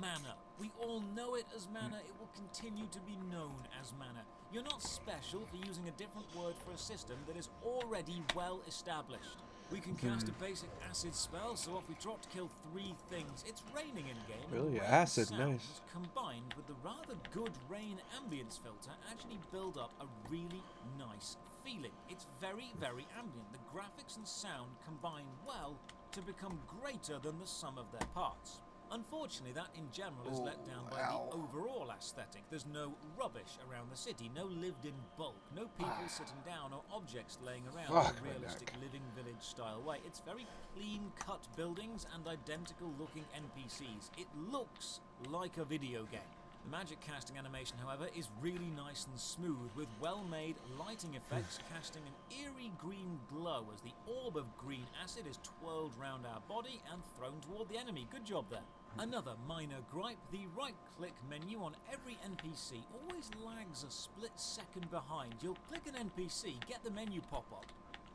mana. We all know it as mana. It will continue to be known as mana. You're not special for using a different word for a system that is already well established. We can cast a basic acid spell, so off we trot to kill 3 things. It's raining in-game. and Really? the rain Acid, sounds, nice. combined with the rather good rain ambience filter, actually build up a really nice feeling. It's very, very ambient. The graphics and sound combine well to become greater than the sum of their parts. Unfortunately, that in general is let down by the overall aesthetic. There's no rubbish around the city, no lived-in bulk, no people sitting down or objects laying around in a realistic living village style way. It's very clean-cut buildings and identical-looking NPCs. It looks like a video game. The magic casting animation, however, is really nice and smooth, with well-made lighting effects casting an eerie green glow as the orb of green acid is twirled round our body and thrown toward the enemy. Good job there. Another minor gripe, the right-click menu on every NPC always lags a split second behind. You'll click an NPC, get the menu pop up,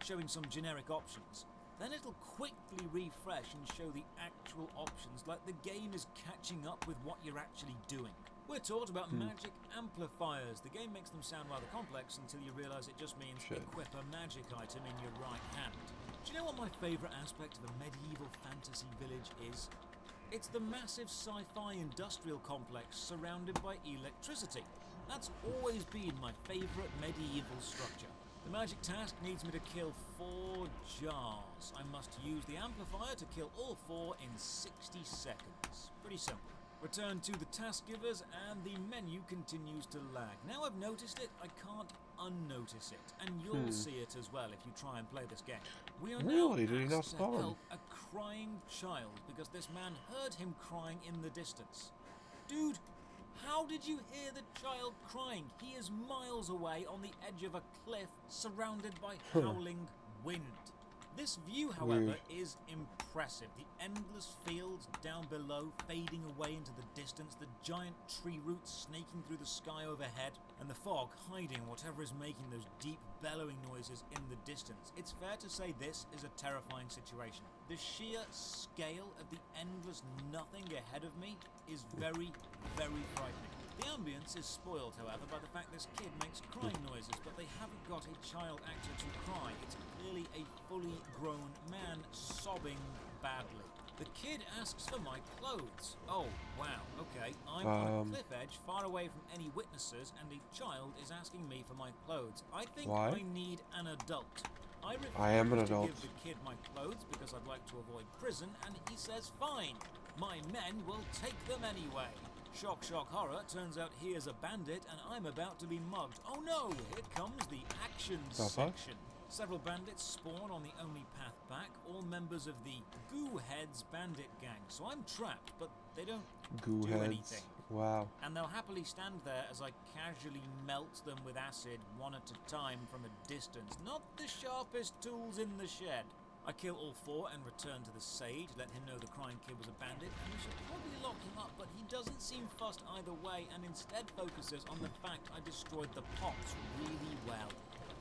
showing some generic options. Then it'll quickly refresh and show the actual options, like the game is catching up with what you're actually doing. We're taught about magic amplifiers. The game makes them sound rather complex until you realise it just means equip a magic item in your right hand. Do you know what my favourite aspect of a medieval fantasy village is? It's the massive sci-fi industrial complex surrounded by electricity. That's always been my favourite medieval structure. The magic task needs me to kill 4 jars. I must use the amplifier to kill all 4 in 60 seconds. Pretty simple. Return to the task givers and the menu continues to lag. Now I've noticed it, I can't unnotice it. And you'll see it as well if you try and play this game. We are now asked to help a crying child because this man heard him crying in the distance. Dude, how did you hear the child crying? He is miles away on the edge of a cliff surrounded by howling wind. This view, however, is impressive. The endless fields down below fading away into the distance, the giant tree roots snaking through the sky overhead, and the fog hiding whatever is making those deep bellowing noises in the distance. It's fair to say this is a terrifying situation. The sheer scale of the endless nothing ahead of me is very, very frightening. The ambience is spoiled, however, by the fact this kid makes crying noises, but they haven't got a child actor to cry. It's clearly a fully grown man sobbing badly. The kid asks for my clothes. Oh, wow, okay. I'm on a cliff edge, far away from any witnesses, and a child is asking me for my clothes. I think I need an adult. I am an adult. To give the kid my clothes because I'd like to avoid prison, and he says fine. My men will take them anyway. Shock, shock, horror. Turns out he is a bandit and I'm about to be mugged. Oh no! Here comes the action section. Several bandits spawn on the only path back, all members of the Goo Heads bandit gang. So I'm trapped, but they don't do anything. Wow. And they'll happily stand there as I casually melt them with acid one at a time from a distance. Not the sharpest tools in the shed. I kill all 4 and return to the sage, let him know the crying kid was a bandit, and we should probably lock him up, but he doesn't seem fussed either way and instead focuses on the fact I destroyed the pots really well.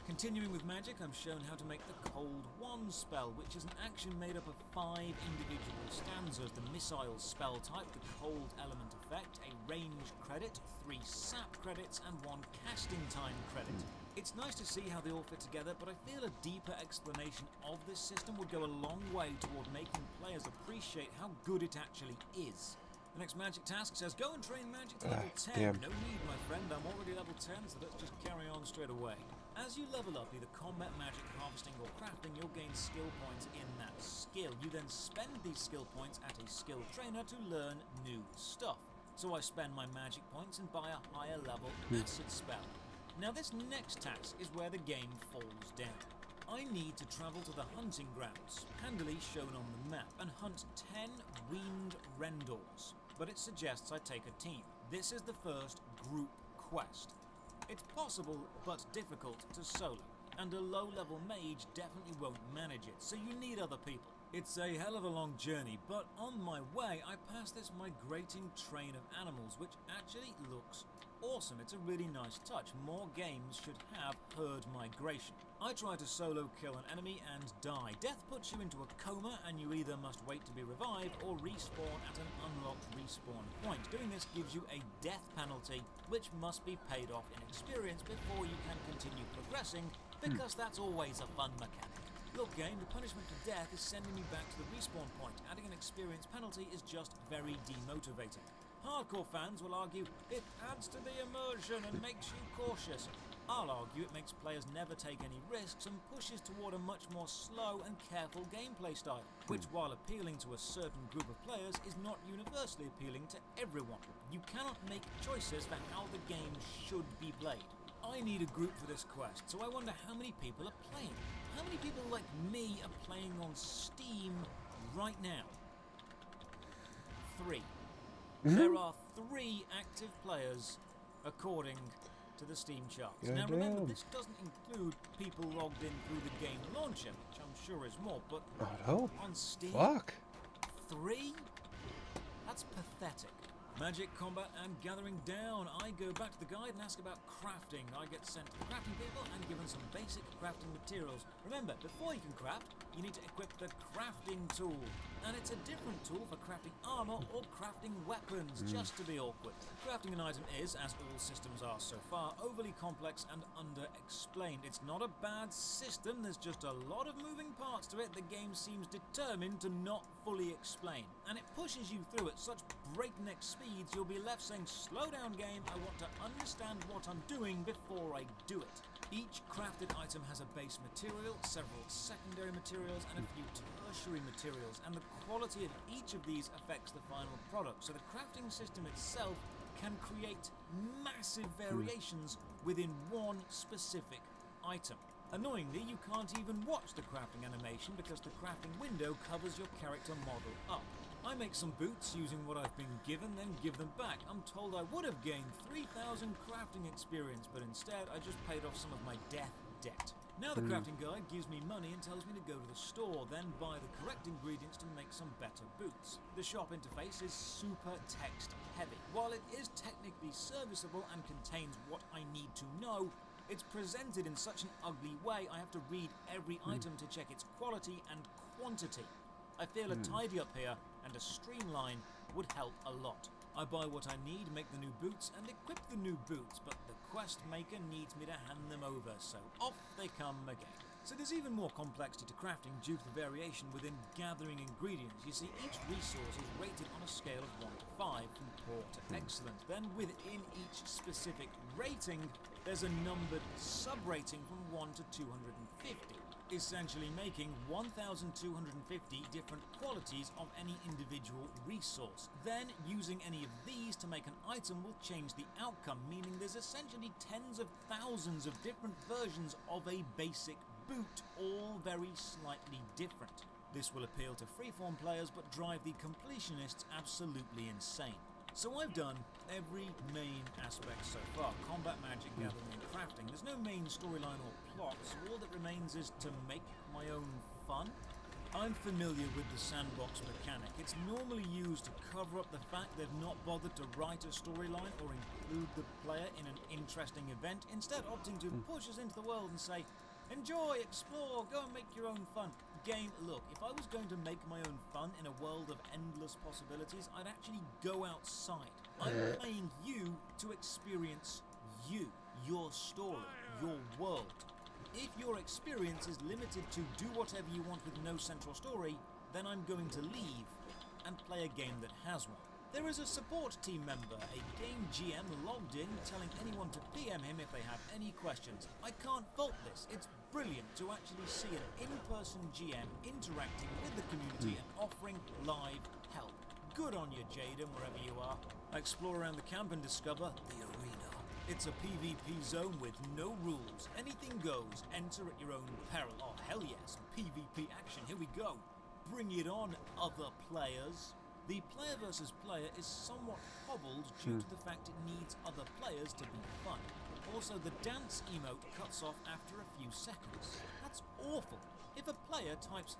Continuing with magic, I'm shown how to make the Cold One spell, which is an action made up of 5 individual stanzas. The missile spell type, the cold element effect, a range credit, 3 sap credits, and 1 casting time credit. It's nice to see how they all fit together, but I feel a deeper explanation of this system would go a long way toward making players appreciate how good it actually is. The next magic task says, go and train magic to level 10. No need, my friend, I'm already level 10, so let's just carry on straight away. As you level up either combat, magic, harvesting, or crafting, you'll gain skill points in that skill. You then spend these skill points at a skill trainer to learn new stuff. So I spend my magic points and buy a higher level acid spell. Now this next task is where the game falls down. I need to travel to the hunting grounds, handily shown on the map, and hunt 10 weaned rendors, but it suggests I take a team. This is the first group quest. It's possible, but difficult to solo, and a low-level mage definitely won't manage it, so you need other people. It's a hell of a long journey, but on my way I pass this migrating train of animals, which actually looks awesome. It's a really nice touch. More games should have herd migration. I try to solo kill an enemy and die. Death puts you into a coma and you either must wait to be revived or respawn at an unlocked respawn point. Doing this gives you a death penalty which must be paid off in experience before you can continue progressing, because that's always a fun mechanic. Look, game, the punishment for death is sending me back to the respawn point. Adding an experience penalty is just very demotivating. Hardcore fans will argue it adds to the immersion and makes you cautious. I'll argue it makes players never take any risks and pushes toward a much more slow and careful gameplay style, which, while appealing to a certain group of players, is not universally appealing to everyone. You cannot make choices for how the game should be played. I need a group for this quest, so I wonder how many people are playing. How many people like me are playing on Steam right now? 3. There are 3 active players, according to the Steam charts. Yeah, now remember, damn. this doesn't include people logged in through the game launcher, which I'm sure is more, but I'd hope. on Steam, Fuck. 3? That's pathetic. Magic, combat, and gathering down. I go back to the guide and ask about crafting. I get sent to the crafting people and given some basic crafting materials. Remember, before you can craft, you need to equip the crafting tool. And it's a different tool for crafting armor or crafting weapons, just to be awkward. Crafting an item is, as all systems are so far, overly complex and under-explained. It's not a bad system, there's just a lot of moving parts to it the game seems determined to not fully explain. And it pushes you through at such breakneck speeds you'll be left saying, slow down game, I want to understand what I'm doing before I do it. Each crafted item has a base material, several secondary materials, and a few tertiary materials, and the quality of each of these affects the final product. So the crafting system itself can create massive variations within one specific item. Annoyingly, you can't even watch the crafting animation because the crafting window covers your character model up. I make some boots using what I've been given, then give them back. I'm told I would have gained 3,000 crafting experience, but instead I just paid off some of my death debt. Now the crafting guide gives me money and tells me to go to the store, then buy the correct ingredients to make some better boots. The shop interface is super text heavy. While it is technically serviceable and contains what I need to know, it's presented in such an ugly way I have to read every item to check its quality and quantity. I feel a tidy up here and a streamline would help a lot. I buy what I need, make the new boots, and equip the new boots, but the quest maker needs me to hand them over, so off they come again. So there's even more complexity to crafting due to the variation within gathering ingredients. You see, each resource is rated on a scale of 1 to 5, from poor to excellent. Then within each specific rating, there's a numbered sub-rating from 1 to 250. Essentially making 1,250 different qualities of any individual resource. Then using any of these to make an item will change the outcome, meaning there's essentially tens of thousands of different versions of a basic boot, all very slightly different. This will appeal to freeform players but drive the completionists absolutely insane. So I've done every main aspect so far: combat, magic, gathering and crafting. There's no main storyline or plot, so all that remains is to make my own fun. I'm familiar with the sandbox mechanic. It's normally used to cover up the fact they've not bothered to write a storyline or include the player in an interesting event, instead opting to push us into the world and say, enjoy, explore, go and make your own fun. Game, look, if I was going to make my own fun in a world of endless possibilities, I'd actually go outside. I'm playing you to experience you, your story, your world. If your experience is limited to do whatever you want with no central story, then I'm going to leave and play a game that has one. There is a support team member, a game GM logged in, telling anyone to PM him if they have any questions. I can't fault this. It's brilliant to actually see an in-person GM interacting with the community and offering live help. Good on you, Jaden, wherever you are. I explore around the camp and discover the arena. It's a PvP zone with no rules. Anything goes. Enter at your own peril. Oh, hell yes. PvP action. Here we go. Bring it on, other players. The player versus player is somewhat hobbled due to the fact it needs other players to be fun. Also, the dance emote cuts off after a few seconds. That's awful. If a player types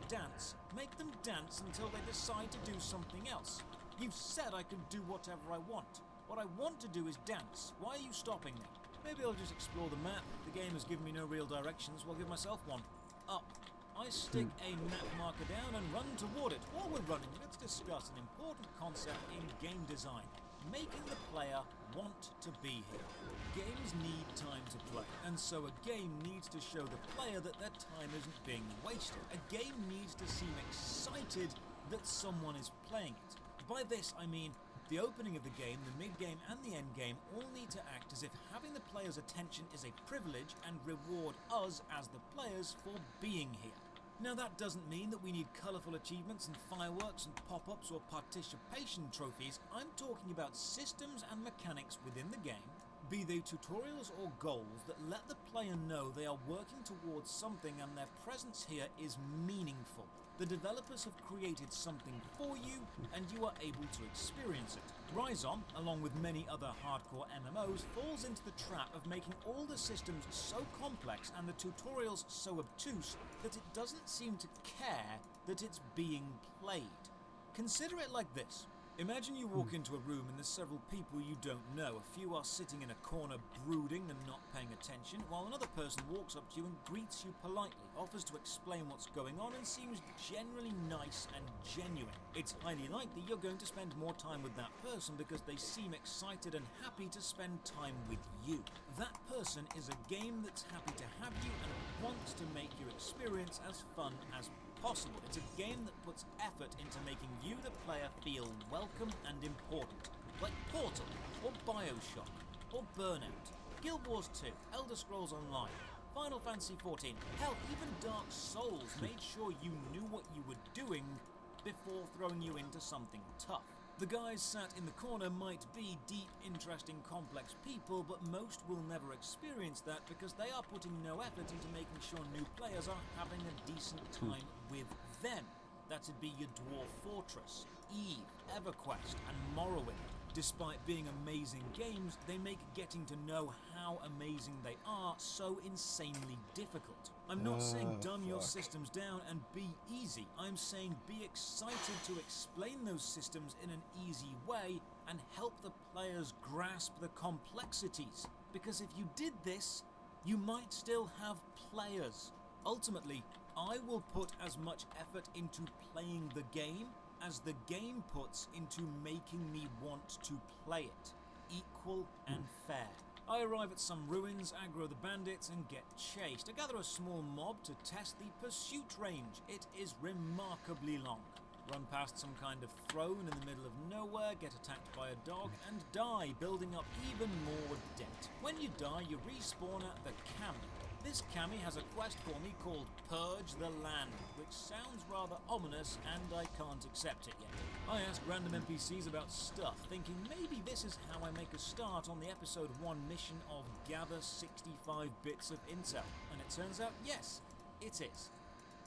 /dance, make them dance until they decide to do something else. You've said I can do whatever I want. What I want to do is dance. Why are you stopping me? Maybe I'll just explore the map. The game has given me no real directions, so I'll give myself one. Up. I stick a map marker down and run toward it. While we're running, let's discuss an important concept in game design. making the player want to be here. Games need time to play, and so a game needs to show the player that their time isn't being wasted. A game needs to seem excited that someone is playing it. By this I mean the opening of the game, the mid-game and the end-game all need to act as if having the player's attention is a privilege and reward us as the players for being here. Now that doesn't mean that we need colourful achievements and fireworks and pop-ups or participation trophies. I'm talking about systems and mechanics within the game, be they tutorials or goals that let the player know they are working towards something and their presence here is meaningful. The developers have created something for you and you are able to experience it. Rhizome, along with many other hardcore MMOs, falls into the trap of making all the systems so complex and the tutorials so obtuse that it doesn't seem to care that it's being played. Consider it like this. Imagine you walk into a room and there's several people you don't know. A few are sitting in a corner brooding and not paying attention, while another person walks up to you and greets you politely, offers to explain what's going on and seems generally nice and genuine. It's highly likely you're going to spend more time with that person because they seem excited and happy to spend time with you. That person is a game that's happy to have you and wants to make your experience as fun as possible. It's a game that puts effort into making you, the player, feel welcome and important. Like Portal, or Bioshock, or Burnout, Guild Wars 2, Elder Scrolls Online, Final Fantasy XIV, hell, even Dark Souls made sure you knew what you were doing before throwing you into something tough. The guys sat in the corner might be deep, interesting, complex people, but most will never experience that because they are putting no effort into making sure new players are having a decent time with them. That'd be your Dwarf Fortress, Eve, EverQuest, and Morrowind. Despite being amazing games, they make getting to know how amazing they are so insanely difficult. I'm not saying dumb your systems down and be easy. I'm saying be excited to explain those systems in an easy way and help the players grasp the complexities. Because if you did this, you might still have players. Ultimately, I will put as much effort into playing the game as the game puts into making me want to play it. Equal and fair. I arrive at some ruins, aggro the bandits, and get chased. I gather a small mob to test the pursuit range. It is remarkably long. Run past some kind of throne in the middle of nowhere, get attacked by a dog, and die, building up even more debt. When you die, you respawn at the Kami. This Kami has a quest for me called Purge the Land, which sounds rather ominous and I can't accept it yet. I ask random NPCs about stuff, thinking maybe this is how I make a start on the episode 1 mission of Gather 65 Bits of Intel, and it turns out yes, it is.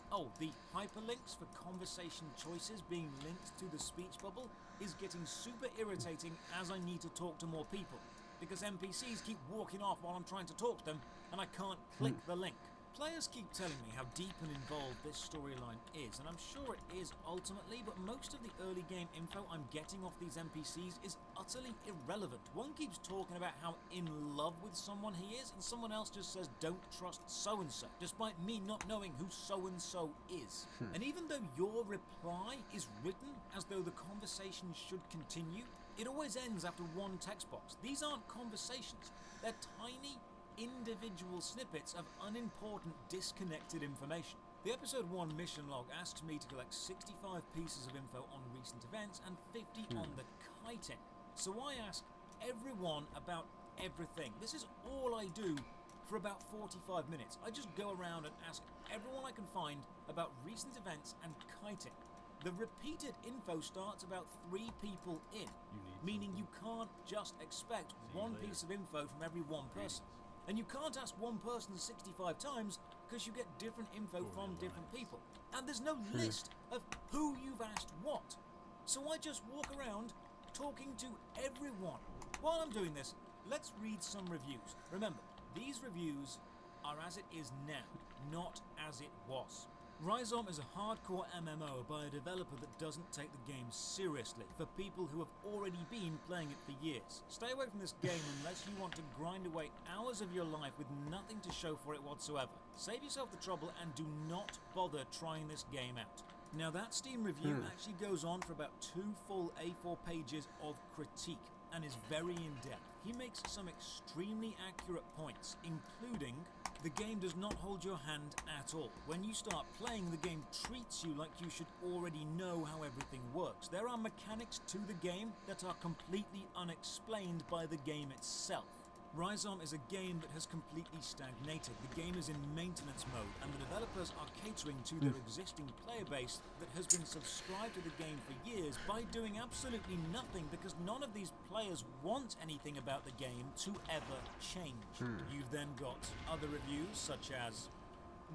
Oh, the hyperlinks for conversation choices being linked to the speech bubble is getting super irritating as I need to talk to more people, because NPCs keep walking off while I'm trying to talk to them and I can't click the link. Players keep telling me how deep and involved this storyline is, and I'm sure it is ultimately, but most of the early game info I'm getting off these NPCs is utterly irrelevant. One keeps talking about how in love with someone he is, and someone else just says don't trust so-and-so, despite me not knowing who so-and-so is. And even though your reply is written as though the conversation should continue, it always ends after one text box. These aren't conversations, they're tiny, individual snippets of unimportant, disconnected information. The episode 1 mission log asks me to collect 65 pieces of info on recent events and 50 on the kiting. So I ask everyone about everything. This is all I do for about 45 minutes. I just go around and ask everyone I can find about recent events and kiting. The repeated info starts about 3 people in, meaning you can't just expect one piece of info from every one person. And you can't ask one person 65 times because you get different info from different people. And there's no list of who you've asked what. So I just walk around talking to everyone. While I'm doing this, let's read some reviews. Remember, these reviews are as it is now, not as it was. Rhizome is a hardcore MMO by a developer that doesn't take the game seriously, for people who have already been playing it for years. Stay away from this game unless you want to grind away hours of your life with nothing to show for it whatsoever. Save yourself the trouble and do not bother trying this game out. Now that Steam review actually goes on for about 2 full A4 pages of critique, and is very in-depth. He makes some extremely accurate points, including the game does not hold your hand at all. When you start playing, the game treats you like you should already know how everything works. There are mechanics to the game that are completely unexplained by the game itself. Rhizome is a game that has completely stagnated. The game is in maintenance mode, and the developers are catering to their existing player base that has been subscribed to the game for years by doing absolutely nothing because none of these players want anything about the game to ever change. You've then got other reviews such as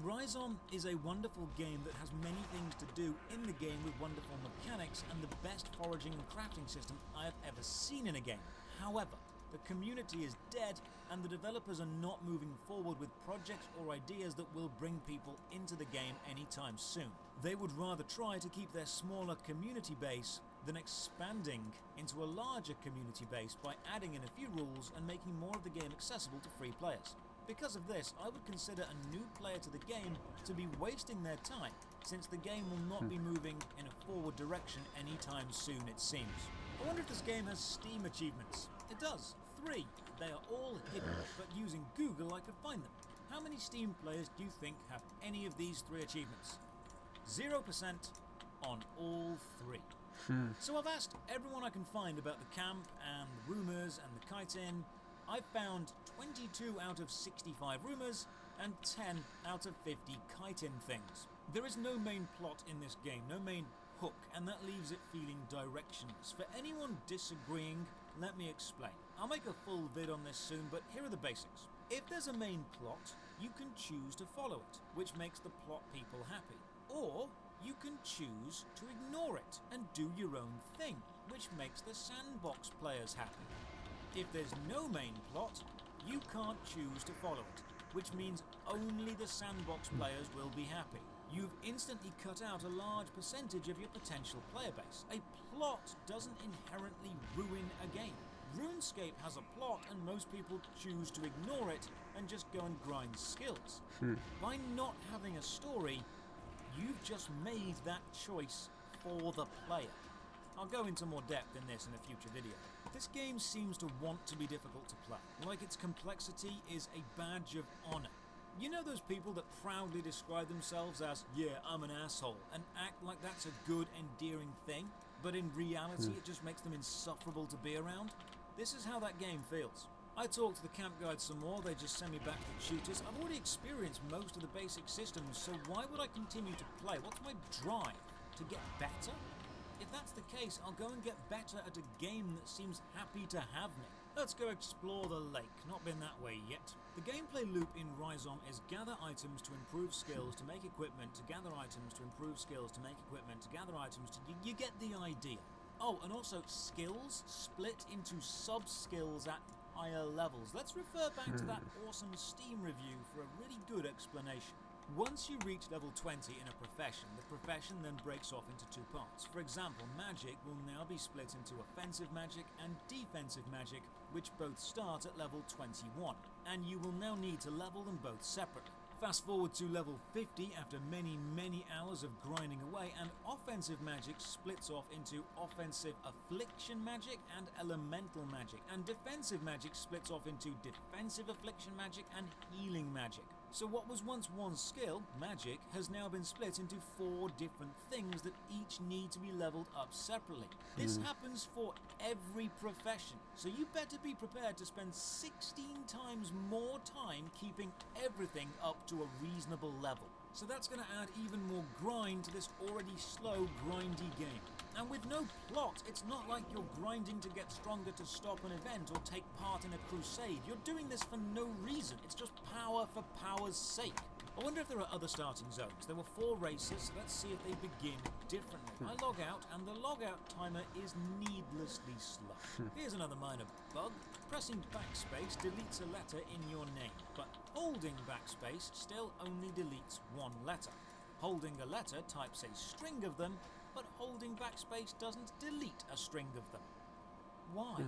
Rhizome is a wonderful game that has many things to do in the game with wonderful mechanics and the best foraging and crafting system I have ever seen in a game. However, the community is dead, and the developers are not moving forward with projects or ideas that will bring people into the game anytime soon. They would rather try to keep their smaller community base than expanding into a larger community base by adding in a few rules and making more of the game accessible to free players. Because of this, I would consider a new player to the game to be wasting their time, since the game will not be moving in a forward direction anytime soon, it seems. I wonder if this game has Steam achievements. It does. 3. They are all hidden, but using Google I could find them. How many Steam players do you think have any of these 3 achievements? 0% on all 3. So I've asked everyone I can find about the camp and the rumours and the kite-in. I've found 22 out of 65 rumours and 10 out of 50 kite-in things. There is no main plot in this game, no main hook, and that leaves it feeling directionless. For anyone disagreeing, let me explain. I'll make a full vid on this soon, but here are the basics. If there's a main plot, you can choose to follow it, which makes the plot people happy. Or you can choose to ignore it and do your own thing, which makes the sandbox players happy. If there's no main plot, you can't choose to follow it, which means only the sandbox players will be happy. You've instantly cut out a large percentage of your potential player base. A plot doesn't inherently ruin a game. RuneScape has a plot and most people choose to ignore it and just go and grind skills. By not having a story, you've just made that choice for the player. I'll go into more depth in this in a future video. This game seems to want to be difficult to play, like its complexity is a badge of honor. You know those people that proudly describe themselves as, yeah, I'm an asshole, and act like that's a good, endearing thing, but in reality it just makes them insufferable to be around? This is how that game feels. I talked to the camp guide some more, they just send me back to the tutors. I've already experienced most of the basic systems, so why would I continue to play? What's my drive? To get better? If that's the case, I'll go and get better at a game that seems happy to have me. Let's go explore the lake. Not been that way yet. The gameplay loop in Rhizome is gather items to improve skills, to make equipment, to gather items, to improve skills, to make equipment, to gather items, you get the idea. Oh, and also skills split into sub-skills at higher levels. Let's refer back to that awesome Steam review for a really good explanation. Once you reach level 20 in a profession, the profession then breaks off into 2 parts. For example, magic will now be split into offensive magic and defensive magic, which both start at level 21, and you will now need to level them both separately. Fast forward to level 50 after many hours of grinding away, and offensive magic splits off into offensive affliction magic and elemental magic, and defensive magic splits off into defensive affliction magic and healing magic. So what was once one skill, magic, has now been split into 4 different things that each need to be leveled up separately. This happens for every profession, so you better be prepared to spend 16 times more time keeping everything up to a reasonable level. So that's going to add even more grind to this already slow, grindy game. And with no plot, it's not like you're grinding to get stronger to stop an event or take part in a crusade. You're doing this for no reason. It's just power for power's sake. I wonder if there are other starting zones. There were 4 races, so let's see if they begin differently. I log out, and the logout timer is needlessly slow. Here's another minor bug. Pressing backspace deletes a letter in your name, but holding backspace still only deletes 1 letter. Holding a letter types a string of them, but holding backspace doesn't delete a string of them. Why?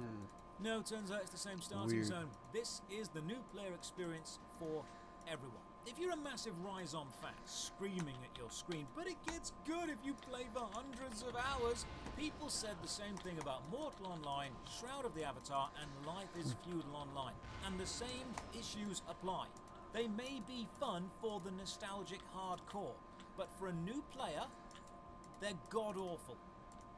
No, turns out it's the same starting zone. This is the new player experience for everyone. If you're a massive Rhizome fan, screaming at your screen, but it gets good if you play for hundreds of hours, people said the same thing about Mortal Online, Shroud of the Avatar, and Life is Feudal Online. And the same issues apply. They may be fun for the nostalgic hardcore, but for a new player, they're god-awful.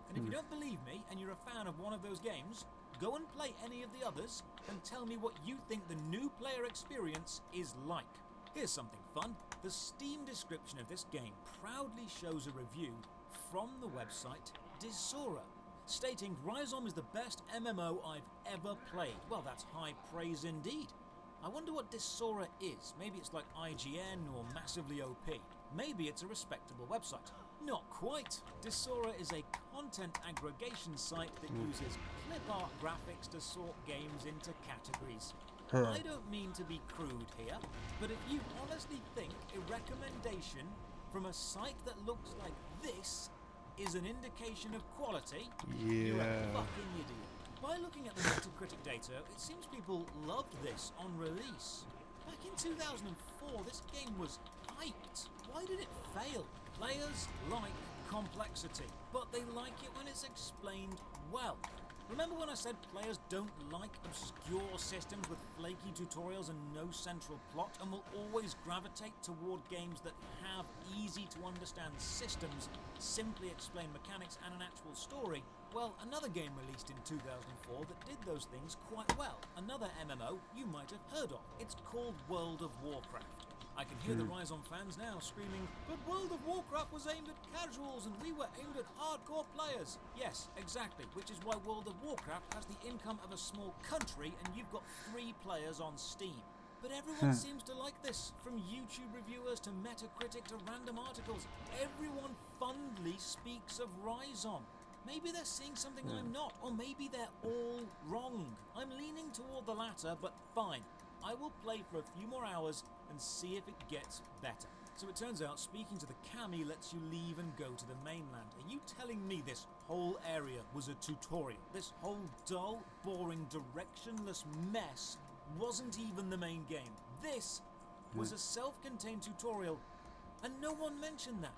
And if you don't believe me, and you're a fan of one of those games, go and play any of the others, and tell me what you think the new player experience is like. Here's something fun. The Steam description of this game proudly shows a review from the website Disora, stating Rhizome is the best MMO I've ever played. Well, that's high praise indeed. I wonder what Disora is. Maybe it's like IGN or massively OP. Maybe it's a respectable website. Not quite. Disora is a content aggregation site that uses clip art graphics to sort games into categories. I don't mean to be crude here, but if you honestly think a recommendation from a site that looks like this is an indication of quality, you're a fucking idiot. By looking at the Metacritic data, it seems people loved this on release. Back in 2004, this game was hyped. Why did it fail? Players like complexity, but they like it when it's explained well. Remember when I said players don't like obscure systems with flaky tutorials and no central plot, and will always gravitate toward games that have easy to understand systems, simply explain mechanics and an actual story? Well, another game released in 2004 that did those things quite well. Another MMO you might have heard of. It's called World of Warcraft. I can hear the Rhizome fans now screaming, but World of Warcraft was aimed at casuals and we were aimed at hardcore players. Yes, exactly, which is why World of Warcraft has the income of a small country and you've got 3 players on Steam. But everyone seems to like this, from YouTube reviewers to Metacritic to random articles. Everyone fondly speaks of Rhizome. Maybe they're seeing something I'm not, or maybe they're all wrong. I'm leaning toward the latter, but fine. I will play for a few more hours and see if it gets better. So it turns out speaking to the Cami lets you leave and go to the mainland. Are you telling me this whole area was a tutorial? This whole dull, boring, directionless mess wasn't even the main game. This was a self-contained tutorial, and no one mentioned that.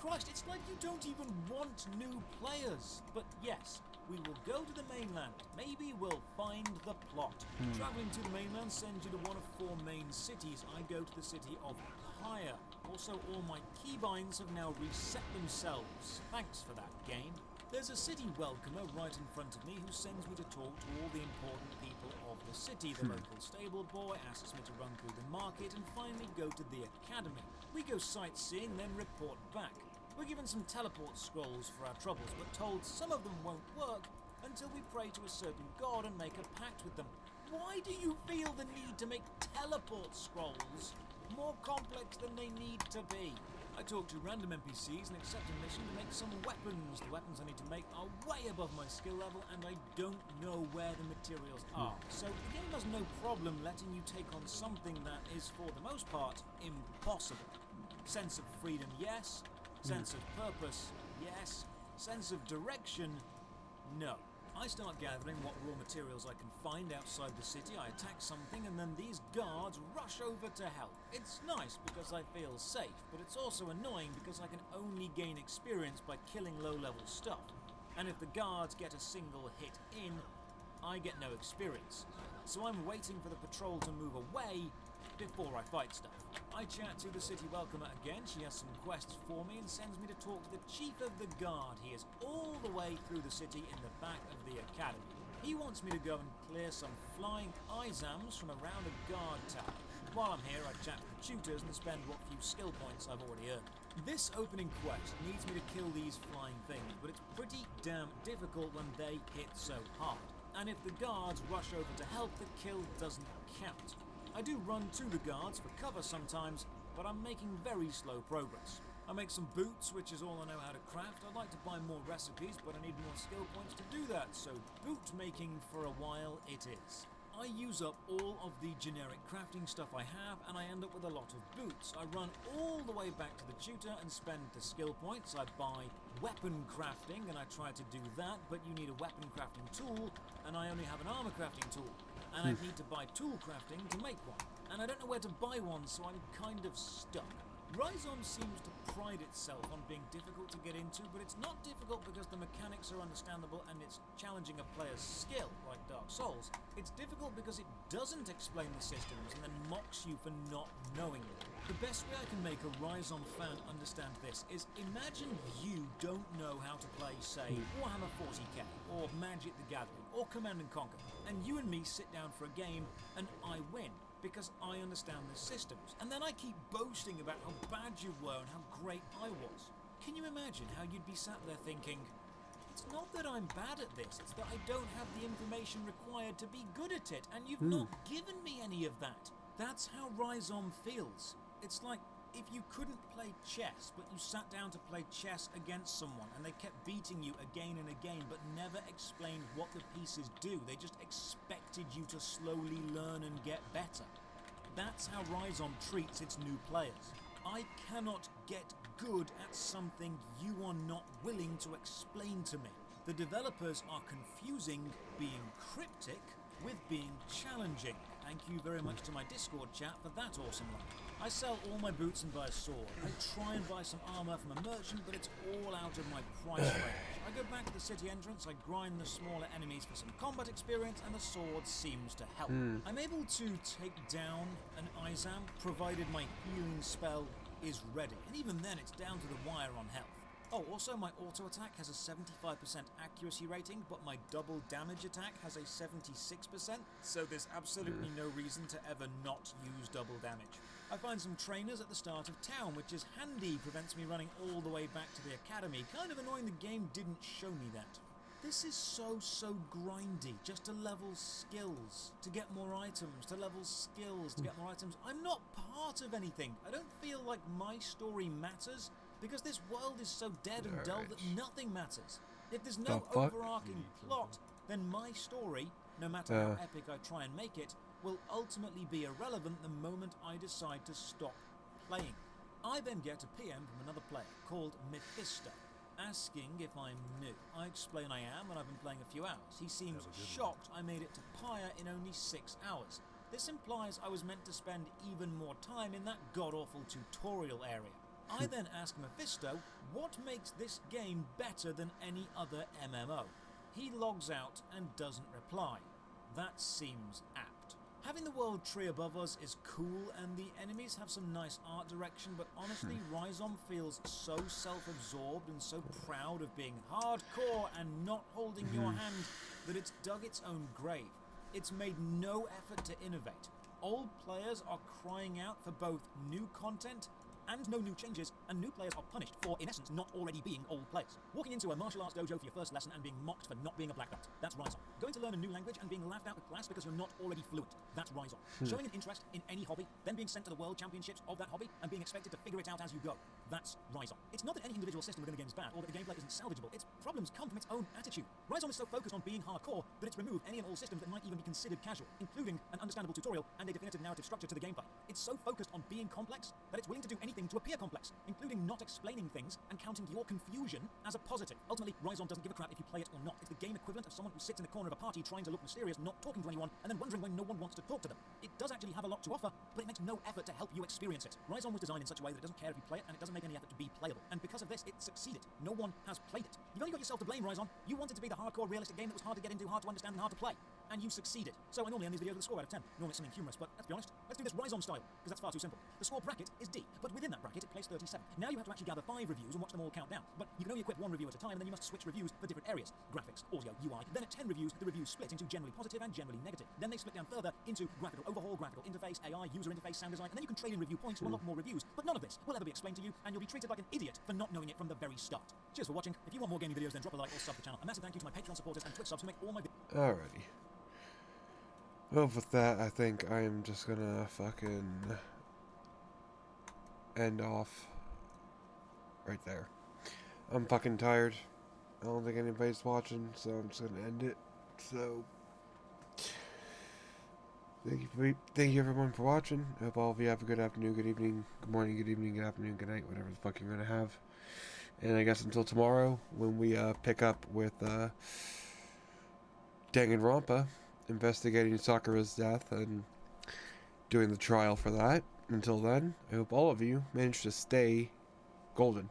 Christ, it's like you don't even want new players. But yes, we will go to the mainland. Maybe we'll find the plot. Traveling to the mainland sends you to one of 4 main cities. I go to the city of Pyre. Also, all my keybinds have now reset themselves. Thanks for that, game. There's a city welcomer right in front of me who sends me to talk to all the important people of the city. The local stable boy asks me to run through the market and finally go to the academy. We go sightseeing, then report back. We're given some teleport scrolls for our troubles, but told some of them won't work until we pray to a certain god and make a pact with them. Why do you feel the need to make teleport scrolls more complex than they need to be? I talk to random NPCs and accept a mission to make some weapons. The weapons I need to make are way above my skill level and I don't know where the materials are. So the game has no problem letting you take on something that is, for the most part, impossible. Sense of freedom, yes. Sense of purpose, yes. Sense of direction, no. I start gathering what raw materials I can find outside the city, I attack something, and then these guards rush over to help. It's nice because I feel safe, but it's also annoying because I can only gain experience by killing low-level stuff. And if the guards get a single hit in, I get no experience. So I'm waiting for the patrol to move away before I fight stuff. I chat to the city welcomer again. She has some quests for me and sends me to talk to the chief of the guard. He is all the way through the city in the back of the academy. He wants me to go and clear some flying Izams from around a guard tower. While I'm here, I chat to the tutors and spend what few skill points I've already earned. This opening quest needs me to kill these flying things, but it's pretty damn difficult when they hit so hard. And if the guards rush over to help, the kill doesn't count. I do run to the guards for cover sometimes, but I'm making very slow progress. I make some boots, which is all I know how to craft. I'd like to buy more recipes, but I need more skill points to do that, so boot making for a while it is. I use up all of the generic crafting stuff I have, and I end up with a lot of boots. I run all the way back to the tutor and spend the skill points. I buy weapon crafting, and I try to do that, but you need a weapon crafting tool, and I only have an armor crafting tool. and I'd need to buy tool crafting to make one. And I don't know where to buy one, so I'm kind of stuck. Rhizome seems to pride itself on being difficult to get into, but it's not difficult because the mechanics are understandable and it's challenging a player's skill, like Dark Souls. It's difficult because it doesn't explain the systems and then mocks you for not knowing them. The best way I can make a Rhizome fan understand this is imagine you don't know how to play, say, Warhammer 40k, or Magic the Gathering, or Command & Conquer, and you and me sit down for a game and I win, because I understand the systems. And then I keep boasting about how bad you were and how great I was. Can you imagine how you'd be sat there thinking, it's not that I'm bad at this, it's that I don't have the information required to be good at it, and you've not given me any of that. That's how Rhizome feels. It's like if you couldn't play chess, but you sat down to play chess against someone, and they kept beating you again and again, but never explained what the pieces do. They just expected you to slowly learn and get better. That's how Rhizome treats its new players. I cannot get good at something you are not willing to explain to me. The developers are confusing being cryptic with being challenging. Thank you very much to my Discord chat for that awesome line. I sell all my boots and buy a sword. I try and buy some armor from a merchant, but it's all out of my price range. I go back to the city entrance, I grind the smaller enemies for some combat experience, and the sword seems to help. I'm able to take down an Izam, provided my healing spell is ready. And even then, it's down to the wire on health. Oh, also my auto attack has a 75% accuracy rating, but my double damage attack has a 76%, so there's absolutely no reason to ever not use double damage. I find some trainers at the start of town, which is handy, prevents me running all the way back to the academy. Kind of annoying the game didn't show me that. This is so grindy, just to level skills, to get more items, to level skills, to get more items. I'm not part of anything. I don't feel like my story matters, because this world is so dead and dull that nothing matters. If there's no overarching plot, then my story, no matter how epic I try and make it, will ultimately be irrelevant the moment I decide to stop playing. I then get a PM from another player called Mephisto, asking if I'm new. I explain I am, and I've been playing a few hours. He seems shocked I made it to Pyre in only 6 hours. This implies I was meant to spend even more time in that god-awful tutorial area. I then ask Mephisto what makes this game better than any other MMO. He logs out and doesn't reply. That seems apt. Having the world tree above us is cool, and the enemies have some nice art direction, but honestly, Rhizome feels so self-absorbed and so proud of being hardcore and not holding your hand that it's dug its own grave. It's made no effort to innovate. Old players are crying out for both new content and no new changes, and new players are punished for, in essence, not already being old players. Walking into a martial arts dojo for your first lesson and being mocked for not being a black belt, that's Rhizome. Going to learn a new language and being laughed out of class because you're not already fluent, that's Rhizome. Showing an interest in any hobby, then being sent to the world championships of that hobby and being expected to figure it out as you go, that's Rhizome. It's not that any individual system within the game is bad or that the gameplay isn't salvageable, its problems come from its own attitude. Rhizome is so focused on being hardcore that it's removed any and all systems that might even be considered casual, including an understandable tutorial and a definitive narrative structure to the gameplay. It's so focused on being complex that it's willing to do anything to appear complex, including not explaining things and counting your confusion as a positive. Ultimately, Rhizome doesn't give a crap if you play it or not. It's the game equivalent of someone who sits in the corner of a party trying to look mysterious, not talking to anyone, and then wondering when no one wants to talk to them. It does actually have a lot to offer, but it makes no effort to help you experience it. Rhizome was designed in such a way that it doesn't care if you play it, and it doesn't make any effort to be playable. And because of this, it succeeded. No one has played it. You've only got yourself to blame, Rhizome. You wanted to be the hardcore, realistic game that was hard to get into, hard to understand, and hard to play. And you succeeded. So I normally end these videos with a score out of 10. Normally it's something humorous, but let's be honest, let's do this Rhizome style, because that's far too simple. The score bracket is D, but within that bracket it plays 37. Now you have to actually gather 5 reviews and watch them all count down. But you can only equip 1 review at a time, and then you must switch reviews for different areas. Graphics, audio, UI. Then at 10 reviews, the reviews split into generally positive and generally negative. Then they split down further into graphical overhaul, graphical interface, AI, user interface, sound design, and then you can trade in review points to unlock more reviews. But none of this will ever be explained to you, and you'll be treated like an idiot for not knowing it from the very start. Cheers for watching. If you want more gaming videos, then drop a like or sub the channel. A massive thank you to my Patreon supporters and Twitch subs who make all my videos. Alrighty. Well, with that, I think I am just gonna fucking end off right there. I'm fucking tired. I don't think anybody's watching, so I'm just gonna end it. So, thank you everyone for watching. I hope all of you have a good afternoon, good evening, good morning, good evening, good afternoon, good night, whatever the fuck you're gonna have. And I guess until tomorrow, when we pick up with Danganronpa, investigating Sakura's death and doing the trial for that. Until then, I hope all of you manage to stay golden.